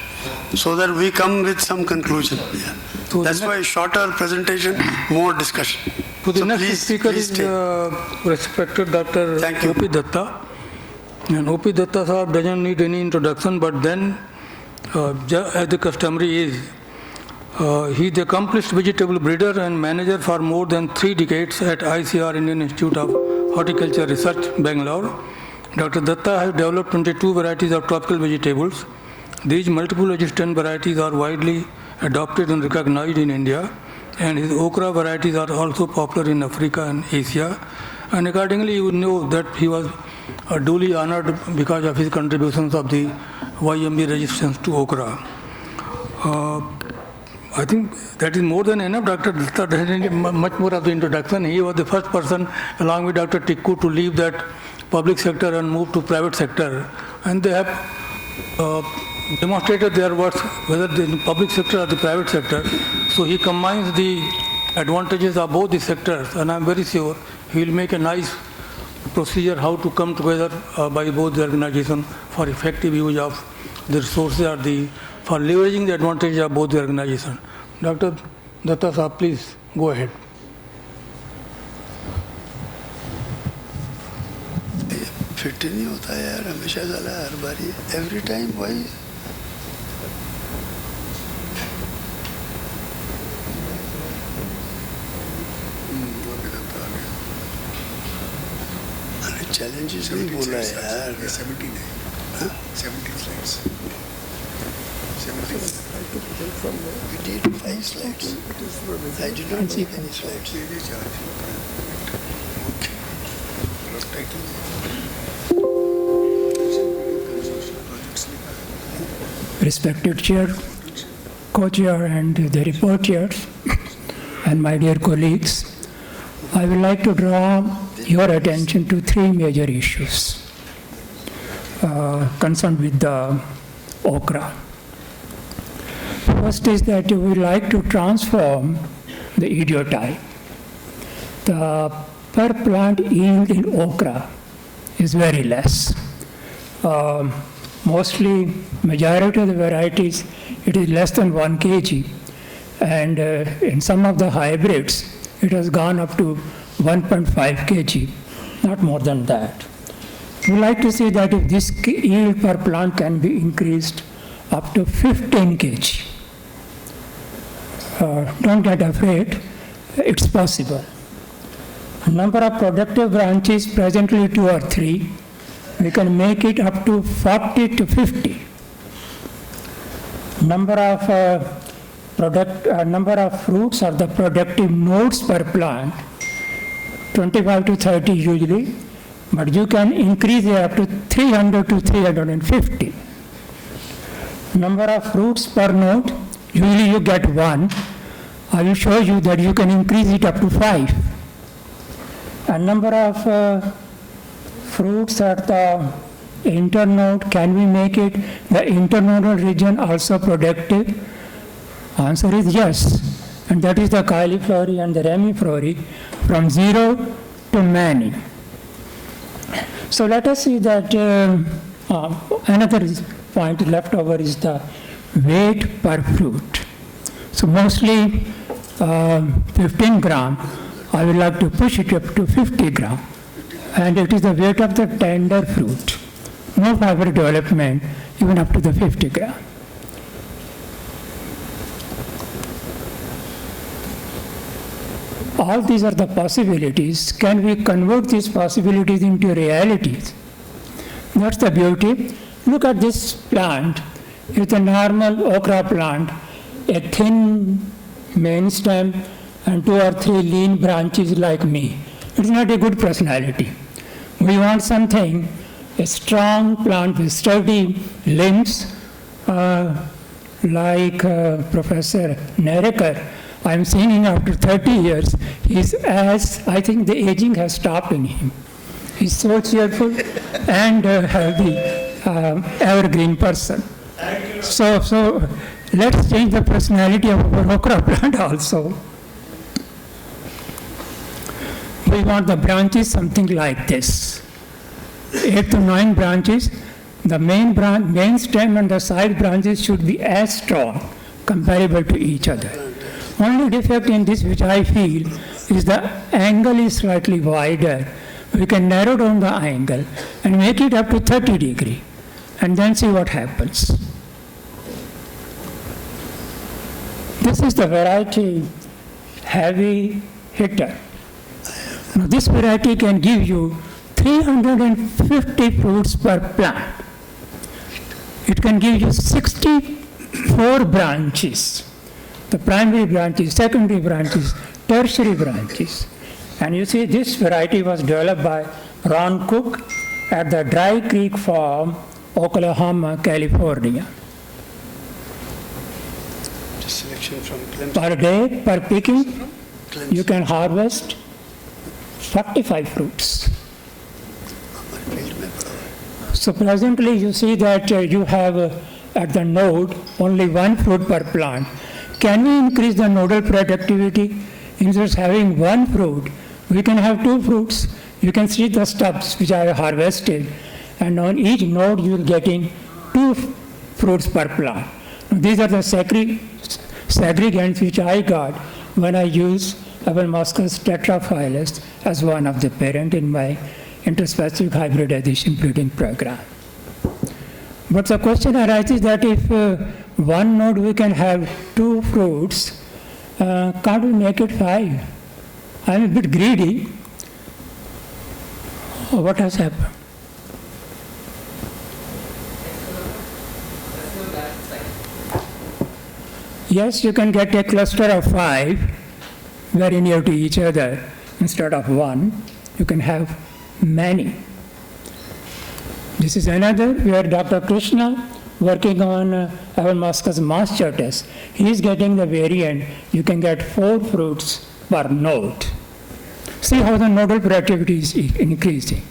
so that we come with some conclusion. Yeah. So that's why shorter presentation, more discussion. So the next speaker is respected Dr. O.P. Datta. And O.P. Datta sir doesn't need any introduction, but then, as the customary is, he is the accomplished vegetable breeder and manager for more than 3 decades at ICAR, Indian Institute of Horticulture Research, Bangalore. Dr. Datta has developed 22 varieties of tropical vegetables. These multiple resistant varieties are widely adopted and recognized in India, and his okra varieties are also popular in Africa and Asia. And accordingly, you know that he was duly honored because of his contributions of the YMB resistance to okra. I think that is more than enough. Dr. Datta doesn't need much more of the introduction. He was the first person, along with Dr. Tikku, to leave that public sector and move to private sector. And they have demonstrated their worth, whether in the public sector or the private sector. So he combines the advantages of both the sectors, and I'm very sure he will make a nice procedure how to come together by both the organizations for effective use of the resources or for leveraging the advantage of both the organizations. Dr. Datta sir, please go ahead. Fit नहीं होता है यार, हमेशा साला हर बारी every time Y challenges नहीं बोला यार 17 है 17 slides 17 we did 5 slides I did not see any slides Respected Chair, Co-Chair and the report chairs and my dear colleagues, I would like to draw your attention to 3 major issues concerned with the okra. First is that we would like to transform the idiotype. The per plant yield in okra is very less. Mostly, majority of the varieties, it is less than 1 kg. And in some of the hybrids, it has gone up to 1.5 kg, not more than that. We like to see that if this yield per plant can be increased up to 15 kg. Don't get afraid, it's possible. Number of productive branches, presently 2 or 3. We can make it up to 40 to 50. Number of fruits or the productive nodes per plant, 25 to 30 usually, but you can increase it up to 300 to 350. Number of fruits per node, usually you get 1. I will show you that you can increase it up to 5. And number of fruits at the internode, can we make it the internodal region also productive? Answer is yes. And that is the cauliflower and the remiflower from 0 to many. So let us see that another point left over is the weight per fruit. So mostly 15 gram. I would like to push it up to 50 gram. And it is the weight of the tender fruit. No fiber development, even up to the 50 gram. All these are the possibilities. Can we convert these possibilities into realities? That's the beauty. Look at this plant. It's a normal okra plant, a thin main stem and 2 or 3 lean branches like me. It's not a good personality. We want something, a strong plant with sturdy limbs, like Professor Nerekar. I'm seeing him after 30 years. He's I think the aging has stopped in him. He's so cheerful and healthy, evergreen person. So let's change the personality of our okra plant also. We want the branches something like this. 8 to 9 branches. The main stem and the side branches should be as strong, comparable to each other. Only defect in this which I feel is the angle is slightly wider. We can narrow down the angle and make it up to 30 degrees and then see what happens. This is the variety heavy hitter. Now this variety can give you 350 fruits per plant. It can give you 64 branches. The primary branches, secondary branches, tertiary branches. And you see this variety was developed by Ron Cook at the Dry Creek Farm, Oklahoma, California. Selection from Clemson. Per day, per picking, you can harvest 45 fruits. So presently you see that you have at the node only 1 fruit per plant. Can we increase the nodal productivity? Instead of having 1 fruit, we can have 2 fruits. You can see the stubs which I have harvested, and on each node you are getting 2 fruits per plant. These are the segregants which I got when I used Abelmascus tetraphilus as one of the parent in my interspecific hybridization breeding program. But the question arises that if 1 node we can have 2 fruits, can't we make it 5? I'm a bit greedy. What has happened? Yes, you can get a cluster of 5 very near to each other. Instead of 1, you can have many. This is another where Dr. Krishna working on Abelmascus master test. He is getting the variant. You can get 4 fruits per node. See how the nodal productivity is increasing.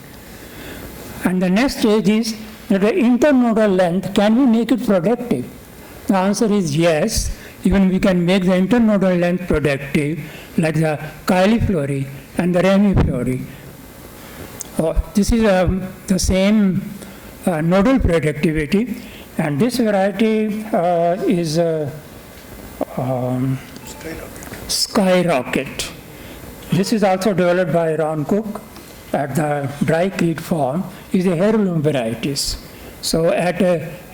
And the next stage is that the internodal length, can we make it productive? The answer is yes. Even we can make the internodal length productive, like the cauliflower and the remiflower. This is the same nodal productivity, and this variety is Skyrocket. This is also developed by Ron Cook at the Dry Creek Farm. Is a heirloom varieties. So at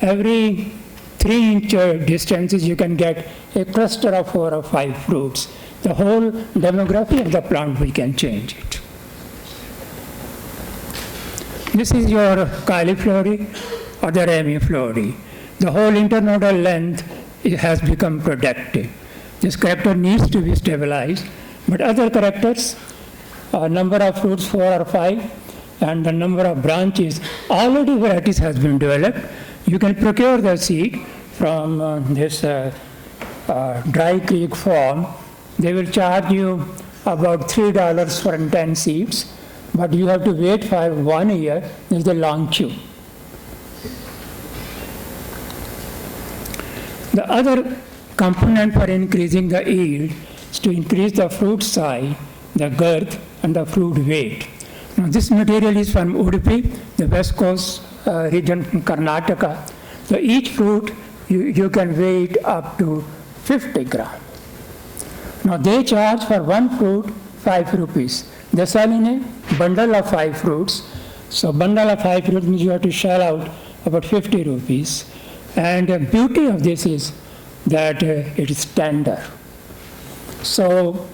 every 3-inch distances, you can get a cluster of 4 or 5 fruits. The whole demography of the plant, we can change it. This is your cauliflower or the remiflower. The whole internodal length has become productive. This character needs to be stabilized, but other characters number of fruits 4 or 5, and the number of branches, already varieties has been developed. You can procure the seed from this dry creek farm. They will charge you about $3 for 10 seeds, but you have to wait for 1 year. There's a long queue. The other component for increasing the yield is to increase the fruit size, the girth, and the fruit weight. Now, this material is from Udupi, the west coast region from Karnataka. So each fruit you can weigh it up to 50 grams. Now they charge for one fruit 5 rupees. They sell in a bundle of 5 fruits. So bundle of 5 fruits means you have to shell out about 50 rupees. And the beauty of this is that it is tender. So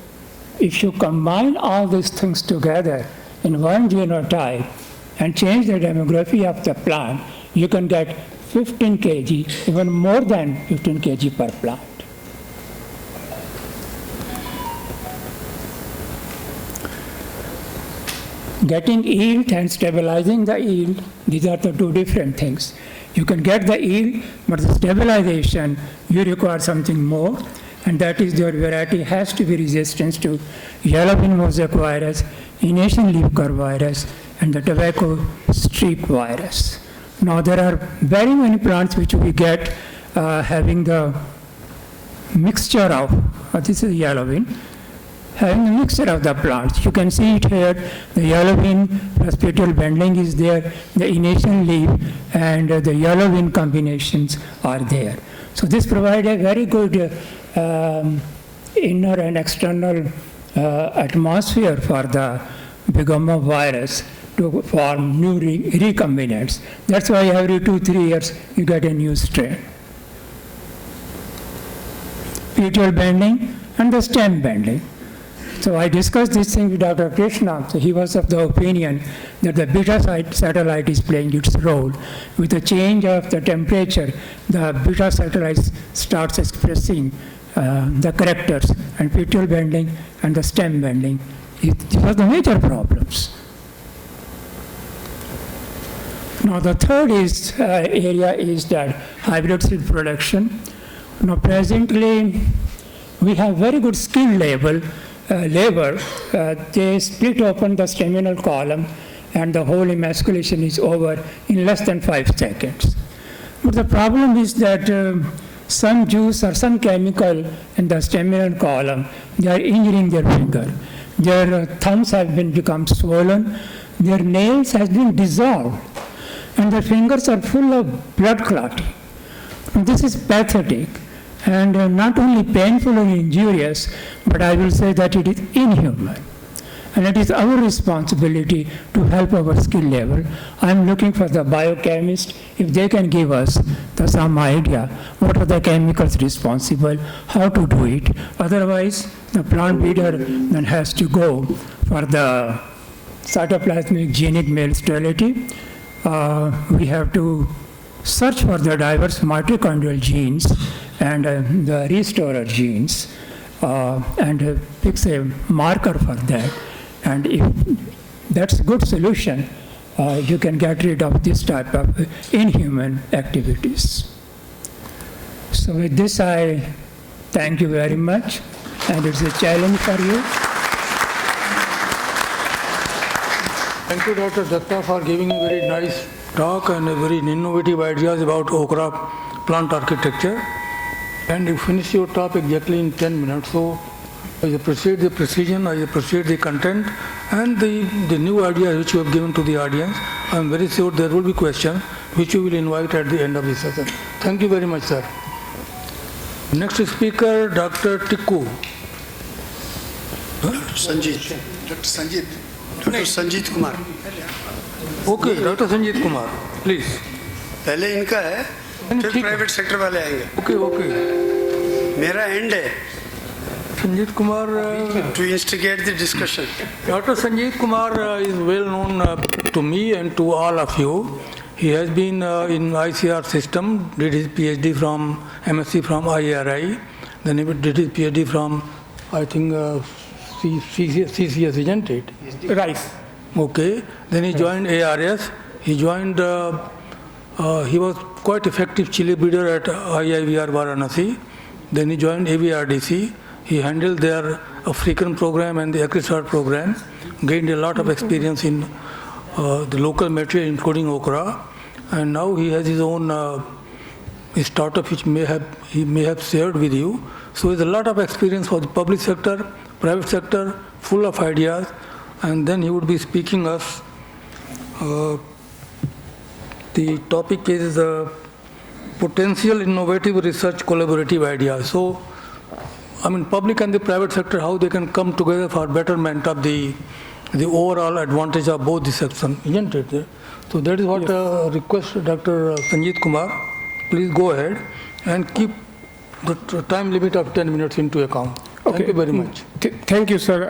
if you combine all these things together in one genotype and change the demography of the plant, you can get 15 kg, even more than 15 kg per plant. Getting yield and stabilizing the yield, these are the two different things. You can get the yield, but the stabilization, you require something more, and that is your variety has to be resistant to yellow bean mosaic virus, Asian leaf curve virus, and the tobacco streak virus. Now there are very many plants which we get having the mixture of, this is yellow bean, having a mixture of the plants. You can see it here, the yellow bean plus petiole bending is there, the Asian leaf and the yellow bean combinations are there. So this provides a very good inner and external atmosphere for the bigama virus to form new recombinants. That's why every 2-3 years you get a new strain. Petiole bending and the stem bending. So I discussed this thing with Dr. Krishna. So he was of the opinion that the beta satellite is playing its role. With the change of the temperature, the beta satellite starts expressing the characters, and petiole bending and the stem bending. These are the major problems. Now the third area is that hybrid seed production. Now presently we have very good skilled labor. They split open the staminal column and the whole emasculation is over in less than 5 seconds. But the problem is that some juice or some chemical in the staminal column, they are injuring their finger. Their thumbs have become swollen, their nails have been dissolved, and their fingers are full of blood clotting. This is pathetic. And not only painful and injurious, but I will say that it is inhuman. And it is our responsibility to help our skill level. I am looking for the biochemist, if they can give us some idea, what are the chemicals responsible, how to do it. Otherwise, the plant breeder then has to go for the cytoplasmic genic male sterility. We have to search for the diverse mitochondrial genes and the restorer genes and fix a marker for that. And if that's a good solution, you can get rid of this type of inhuman activities. So with this, I thank you very much, and it's a challenge for you. Thank you, Dr. Datta, for giving a very nice talk and a very innovative ideas about okra plant architecture. And you finish your talk exactly in 10 minutes. So I appreciate the precision, I appreciate the content and the new ideas which you have given to the audience. I am very sure there will be questions which you will invite at the end of the session. Thank you very much, sir. Next speaker, Dr. Tikku. Sanjeet. Dr. Sanjeet. Dr. Sanjeet Kumar. Okay, Dr. Sanjeet Kumar, please. पहले इनका है, फिर private sector वाले आएंगे. Okay, okay. मेरा and है. Sanjeet Kumar. To instigate the discussion. Dr. Sanjeet Kumar is well known to me and to all of you. He has been in ICAR system, did his PhD from MSc from IARI, then he did his PhD from, I think, CCS, isn't it? Rice. Okay. Then he joined ARS. He joined, he was quite effective chili breeder at IIVR Varanasi. Then he joined AVRDC. He handled their African program and the AgriStart program. Gained a lot of experience in the local material, including okra. And now he has his own startup, which he may have shared with you. So he has a lot of experience for the public sector, private sector, full of ideas. And then he would be speaking us. The topic is potential innovative research collaborative ideas. So, I mean, public and the private sector, how they can come together for betterment of the overall advantage of both the sections, isn't it? So that is what request Dr. Sanjeev Kumar. Please go ahead and keep the time limit of 10 minutes into account. Okay. Thank you very much. Thank you, sir.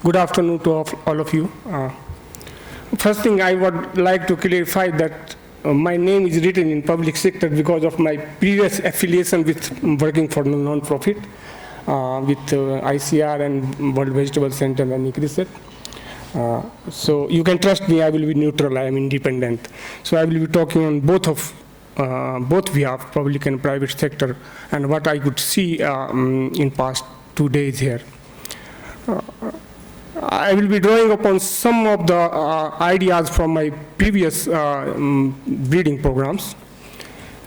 Good afternoon to all of you. First thing I would like to clarify that my name is written in public sector because of my previous affiliation with working for non-profit with ICAR and World Vegetable Center and ICAR. So you can trust me, I will be neutral, I am independent. So I will be talking on both behalf, public and private sector, and what I could see in past 2 days here. I will be drawing upon some of the ideas from my previous breeding programs,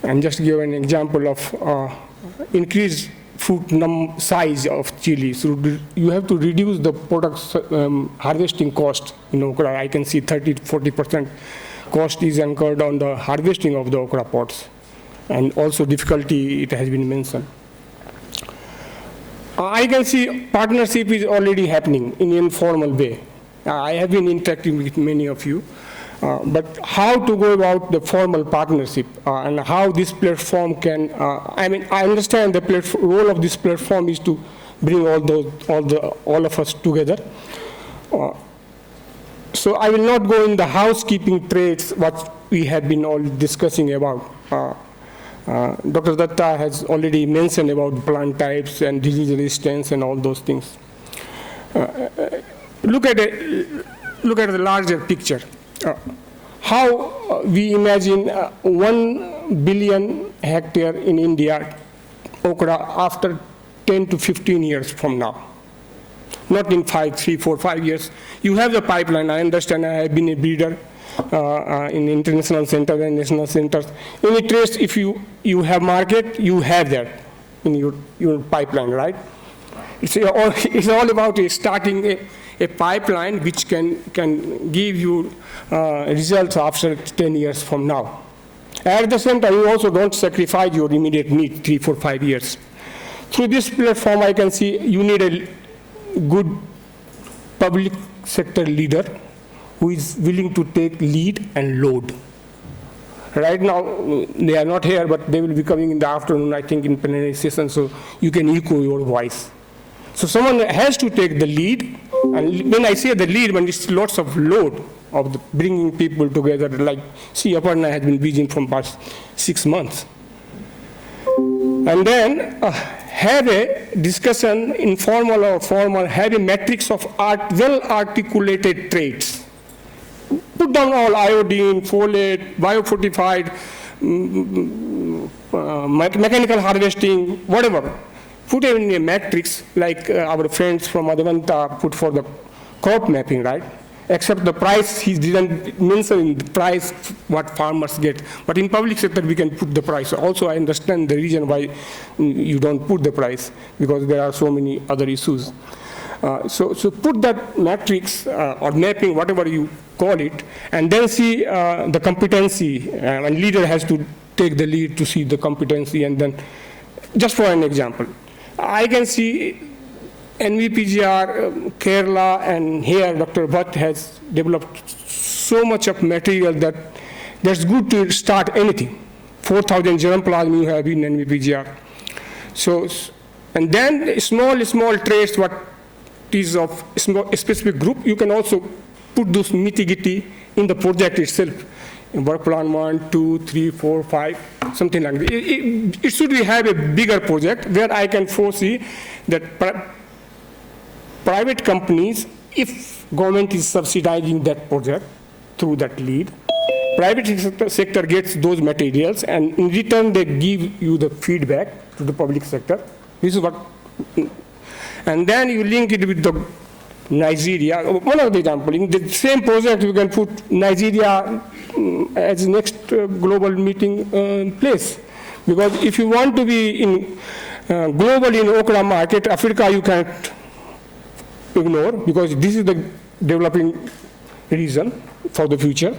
and just give an example of increased fruit size of chili. So you have to reduce the product's harvesting cost in okra. I can see 30 to 40% cost is incurred on the harvesting of the okra pods, and also difficulty it has been mentioned. I can see partnership is already happening in an informal way. I have been interacting with many of you, but how to go about the formal partnership and how this platform can, I mean, I understand the role of this platform is to bring all of us together. So I will not go in the housekeeping traits what we have been all discussing about. Dr. Datta has already mentioned about plant types and disease resistance and all those things. Look at the larger picture. How we imagine 1 billion hectare in India okra after 10 to 15 years from now. Not in 3, 4, 5 years. You have the pipeline. I understand. I have been a breeder in international centers and national centers. Any trace, if you have market, you have that in your pipeline, right? It's all about starting a pipeline which can give you results after 10 years from now. At the same time, you also don't sacrifice your immediate need 3, 4, 5 years. Through this platform, I can see you need a good public sector leader who is willing to take lead and load. Right now, they are not here, but they will be coming in the afternoon, I think, in plenary session, so you can echo your voice. So someone has to take the lead, and when I say the lead, when it's lots of load of bringing people together, like, see, Aparna has been busy from past 6 months. And then have a discussion, informal or formal, have a matrix of well-articulated traits. Put down all iodine, folate, biofortified, mechanical harvesting, whatever. Put it in a matrix like our friends from Advanta put for the crop mapping, right? Except the price, he didn't mention the price what farmers get. But in public sector, we can put the price. Also, I understand the reason why you don't put the price, because there are so many other issues. So put that matrix or mapping, whatever you call it, and then see the competency, and leader has to take the lead to see the competency. And then, just for an example, I can see NVPGR, Kerala, and here Dr. Bhatt has developed so much of material that's good to start anything. 4,000 germplasm you have in NVPGR. So, and then small traits what is of a specific group, you can also put those nitty-gritty in the project itself. In work plan 1, 2, 3, 4, 5, something like that. It should have a bigger project where I can foresee that private companies, if government is subsidizing that project through that lead, private sector gets those materials and in return they give you the feedback to the public sector. This is what, and then you link it with the Nigeria. One of the examples, in the same project you can put Nigeria as next global meeting place. Because if you want to be in global in Okra market, Africa you can't ignore because this is the developing region for the future.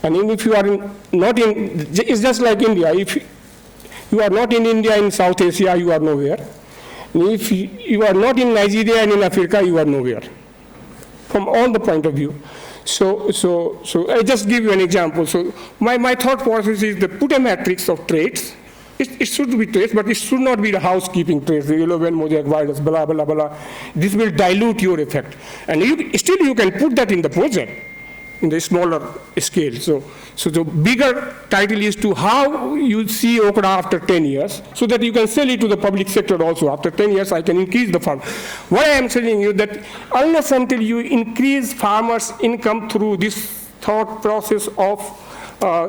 And if you are not in, it's just like India. If you are not in India, in South Asia, you are nowhere. If you are not in Nigeria and in Africa, you are nowhere. From all the point of view. So I just give you an example. So my thought process is to put a matrix of traits. It should be traits, but it should not be the housekeeping traits, the yellow vein mosaic virus, blah, blah, blah. This will dilute your effect. And still you can put that in the project, in the smaller scale. So the bigger title is to how you see Okra after 10 years, so that you can sell it to the public sector also. After 10 years, I can increase the farm. What I am telling you that unless until you increase farmers' income through this thought process of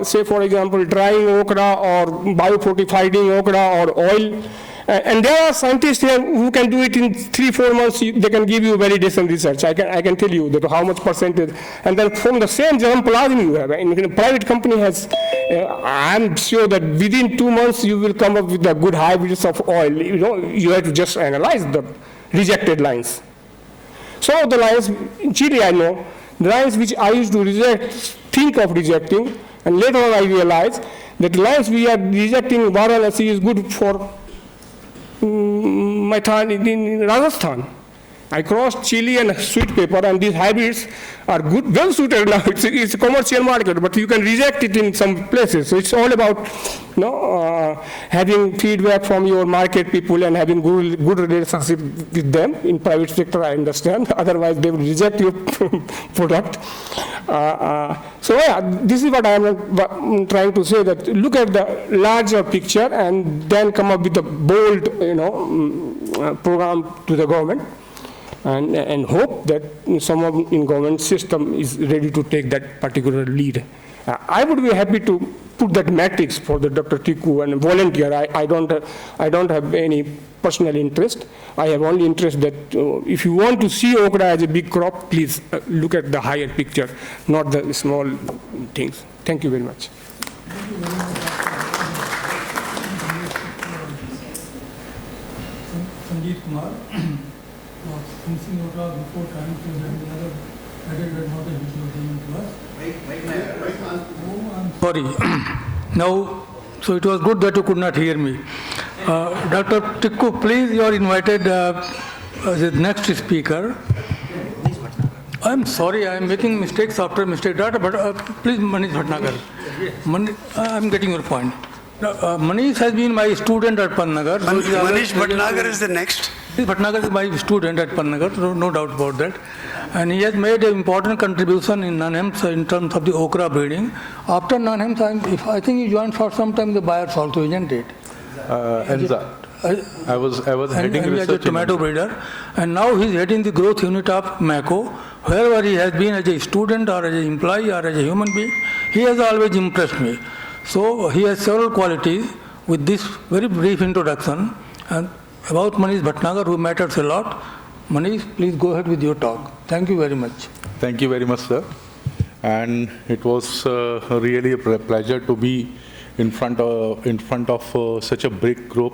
say for example drying okra or biofortifying okra or oil, and there are scientists here who can do it in 3-4 months. They can give you very decent research. I can tell you that how much percentage, and then from the same germplasm you have. In a private company has, I'm sure that within 2 months you will come up with the good hybrids of oil. You have to just analyze the rejected lines. Some of the lines in Chile I know, the lines which I used to think of rejecting, and later on I realized that the lines we are rejecting Varanasi is good for my time in Rajasthan. I crossed chili and sweet pepper, and these hybrids are good, well suited now. It's a commercial market, but you can reject it in some places. So it's all about having feedback from your market people and having good relationship with them. In private sector, I understand. Otherwise, they will reject your product. So yeah, this is what I am trying to say, that look at the larger picture and then come up with a bold program to the government. And hope that someone in government system is ready to take that particular lead. I would be happy to put that matrix for the Dr. Tikku and volunteer. I don't have any personal interest. I have only interest that if you want to see okra as a big crop, please look at the higher picture, not the small things. Thank you very much. Sanjeev Kumar. Finishing Okra before time, so that the other added advantage which was given to us. Sorry. Now, so it was good that you could not hear me. Dr. Tikku, please, you are invited as the next speaker. I am sorry, I am making mistakes after mistake, but please, Manish Bhatnagar. I am getting your point. Manish has been my student at Panagar. Manish Bhatnagar is the next. Bhatnagar is my student at Panagar, no doubt about that. And he has made an important contribution in NANHEMS in terms of the okra breeding. After NANHEMS, I think he joined for some time the buyers also, isn't it? ENZA. I was heading research as a tomato breeder. And now he is heading the growth unit of MACO. Wherever he has been as a student or as an employee or as a human being, he has always impressed me. So he has several qualities. With this very brief introduction and about Manish Bhatnagar, who matters a lot. Manish, please go ahead with your talk. Thank you very much. Thank you very much, sir. And it was really a pleasure to be in front of such a big group.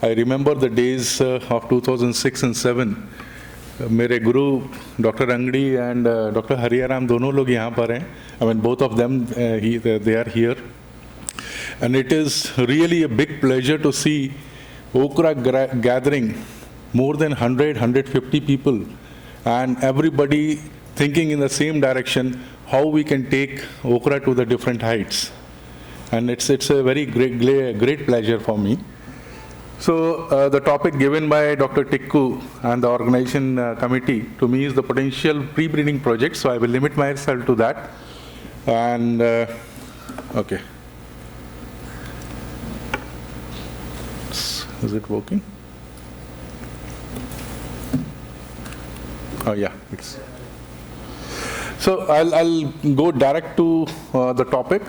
I remember the days of 2006 and 2007. मेरे गुरु doctor Angadi and Dr. Hariaram दोनों लोग यहाँ पर हैं. I mean, both of them, they are here. And it is really a big pleasure to see okra gathering more than 100-150 people and everybody thinking in the same direction how we can take okra to the different heights. And it's a very great pleasure for me. So the topic given by Dr. Tikku and the organization committee to me is the potential pre-breeding project. So I will limit myself to that. And okay. Is it working? Yeah, please. So I'll go direct to the topic.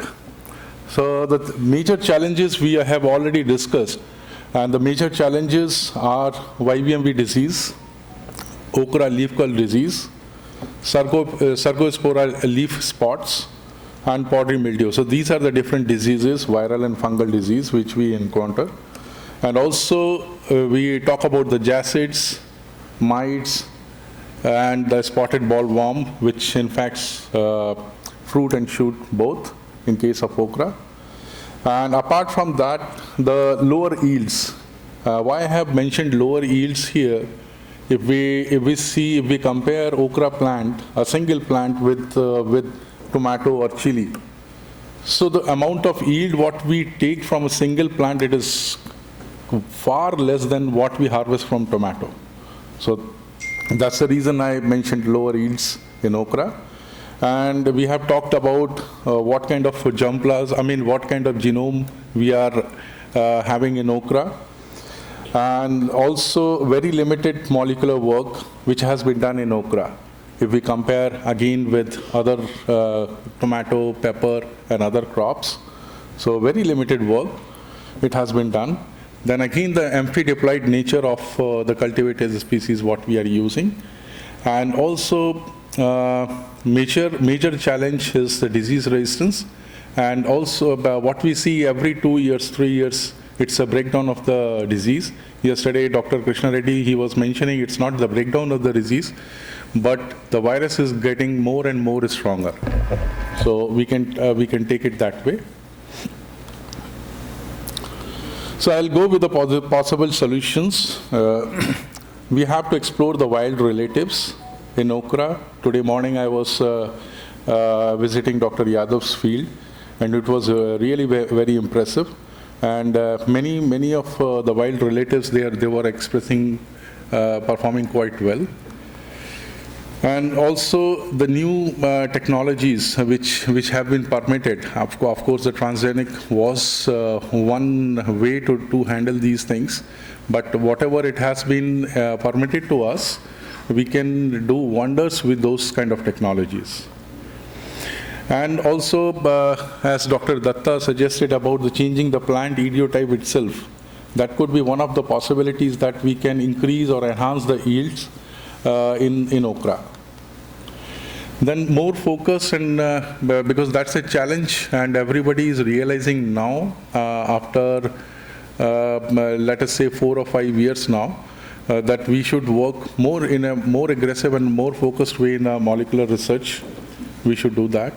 So the major challenges we have already discussed, and the major challenges are YVMV disease, Okra leaf curl disease, Sarcospora leaf spots, and powdery mildew. So these are the different diseases, viral and fungal disease, which we encounter. And also we talk about the jacids, mites, and the spotted bollworm, which infects fruit and shoot both in case of okra. And apart from that, the lower yields. Why I have mentioned lower yields here, if we compare okra plant, a single plant with tomato or chili. So the amount of yield what we take from a single plant, it is far less than what we harvest from tomato. So that's the reason I mentioned lower yields in okra. And we have talked about what kind of what kind of genome we are having in okra. And also very limited molecular work which has been done in okra. If we compare again with other tomato, pepper, and other crops. So very limited work it has been done. Then again the amphi-diploid nature of the cultivated species what we are using. And also major challenge is the disease resistance. And also what we see every 2 years, 3 years, it's a breakdown of the disease. Yesterday, Dr. Krishna Reddy, he was mentioning it's not the breakdown of the disease, but the virus is getting more and more stronger. So we can take it that way. So I'll go with the possible solutions. We have to explore the wild relatives in okra. Today morning I was visiting Dr. Yadav's field, and it was really very impressive. And many of the wild relatives there, they were performing quite well. And also the new technologies which have been permitted. Of course, the transgenic was one way to handle these things. But whatever it has been permitted to us, we can do wonders with those kind of technologies. And also, as Dr. Datta suggested about the changing the plant idiotype itself, that could be one of the possibilities that we can increase or enhance the yields in okra. Then more focus, and because that's a challenge and everybody is realizing now after let us say 4 or 5 years now, that we should work more in a more aggressive and more focused way in molecular research. We should do that.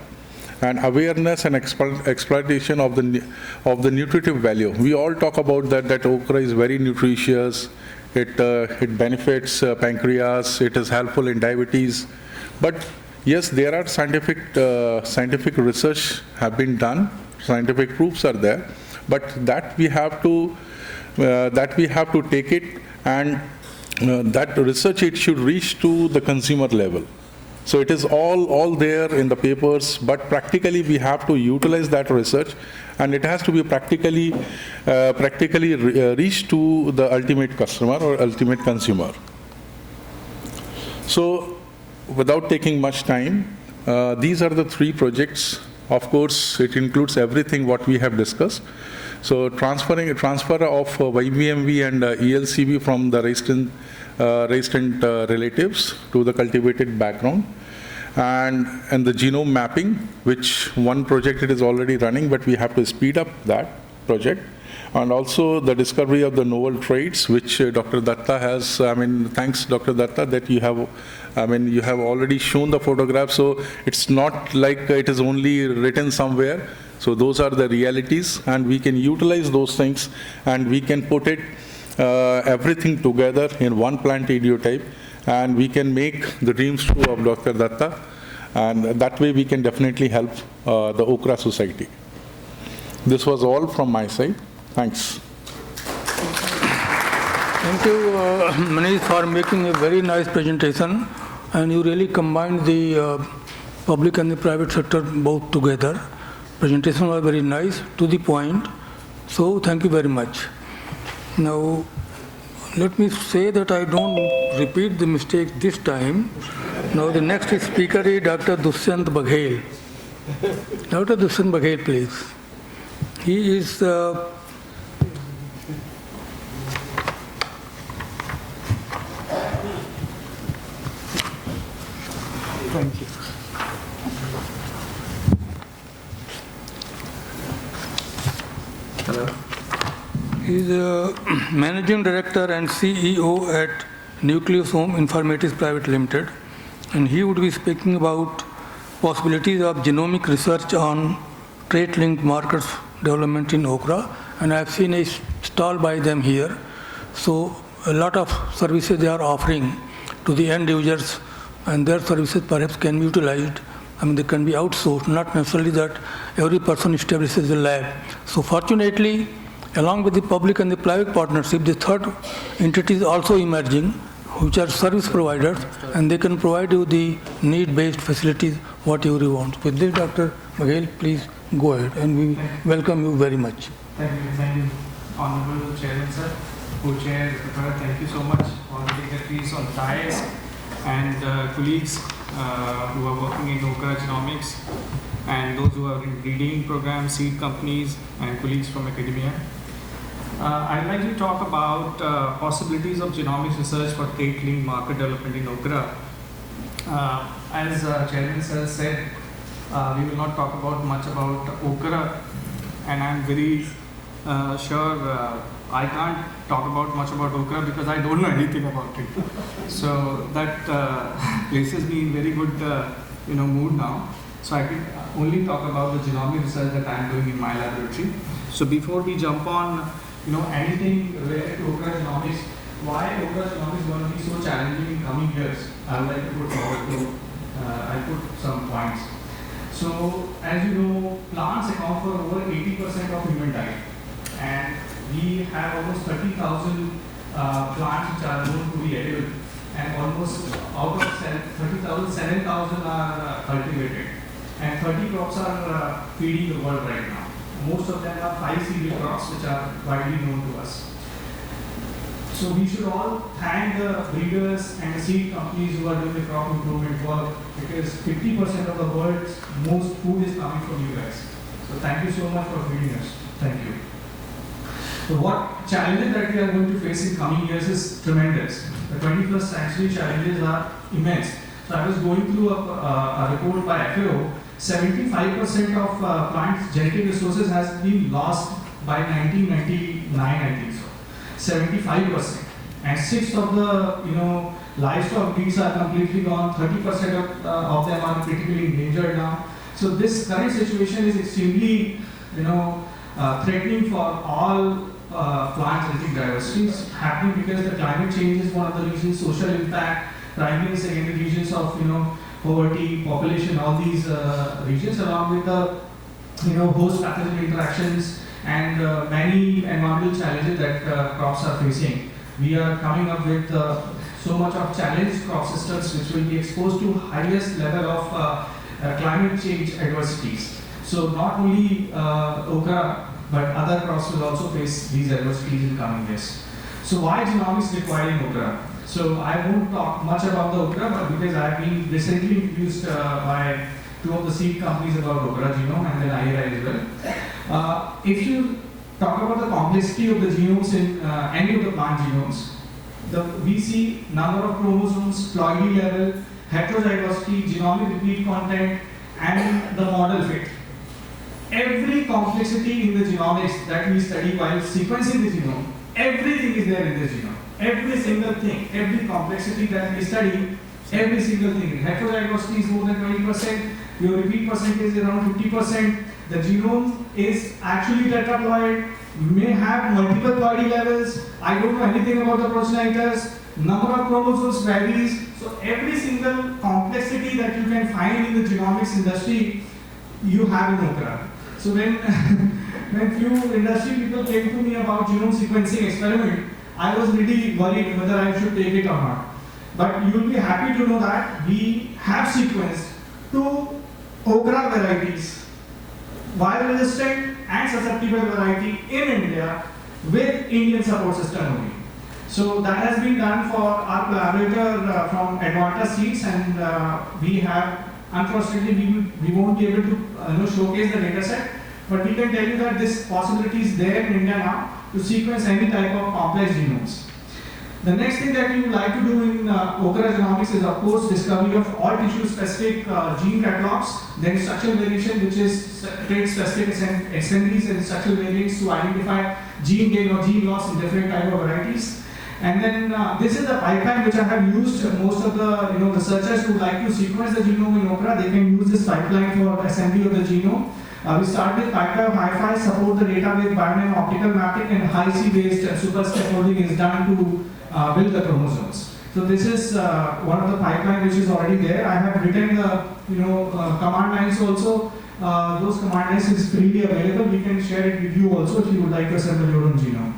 And awareness and exploitation of the nutritive value. We all talk about that okra is very nutritious. It benefits pancreas. It is helpful in diabetes. But yes, there are scientific research have been done. Scientific proofs are there. But that we have to take it, and that research, it should reach to the consumer level. So it is all there in the papers, but practically we have to utilize that research, and it has to be practically reach to the ultimate customer or ultimate consumer. So without taking much time, these are the 3 projects. Of course, it includes everything what we have discussed. So transfer of YVMV and ELCV from the resistant relatives to the cultivated background, and the genome mapping, which one project it is already running, but we have to speed up that project. And also the discovery of the novel traits, which Dr. Datta has, thanks Dr. Datta that you have already shown the photograph, so it's not like it is only written somewhere. So those are the realities, and we can utilize those things, and we can put it everything together in one plant idiotype, and we can make the dreams true of Dr. Datta, and that way we can definitely help the Okra society. This was all from my side. Thanks. Thank you, Manish, for making a very nice presentation, and you really combined the public and the private sector both together. Presentation was very nice, to the point. So thank you very much. Now, let me say that I don't repeat the mistake this time. Now the next speaker is Dr. Dushyant Baghel. Dr. Dushyant Baghel, please. He is thank you. Hello. He is Managing Director and CEO at Nucleus Home Informatics Private Limited, and he would be speaking about possibilities of genomic research on trait-linked markers development in Okra, and I have seen a stall by them here. So a lot of services they are offering to the end users, and their services perhaps can be utilized. I mean, they can be outsourced, not necessarily that every person establishes a lab. So fortunately, along with the public and the private partnership, the third entity is also emerging, which are service providers, and they can provide you the need-based facilities, whatever you want. With this, Dr. Baghel, please go ahead, and we welcome you very much. Thank you, Honorable Chairman, sir. Co-Chair, thank you so much, all the dignitaries on dais and colleagues who are working in Okra Genomics, and those who are in breeding programs, seed companies, and colleagues from academia. I'd like to talk about possibilities of genomics research for trait-linked marker development in Okra. As Chairman sir said, we will not talk about much about Okra, and I'm very sure I can't talk about much about Okra because I don't know anything about it. So that places me in very good mood now. So I can only talk about the genomic research that I'm doing in my laboratory. So before we jump on anything related to Okra genomics, why Okra genomics is going to be so challenging in coming years, I would like to put forward to, I put some points. So as you know, plants account for over 80% of human diet, and we have almost 30,000 plants which are known to be edible, and almost out of 30,000, 7,000 are cultivated, and 30 crops are feeding the world right now. Most of them are 5 cereal crops which are widely known to us. So we should all thank the breeders and the seed companies who are doing the crop improvement work, because 50% of the world's most food is coming from you guys. So thank you so much for feeding us. Thank you. So what challenges that we are going to face in coming years is tremendous. The 21st century challenges are immense. So I was going through a report by FAO. 75% of plants' genetic resources has been lost by 1999, I think so. 75%. And 6 of the livestock breeds are completely gone. 30% of them are critically endangered now. So this current situation is extremely threatening for all plant genetic diversity. It's happening because the climate change is one of the reasons, social impact, primary and secondary regions of poverty, population, all these regions, along with the host pathogen interactions and many environmental challenges that crops are facing. We are coming up with so much of challenged crop systems which will be exposed to highest level of climate change adversities. So not only Okra, but other crops will also face these adversities in coming years. So why genomics required in Okra? So I won't talk much about the Okra, but because I have been recently introduced by 2 of the seed companies about Okra genome and then IARI as well. If you talk about the complexity of the genomes in any of the plant genomes, we see number of chromosomes, ploidy level, heterozygosity, genomic repeat content, and the model fit. Every complexity in the genomics that we study while sequencing the genome, everything is there in the genome. Every single thing, every complexity that we study, every single thing. Heterozygosity is more than 20%, your repeat percentage is around 50%. The genome is actually tetraploid, may have multiple ploidy levels. I don't know anything about the progenitors. Number of chromosomes varies. So every single complexity that you can find in the genomics industry, you have in Okra. So when few industry people came to me about genome sequencing experiment, I was really worried whether I should take it or not. But you will be happy to know that we have sequenced 2 Okra varieties, viral-resistant and susceptible variety in India with Indian support system only. So that has been done for our collaborator from Advanta Seeds, and we have, unfortunately, we won't be able to showcase the data set, but we can tell you that this possibility is there in India now to sequence any type of complex genomes. The next thing that we would like to do in Okra genomics is, of course, discovery of all tissue-specific gene catalogs, then structural variation, which is trait-specific assemblies and structural variants to identify gene gain or gene loss in different type of varieties. And then this is the pipeline which I have used. Most of the researchers who like to sequence the genome in Okra, they can use this pipeline for assembly of the genome. We start with PacBio Hi-Fi, support the data with binary optical mapping, and Hi-C based super scaffolding is done to build the chromosomes. So this is one of the pipeline which is already there. I have written the command lines also. Those command lines is freely available. We can share it with you also if you would like to assemble your own genome.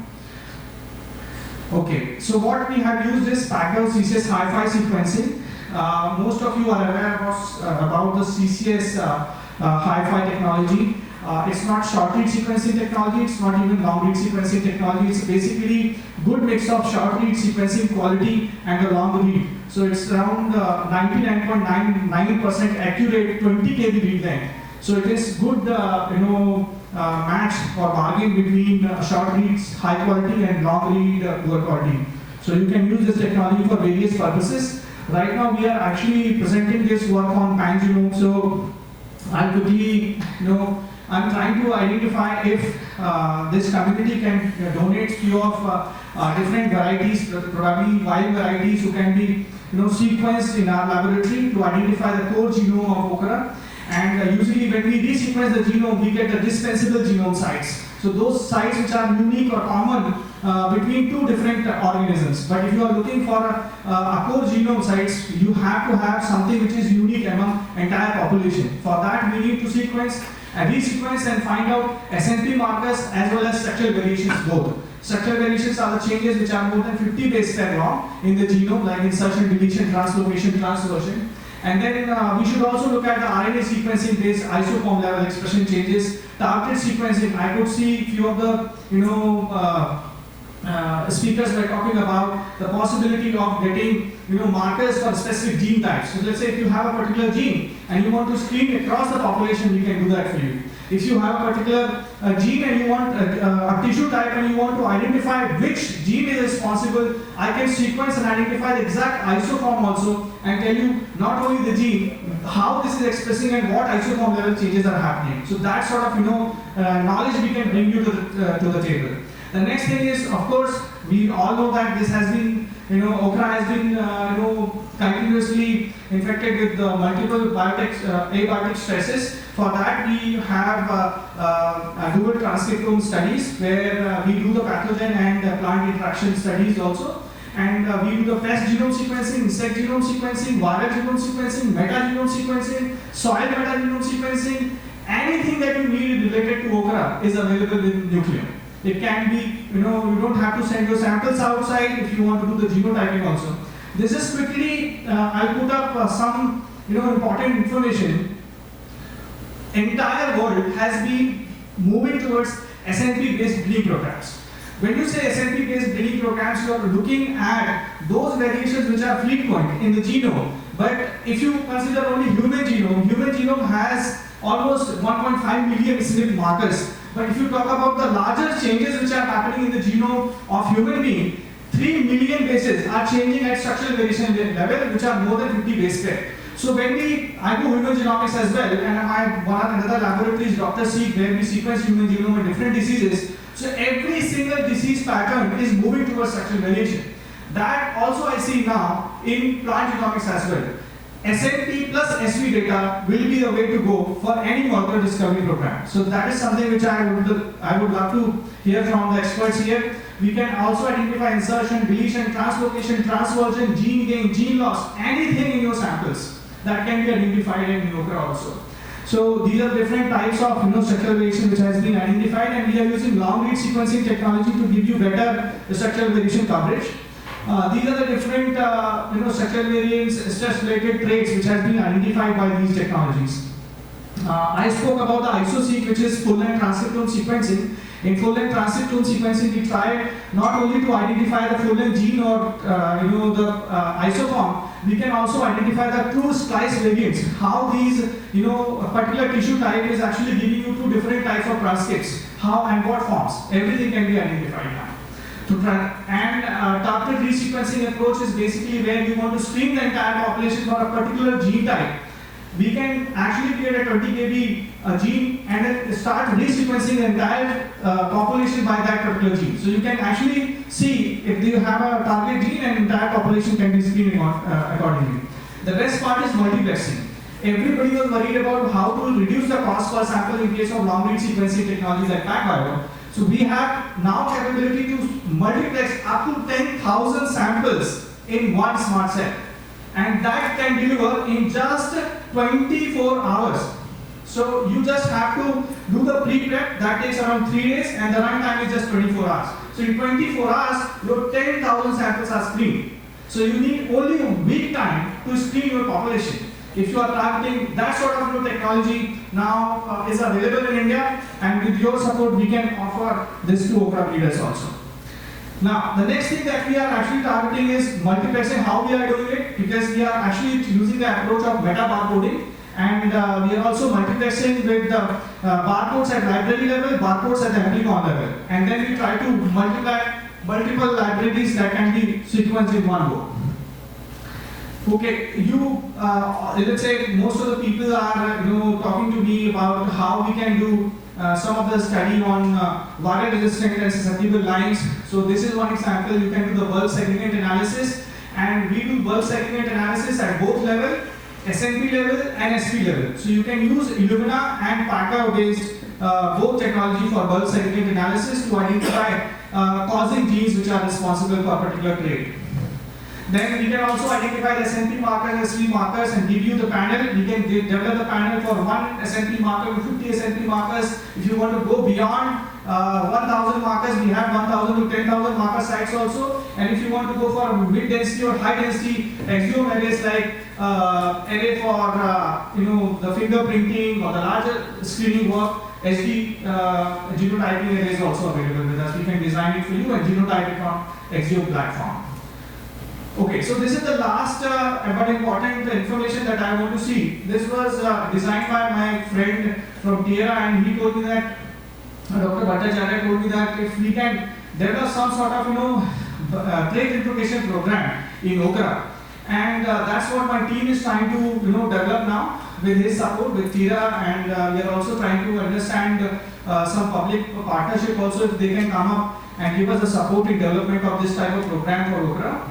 Okay, so what we have used is PacBio CCS Hi-Fi sequencing. Most of you are aware about the CCS Hi-Fi technology. It's not short read sequencing technology, it's not even long read sequencing technology. It's basically good mix of short read sequencing quality and the long read. So it's around 99.99% accurate 20 kb read length. So it is good match or bargain between short reads high quality and long read poor quality. So you can use this technology for various purposes. Right now we are actually presenting this work on pangenome. So I'll quickly, I'm trying to identify if this community can donate few of different varieties, probably wild varieties who can be sequenced in our laboratory to identify the core genome of Okra. And usually when we resequence the genome, we get the dispensable genome sites. So those sites which are unique or common between two different organisms. But if you are looking for a core genome sites, you have to have something which is unique among entire population. For that, we need to sequence and resequence and find out SNP markers as well as structural variations both. Structural variations are the changes which are more than 50 base pair long in the genome, like insertion, deletion, translocation, transversion. And then we should also look at the RNA sequencing based isoform level expression changes. Targeted sequencing, I could see few of the speakers were talking about the possibility of getting markers for specific gene types. So let's say if you have a particular gene and you want to screen across the population, we can do that for you. If you have a particular gene and you want a tissue type and you want to identify which gene is responsible, I can sequence and identify the exact isoform also and tell you not only the gene, how this is expressing and what isoform level changes are happening. So that sort of knowledge we can bring you to the table. The next thing is, of course, we all know that this has been, Okra has been, continuously infected with multiple abiotic stresses. For that, we have dual transcriptome studies where we do the pathogen and plant interaction studies also. And we do the pest genome sequencing, insect genome sequencing, viral genome sequencing, metagenome sequencing, soil metagenome sequencing. Anything that you need related to Okra is available with Nucleum. It can be, you don't have to send your samples outside if you want to do the genotyping also. This is quickly, I'll put up some, important information. Entire world has been moving towards SNP-based breeding programs. When you say SNP-based breeding programs, you are looking at those variations which are frequent in the genome. But if you consider only human genome has almost 1.5 million SNP markers. But if you talk about the larger changes which are happening in the genome of human being, 3 million bases are changing at structural variation level, which are more than 50 base pair. So when I do human genomics as well, and I have one of another laboratories, Dr. Seek, where we sequence human genome in different diseases. So every single disease pattern is moving towards structural variation. That also I see now in plant genomics as well. SNP plus SV data will be the way to go for any molecular discovery program. So that is something which I would love to hear from the experts here. We can also identify insertion, deletion, translocation, transversion, gene gain, gene loss, anything in your samples that can be identified in Okra also. So these are different types of structural variation which has been identified, and we are using long read sequencing technology to give you better structural variation coverage. These are the different structural variants, stress-related traits which has been identified by these technologies. I spoke about the ISO-seq, which is full and transcriptome sequencing. In full-length transcriptome sequencing, we try not only to identify the full-length gene or the isoform, we can also identify the true splice variants, how these a particular tissue type is actually giving you two different types of transcripts, how and what forms. Everything can be identified now. Targeted resequencing approach is basically where we want to screen the entire population for a particular gene type. We can actually create a 20 kb gene and then start resequencing the entire population by that particular gene. So you can actually see if you have a target gene and entire population can be screened accordingly. The best part is multiplexing. Everybody was worried about how to reduce the cost per sample in case of long read sequencing technologies like PacBio. So we have now capability to multiplex up to 10,000 samples in one smart cell. And that can deliver in just 24 hours. So you just have to do the pre-prep, that takes around 3 days, and the runtime is just 24 hours. So in 24 hours, your 10,000 samples are screened. So you need only a week time to screen your population. If you are targeting that sort of technology now is available in India, and with your support, we can offer this to Okra breeders also. Now, the next thing that we are actually targeting is multiplexing. How we are doing it? Because we are actually using the approach of meta barcoding, and we are also multiplexing with barcodes at library level, barcodes at the amplicon level, and then we try to multiply multiple libraries that can be sequenced in one go. Okay, let's say most of the people are talking to me about how we can do some of the study on viral resistant and susceptible lines. So this is one example. You can do the bulk segment analysis, and we do bulk segment analysis at both level, SNP level and SP level. So you can use Illumina and Packer based both technology for bulk segment analysis to identify causing genes which are responsible for a particular trait. Then we can also identify the SNP markers, SV markers, and give you the panel. We can develop the panel for one SNP marker to 50 SNP markers. If you want to go beyond 1,000 markers, we have 1,000 to 10,000 marker sites also. And if you want to go for mid density or high density exome arrays like array for the fingerprinting or the larger screening work, SD genotyping array is also available with us. We can design it for you and genotype it on exome platform. Okay, so this is the last but important information that I want to see. This was designed by my friend from Tierra, and he told me that, Dr. Bhattacharya told me that if we can develop some sort of trait integration program in Okra, and that's what my team is trying to develop now with his support with Tierra, and we are also trying to understand some public partnership also if they can come up and give us the support in development of this type of program for Okra.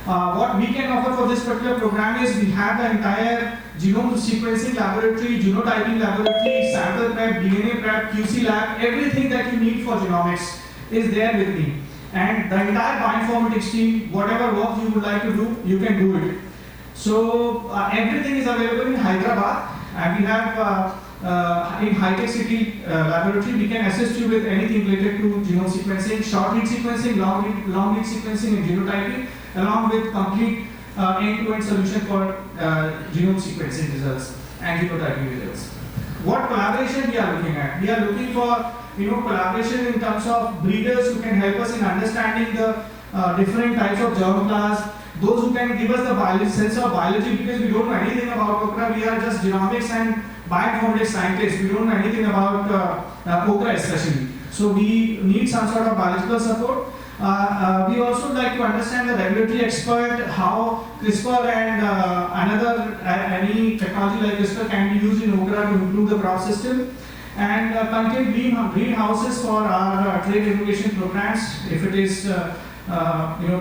What we can offer for this particular program is we have the entire genome sequencing laboratory, genotyping laboratory, sample prep, DNA prep, QC lab, everything that you need for genomics is there with me. And the entire bioinformatics team, whatever work you would like to do, you can do it. So everything is available in Hyderabad, and we have in high-tech city laboratory, we can assist you with anything related to genome sequencing, short read sequencing, long read sequencing, and genotyping, along with complete end-to-end solution for genome sequencing results and genotyping results. What collaboration we are looking at? We are looking for collaboration in terms of breeders who can help us in understanding the different types of germ class, those who can give us the sense of biology, because we don't know anything about Okra. We are just genomics and bioinformatics scientists. We don't know anything about Okra especially. So we need some sort of biological support. We also like to understand the regulatory expert, how CRISPR and any technology like CRISPR can be used in Okra to improve the crop system, and contain greenhouses for our trait innovation programs, if it is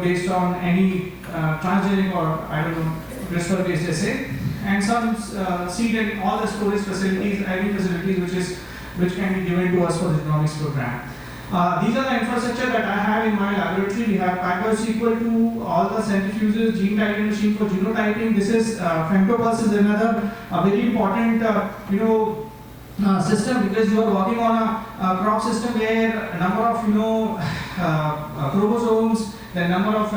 based on any transgenic or CRISPR based assay, and some seed and all the storage facilities, any facilities which can be given to us for the genomics program. These are the infrastructure that I have in my laboratory. We have PacBio equal to all the centrifuges, gene typing machine for genotyping. This is FemtoPulse is another very important system, because you are working on a crop system where a number of chromosomes the number of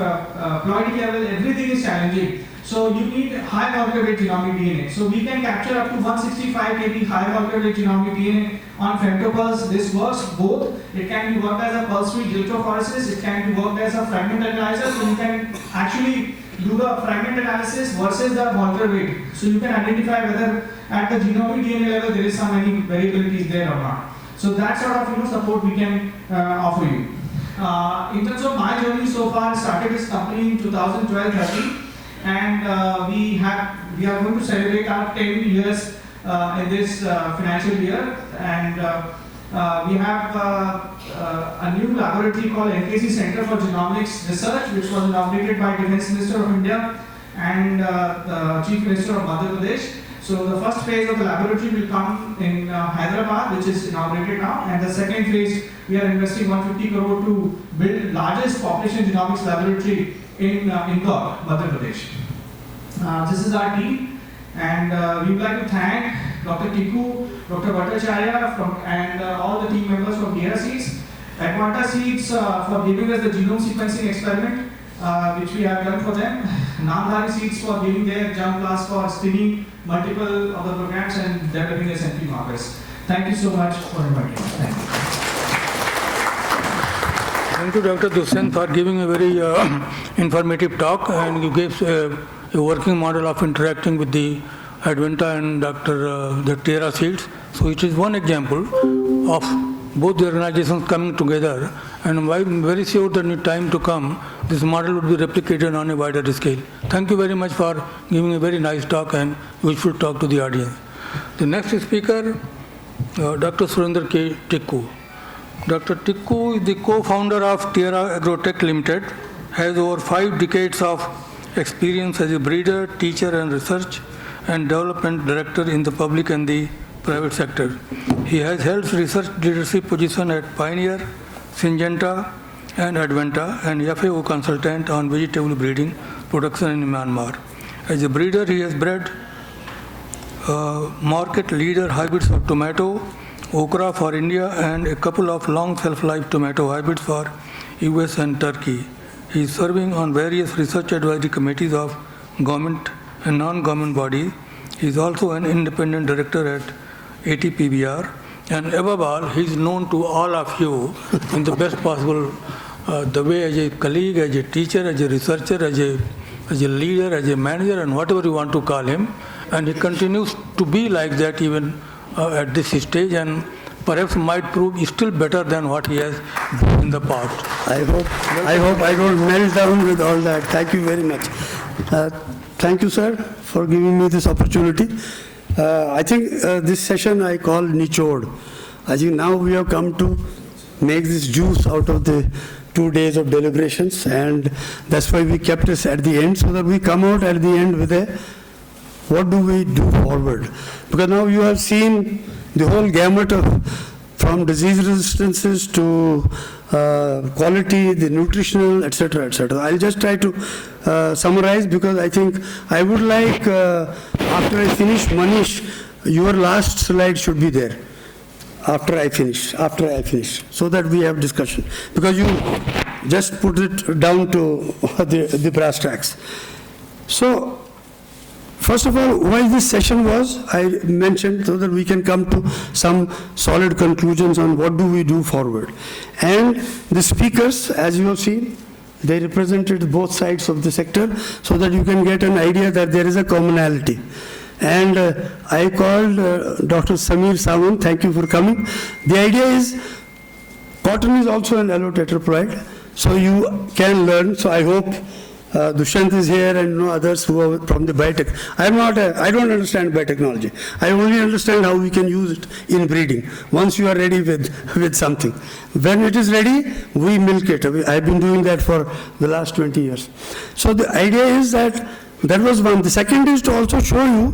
ploidy level, everything is challenging. So you need high molecular weight genomic DNA. So we can capture up to 165 kb high molecular weight genomic DNA on femtopulse. This works both. It can be worked as a pulse width electrophoresis. It can be worked as a fragment analyzer. So you can actually do the fragment analysis versus the molecular weight. So you can identify whether at the genomic DNA level there is some any variabilities there or not. So that sort of support we can offer you. In terms of my journey so far, I started this company in 2012-13. And we are going to celebrate our 10 years in this financial year, and we have a new laboratory called NKC Center for Genomics Research, which was inaugurated by Defense Minister of India and the Chief Minister of Madhya Pradesh. So the first phase of the laboratory will come in Hyderabad, which is inaugurated now, and the second phase we are investing 150 crore to build largest population genomics laboratory in Indore, Madhya Pradesh. This is our team, and we would like to thank Dr. Tiku, Dr. Bhattacharya and all the team members from Dera Seeds, Advanta Seeds for giving us the genome sequencing experiment, which we have done for them, Namdhari Seeds for giving their jump class for screening multiple of the programs and developing the SNP markers. Thank you so much for inviting us. Thank you. Thank you, Dr. Dusen, for giving a very informative talk, and you gave a working model of interacting with the Advanta and the Dera Seeds. So it is one example of both the organizations coming together, and I'm very sure that in time to come, this model would be replicated on a wider scale. Thank you very much for giving a very nice talk and useful talk to the audience. The next speaker, Dr. Surinder K. Tikku. Dr. Tikku is the co-founder of Tierra Agrotech Limited, has over 5 decades of experience as a breeder, teacher and research and development director in the public and the private sector. He has held research leadership position at Pioneer, Syngenta and Advanta, and FAO consultant on vegetable breeding production in Myanmar. As a breeder, he has bred market leader hybrids of tomato, Okra for India, and a couple of long shelf-life tomato hybrids for US and Turkey. He is serving on various research advisory committees of government and non-government bodies. He is also an independent director at ATPBR, and above all, he is known to all of you in the best possible the way, as a colleague, as a teacher, as a researcher, as a leader, as a manager, and whatever you want to call him. And he continues to be like that even at this stage, and perhaps might prove still better than what he has done in the past. I hope I don't melt down with all that. Thank you very much. Thank you, sir, for giving me this opportunity. I think this session I call Nichod. I think now we have come to make this juice out of the 2 days of deliberations, and that's why we kept this at the end, so that we come out at the end with a what do we do forward? Because now you have seen the whole gamut of from disease resistances to quality, the nutritional, etc., etc. I'll just try to summarize, because I think I would like, after I finish, Manish, your last slide should be there. After I finish, so that we have discussion. Because you just put it down to the brass tacks. So, first of all, why this session was, I mentioned, so that we can come to some solid conclusions on what do we do forward. And the speakers, as you have seen, they represented both sides of the sector, so that you can get an idea that there is a commonality. And I called Dr. Samir Sawant, thank you for coming. The idea is, cotton is also an allotetraploid, so you can learn. So I hope Dushyant is here and others who are from the biotech. I don't understand biotechnology. I only understand how we can use it in breeding. Once you are ready with something. When it is ready, we milk it. I've been doing that for the last 20 years. So the idea is that was one. The second is to also show you,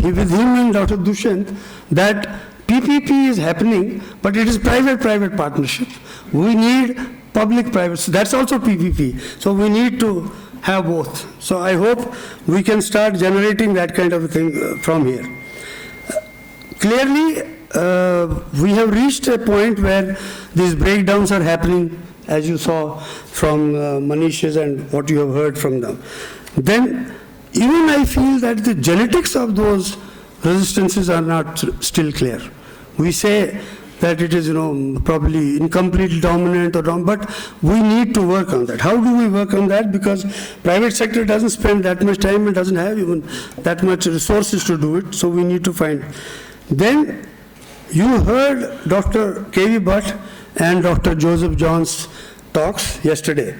with him and Dr. Dushyant, that PPP is happening, but it is private-private partnership. We need public-private, so that's also PPP. So we need to have both. So I hope we can start generating that kind of a thing from here. Clearly, we have reached a point where these breakdowns are happening as you saw from Manish's and what you have heard from them. Then even I feel that the genetics of those resistances are not still clear. We say that it is, probably incomplete dominant or wrong, but we need to work on that. How do we work on that? Because private sector doesn't spend that much time and doesn't have even that much resources to do it, so we need to find. Then you heard Dr. K.V. Bhatt and Dr. Joseph John's talks yesterday,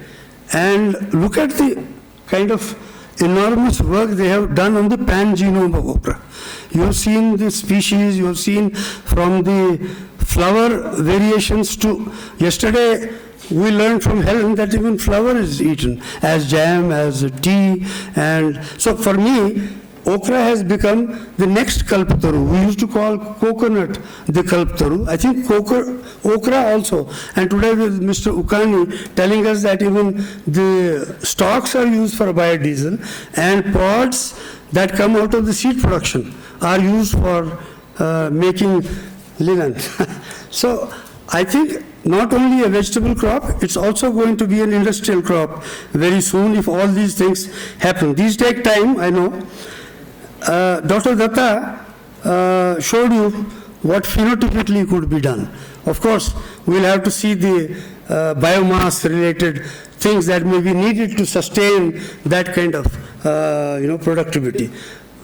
and look at the kind of enormous work they have done on the pan-genome of okra. You have seen the species, you have seen from the flower variations to, yesterday we learned from Helen that even flower is eaten as jam, as tea, and so for me, okra has become the next kalpataru. We used to call coconut the kalpataru. I think okra also. And today with Mr. Ukani telling us that even the stalks are used for biodiesel and pods that come out of the seed production are used for making linen. So I think not only a vegetable crop, it's also going to be an industrial crop very soon if all these things happen. These take time, I know. Dr. Datta showed you what phenotypically could be done. Of course, we'll have to see the biomass related things that may be needed to sustain that kind of productivity.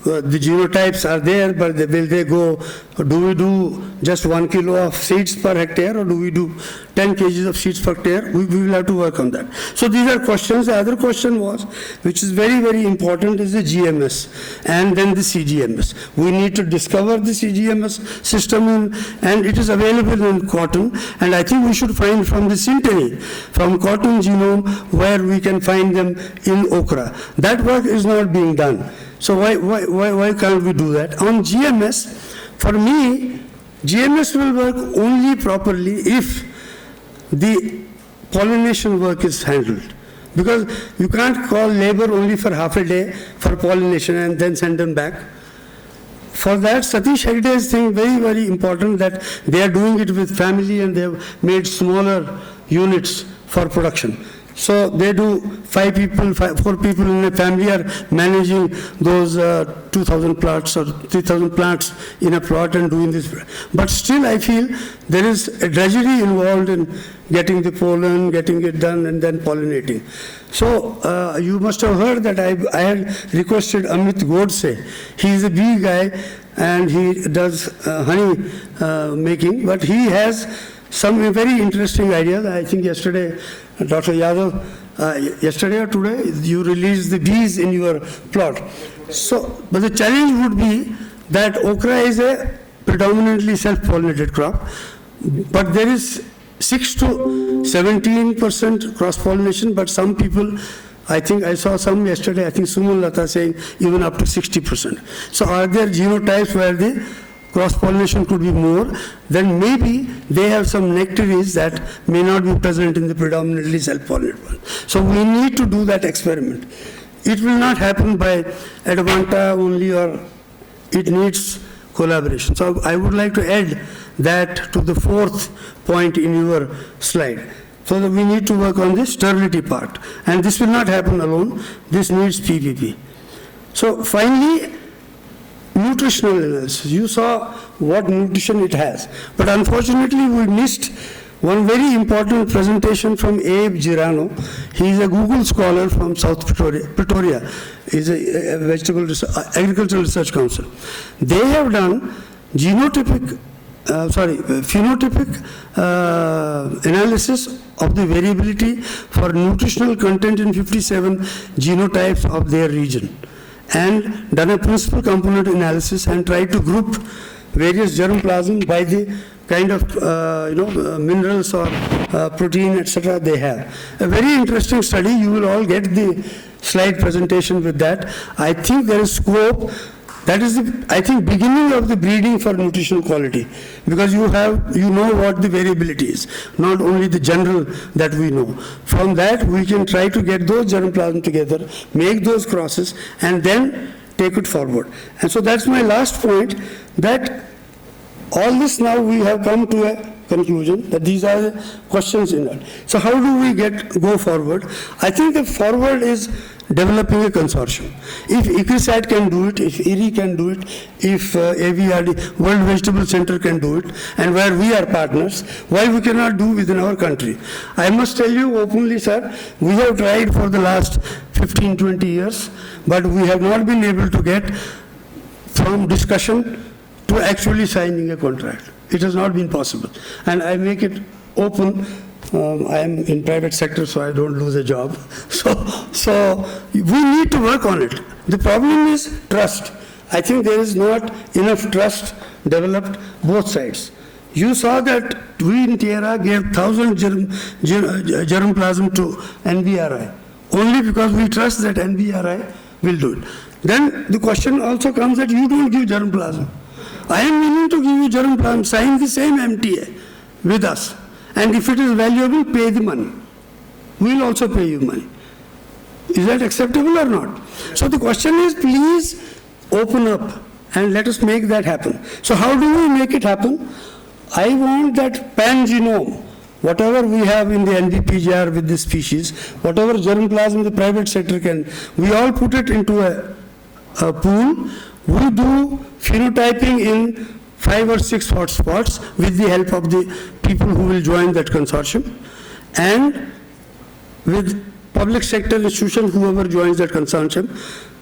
The genotypes are there, but will they go, do we do just 1 kilo of seeds per hectare or do we do 10 kgs of seeds per hectare? We will have to work on that. So these are questions. The other question was, which is very, very important, is the GMS and then the CGMS. We need to discover the CGMS system and it is available in cotton, and I think we should find from the Sinde, from cotton genome, where we can find them in okra. That work is not being done. So why can't we do that? On GMS, for me, GMS will work only properly if the pollination work is handled. Because you can't call labor only for half a day for pollination and then send them back. For that, Satish Hegde is saying very, very important that they are doing it with family and they have made smaller units for production. So they do 4 people in a family are managing those 2,000 plots or 3,000 plants in a plot and doing this. But still I feel there is a drudgery involved in getting the pollen, getting it done and then pollinating. So you must have heard that I had requested Amit Godse. He is a bee guy and he does honey making, but he has some very interesting ideas. I think yesterday, Dr. Yadav, yesterday or today, you released the bees in your plot. So, but the challenge would be that okra is a predominantly self-pollinated crop, but there is 6 to 17% cross-pollination, but some people, I think I saw some yesterday, I think Suman Lata saying even up to 60%. So are there genotypes where the cross-pollination could be more? Then maybe they have some nectaries that may not be present in the predominantly self-pollinated one. So we need to do that experiment. It will not happen by Advanta only, or it needs collaboration. So I would like to add that to the 4th point in your slide. So that we need to work on the sterility part. And this will not happen alone. This needs PPP. So finally, nutritional analysis. You saw what nutrition it has. But unfortunately, we missed one very important presentation from Abe Girano. He is a Google scholar from South Pretoria. He is a agricultural research council. They have done phenotypic analysis of the variability for nutritional content in 57 genotypes of their region, and done a principal component analysis and tried to group various germplasm by the kind of minerals or protein, etc. they have. A very interesting study. You will all get the slide presentation with that. I think there is scope. That is the, I think, beginning of the breeding for nutritional quality, because you know what the variability is, not only the general that we know. From that, we can try to get those germplasm together, make those crosses, and then take it forward. And so that's my last point, that all this now we have come to a conclusion that these are the questions in that. So how do we go forward? I think the forward is developing a consortium. If ICAR can do it, if IARI can do it, if AVRD, World Vegetable Center can do it, and where we are partners, why we cannot do within our country? I must tell you openly, sir, we have tried for the last 15, 20 years, but we have not been able to get from discussion to actually signing a contract. It has not been possible. And I make it open. I am in private sector, so I don't lose a job. So we need to work on it. The problem is trust. I think there is not enough trust developed both sides. You saw that we in Tierra gave 1,000 germplasm to NBRI, only because we trust that NBRI will do it. Then the question also comes that you don't give germplasm. I am willing to give you germplasm, sign the same MTA with us. And if it is valuable, pay the money. We will also pay you money. Is that acceptable or not? So the question is, please open up and let us make that happen. So how do we make it happen? I want that pan-genome, whatever we have in the NDPGR with this species, whatever germplasm the private sector can, we all put it into a pool. We do phenotyping in 5 or 6 hotspots with the help of the people who will join that consortium, and with public sector institutions, whoever joins that consortium,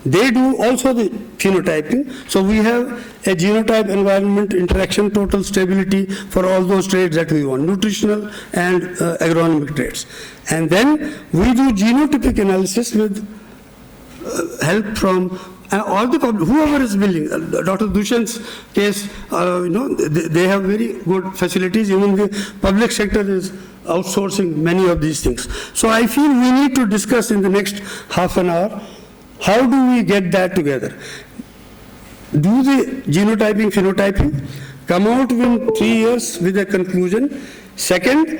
they do also the phenotyping. So we have a genotype environment interaction total stability for all those traits that we want, nutritional and agronomic traits. And then we do genotypic analysis with help from all the public, whoever is willing. Dr. Dushan's case, they have very good facilities. Even the public sector is outsourcing many of these things. So I feel we need to discuss in the next half an hour, how do we get that together? Do the genotyping, phenotyping, come out within 3 years with a conclusion. Second,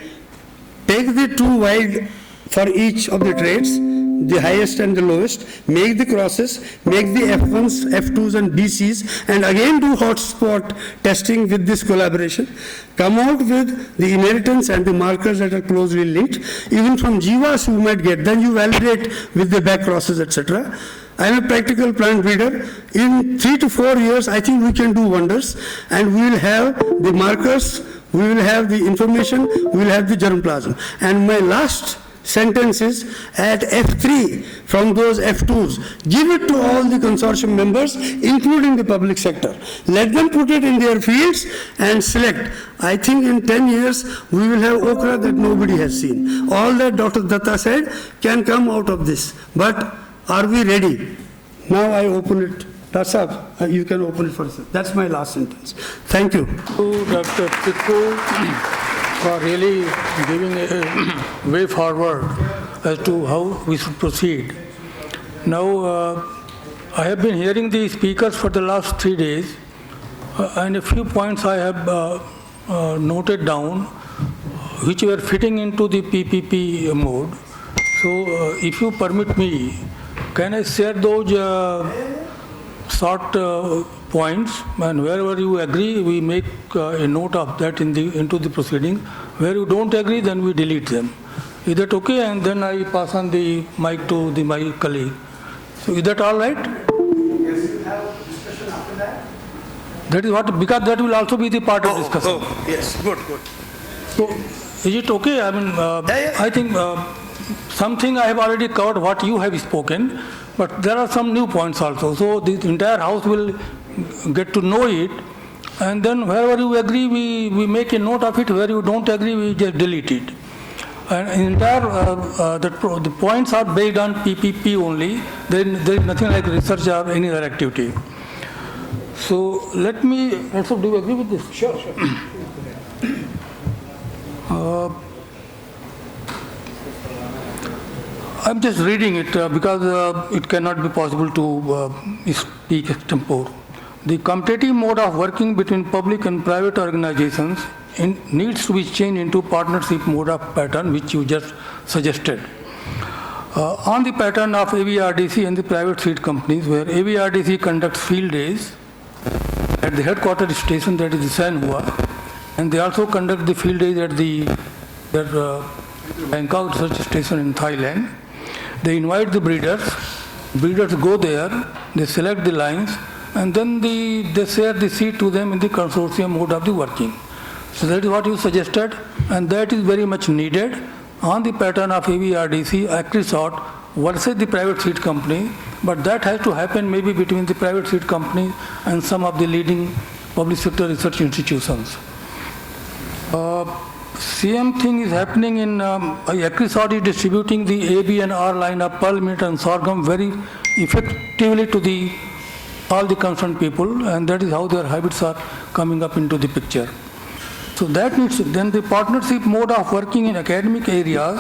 take the 2 wild for each of the traits, the highest and the lowest, make the crosses, make the F1s, F2s and BCs, and again do hotspot testing with this collaboration. Come out with the inheritance and the markers that are closely linked. Even from Jivas you might get, then you validate with the back crosses, etc. I am a practical plant breeder. In 3 to 4 years, I think we can do wonders, and we will have the markers, we will have the information, we will have the germplasm. And my last sentence is, at F3 from those F2s, give it to all the consortium members, including the public sector. Let them put it in their fields and select. I think in 10 years, we will have okra that nobody has seen. All that Dr. Datta said can come out of this. But are we ready? Now I open it. Dr. you can open it for us. That's my last sentence. Thank you. Dr. Tikku, for really giving a way forward as to how we should proceed. Now, I have been hearing the speakers for the last 3 days, and a few points I have noted down, which were fitting into the PPP mode. So, if you permit me, can I share those short points, and wherever you agree, we make a note of that into the proceeding. Where you don't agree, then we delete them. Is that okay? And then I pass on the mic to my colleague. So is that all right? Yes, you have discussion after that? That is what, because that will also be the part of discussion. Oh, yes, good. So is it okay? I mean, I think something I have already covered what you have spoken, but there are some new points also. So the entire house will get to know it, and then wherever you agree, we make a note of it. Where you don't agree, we just delete it. And entire the points are based on PPP only. There is nothing like research or any other activity. So let me also, do you agree with this? Sure. I'm just reading it because it cannot be possible to speak extempore. The competitive mode of working between public and private organizations needs to be changed into partnership mode of pattern, which you just suggested. On the pattern of AVRDC and the private seed companies, where AVRDC conducts field days at the headquarters station, that is the Sanhua, And they also conduct the field days at their Bangkok Research Station in Thailand. They invite the breeders. Breeders go there, they select the lines, and then they share the seed to them in the consortium mode of the working. So that is what you suggested, and that is very much needed on the pattern of AVRDC, ACRISOT versus the private seed company, but that has to happen maybe between the private seed company and some of the leading public sector research institutions. Same thing is happening in ACRISOT is distributing the A, B and R line of pearl, millet and sorghum very effectively to all the concerned people, and that is how their habits are coming up into the picture. So that needs, then the partnership mode of working in academic areas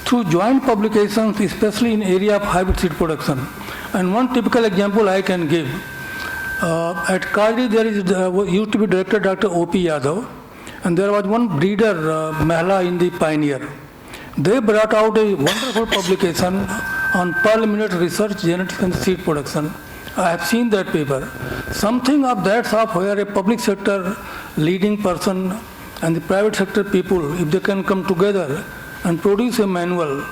through joint publications, especially in area of hybrid seed production. And one typical example I can give, at Kajri there used to be director Dr. O.P. Yadav, and there was one breeder, Mahla in the Pioneer. They brought out a wonderful publication on pearl millet research, genetics and seed production. I have seen that paper. Something of that sort where a public sector leading person and the private sector people, if they can come together and produce a manual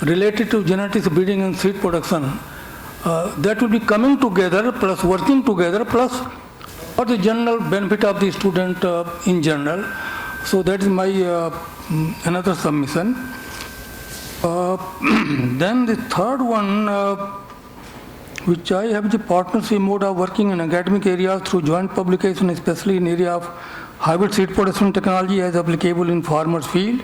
related to genetics, breeding and seed production, that will be coming together plus working together plus for the general benefit of the student in general. So that is my another submission. Then the third one, which I have the partnership mode of working in academic areas through joint publication, especially in area of hybrid seed production technology as applicable in farmers field,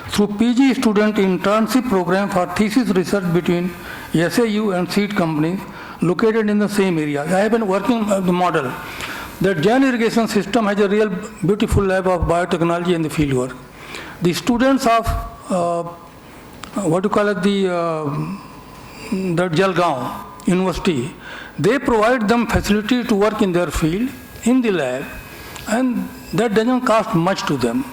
through PG student internship program for thesis research between SAU and seed companies located in the same area. I have been working on the model. The Jain irrigation system has a real beautiful lab of biotechnology and the field work. The students of the Jalgaon University, they provide them facility to work in their field, in the lab, and that doesn't cost much to them.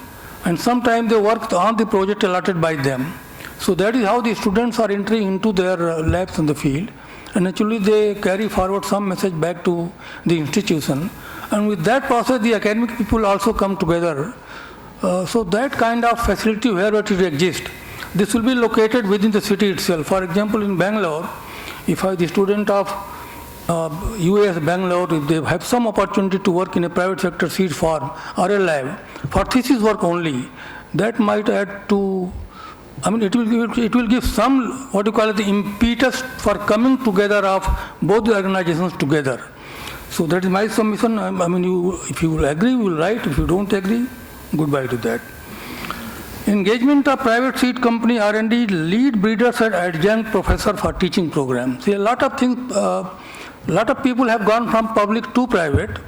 And sometimes they work on the project allotted by them. So that is how the students are entering into their labs in the field. And actually they carry forward some message back to the institution. And with that process, the academic people also come together. So that kind of facility, wherever it exists, this will be located within the city itself. For example, in Bangalore, if the student of US Bangalore, if they have some opportunity to work in a private sector seed farm or a lab for thesis work only, that might add to, it will give some, the impetus for coming together of both the organizations together. So that is my submission. If you will agree, you will write. If you don't agree, goodbye to that. Engagement of private seed company R&D lead breeders and adjunct professor for teaching program. See, a lot of people have gone from public to private.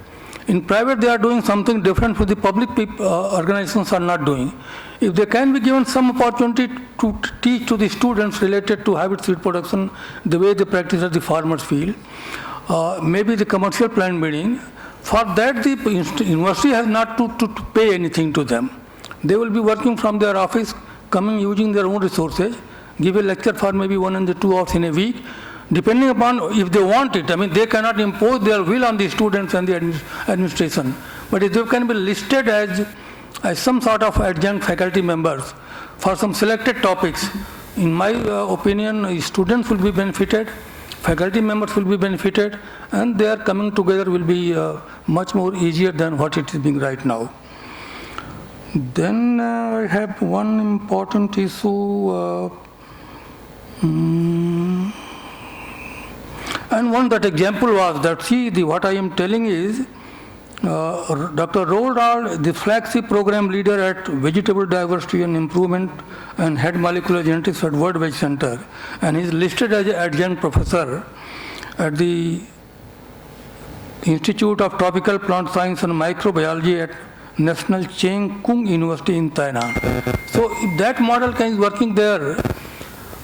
In private, they are doing something different which the public organizations are not doing. If they can be given some opportunity to teach to the students related to hybrid seed production, the way they practice at the farmers field, maybe the commercial plant breeding, for that the university has not to pay anything to them. They will be working from their office, coming using their own resources, give a lecture for maybe 1 and 2 hours in a week, depending upon if they want it. They cannot impose their will on the students and the administration. But if they can be listed as some sort of adjunct faculty members for some selected topics, in my opinion, students will be benefited, faculty members will be benefited, and their coming together will be much more easier than what it is being right now. Then I have one important issue, and one that example was that, what I am telling is, Dr. Roald, the flagship program leader at Vegetable Diversity and Improvement and Head Molecular Genetics at World Veg Center, and he is listed as an adjunct professor at the Institute of Tropical Plant Science and Microbiology at National Cheng Kung University in Tainan. So if that model is working there,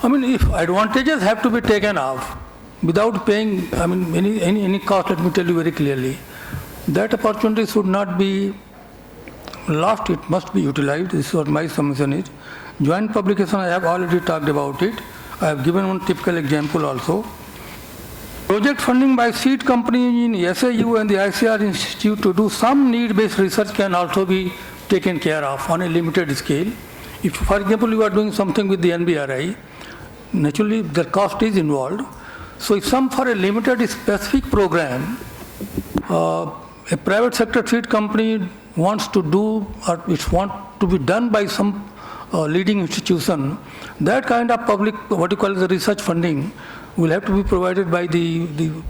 if advantages have to be taken off without paying any cost, let me tell you very clearly, that opportunity should not be lost, it must be utilized. This is what my submission is. Joint publication, I have already talked about it. I have given one typical example also. Project funding by seed company in SAU and the ICAR Institute to do some need-based research can also be taken care of on a limited scale. If, for example, you are doing something with the NBRI, naturally the cost is involved. So if for a limited specific program, a private sector seed company wants to do, or it wants to be done by some leading institution, that kind of public, what you call the research funding, will have to be provided by the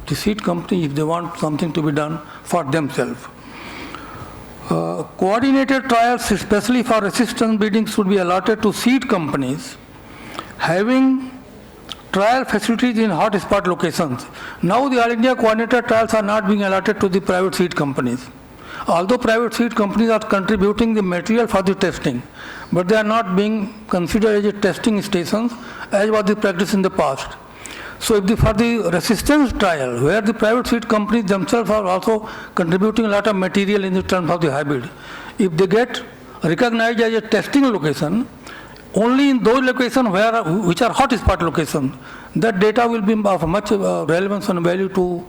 seed company if they want something to be done for themselves. Coordinated trials, especially for assistance bidding, should be allotted to seed companies having trial facilities in hotspot locations. Now the All India coordinated trials are not being allotted to the private seed companies. Although private seed companies are contributing the material for the testing, but they are not being considered as a testing stations as was the practice in the past. So if for the resistance trial, where the private seed companies themselves are also contributing a lot of material in the terms of the hybrid, if they get recognized as a testing location, only in those locations which are hotspot locations, that data will be of much relevance and value to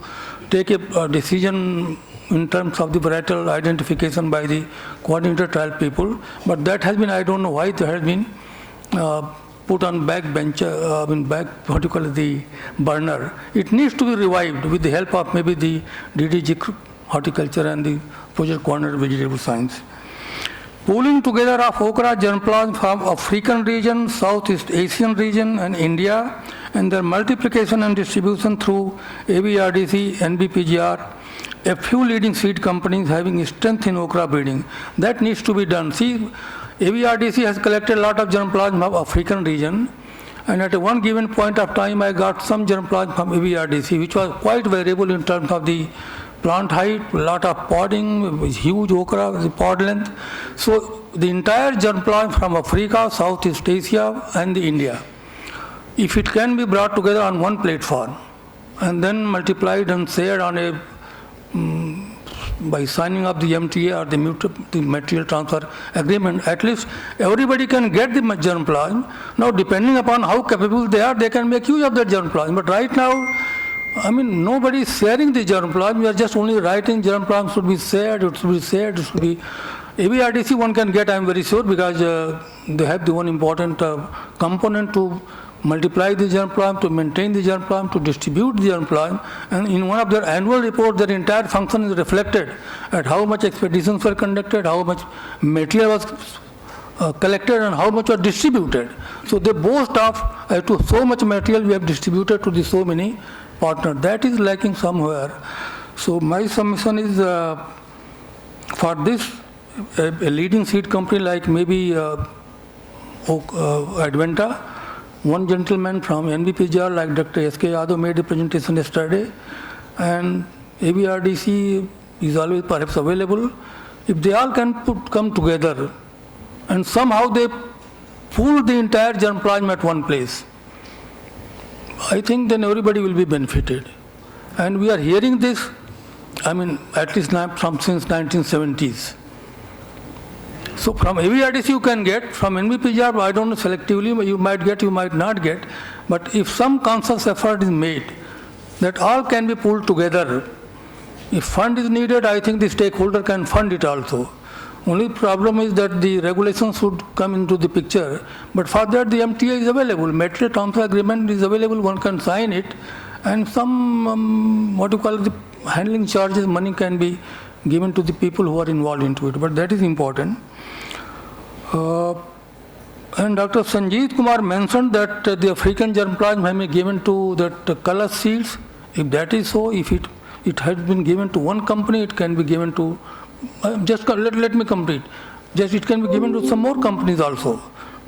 take a decision in terms of the varietal identification by the coordinated trial people. But that has been, I don't know why it has been put on back the burner. It needs to be revived with the help of maybe the DDG Horticulture and the Project Coordinated Vegetable Science. Pooling together of okra germplasm from African region, Southeast Asian region and India, and their multiplication and distribution through ABRDC, NBPGR, a few leading seed companies having strength in okra breeding. That needs to be done. See, ABRDC has collected a lot of germplasm of African region, and at one given point of time I got some germplasm from ABRDC, which was quite variable in terms of the plant height, a lot of podding, huge okra, the pod length. So the entire germplasm from Africa, Southeast Asia and the India, if it can be brought together on one platform and then multiplied and shared on a by signing up the MTA or the material transfer agreement, at least everybody can get the germplasm. Now depending upon how capable they are, they can make use of that germplasm. But right now, I mean, nobody is sharing the germplasm. We are just only writing germplasm should be shared, it should be shared, it should be. ABRDC one can get, I am very sure, because they have the one important component to multiply the germplasm, to maintain the germplasm, to distribute the germplasm. And in one of their annual reports, their entire function is reflected at how much expeditions were conducted, how much material was collected and how much was distributed. So they boast of to so much material we have distributed to the so many partners. That is lacking somewhere. So my submission is for this, a leading seed company like maybe Adventa, one gentleman from NBPGR like Dr. S.K. Yadav made a presentation yesterday, and ABRDC is always perhaps available. If they all can come together and somehow they pool the entire germplasm at one place, I think then everybody will be benefited. And we are hearing this, I mean, at least since 1970s. So from ABRDC you can get, from NBPGR, I don't know selectively, you might get, you might not get, but if some conscious effort is made, that all can be pulled together. If fund is needed, I think the stakeholder can fund it also. Only problem is that the regulations should come into the picture, but for that the MTA is available, material transfer agreement is available, one can sign it, and some, the handling charges, money can be given to the people who are involved into it, but that is important. And Dr. Sanjeev Kumar mentioned that the African germplasm may be given to that color seeds. If that is so, if it has been given to one company, it can be given to, let me complete. Just it can be given to some more companies also.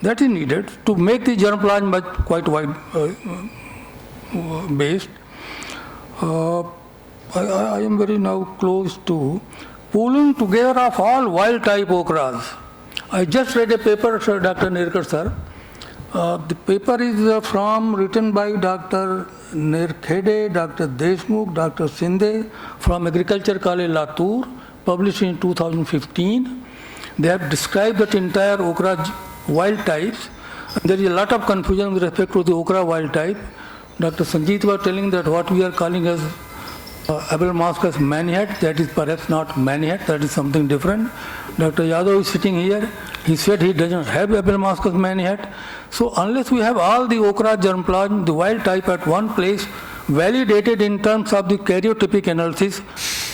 That is needed to make the germplasm quite wide based. I am very now close to pooling together of all wild type okras. I just read a paper, Dr. Nirkar sir. The paper is written by Dr. Nirkhede, Dr. Deshmukh, Dr. Sinde from Agriculture College Latur, published in 2015. They have described that entire okra wild types. There is a lot of confusion with respect to the okra wild type. Dr. Sanjeev was telling that what we are calling as Abel Mascus many hat, that is perhaps not many hat, that is something different. Dr. Yadav is sitting here, he said he doesn't have Abel Mascus many hat. So unless we have all the Okra germplasm, the wild type at one place, validated in terms of the karyotypic analysis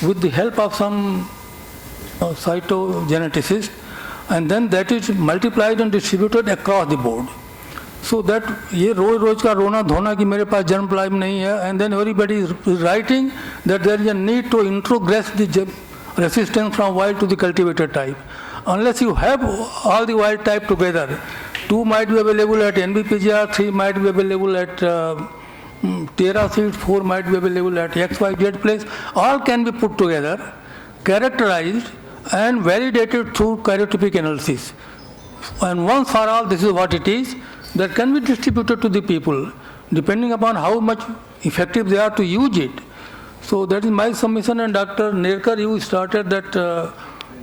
with the help of some cytogeneticist, and then that is multiplied and distributed across the board. So that ये रोज का रोना धोना कि मेरे पास germ plasm नहीं है, and then everybody is writing that there is a need to introgress the resistance from wild to the cultivated type. Unless you have all the wild type together, 2 might be available at NBPGR, 3 might be available at Terra seeds, 4 might be available at XYZ place, all can be put together, characterized and validated through karyotypic analysis. And once for all, this is what it is, that can be distributed to the people, depending upon how much effective they are to use it. So that is my submission, and Dr. Nerkar, you started that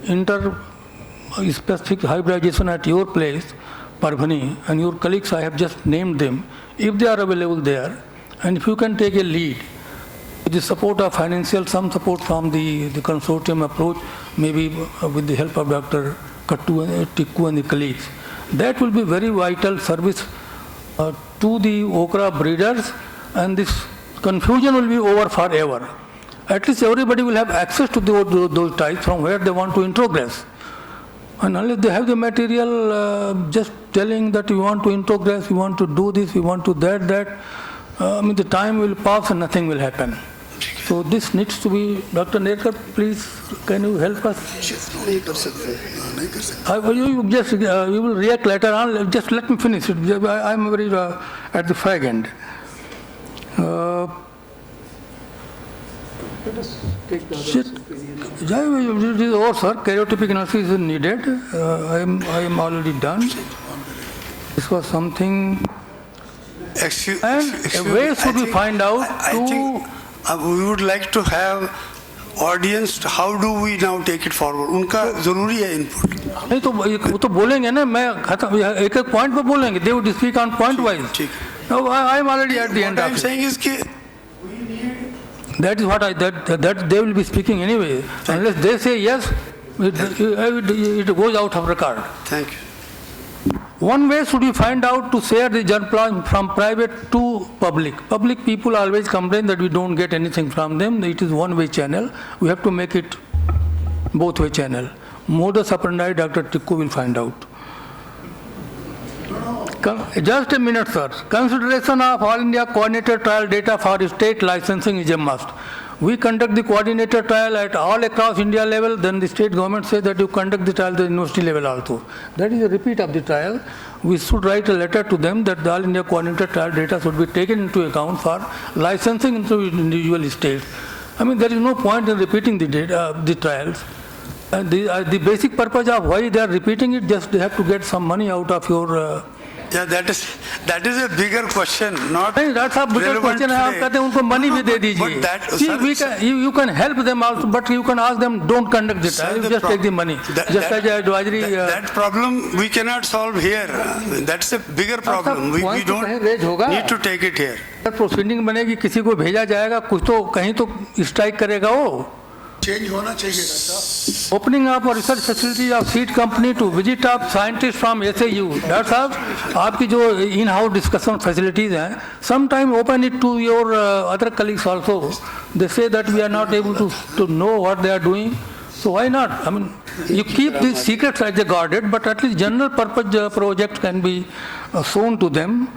inter-specific hybridization at your place, Parbhani, and your colleagues, I have just named them, if they are available there, and if you can take a lead, with the support of financial, some support from the consortium approach, maybe with the help of Dr. Tikku and the colleagues, that will be very vital service to the okra breeders, and this confusion will be over forever. At least everybody will have access to those types from where they want to introgress. And unless they have the material, just telling that we want to introgress, we want to do this, we want to that, the time will pass and nothing will happen. So this needs to be, Dr. Nerkar, please, can you help us? You will react later on. Just let me finish it. I am very at the fag end. This is over, sir. Karyotypic analysis is needed. I am already done. This was something. Where should we find out? We would like to have audience. How do we now take it forward? उनका जरूरी है input. नहीं तो वो तो बोलेंगे ना, मैं एक point पे बोलेंगे. They would speak on point wise. No, I am already at the end. What I am saying is कि that is what that they will be speaking anyway. Unless they say yes, it goes out of record. Thank you. One way should we find out to share the germplasm from private to public. Public people always complain that we don't get anything from them. It is one-way channel. We have to make it both-way channel. Modus operandi, Dr. Tikku will find out. Just a minute, sir. Consideration of All India coordinated trial data for state licensing is a must. We conduct the coordinated trial at all across India level, then the state government says that you conduct the trial at the university level also. That is a repeat of the trial. We should write a letter to them that the All India coordinated trial data should be taken into account for licensing into individual states. There is no point in repeating the trials. The basic purpose of why they are repeating it, just they have to get some money out of your... Yeah, that is a bigger question, not that's a bigger question. आप कहते हैं उनको money भी दे दीजिए. You can help them also, but you can ask them don't conduct the trial. You just take the money. Just as advisory. That problem we cannot solve here. That's a bigger problem. We don't need to take it here. Proceeding बनेगी, किसी को भेजा जाएगा, कुछ तो कहीं तो strike करेगा वो. Change होना चाहिए. Opening up a research facility of seed company to visit up scientists from SAU. That's all. आपकी जो in-house discussion facilities हैं, sometime open it to your other colleagues also. They say that we are not able to know what they are doing. So why not? You keep these secrets as they guarded, but at least general purpose projects can be shown to them.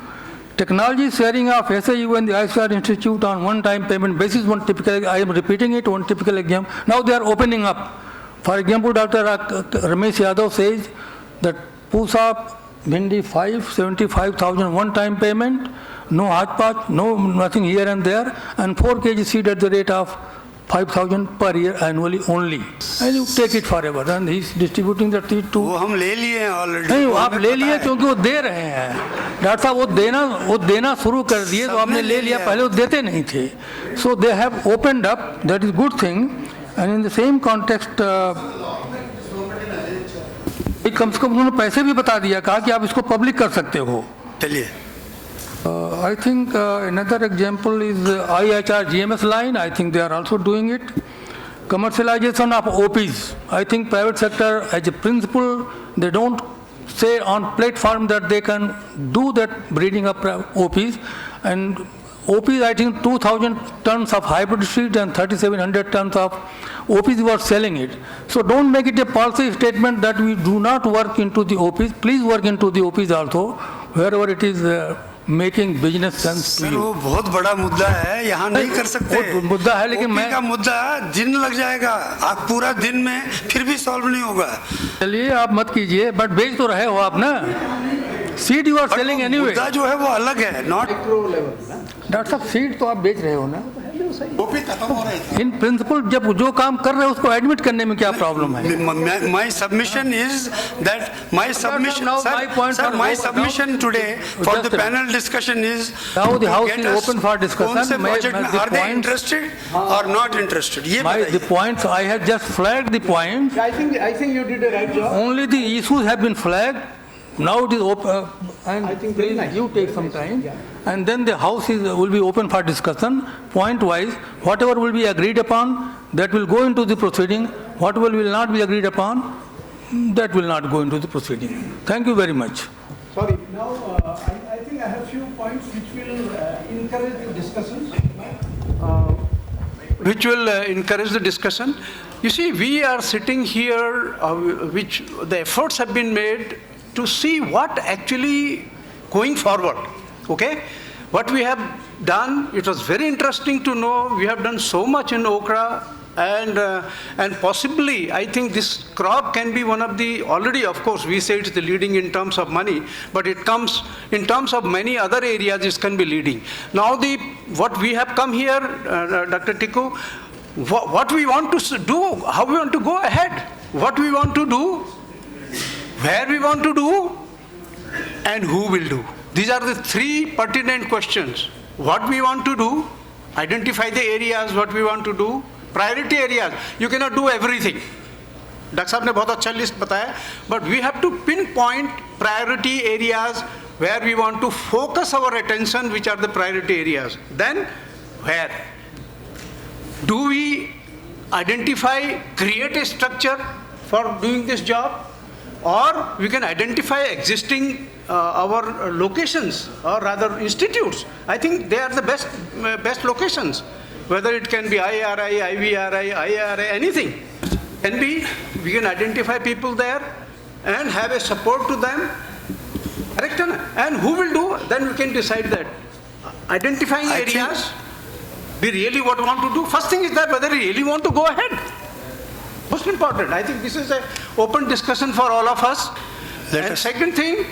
Technology sharing of SAU and the ICAR Institute on one-time payment basis, one typical, I am repeating it, one typical example. Now they are opening up. For example, Dr. Ramesh Yadav says that Pusa, Bhindi 75,000 one-time payment, no hodgepodge, nothing here and there, and 4 kg seed at the rate of 5,000 per year annually only. And you take it forever. And he is distributing the seed to... वो हम ले लिए हैं already. नहीं, आप ले लिए क्योंकि वो दे रहे हैं. डॉक्टर साहब वो देना शुरू कर दिए तो आपने ले लिया, पहले वो देते नहीं थे. So they have opened up, that is good thing. And in the same context, कम से कम उन्होंने पैसे भी बता दिया, कहा कि आप इसको पब्लिक कर सकते हो. चलिए. I think another example is IHR GMS line. I think they are also doing it. Commercialization of OPs. I think private sector, as a principle, they don't say on platform that they can do that breeding of OPs. And OPs, I think 2,000 tons of hybrid seed and 3,700 tons of OPs were selling it. So don't make it a policy statement that we do not work into the OPs. Please work into the OPs also, wherever it is making business sense to sir you. वो बहुत बड़ा मुद्दा है, यहाँ नहीं कर सकते। मुद्दा है, लेकिन OP का मुद्दा दिन लग जाएगा, आप पूरा दिन में फिर भी सॉल्व नहीं होगा। चलिए आप मत कीजिए, बट बेच तो रहे हो आप ना, seed you are selling anyway. मुद्दा जो है वो अलग है, नॉट डॉक्टर साहब सीड तो आप बेच रहे हो ना, ओपी खत्म हो रहा है। इन प्रिंसिपल जब जो काम कर रहे हो उसको एडमिट करने में क्या प्रॉब्लम है? My submission is that my submission today for the panel discussion is now the house is open for discussion. कौन से project में are they interested or not interested? ये The points I have just flagged the points. I think you did a right job. Only the issues have been flagged. Now it is open, and I think please you take some time, and then the house will be open for discussion, point-wise. Whatever will be agreed upon, that will go into the proceeding. Whatever will not be agreed upon, that will not go into the proceeding. Thank you very much. Sorry, now I think I have few points which will encourage the discussions. Which will encourage the discussion. You see, we are sitting here, which the efforts have been made to see what actually going forward, okay? What we have done, it was very interesting to know we have done so much in Okra, and possibly I think this crop can be one of the, already of course we say it's the leading in terms of money, but it comes in terms of many other areas it can be leading. Now what we have come here, Dr. Tikku, what we want to do, how we want to go ahead, what we want to do, where we want to do, and who will do. These are the three pertinent questions. What we want to do, identify the areas, what we want to do, priority areas. You cannot do everything. Dr. Saab ne bahut acha list bataya, but we have to pinpoint priority areas where we want to focus our attention, which are the priority areas. Then, where? Do we identify, create a structure for doing this job? Or we can identify existing our locations, or rather institutes. I think they are the best locations. Whether it can be IARI, IVRI, IARI, anything. Can be, we can identify people there and have a support to them. Correct? And who will do? Then we can decide that. Identifying areas, we really what we want to do. First thing is that whether we really want to go ahead. Most important. I think this is an open discussion for all of us. And second thing,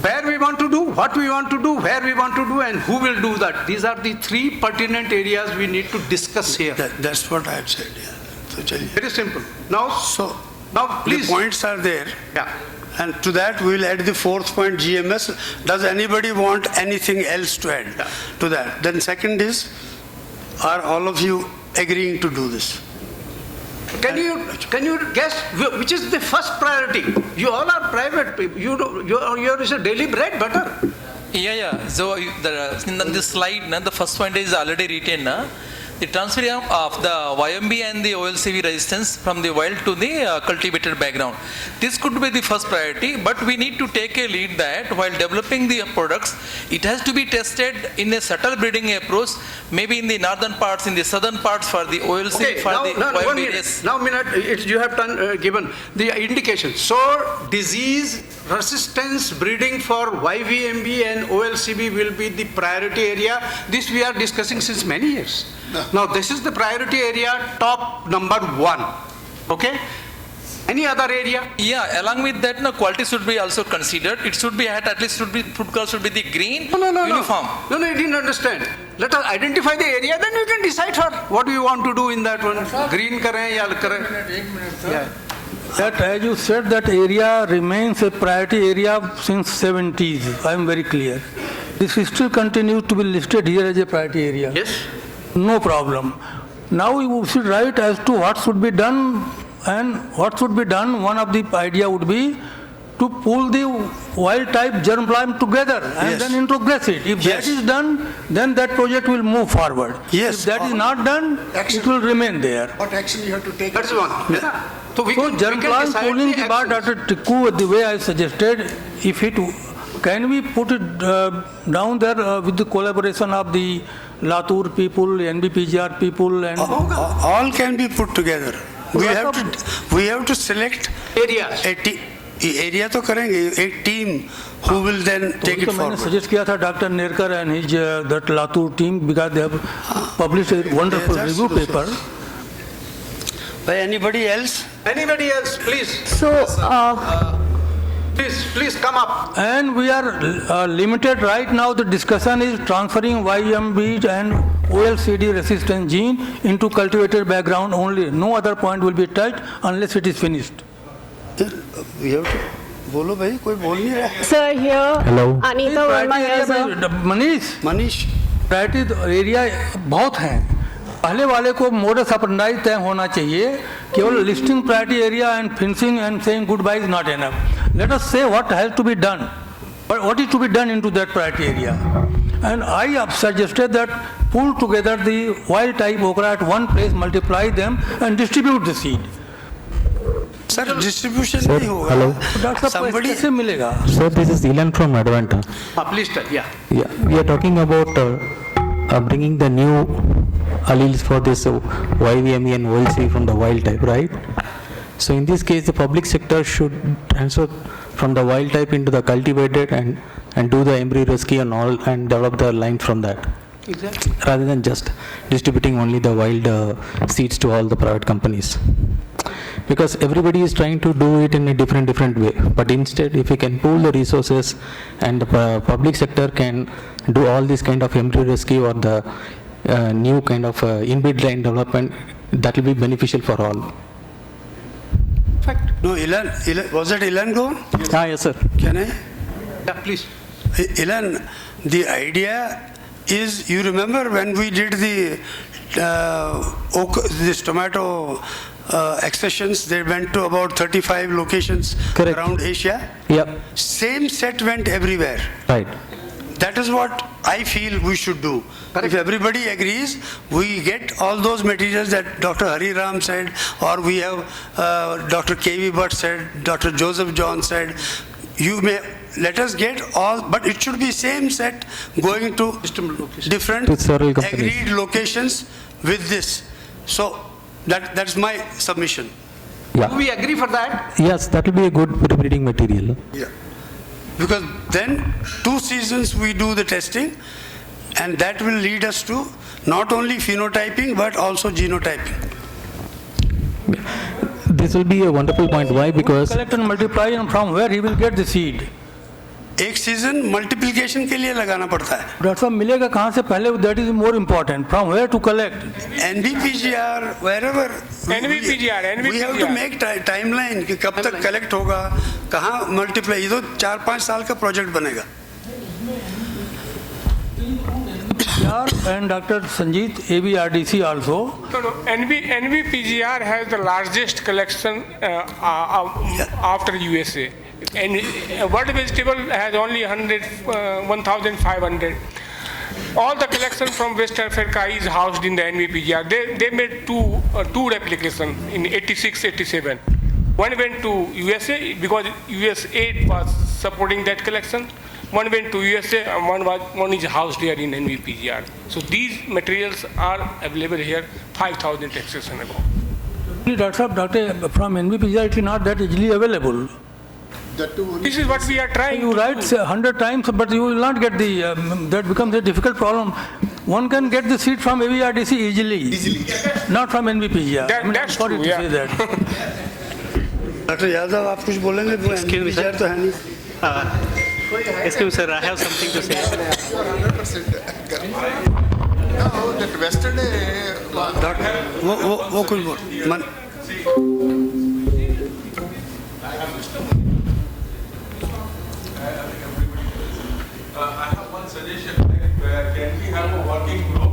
where we want to do, what we want to do, where we want to do, and who will do that. These are the three pertinent areas we need to discuss here. That's what I have said. Yeah. So, very simple. Now, please. The points are there. Yeah. And to that we will add the fourth point, GMS. Does anybody want anything else to add to that? Then second is, are all of you agreeing to do this? Can you guess which is the first priority? You all are private people. Yours is a daily bread butter. Yeah. So in this slide, the first point is already written. The transfer of the YMB and the OLCV resistance from the wild to the cultivated background. This could be the first priority, but we need to take a lead that while developing the products, it has to be tested in a subtle breeding approach, maybe in the northern parts, in the southern parts for the OLCV, Okay, for the YMB. Yes. Now, you have given the indication. So, disease resistance breeding for YVMB and OLCV will be the priority area. This we are discussing since many years. Now, this is the priority area, top number 1. Okay? Any other area? Yeah, along with that, quality should be also considered. It should be at least food color should be the green uniform. No, you didn't understand. Let us identify the area, then we can decide for what do you want to do in that one. Green kare ya kare. Yeah. That, as you said, that area remains a priority area since 70s. I am very clear. This still continues to be listed here as a priority area. Yes. No problem. Now we should write as to what should be done, and what should be done. One of the idea would be to pull the wild type germplasm together and then introgress it. If that is done, then that project will move forward. If that is not done, it will remain there. What action you have to take? That's one. So germplasm pulling the bar, Dr. Tikku, the way I suggested, if it can we put it down there with the collaboration of the Latur people, NBPGR people, and all can be put together. We have to select areas. Area to karenge, a team who will then take it forward. मैंने suggest किया था Dr. Nerkar and his that Latur team, because they have published a wonderful review paper. By anybody else? Anybody else, please? So, please come up. And we are limited right now. The discussion is transferring YMB and OLCD resistant gene into cultivated background only. No other point will be touched unless it is finished. We have to. बोलो भाई कोई बोल नहीं रहा. Sir, here. Hello. Anita Verma here, sir. Manish priority area बहुत हैं. पहले वाले को मोडस ऑपरेंडी तय होना चाहिए. केवल listing priority area and finishing and saying goodbye is not enough. Let us say what has to be done, what is to be done into that priority area. And I have suggested that pull together the wild type okra at one place, multiply them and distribute the seed. Sir, distribution नहीं होगा. Hello. Doctor साहब को कैसे मिलेगा? Sir, this is Ilan from Advanta. Please tell, yeah. Yeah, we are talking about bringing the new alleles for this YVME and OLC from the wild type, right? So in this case, the public sector should transfer from the wild type into the cultivated and do the embryo rescue and all and develop the line from that. Exactly. Rather than just distributing only the wild seeds to all the private companies. Because everybody is trying to do it in a different way. But instead, if we can pool the resources and the public sector can do all this kind of embryo rescue or the new kind of in-breed line development, that will be beneficial for all. No, Ilan, was that Ilan go? Yes, sir. Can I? Yeah, please. Ilan, the idea is, you remember when we did the this tomato accessions, they went to about 35 locations around Asia. Yep. Same set went everywhere. Right. That is what I feel we should do. If everybody agrees, we get all those materials that Dr. Hari Ram said, or we have Dr. K.V. Bhatt said, Dr. Joseph John said. You may let us get all, but it should be same set going to different agreed locations with this. So that's my submission. Yeah. Do we agree for that? Yes, that will be a good breeding material. Yeah. Because then 2 seasons we do the testing, and that will lead us to not only phenotyping but also genotyping. This will be a wonderful point. Why? Because collect and multiply, and from where he will get the seed. एक season multiplication के लिए लगाना पड़ता है. Doctor साहब मिलेगा कहाँ से पहले? That is more important. From where to collect? NBPGR, wherever. NBPGR. We have to make timeline कि कब तक कलेक्ट होगा, कहाँ मल्टीप्लाई. ये तो 4-5 साल का प्रोजेक्ट बनेगा. And Dr. Sanjeet, ABRDC also. No, NBPGR has the largest collection after USA. And World Vegetable has only 1,500. All the collection from West Africa is housed in the NBPGR. They made two replications in 86, 87. One went to USA because USAID was supporting that collection. One went to USA and one is housed here in NBPGR. So these materials are available here, 5,000 accession ago. Doctor, from NBPGR it is not that easily available. This is what we are trying. You write 100 times, but you will not get the. That becomes a difficult problem. One can get the seed from ABRDC easily. Not from NBPGR. That's true. To say that. Dr. Yadav, आप कुछ बोलेंगे? NBPGR तो है नहीं. Excuse me, sir. I have something to say. No, that yesterday. वो कुछ बोल. I have one suggestion. Can we have a working group?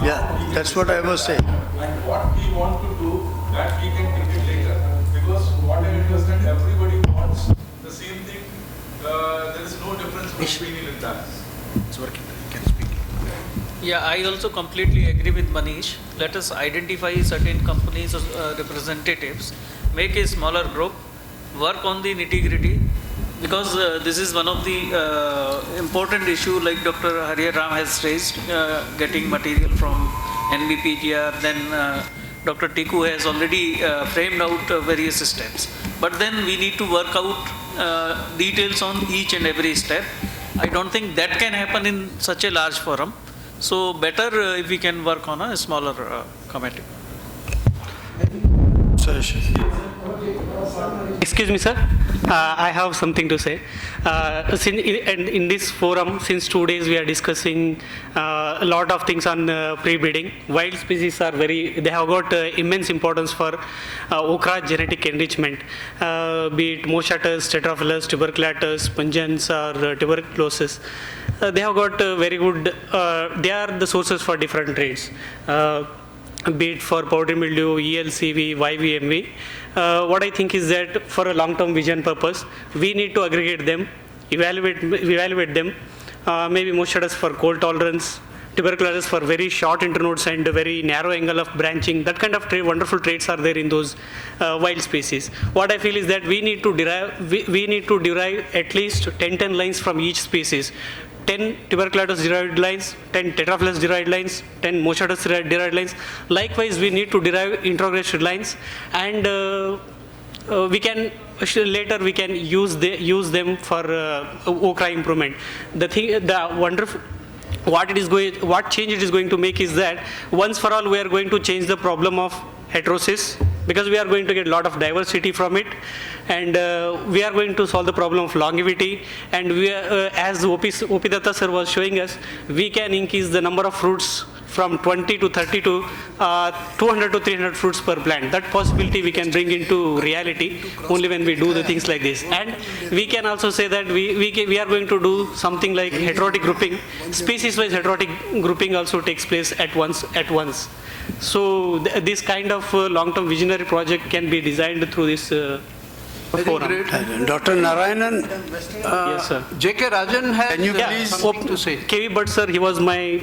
Yeah, that's what I was saying. And what we want to do, that we can take it later. Because what I understand, everybody wants the It's working. You can speak. Yeah, I also completely agree with Manish. Let us identify certain companies' representatives, make a smaller group, work on the nitty-gritty, because this is one of the important issue like Dr. Hariya Ram has raised, getting material from NBPGR, then Dr. Tiku has already framed out various steps. But then we need to work out details on each and every step. I don't think that can happen in such a large forum. So better if we can work on a smaller committee. Excuse me, sir. I have something to say. In this forum, since 2 days, we are discussing a lot of things on pre-breeding. Wild species are they have got immense importance for okra genetic enrichment, be it Moschatus, Tetraphilus, tuberculatus, pungens, or tuberculosis. They have got very good, they are the sources for different traits. Be it for powdery mildew, ELCV, YVMV. What I think is that for a long-term vision purpose, we need to aggregate them, evaluate them, maybe Moschatus for cold tolerance, tuberculosis for very short internodes and very narrow angle of branching. That kind of wonderful traits are there in those wild species. What I feel is that we need to derive at least 10 lines from each species. 10 tuberculosis derived lines, 10 tetraphilus derived lines, 10 Moschatus derived lines. Likewise, we need to derive introgrested lines, and later we can use them for okra improvement. What change it is going to make is that once for all we are going to change the problem of heterosis, because we are going to get a lot of diversity from it, and we are going to solve the problem of longevity, and we are, as O.P. Datta sir was showing us, we can increase the number of fruits from 20 to 30 to 200 to 300 fruits per plant. That possibility we can bring into reality only when we do the things like this. And we can also say that we are going to do something like heterotic grouping. Species-wise heterotic grouping also takes place at once. So this kind of long-term visionary project can be designed through this forum. Dr. Narayanan, yes, sir. J.K. Rajan has something to say. KV Bhatt sir, he was my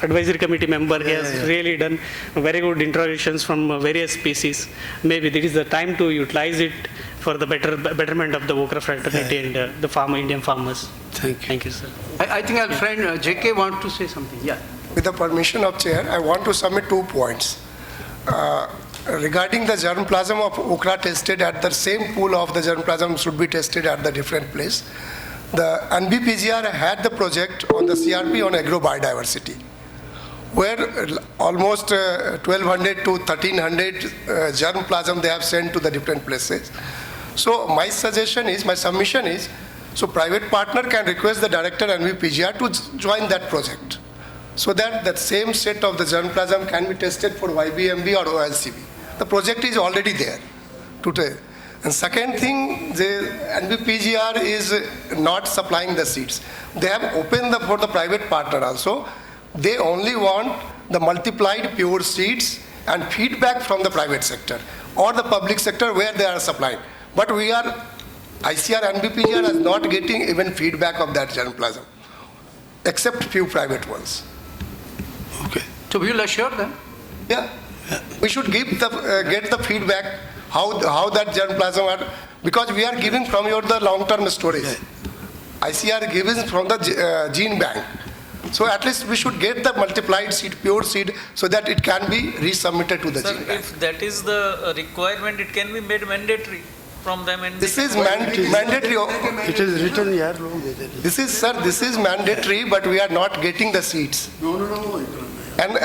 advisory committee member. He has really done very good introductions from various species. Maybe this is the time to utilize it for the betterment of the okra fraternity and the Indian farmers. Thank you, sir. I think our friend J.K. wants to say something. Yeah. With the permission of Chair, I want to submit 2 points. Regarding the germplasm of okra tested at the same pool of the germplasm should be tested at the different place. The NBPGR had the project on the CRP on agrobiodiversity, where almost 1200 to 1300 germplasm they have sent to the different places. So my submission is, so private partner can request the director NBPGR to join that project, so that that same set of the germplasm can be tested for YBMB or OLCB. The project is already there today. And second thing, the NBPGR is not supplying the seeds. They have opened for the private partner also. They only want the multiplied pure seeds and feedback from the private sector or the public sector where they are supplying. But ICAR NBPGR is not getting even feedback of that germplasm, except few private ones. Okay. So we will assure them. Yeah. We should get the feedback how that germplasm are, because we are giving from the long-term storage. ICAR gives from the gene bank. So at least we should get the multiplied seed, pure seed, so that it can be resubmitted to the gene bank. If that is the requirement, it can be made mandatory from them. And this is mandatory. It is written here. This is mandatory, but we are not getting the seeds. No. And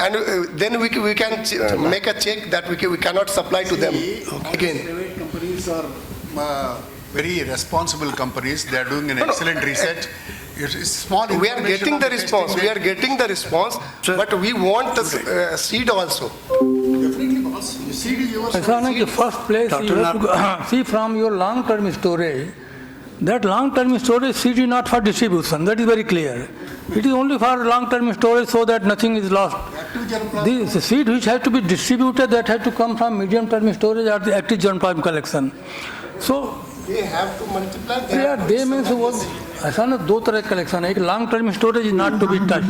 then we can make a check that we cannot supply to them again. Private companies are very responsible companies. They are doing an excellent research. It's small. We are getting the response. But we want the seed also. Definitely, boss. The seed is yours. In the first place, you have to see from your long-term storage. That long-term storage seed is not for distribution. That is very clear. It is only for long-term storage so that nothing is lost. The seed which has to be distributed, that has to come from medium-term storage or the active germplasm collection. So they have to multiply. They means what? ऐसा ना दो तरह collection है, एक long term storage is not to be touch,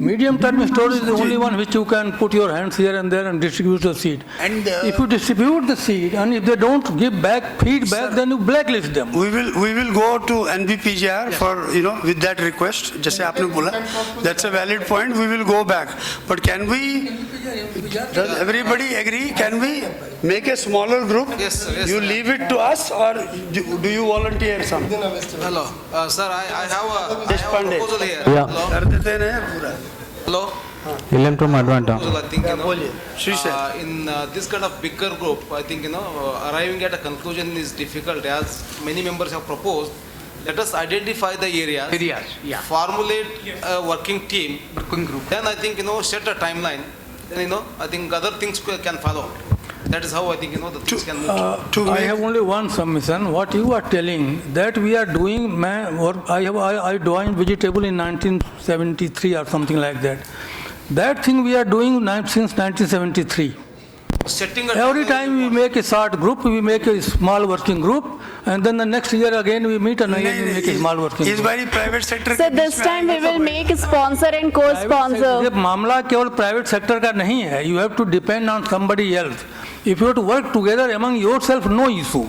medium term storage is the only one which you can put your hands here and there and distribute the seed. And if you distribute the seed and if they don't give back feedback, then you blacklist them. We will go to NBPGR for, with that request, जैसे आपने बोला, that's a valid point, we will go back. But can we, does everybody agree, can we make a smaller group? Yes, sir. Yes, you sir. leave it to us or do you volunteer some? Hello, sir, I have a proposal here. Yeah. Hello. Hello. William from Advanta. I think, in this kind of bigger group, I think, arriving at a conclusion is difficult as many members have proposed. Let us identify the areas, formulate a working team, then I think, set a timeline, then, I think other things can follow. That is how I think, the things can move. I have only one submission. What you are telling, that we are doing, I joined vegetable in 1973 or something like that. That thing we are doing since 1973. Every time we make a short group, we make a small working group, and then the next year again we meet and again we make a small working group. इस बारी private sector So this time we will make a sponsor and co-sponsor. ये मामला केवल private sector का नहीं है. You have to depend on somebody else. If you have to work together among yourself, no issue.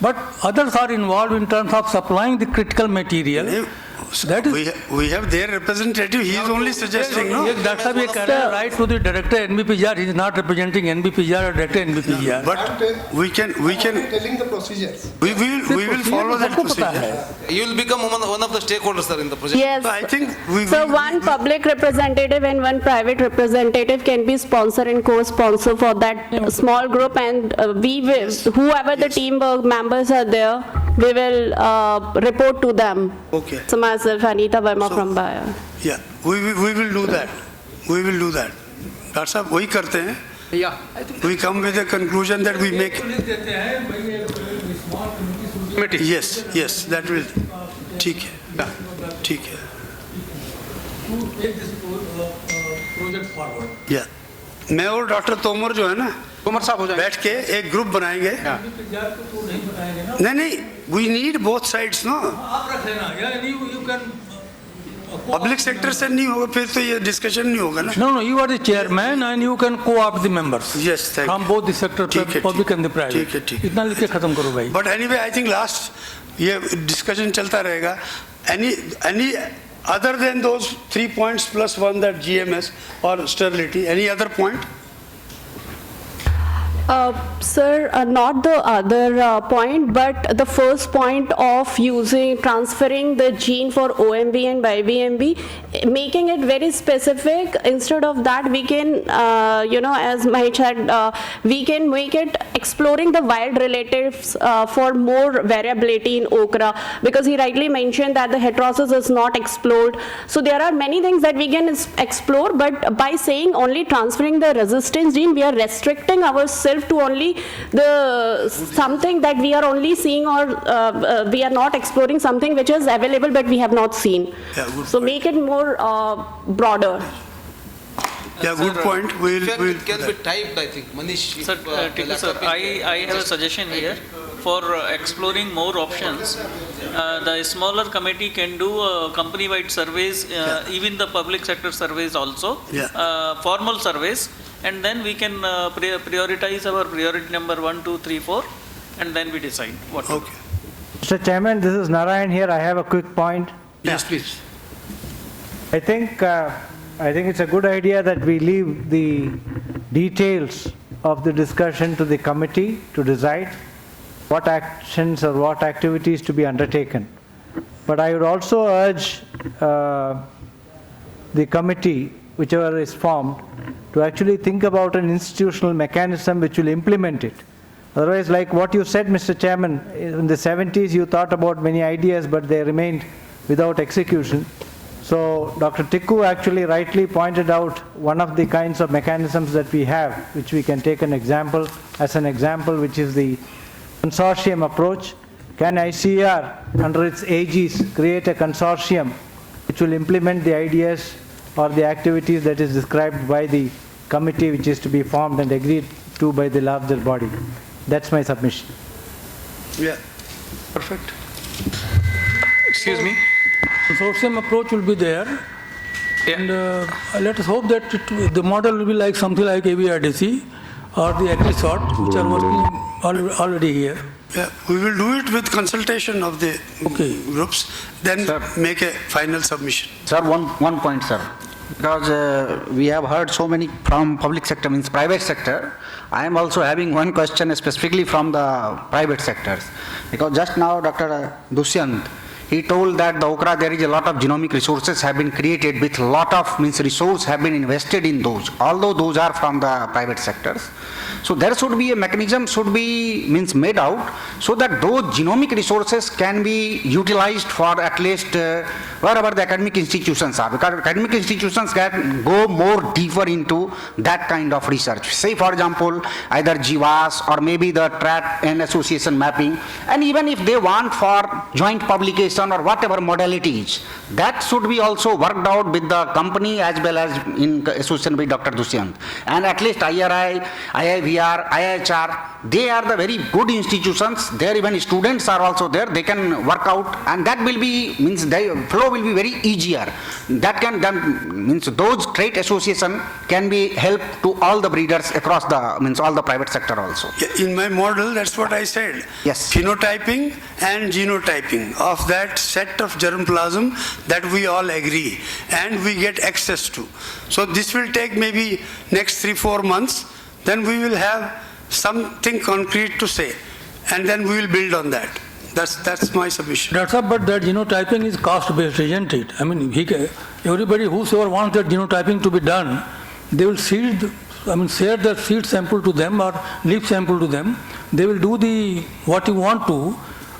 But others are involved in terms of supplying the critical material. That is, we have their representative, he is only suggesting, no? That's why we can write to the director NBPGR, he is not representing NBPGR or director NBPGR. But we can telling the procedures. We will follow that procedure. You will become one of the stakeholders, sir, in the project. Yes. So I think So one public representative and one private representative can be sponsor and co-sponsor for that small group, and we will, whoever the team members are there, we will report to them. Okay. So myself, Anita Verma from Bayer. Yeah, we will do that. We will do that. Dr. Sahab, वही करते हैं. Yeah. We come with a conclusion that we make. Yes, that will. ठीक है. ठीक है. Yeah. मैं और doctor Tomar जो है ना, तोमर साहब हो जाएंगे, बैठ के एक ग्रुप बनाएंगे. नहीं, we need both sides, no? आप रख लेना, Public sector से नहीं होगा, फिर तो ये discussion नहीं होगा ना. No, you are the chairman and you can co-opt the members. Yes, thank you. From both the sector, public and the private. ठीक है. इतना लिख के खत्म करो भाई. But anyway, I think last ये discussion चलता रहेगा. Any other than those 3 points plus one, that GMS or sterility, any other point? Sir, not the other point, but the first point of transferring the gene for OMB and BIBMB, making it very specific. Instead of that, we can, as Mahesh said, we can make it exploring the wild relatives for more variability in okra, because he rightly mentioned that the heterosis is not explored. So there are many things that we can explore, but by saying only transferring the resistance gene, we are restricting ourselves to only the something that we are only seeing, or we are not exploring something which is available but we have not seen. Yeah, so make it more broader. Yeah, good point. It can be typed, I think. Manish. Sir, I have a suggestion here for exploring more options. The smaller committee can do company-wide surveys, even the public sector surveys also, formal surveys, and then we can prioritize our priority number 1, 2, 3, 4, and then we decide what to do. Mr. Chairman, this is Narayan here. I have a quick point. Yes, please. I think it's a good idea that we leave the details of the discussion to the committee to decide what actions or what activities to be undertaken. But I would also urge the committee, whichever is formed, to actually think about an institutional mechanism which will implement it. Otherwise, like what you said, Mr. Chairman, in the 70s you thought about many ideas, but they remained without execution. So Dr. Tikku actually rightly pointed out one of the kinds of mechanisms that we have, which we can take as an example, which is the consortium approach. Can ICAR, under its aegis, create a consortium which will implement the ideas or the activities that is described by the committee which is to be formed and agreed to by the larger body? That's my submission. Yeah, perfect. Excuse me? Consortium approach will be there. And let us hope that the model will be like something like ABRDC or the AgriSort, which are working already here. Yeah, we will do it with consultation of the groups, then make a final submission. Sir, one point, sir. Because we have heard so many from public sector, means private sector. I am also having one question specifically from the private sectors. Because just now Dr. Dushyant, he told that the Okra, there is a lot of genomic resources have been created with lot of resource have been invested in those, although those are from the private sectors. So there should be a mechanism should be made out so that those genomic resources can be utilized for at least wherever the academic institutions are, because academic institutions can go more deeper into that kind of research. Say for example, either GWAS or maybe the TRAT and association mapping, and even if they want for joint publication or whatever modalities, that should be also worked out with the company as well as in association with Dr. Dushyant. And at least IARI, IIVR, IHR, they are the very good institutions. There even students are also there. They can work out, and that will be the flow will be very easier. That can those trade association can be help to all the breeders across the all the private sector also. Yeah, in my model, that's what I said. Yes. Phenotyping and genotyping of that set of germplasm that we all agree and we get access to. So this will take maybe next 3-4 months. Then we will have something concrete to say, and then we will build on that. That's my submission. That's up, but that genotyping is cost-based, isn't it? I mean, everybody whosoever wants that genotyping to be done, they will share the seed sample to them or leaf sample to them. They will do what you want to,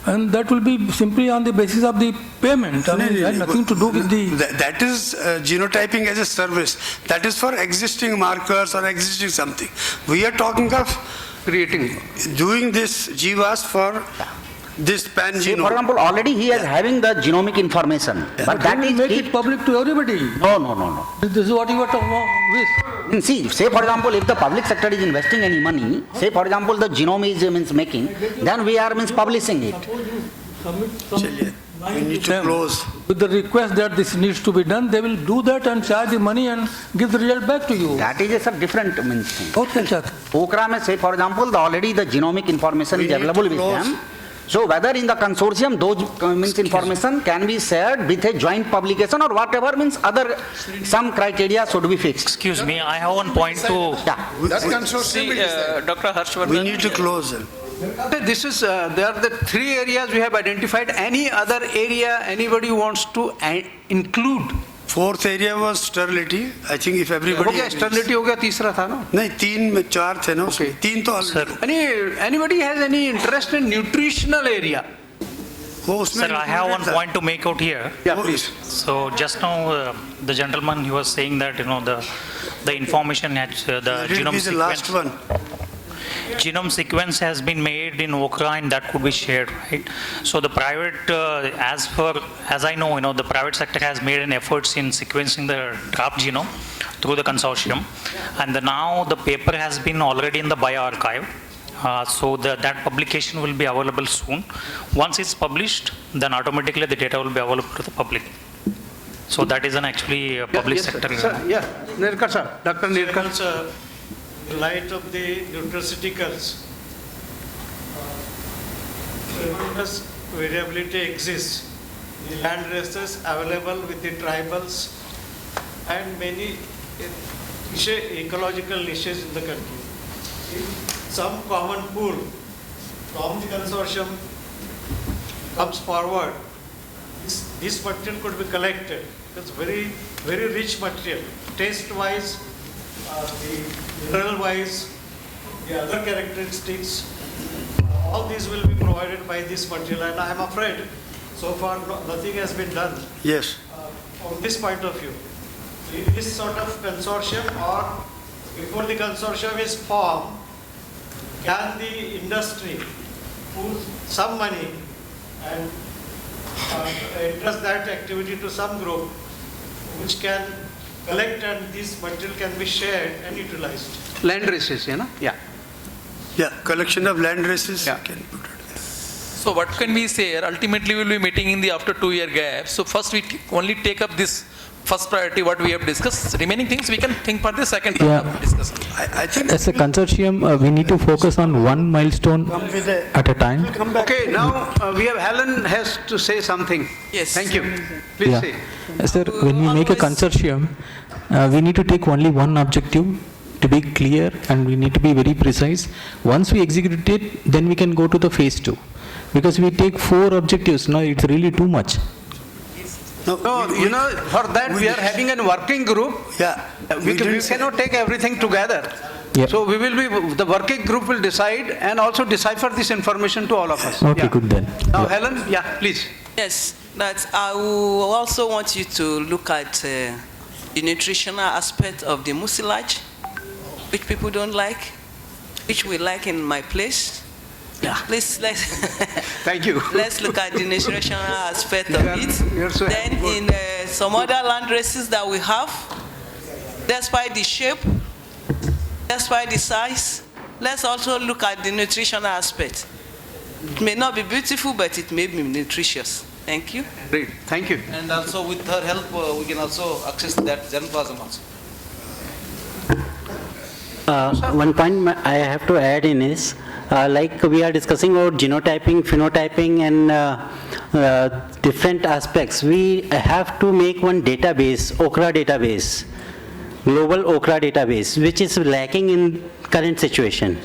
and that will be simply on the basis of the payment. I mean, it has nothing to do with the... That is genotyping as a service. That is for existing markers or existing something. We are talking of doing this GWAS for this pan-genome. For example, already he is having the genomic information. Yeah. But that is make it public to everybody. No. This is what you were talking about with. See, say for example, if the public sector is investing any money, say for example, the genome is making, then we are publishing it. We need to close. With the request that this needs to be done, they will do that and charge the money and give the result back to you. That is a different thing. Okay, sir. Okra may say, for example, already the genomic information is available with them. So whether in the consortium those information can be shared with a joint publication or whatever some criteria should be fixed. Excuse me, I have one point to... That's consortium. Dr. Harshvardhan. We need to close them. This is, there are the 3 areas we have identified. Any other area anybody wants to include? 4th area was sterility. I think if everybody... Okay, sterility हो गया, तीसरा था ना? नहीं, 3 में 4 थे ना उसमें. 3 तो already. Anybody has any interest in nutritional area? Sir, I have one point to make out here. Yeah, please. So just now the gentleman, he was saying that the information the genome sequence. The last one. Genome sequence has been made in Okra and that could be shared, right? So the private, as I know, the private sector has made an efforts in sequencing the draft genome through the consortium, and now the paper has been already in the bioarchive. So that publication will be available soon. Once it's published, then automatically the data will be available to the public. So that is actually a public sector. Sir, Nirkar sir, Dr. Nirkar. Sir, in light of the nutraceuticals, tremendous variability exists. The land races available with the tribals and many ecological niches in the country. Some common pool from the consortium comes forward, this material could be collected. It's very, very rich material, taste-wise, the mineral-wise, the other characteristics. All these will be provided by this material, and I am afraid so far nothing has been done. Yes. From this point of view, in this sort of consortium, or before the consortium is formed, can the industry put some money and entrust that activity to some group which can collect, and this material can be shared and utilized? Land races, Yeah. Yeah, collection of land races. Yeah. So what can we say? Ultimately, we'll be meeting in the after 2-year gap. So first we only take up this first priority, what we have discussed. Remaining things we can think for the second round of discussion. I think As a consortium, we need to focus on one milestone at a time. Okay, now we have Helen has to say something. Yes. Thank you. Please Yeah. say. Sir, when we make a consortium, we need to take only one objective to be clear, and we need to be very precise. Once we execute it, then we can go to the phase 2. Because we take 4 objectives, now it's really too much. No, you know, for that we are having a working group. Yeah. We cannot take everything together. Yeah. So we will be, the working group will decide and also decipher this information to all of us. Okay, Yeah. good then. Now Helen, yeah, please. Yes, that I will also want you to look at the nutritional aspect of the mucilage, which people don't like, which we like in my place. Yeah. Let's Thank you. let's look at the nutritional aspect of it. You're so Then in some other land races that we have, despite the shape, despite the size, let's also look at the nutritional aspect. It may not be beautiful, but it may be nutritious. Thank you. Great, thank you. And also with her help, we can also access that germplasm also. One point I have to add in is, like we are discussing about genotyping, phenotyping and different aspects, we have to make one database, Okra database, global Okra database, which is lacking in current situation.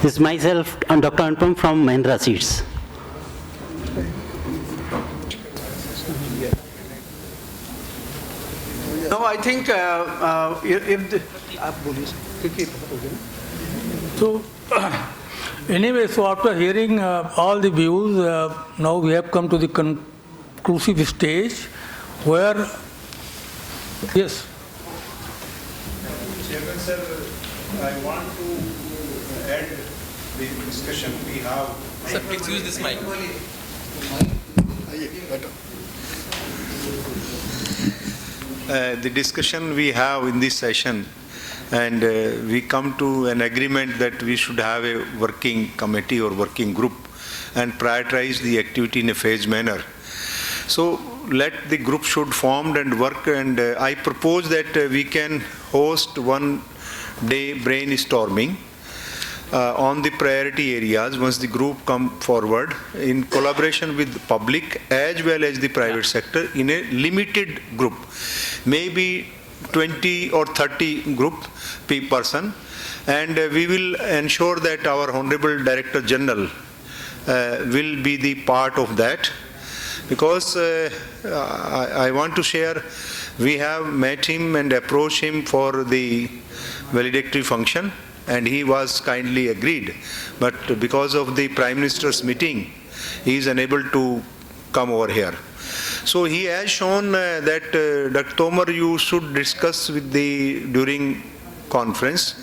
This is myself, Dr. Anupam from Mahindra Seeds. No, I think if the, So, anyway, so after hearing all the views, now we have come to the conclusive stage where, yes. Chairman sir, I want to add the discussion we have. Sir, please use this mic. The discussion we have in this session, and we come to an agreement that we should have a working committee or working group and prioritize the activity in a phased manner. So let the group should form and work, and I propose that we can host one day brainstorming on the priority areas once the group come forward in collaboration with the public as well as the private sector in a limited group, maybe 20 or 30 group person, and we will ensure that our Honorable Director General will be the part of that, because I want to share, we have met him and approached him for the valedictory function, and he was kindly agreed, but because of the Prime Minister's meeting, he is unable to come over here. So he has shown that Dr. Tomar, you should discuss with during conference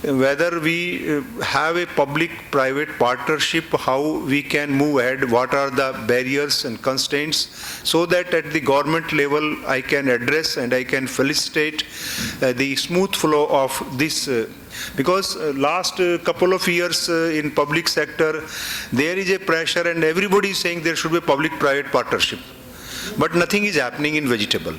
whether we have a public-private partnership, how we can move ahead, what are the barriers and constraints, so that at the government level I can address and I can felicitate the smooth flow of this. Because last couple of years in public sector, there is a pressure and everybody is saying there should be public-private partnership. But nothing is happening in vegetable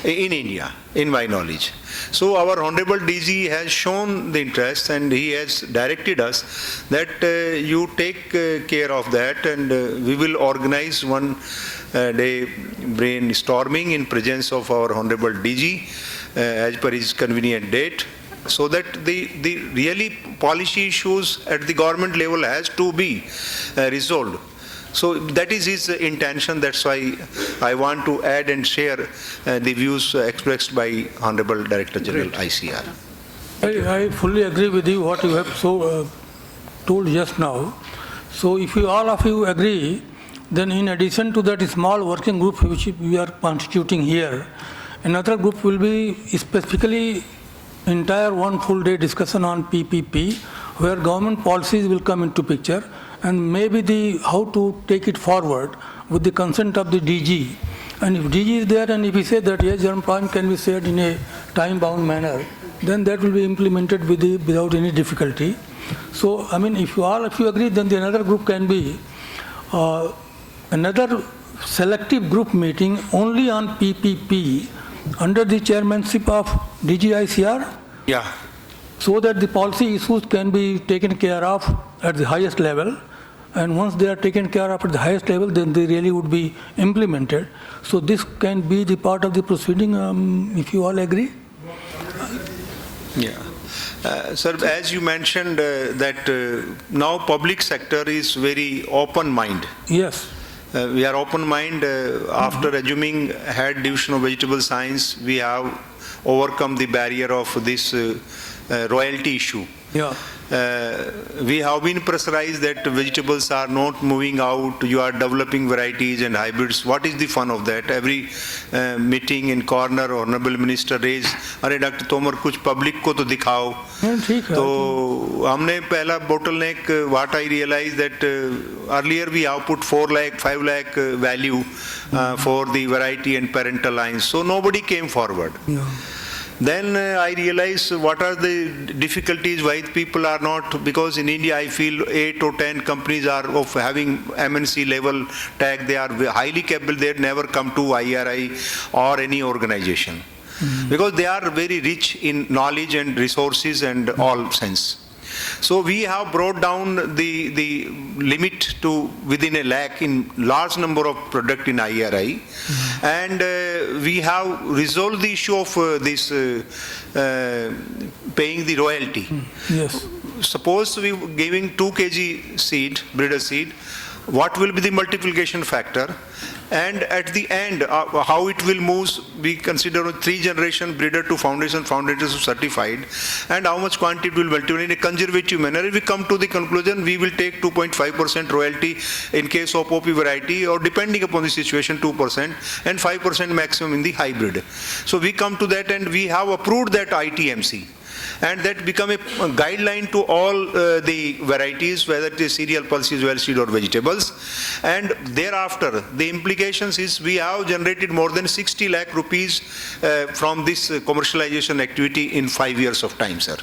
in India, in my knowledge. So our Honorable DG has shown the interest and he has directed us that you take care of that, and we will organize one day brainstorming in presence of our Honorable DG as per his convenient date, so that the really policy issues at the government level has to be resolved. So that is his intention. That's why I want to add and share the views expressed by Honorable Director General ICAR. I fully agree with you what you have told just now. So if all of you agree, then in addition to that small working group which we are constituting here, another group will be specifically entire one full day discussion on PPP, where government policies will come into picture, and maybe how to take it forward with the consent of the DG. And if DG is there and if he says that yes, germ plan can be shared in a time-bound manner, then that will be implemented without any difficulty. So, I mean, if you agree, then the another group can be another selective group meeting only on PPP under the chairmanship of DG ICAR. Yeah. So that the policy issues can be taken care of at the highest level. And once they are taken care of at the highest level, then they really would be implemented. So this can be the part of the proceeding, if you all agree. Yeah. Sir, as you mentioned that now public sector is very open mind. Yes. We are open mind after assuming head division of vegetable science, we have overcome the barrier of this royalty issue. Yeah. We have been pressurized that vegetables are not moving out, you are developing varieties and hybrids. What is the fun of that? Every meeting in corner, Honorable Minister raised, अरे doctor Tomar कुछ public को तो दिखाओ. तो हमने पहला bottleneck, what I realized that earlier we have put 4 lakh, 5 lakh value for the variety and parental lines. So nobody came forward. Yeah. Then I realized what are the difficulties why people are not, because in India I feel 8 or 10 companies are of having MNC level tag, they are highly capable, they never come to IARI or any organization. Because they are very rich in knowledge and resources and all sense. So we have brought down the limit to within 1 lakh in large number of product in IARI, and we have resolved the issue of this paying the royalty. Yes. Suppose we giving 2 kg seed, breeder seed, what will be the multiplication factor? And at the end, how it will move, we consider 3 generation breeder to foundation, foundation to certified, and how much quantity will multiply in a conservative manner. If we come to the conclusion, we will take 2.5% royalty in case of OP variety, or depending upon the situation, 2%, and 5% maximum in the hybrid. So we come to that, and we have approved that ITMC. And that become a guideline to all the varieties, whether it is cereal, pulses, oilseed or vegetables. And thereafter, the implications is we have generated more than 60 lakh rupees from this commercialization activity in 5 years of time, sir.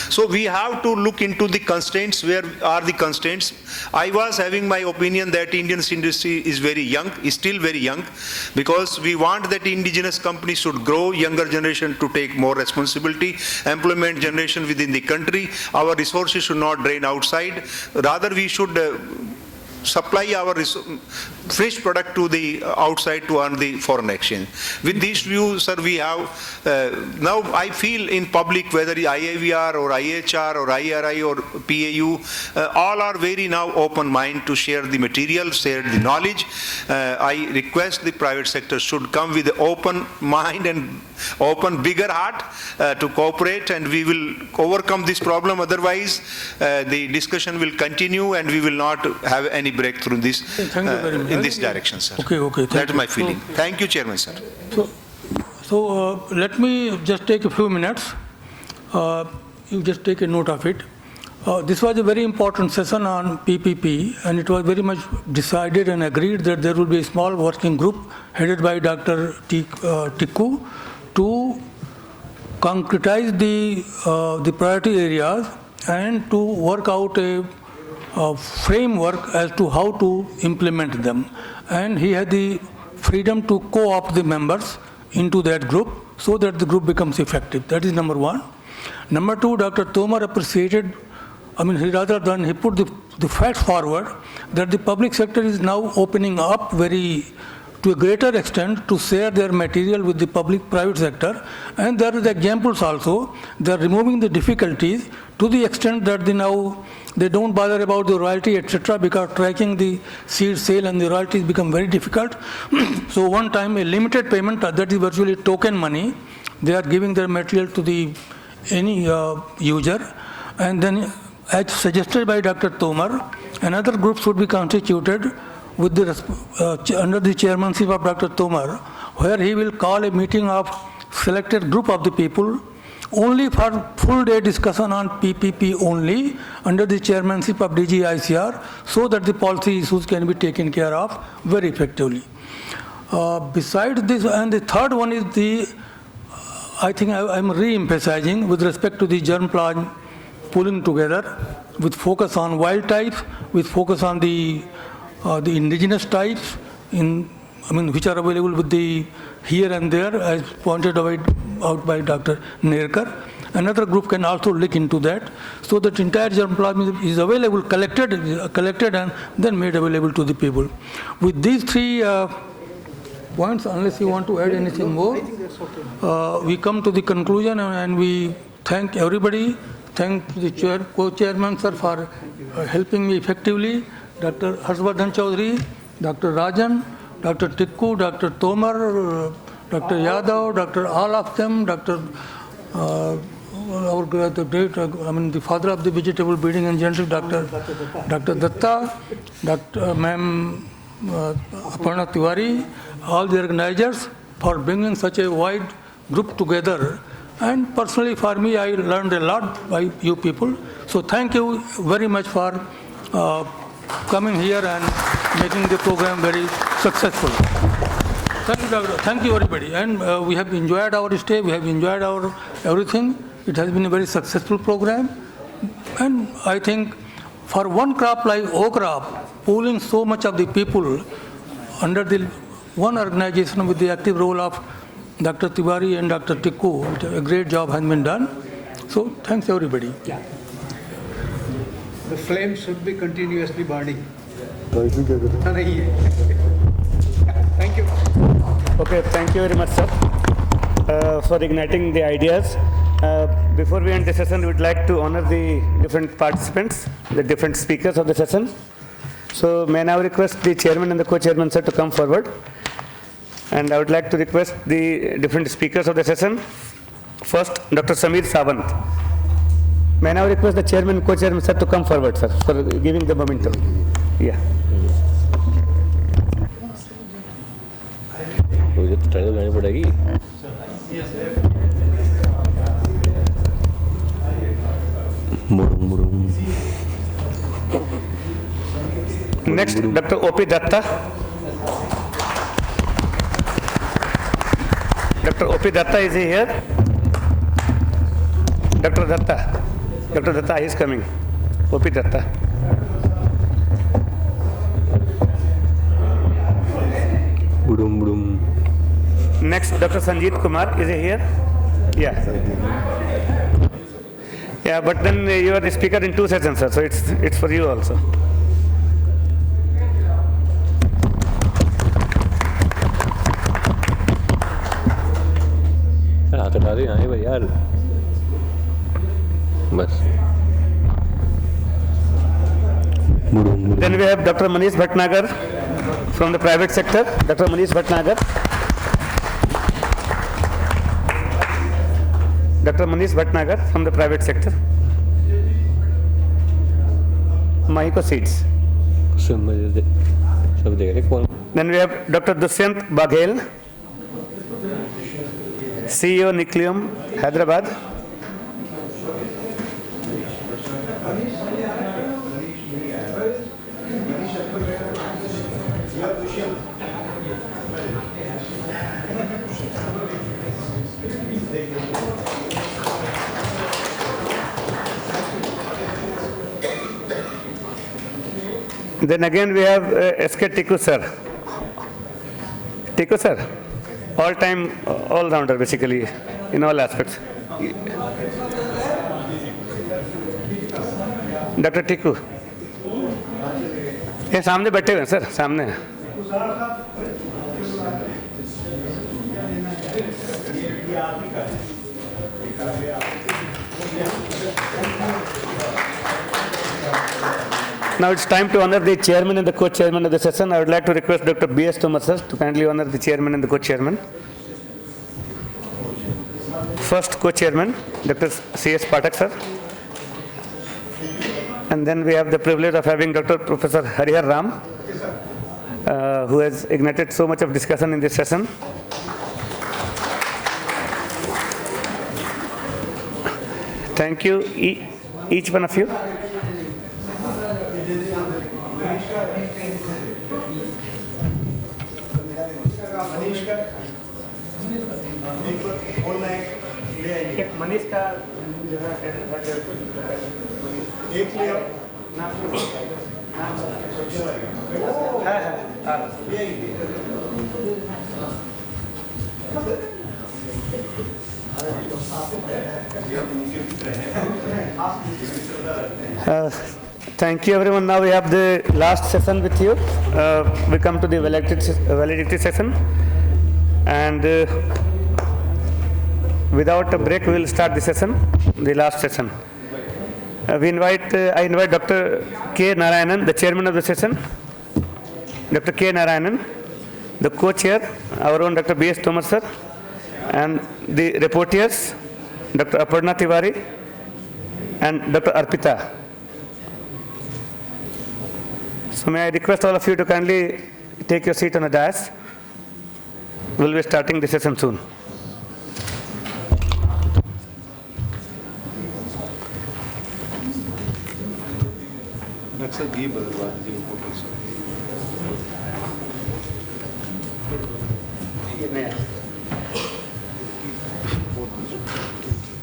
So we have to look into the constraints. Where are the constraints? I was having my opinion that Indian industry is very young, is still very young, because we want that indigenous companies should grow, younger generation to take more responsibility, employment generation within the country. Our resources should not drain outside. Rather, we should supply our fresh product to the outside to earn the foreign exchange. With this view, sir, we have, now I feel in public, whether IAVR or IHR or IRI or PAU, all are very now open mind to share the material, share the knowledge. I request the private sector should come with open mind and open bigger heart to cooperate, and we will overcome this problem. Otherwise, the discussion will continue and we will not have any breakthrough in this direction, sir. Okay. That's my feeling. Thank you, Chairman, sir. So let me just take a few minutes. You just take a note of it. This was a very important session on PPP, and it was very much decided and agreed that there will be a small working group headed by Dr. Tikku to concretize the priority areas and to work out a framework as to how to implement them. And he had the freedom to co-opt the members into that group so that the group becomes effective. That is number one. Number two, Dr. Tomar appreciated, he put the facts forward that the public sector is now opening up to a greater extent to share their material with the private sector, and there are the examples also. They are removing the difficulties to the extent that they don't bother about the royalty, etc., because tracking the seed sale and the royalties become very difficult. So one time a limited payment, that is virtually token money, they are giving their material to any user, and then as suggested by Dr. Tomar, another group should be constituted with under the chairmanship of Dr. Tomar, where he will call a meeting of selected group of the people only for full day discussion on PPP only under the chairmanship of DG ICAR, so that the policy issues can be taken care of very effectively. Besides this, and the third one is I think I'm re-emphasizing with respect to the germplasm pulling together with focus on wild types, with focus on the indigenous types, which are available with the here and there, as pointed out by Dr. Nerkar. Another group can also look into that, so that entire germplasm is available, collected and then made available to the people. With these 3 points, unless you want to add anything more, we come to the conclusion, and we thank everybody. Thank the co-chairman, sir, for helping me effectively, Dr. Harshvardhan Chaudhary, Dr. Rajan, Dr. Tikku, Dr. Tomar, Dr. Yadav, Dr. all of them, Dr. the father of the vegetable breeding and genetics, Dr. Datta, Dr. Ma'am Aparna Tiwari, all the organizers for bringing such a wide group together. And personally for me, I learned a lot by you people. So thank you very much for coming here and making the program very successful. Thank you, Doctor. Thank you, everybody. And we have enjoyed our stay. We have enjoyed our everything. It has been a very successful program. And I think for one crop like okra, pooling so much of the people under the one organization with the active role of Dr. Tiwari and Dr. Tikku, a great job has been done. So thanks, everybody. Yeah. The flame should be continuously burning. Thank you. Okay, thank you very much, sir, for igniting the ideas. Before we end the session, we would like to honor the different participants, the different speakers of the session. So may I now request the chairman and the co-chairman, sir, to come forward. And I would like to request the different speakers of the session. First, Dr. Samir Sawant. May I now request the chairman and co-chairman, sir, to come forward, sir, for giving the momentum. Yeah. मुझे तो training लेनी पड़ेगी। Next, Dr. O.P. Datta. Dr. O.P. Datta, is he here? Dr. Datta. Dr. Datta is coming. O.P. Datta. Next, Dr. Sanjeet Kumar, is he here? Yeah. Yeah, but then you are the speaker in 2 sessions, sir, so it's for you also. Then we have Dr. Manish Bhatnagar from the private sector. Dr. Manish Bhatnagar. Dr. Manish Bhatnagar from the private sector. Mahiko Seeds. Then we have Dr. Dushyant Baghel, CEO Nucleum, Hyderabad. Then again we have S.K. Tikku sir. Tikku sir, all-time, all-rounder basically, in all aspects. Dr. Tikku. ये सामने बैठे हुए हैं sir, सामने. Now it's time to honor the chairman and the co-chairman of the session. I would like to request Dr. B.S. Thomas sir to kindly honor the chairman and the co-chairman. First co-chairman, Dr. C.S. Pathak sir. And then we have the privilege of having Dr. Professor Harihar Ram, who has ignited so much of discussion in this session. Thank you, each one of you. Manish ka Thank you, everyone. Now we have the last session with you. We come to the validity session, and without a break, we will start the session, the last session. I invite Dr. K. Narayanan, the chairman of the session, Dr. K. Narayanan, the co-chair, our own Dr. B.S. Thomas sir, and the reporters, Dr. Aparna Tiwari and Dr. Arpita. So may I request all of you to kindly take your seat on the dais. We will be starting the session soon.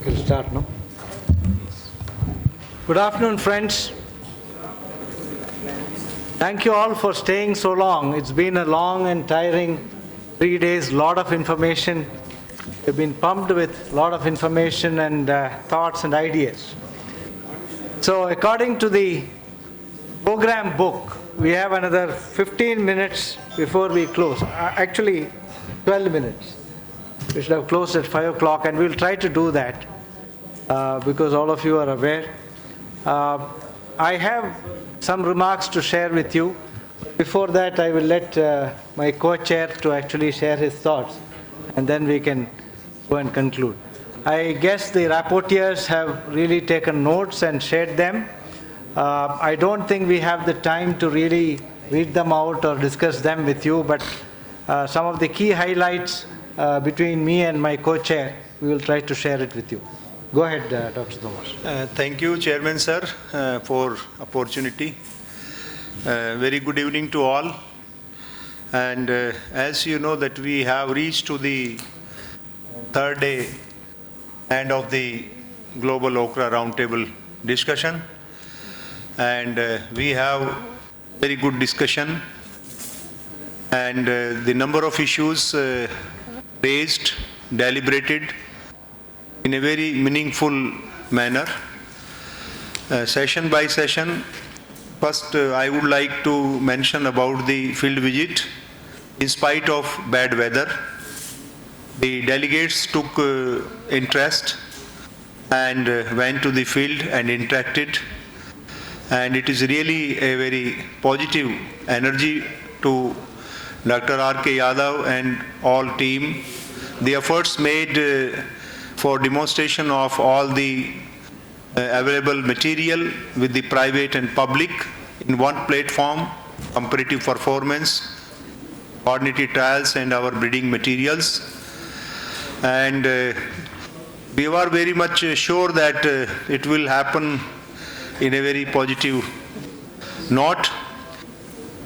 We'll start now. Good afternoon, friends. Thank you all for staying so long. It's been a long and tiring 3 days, lot of information. We've been pumped with a lot of information and thoughts and ideas. So according to the program book, we have another 15 minutes before we close. Actually, 12 minutes. We should have closed at 5 o'clock, and we'll try to do that because all of you are aware. I have some remarks to share with you. Before that, I will let my co-chair to actually share his thoughts, and then we can go and conclude. I guess the rapporteurs have really taken notes and shared them. I don't think we have the time to really read them out or discuss them with you, but some of the key highlights between me and my co-chair, we will try to share it with you. Go ahead, Dr. Thomas. Thank you, Chairman sir, for opportunity. Very good evening to all. And as you know that we have reached to the third day end of the Global Okra Roundtable discussion. And we have very good discussion. And the number of issues raised, deliberated, in a very meaningful manner, session by session. First, I would like to mention about the field visit. In spite of bad weather, the delegates took interest and went to the field and interacted. And it is really a very positive energy to Dr. R.K. Yadav and all team. The efforts made for demonstration of all the available material with the private and public in one platform, comparative performance, coordinated trials and our breeding materials. And we were very much sure that it will happen in a very positive note.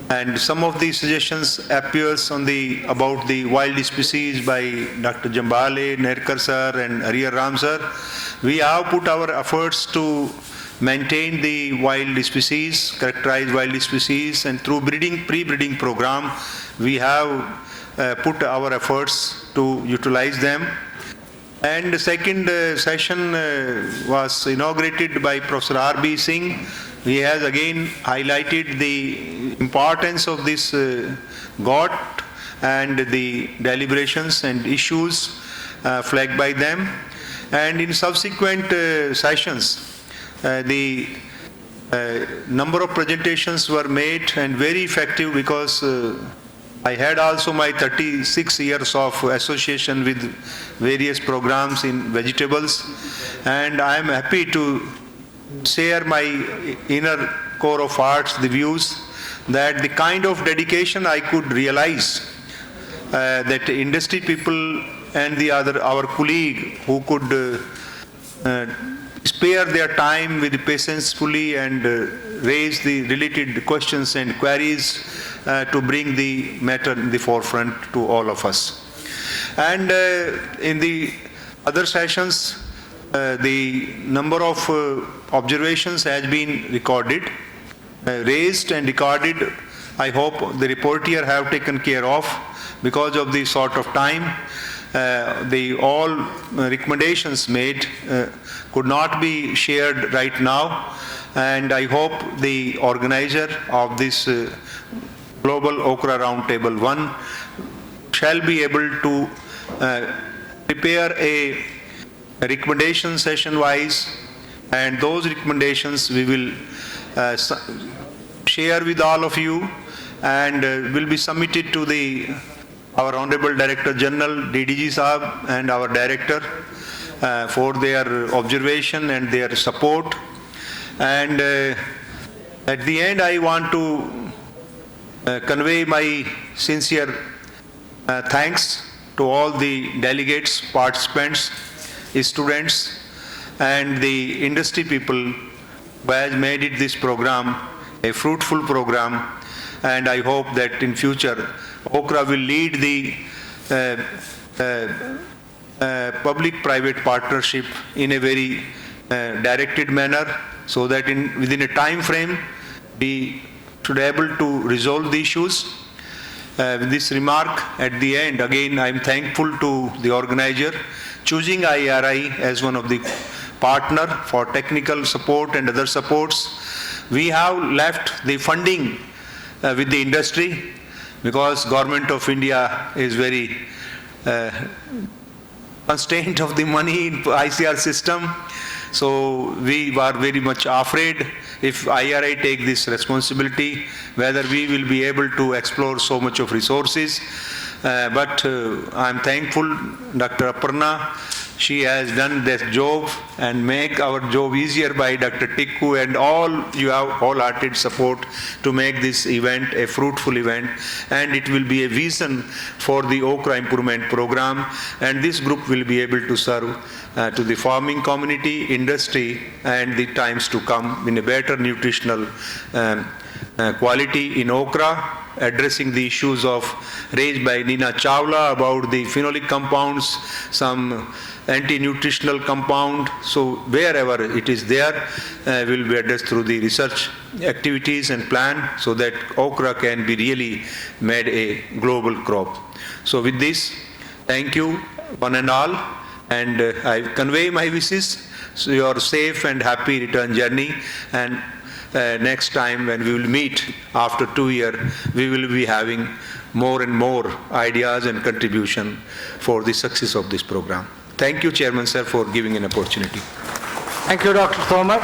And some of the suggestions appears on about the wild species by Dr. Jambale, Nerkar sir and Hariar Ram sir. We have put our efforts to maintain the wild species, characterize wild species, and through pre-breeding program, we have put our efforts to utilize them. And the second session was inaugurated by Professor R.B. Singh. He has again highlighted the importance of this GORT and the deliberations and issues flagged by them. And in subsequent sessions, the number of presentations were made and very effective because I had also my 36 years of association with various programs in vegetables, and I am happy to share my inner core of hearts, the views that the kind of dedication I could realize that industry people and our colleague who could spare their time with patience fully and raise the related questions and queries to bring the matter in the forefront to all of us. And in the other sessions, the number of observations has been recorded, raised and recorded. I hope the report here have taken care of. Because of the sort of time, the all recommendations made could not be shared right now, and I hope the organizer of this Global Okra Roundtable 1 shall be able to prepare a recommendation session wise, and those recommendations we will share with all of you, and will be submitted to our Honorable Director General, DDG Saab, and our Director for their observation and their support. And at the end, I want to convey my sincere thanks to all the delegates, participants, students, and the industry people who has made it this program a fruitful program. And I hope that in future Okra will lead the public-private partnership in a very directed manner, so that within a time frame we should be able to resolve the issues. With this remark at the end, again I am thankful to the organizer choosing IARI as one of the partner for technical support and other supports. We have left the funding with the industry, because Government of India is very constrained of the money in ICAR system. So we were very much afraid if IRI take this responsibility, whether we will be able to explore so much of resources. But I am thankful Dr. Aparna. She has done this job and make our job easier by Dr. Tikku, and all you have wholehearted support to make this event a fruitful event, and it will be a vision for the Okra improvement program, and this group will be able to serve to the farming community, industry, and the times to come in a better nutritional quality in okra, addressing the issues of raised by Nina Chawla about the phenolic compounds, some anti-nutritional compound. So wherever it is there, will be addressed through the research activities and plan, so that okra can be really made a global crop. So with this, thank you one and all, and I convey my wishes so your safe and happy return journey, and next time when we will meet after 2 years, we will be having more and more ideas and contribution for the success of this program. Thank you, Chairman Sir, for giving an opportunity. Thank you, Dr. Tomar.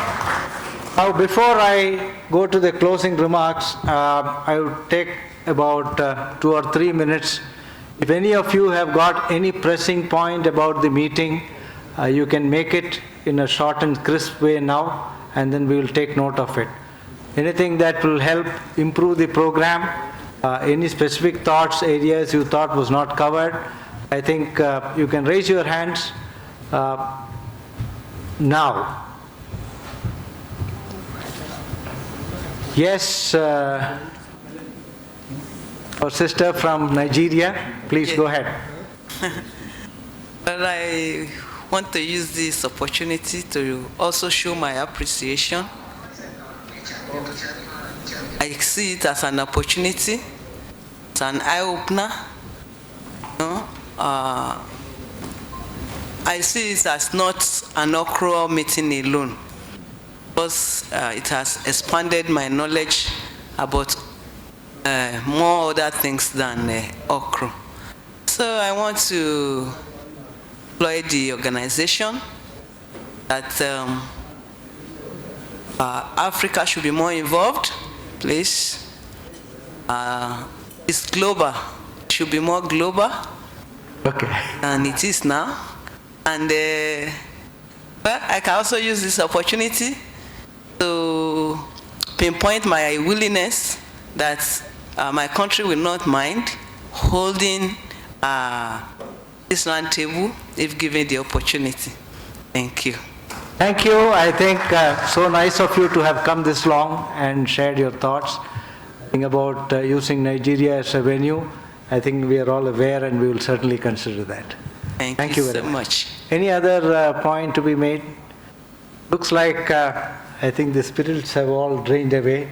Now, before I go to the closing remarks, I would take about 2 or 3 minutes. If any of you have got any pressing point about the meeting, you can make it in a short and crisp way now, and then we will take note of it. Anything that will help improve the program, any specific thoughts, areas you thought was not covered, I think you can raise your hands now. Yes, our sister from Nigeria, please go ahead. Well, I want to use this opportunity to also show my appreciation. I see it as an opportunity, it's an eye-opener. I see it as not an Okra meeting alone, because it has expanded my knowledge about more other things than Okra. So I want to employ the organization that Africa should be more involved, please. It's global, should be more global. Okay. And it is now. And well, I can also use this opportunity to pinpoint my willingness that my country will not mind holding this round table if given the opportunity. Thank you. Thank you. I think so nice of you to have come this long and shared your thoughts about using Nigeria as a venue. I think we are all aware, and we will certainly consider that. Thank you very so much. Any other point to be made? Looks like I think the spirits have all drained away.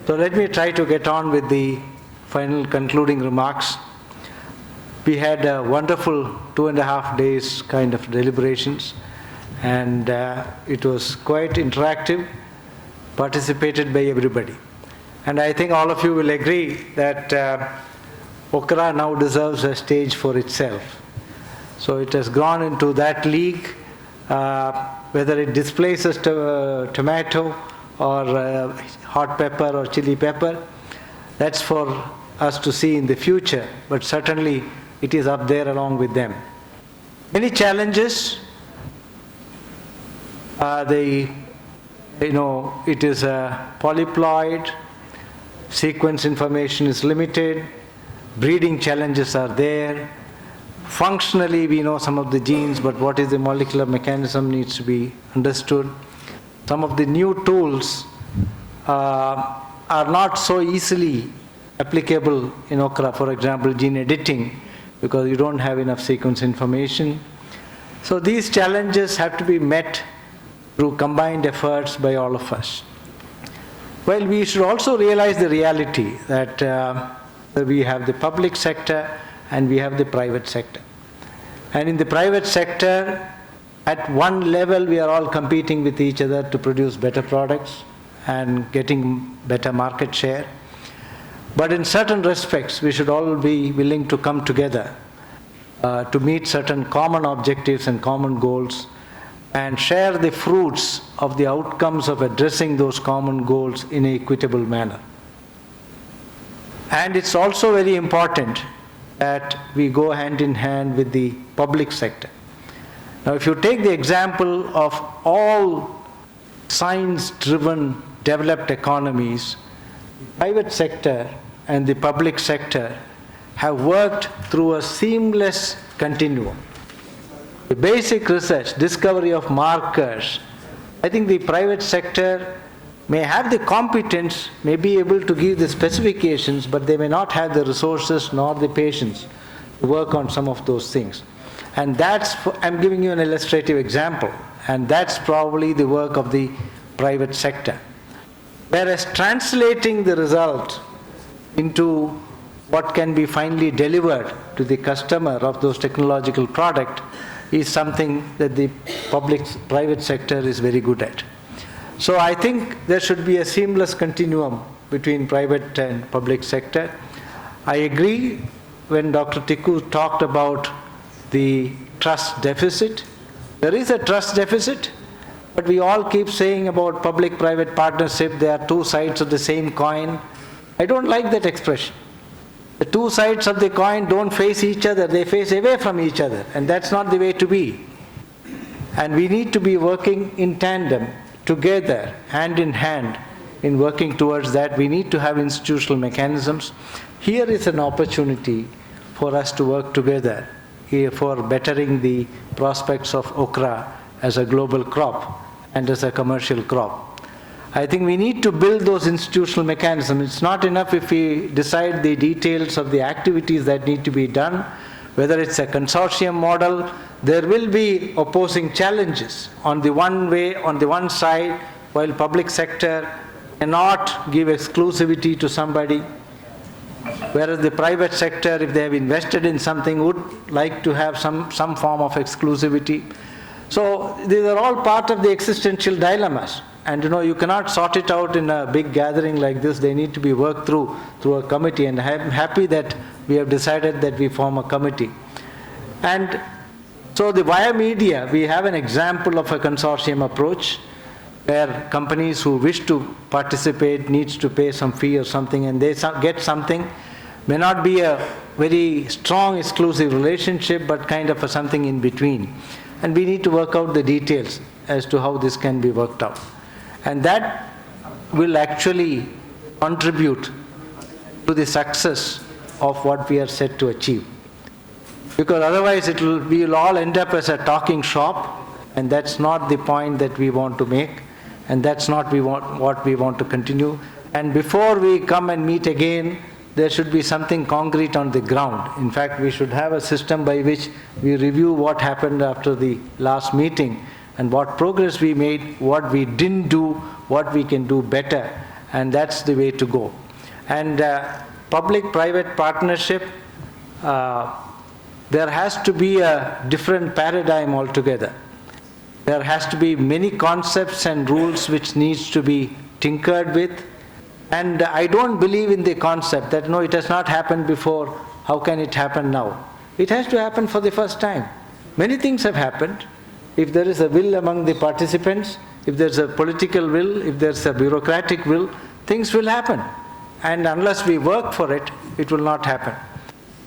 So let me try to get on with the final concluding remarks. We had a wonderful 2.5 days kind of deliberations, and it was quite interactive, participated by everybody. And I think all of you will agree that Okra now deserves a stage for itself. So it has gone into that league, whether it displaces tomato or hot pepper or chili pepper, that's for us to see in the future, but certainly it is up there along with them. Many challenges, it is polyploid, sequence information is limited, breeding challenges are there. Functionally, we know some of the genes, but what is the molecular mechanism needs to be understood. Some of the new tools are not so easily applicable in Okra, for example, gene editing, because you don't have enough sequence information. So these challenges have to be met through combined efforts by all of us. Well, we should also realize the reality that we have the public sector and we have the private sector. And in the private sector, at one level, we are all competing with each other to produce better products and getting better market share. But in certain respects, we should all be willing to come together to meet certain common objectives and common goals and share the fruits of the outcomes of addressing those common goals in an equitable manner. And it's also very important that we go hand in hand with the public sector. Now, if you take the example of all science-driven developed economies, the private sector and the public sector have worked through a seamless continuum. The basic research, discovery of markers, I think the private sector may have the competence, may be able to give the specifications, but they may not have the resources nor the patience to work on some of those things. And that's, I'm giving you an illustrative example, and that's probably the work of the private sector. Whereas translating the result into what can be finally delivered to the customer of those technological product is something that the private sector is very good at. So I think there should be a seamless continuum between private and public sector. I agree when Dr. Tikku talked about the trust deficit. There is a trust deficit, but we all keep saying about public-private partnership, they are two sides of the same coin. I don't like that expression. The two sides of the coin don't face each other, they face away from each other, and that's not the way to be. And we need to be working in tandem, together, hand in hand, in working towards that. We need to have institutional mechanisms. Here is an opportunity for us to work together for bettering the prospects of okra as a global crop and as a commercial crop. I think we need to build those institutional mechanisms. It's not enough if we decide the details of the activities that need to be done, whether it's a consortium model. There will be opposing challenges. On the one side, while public sector cannot give exclusivity to somebody, whereas the private sector, if they have invested in something, would like to have some form of exclusivity. So these are all part of the existential dilemmas. And you cannot sort it out in a big gathering like this. They need to be worked through a committee, and I'm happy that we have decided that we form a committee. And so via media, we have an example of a consortium approach where companies who wish to participate needs to pay some fee or something, and they get something. May not be a very strong exclusive relationship, but kind of something in between. And we need to work out the details as to how this can be worked out. And that will actually contribute to the success of what we are set to achieve. Because otherwise we will all end up as a talking shop, and that's not the point that we want to make, and that's not what we want to continue. And before we come and meet again, there should be something concrete on the ground. In fact, we should have a system by which we review what happened after the last meeting and what progress we made, what we didn't do, what we can do better, and that's the way to go. And public-private partnership, there has to be a different paradigm altogether. There has to be many concepts and rules which needs to be tinkered with. And I don't believe in the concept that, no, it has not happened before, how can it happen now? It has to happen for the first time. Many things have happened. If there is a will among the participants, if there's a political will, if there's a bureaucratic will, things will happen. And unless we work for it, it will not happen.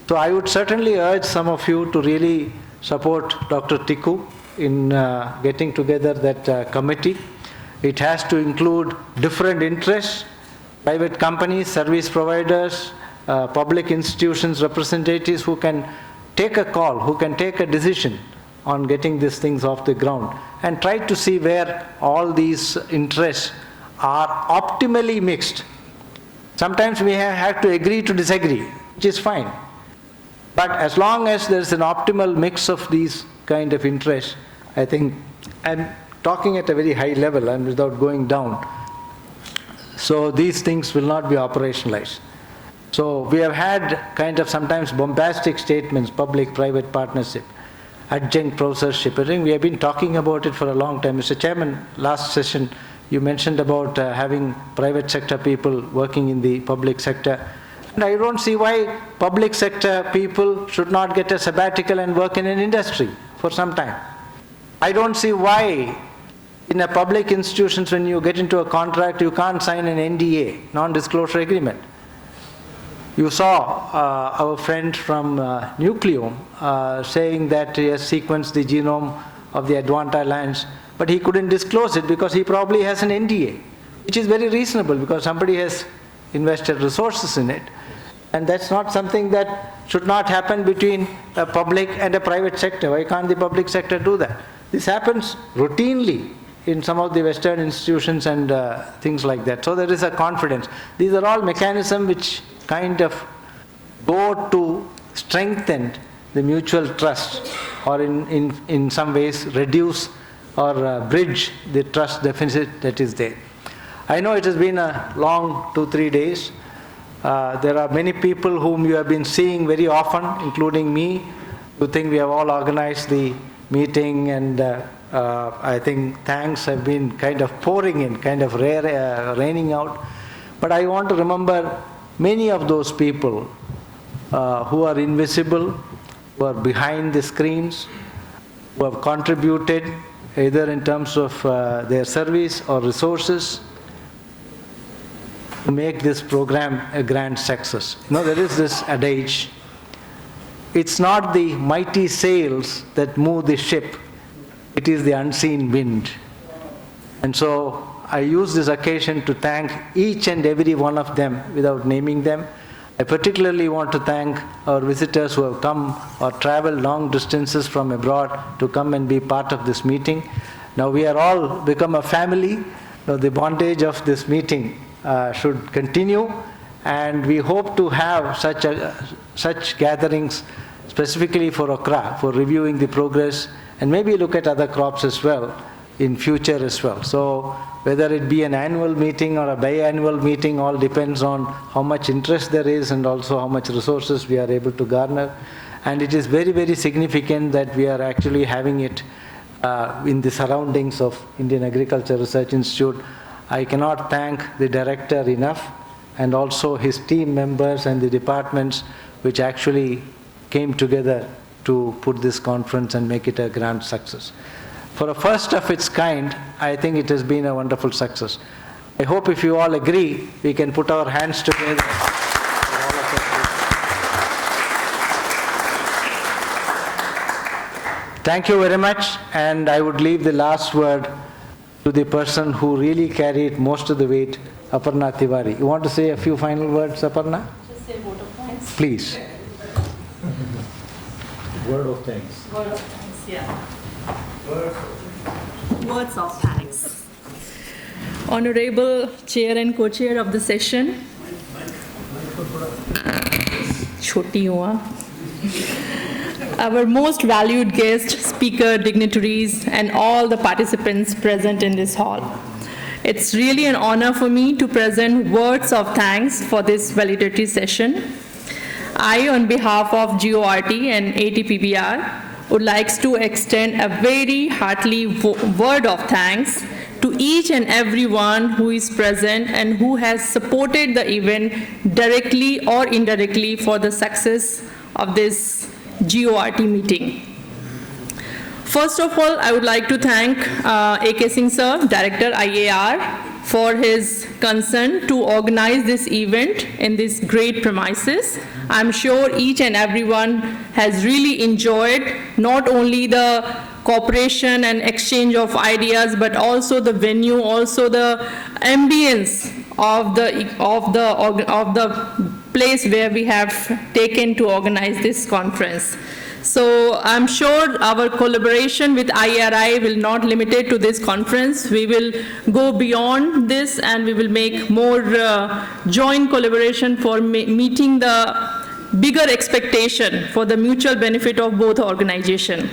So I would certainly urge some of you to really support Dr. Tikku in getting together that committee. It has to include different interests, private companies, service providers, public institutions, representatives who can take a call, who can take a decision on getting these things off the ground, and try to see where all these interests are optimally mixed. Sometimes we have to agree to disagree, which is fine. But as long as there's an optimal mix of these kind of interests, I think, I'm talking at a very high level and without going down, so these things will not be operationalized. So we have had kind of sometimes bombastic statements, public-private partnership, adjunct professorship. I think we have been talking about it for a long time. Mr. Chairman, last session you mentioned about having private sector people working in the public sector. And I don't see why public sector people should not get a sabbatical and work in an industry for some time. I don't see why in a public institutions when you get into a contract you can't sign an NDA, non-disclosure agreement. You saw our friend from Nucleome saying that he has sequenced the genome of the Advanta lands, but he couldn't disclose it because he probably has an NDA, which is very reasonable because somebody has invested resources in it. And that's not something that should not happen between a public and a private sector. Why can't the public sector do that? This happens routinely in some of the Western institutions and things like that. So there is a confidence. These are all mechanisms which kind of go to strengthen the mutual trust, or in some ways reduce or bridge the trust deficit that is there. I know it has been a long 2-3 days. There are many people whom you have been seeing very often, including me, who think we have all organized the meeting, and I think thanks have been kind of pouring in, kind of raining out. But I want to remember many of those people who are invisible, who are behind the screens, who have contributed either in terms of their service or resources to make this program a grand success. You know, there is this adage, it's not the mighty sails that move the ship, it is the unseen wind. And so I use this occasion to thank each and every one of them without naming them. I particularly want to thank our visitors who have come or traveled long distances from abroad to come and be part of this meeting. Now we are all become a family. Now the bondage of this meeting should continue, and we hope to have such gatherings specifically for Okra, for reviewing the progress, and maybe look at other crops as well in future as well. So whether it be an annual meeting or a biannual meeting, all depends on how much interest there is and also how much resources we are able to garner. And it is very, very significant that we are actually having it in the surroundings of Indian Agriculture Research Institute. I cannot thank the director enough, and also his team members and the departments which actually came together to put this conference and make it a grand success. For a first of its kind, I think it has been a wonderful success. I hope if you all agree, we can put our hands together. Thank you very much, and I would leave the last word to the person who really carried most of the weight, Aparna Tiwari. You want to say a few final words, Aparna? Just say vote of thanks. Please. Word of thanks. Word of thanks, yeah. Words of thanks. Honorable Chair and Co-Chair of the session, choti hu haan. Our most valued guest, speaker, dignitaries, and all the participants present in this hall. It's really an honor for me to present words of thanks for this valedictory session. I, on behalf of GORT and ATPBR, would like to extend a very hearty word of thanks to each and everyone who is present and who has supported the event directly or indirectly for the success of this GORT meeting. First of all, I would like to thank A.K. Singh sir, Director IAR, for his concern to organize this event in these great premises. I'm sure each and everyone has really enjoyed not only the cooperation and exchange of ideas, but also the venue, also the ambience of the place where we have taken to organize this conference. So I'm sure our collaboration with IARI will not limit it to this conference. We will go beyond this and we will make more joint collaboration for meeting the bigger expectation for the mutual benefit of both organizations.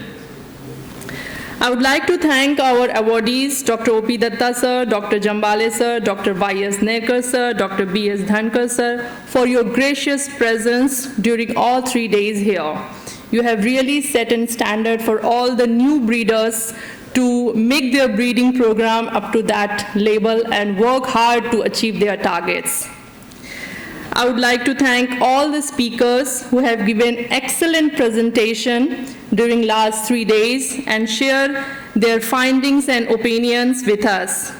I would like to thank our awardees, Dr. O.P. Datta sir, Dr. Jambale sir, Dr. Y.S. Nerkar sir, Dr. B.S. Dhankar sir, for your gracious presence during all 3 days here. You have really set a standard for all the new breeders to make their breeding program up to that level and work hard to achieve their targets. I would like to thank all the speakers who have given excellent presentation during last 3 days and share their findings and opinions with us.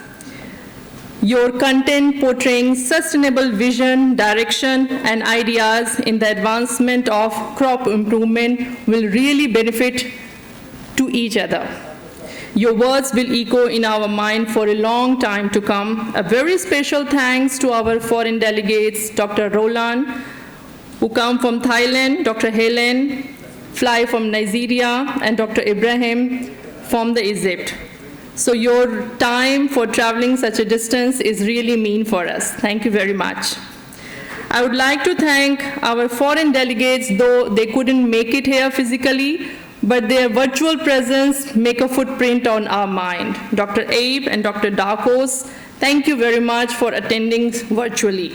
Your content portraying sustainable vision, direction, and ideas in the advancement of crop improvement will really benefit to each other. Your words will echo in our mind for a long time to come. A very special thanks to our foreign delegates, Dr. Roland, who come from Thailand, Dr. Helen, fly from Nigeria, and Dr. Ibrahim from the Egypt. So your time for traveling such a distance is really mean for us. Thank you very much. I would like to thank our foreign delegates, though they couldn't make it here physically, but their virtual presence make a footprint on our mind. Dr. Abe and Dr. Darkos, thank you very much for attending virtually.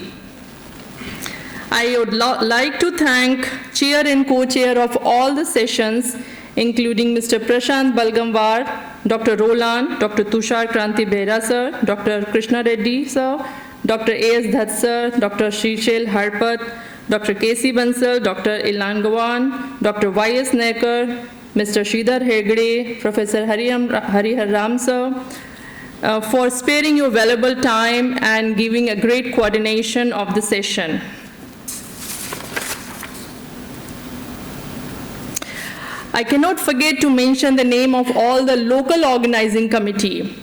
I would like to thank chair and co-chair of all the sessions, including Mr. Prashant Balgamwar, Dr. Roland, Dr. Tushar Kranti Behra sir, Dr. Krishna Reddy sir, Dr. A.S. Dhatt sir, Dr. Shishel Harpat, Dr. K.C. Bansal, Dr. Ilan Gawan, Dr. Y.S. Nerkar, Mr. Sridhar Hegde, Professor Harihar Ram sir, for sparing your valuable time and giving a great coordination of the session. I cannot forget to mention the name of all the local organizing committee.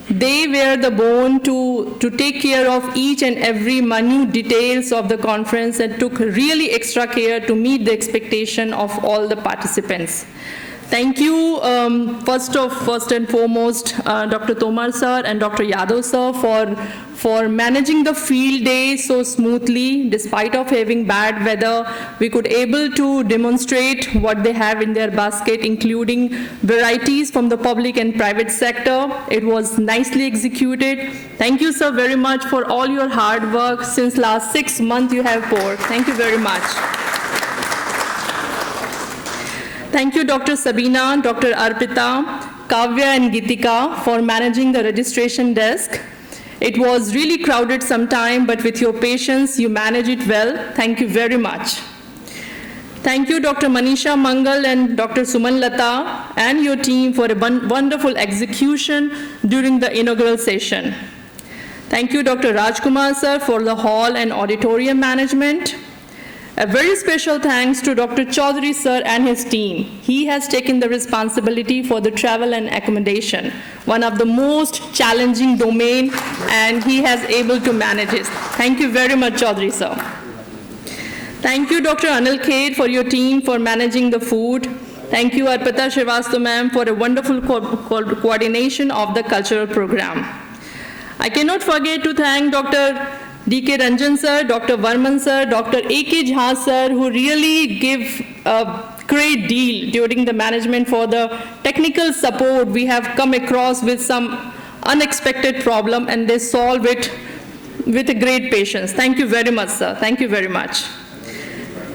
They were the bone to take care of each and every minute details of the conference and took really extra care to meet the expectation of all the participants. Thank you, first and foremost, Dr. Tomar sir and Dr. Yadav sir for managing the field day so smoothly. Despite of having bad weather, we could able to demonstrate what they have in their basket, including varieties from the public and private sector. It was nicely executed. Thank you, sir, very much for all your hard work since last 6 months you have poured. Thank you very much. Thank you, Dr. Sabina, Dr. Arpita, Kavya and Gitika for managing the registration desk. It was really crowded sometime, but with your patience, you managed it well. Thank you very much. Thank you, Dr. Manisha Mangal and Dr. Suman Lata and your team for a wonderful execution during the inaugural session. Thank you, Dr. Rajkumar sir, for the hall and auditorium management. A very special thanks to Dr. Chaudhary sir and his team. He has taken the responsibility for the travel and accommodation, one of the most challenging domain, and he has able to manage it. Thank you very much, Chaudhary sir. Thank you, Dr. Anil Khed, for your team for managing the food. Thank you, Arpita Srivastava ma'am, for a wonderful coordination of the cultural program. I cannot forget to thank Dr. D.K. Ranjan sir, Dr. Varman sir, Dr. A.K. Jha sir, who really give a great deal during the management for the technical support. We have come across with some unexpected problem and they solve it with a great patience. Thank you very much, sir. Thank you very much.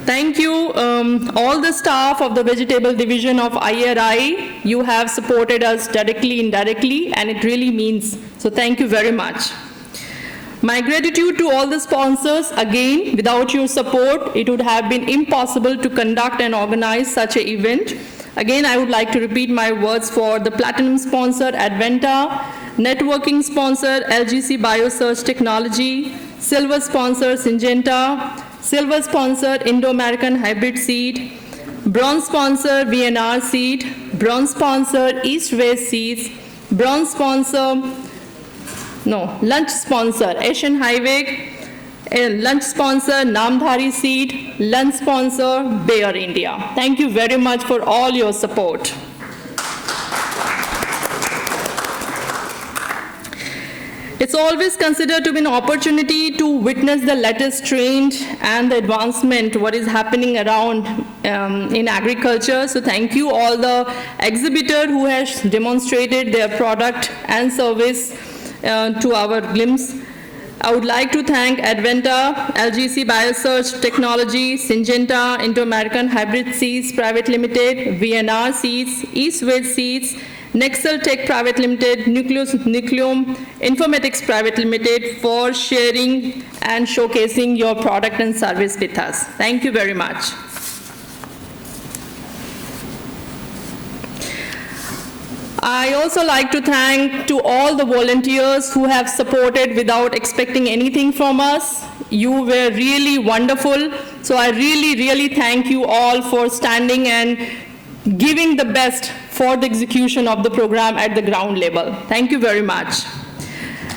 Thank you, all the staff of the vegetable division of IARI. You have supported us directly, indirectly, and it really means. So thank you very much. My gratitude to all the sponsors. Again, without your support, it would have been impossible to conduct and organize such an event. Again, I would like to repeat my words for the platinum sponsor, Adventa, networking sponsor, LGC Biosearch Technology, silver sponsor, Syngenta, silver sponsor, Indo-American Hybrid Seed, bronze sponsor, VNR Seed, bronze sponsor, East-West Seeds, bronze sponsor, lunch sponsor, Asian Highway, lunch sponsor, Namdhari Seed, lunch sponsor, Bayer India. Thank you very much for all your support. It's always considered to be an opportunity to witness the latest trend and the advancement, what is happening around in agriculture. So thank you all the exhibitor who has demonstrated their product and service to our glimpse. I would like to thank Adventa, LGC Biosearch Technology, Syngenta, Indo-American Hybrid Seeds Private Limited, VNR Seeds, East-West Seeds, Nexel Tech Private Limited, Nucleum Informatics Private Limited for sharing and showcasing your product and service with us. Thank you very much. I also like to thank to all the volunteers who have supported without expecting anything from us. You were really wonderful. So I really thank you all for standing and giving the best for the execution of the program at the ground level. Thank you very much.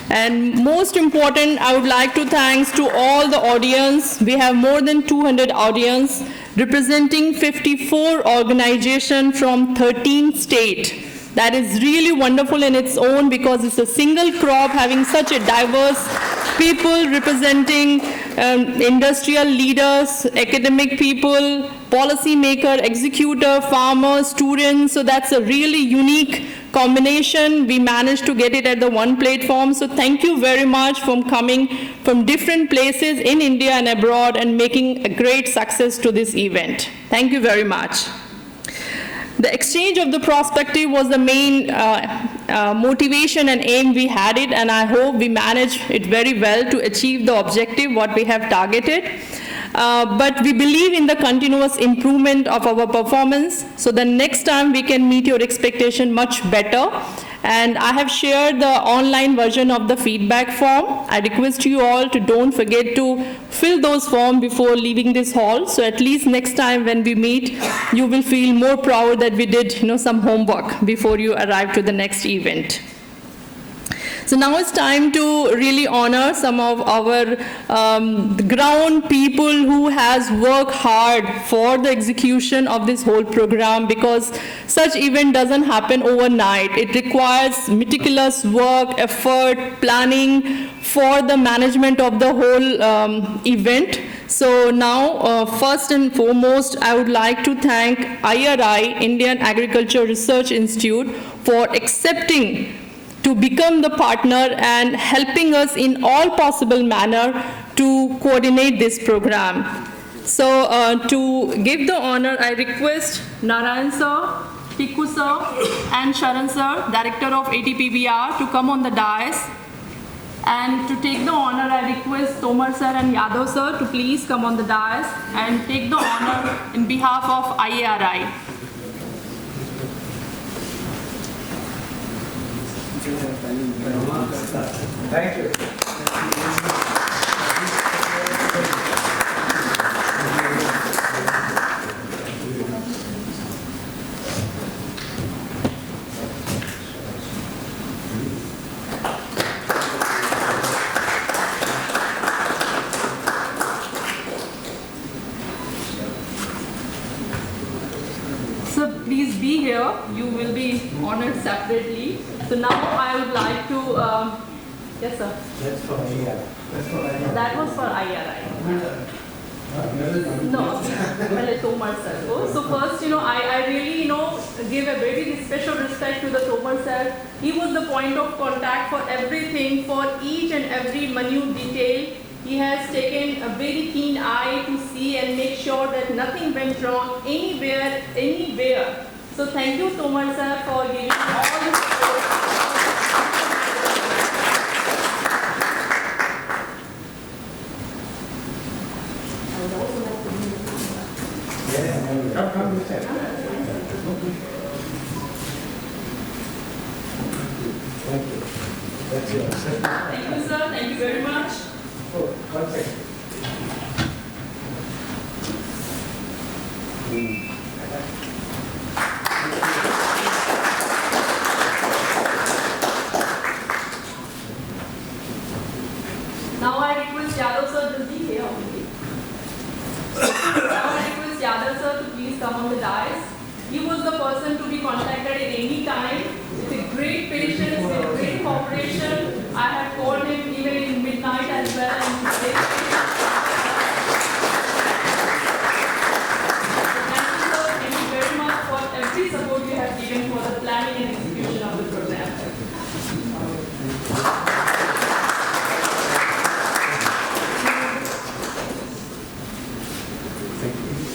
And most important, I would like to thank to all the audience. We have more than 200 audience representing 54 organizations from 13 states. That is really wonderful in its own because it's a single crop having such a diverse people representing industrial leaders, academic people, policy maker, executor, farmers, students. So that's a really unique combination. We managed to get it at the one platform. So thank you very much for coming from different places in India and abroad and making a great success to this event. Thank you very much. The exchange of the perspective was the main motivation and aim we had it, and I hope we managed it very well to achieve the objective what we have targeted. But we believe in the continuous improvement of our performance, so the next time we can meet your expectation much better. And I have shared the online version of the feedback form. I request you all to don't forget to fill those forms before leaving this hall. So at least next time when we meet, you will feel more proud that we did some homework before you arrive to the next event. So now it's time to really honor some of our ground people who has worked hard for the execution of this whole program, because such event doesn't happen overnight. It requires meticulous work, effort, planning for the management of the whole event. So now, first and foremost, I would like to thank IARI, Indian Agriculture Research Institute, for accepting to become the partner and helping us in all possible manner to coordinate this program. So to give the honor, I request Narayan sir, Tiku sir, and Sharan sir, Director of ATPBR, to come on the dais. And to take the honor, I request Tomar sir and Yadav sir to please come on the dais and take the honor in behalf of IARI. Thank you. So please be here. You will be honored separately. So now I would like to Yes, sir. That's for IARI. That was for IARI. No, well, Tomar sir. So first, I really, give a very special respect to the Tomar sir. He was the point of contact for everything, for each and every minute detail. He has taken a very keen eye to see and make sure that nothing went wrong anywhere. So thank you, Tomar sir, for giving all the support. Thank you. That's yours. Thank you, sir. Thank you very much. Oh, 1 second. Now I request Yadav sir to be here. Now I request Yadav sir to please come on the dais. He was the person to be contacted at any time with a great patience, with great cooperation. I have called him even in midnight as well. And thank you, sir. Thank you very much for every support you have given for the planning and execution of the program.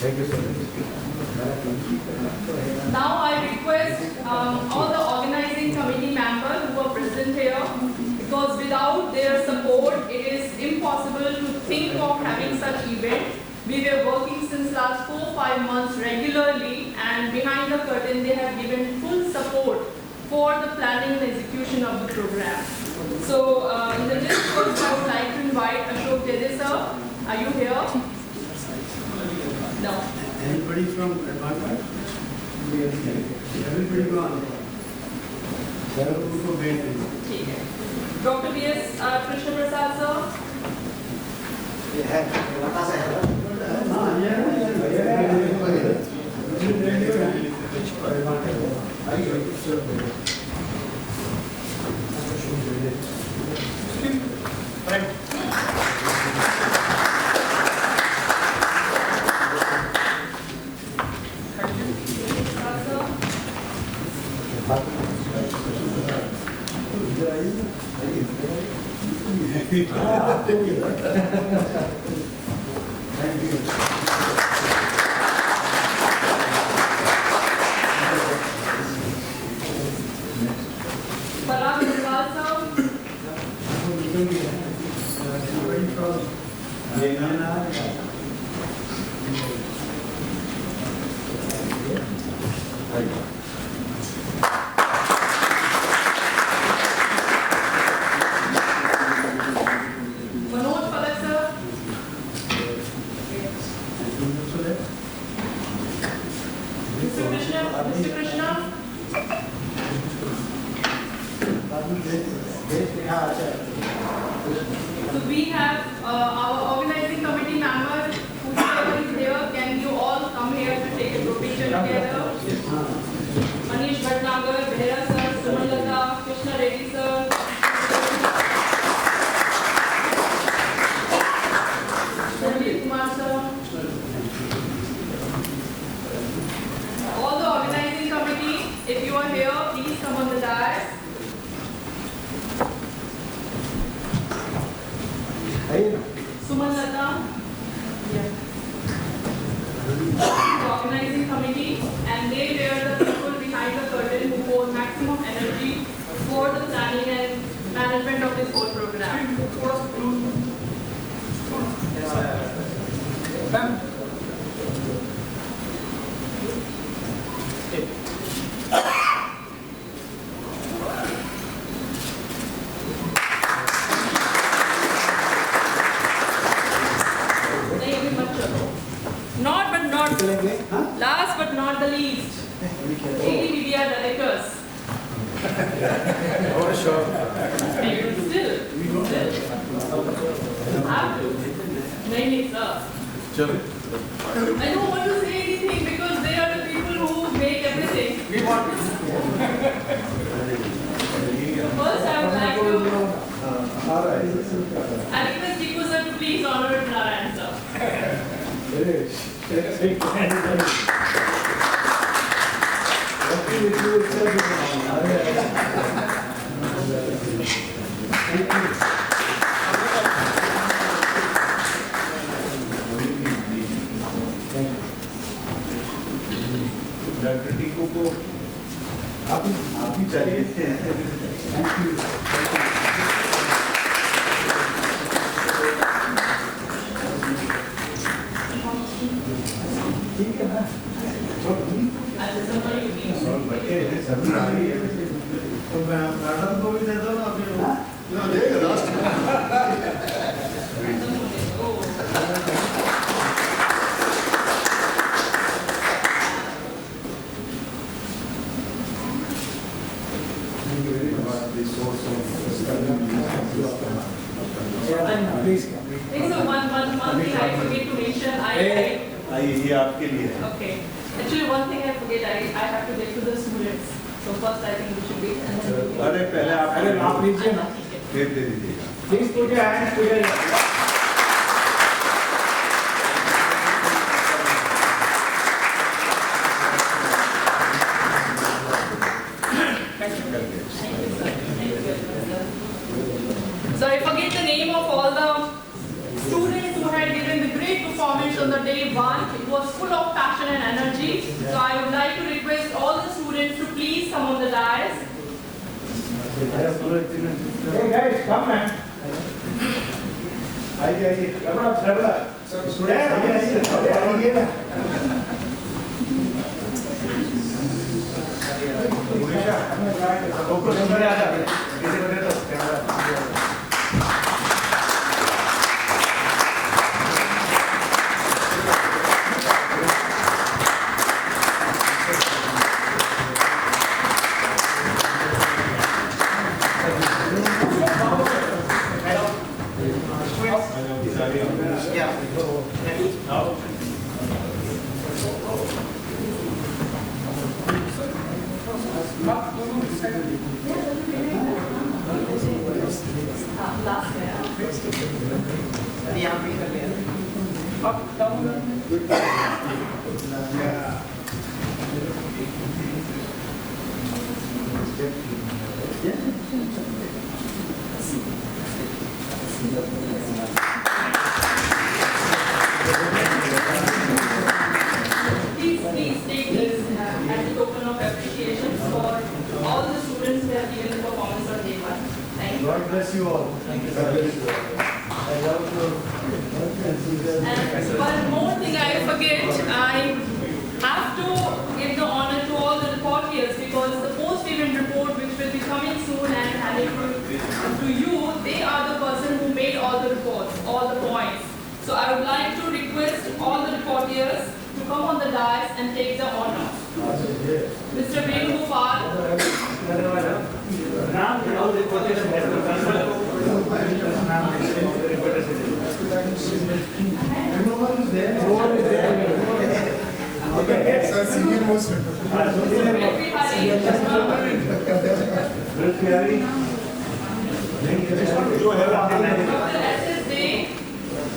Thank you so much. Now I request all the organizing committee members who are present here, because without their support, it is impossible to think of having such event. We were working since last 4-5 months regularly, and behind the curtain, they have given full support for the planning and execution of the program. So, in the list first, I would like to invite Ashok Dede sir. Are you here? No. Anybody from Advanced? Everybody gone. ठीक है. Dr. B.S. Krishna Prasad sir. So we have our organizing committee member, whoever is here, can you all come here to take a picture together? Manish Bhatnagar, Behra sir, Sumanlata, Krishna Reddy sir. Sanjeev Kumar sir. All the organizing committee, if you are here, please come on the dais. Sumanlata, the organizing committee, and they were the people behind the curtain who pour maximum energy for the planning and management of this whole program. Last but not the least, ATPBR directors. Oh, sure. Still. Have to. Mainly, sir. Sure. I don't want to say anything because they are the people who make everything. We want First, I would like to All right. I request Pusa to please honor Narayan sir. Doctor Tiku को आप ही चाहिए। Thank you. ठीक है ना? बच्चे सभी आ रही है तो मैं मैडम को भी दे दो ना अभी देगा last Please. So one thing I forget to mention. ये आपके लिए है. Okay. Actually, one thing I forget. I have to get to the students. So first, I think we should wait. And then अरे पहले आप लीजिए ना. फिर दे दीजिएगा. Please put your hands together. So I forget the name of all the students who had given the great performance on the day one. It was full of passion and energy. So I would like to request all the students to please come on the dais. Hey guys, come man. आइए रबड़ा student आइए ना Umesha ओको number आ जा किसी को दे दो camera Please take this as a token of appreciation for all the students who have given the performance on day one. Thank you. God bless you all. Thank you. God bless you all. I love you. And one more thing I forget, I have to give the honor to all the reporters because the post-event report which will be coming soon and handed to you, they are the person who made all the reports, all the points. So I would like to request all the reporters to come on the dais and take the honor. Mr. Venugopal.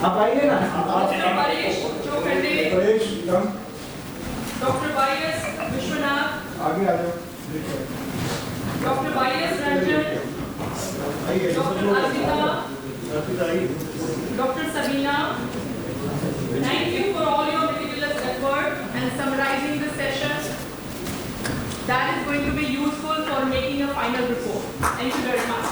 आप आइए ना. Dr. Vyas Vishwanath. आगे आ जाओ. Dr. Vyas Ranjan. Dr. Arpita. Dr. Sabina. Thank you for all your meticulous effort and summarizing the session. That is going to be useful for making a final report. Thank you very much.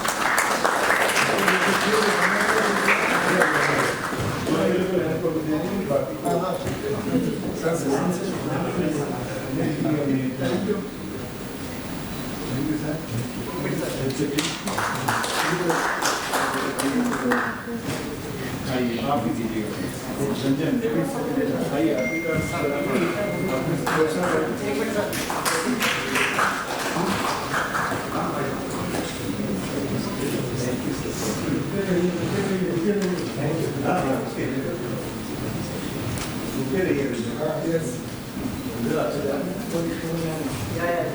Yes.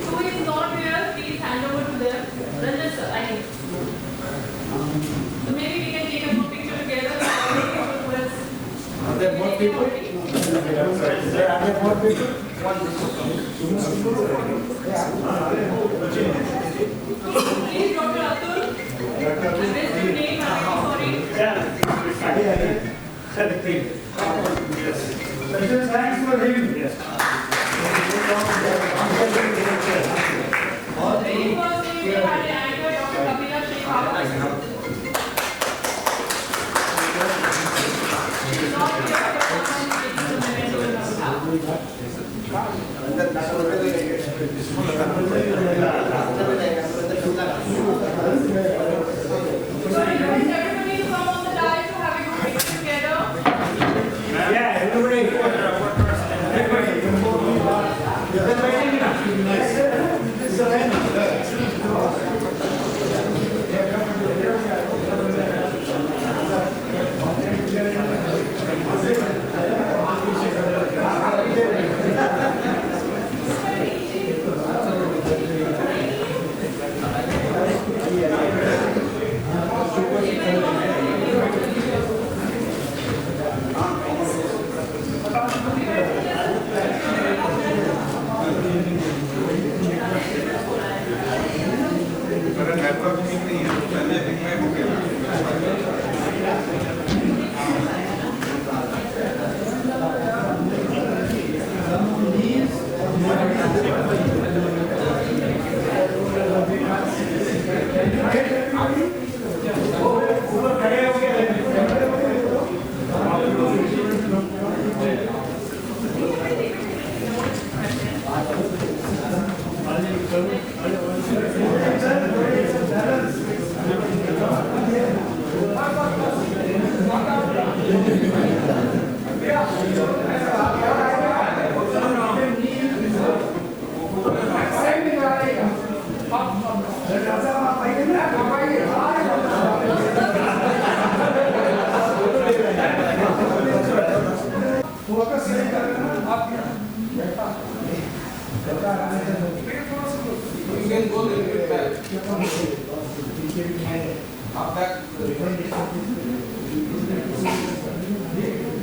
Who is not here, please hand over to them. Ranjan sir, I need. So maybe we can take a group picture together. Are there more people? Are there more people? Please, Dr. Atul. I missed your name, I'm sorry. Thanks for him. Yes. Very first we had an anchor, Dr. Kapila Srivastav. Everybody come on the dais to have a good picture together. Yeah, everybody.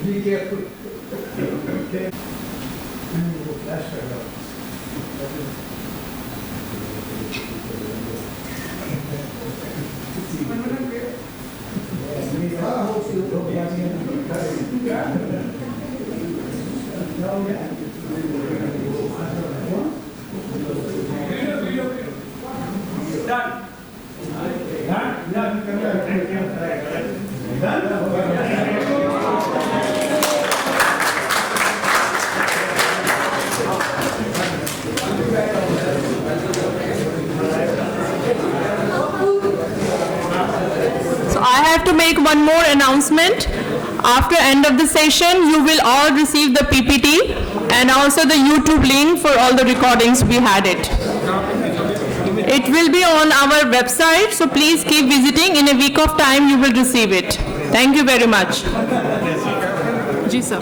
Be careful. So I have to make one more announcement. After end of the session, you will all receive the PPT and also the YouTube link for all the recordings we had it. It will be on our website, so please keep visiting. In a week of time, you will receive it. Thank you very much. Ji sir.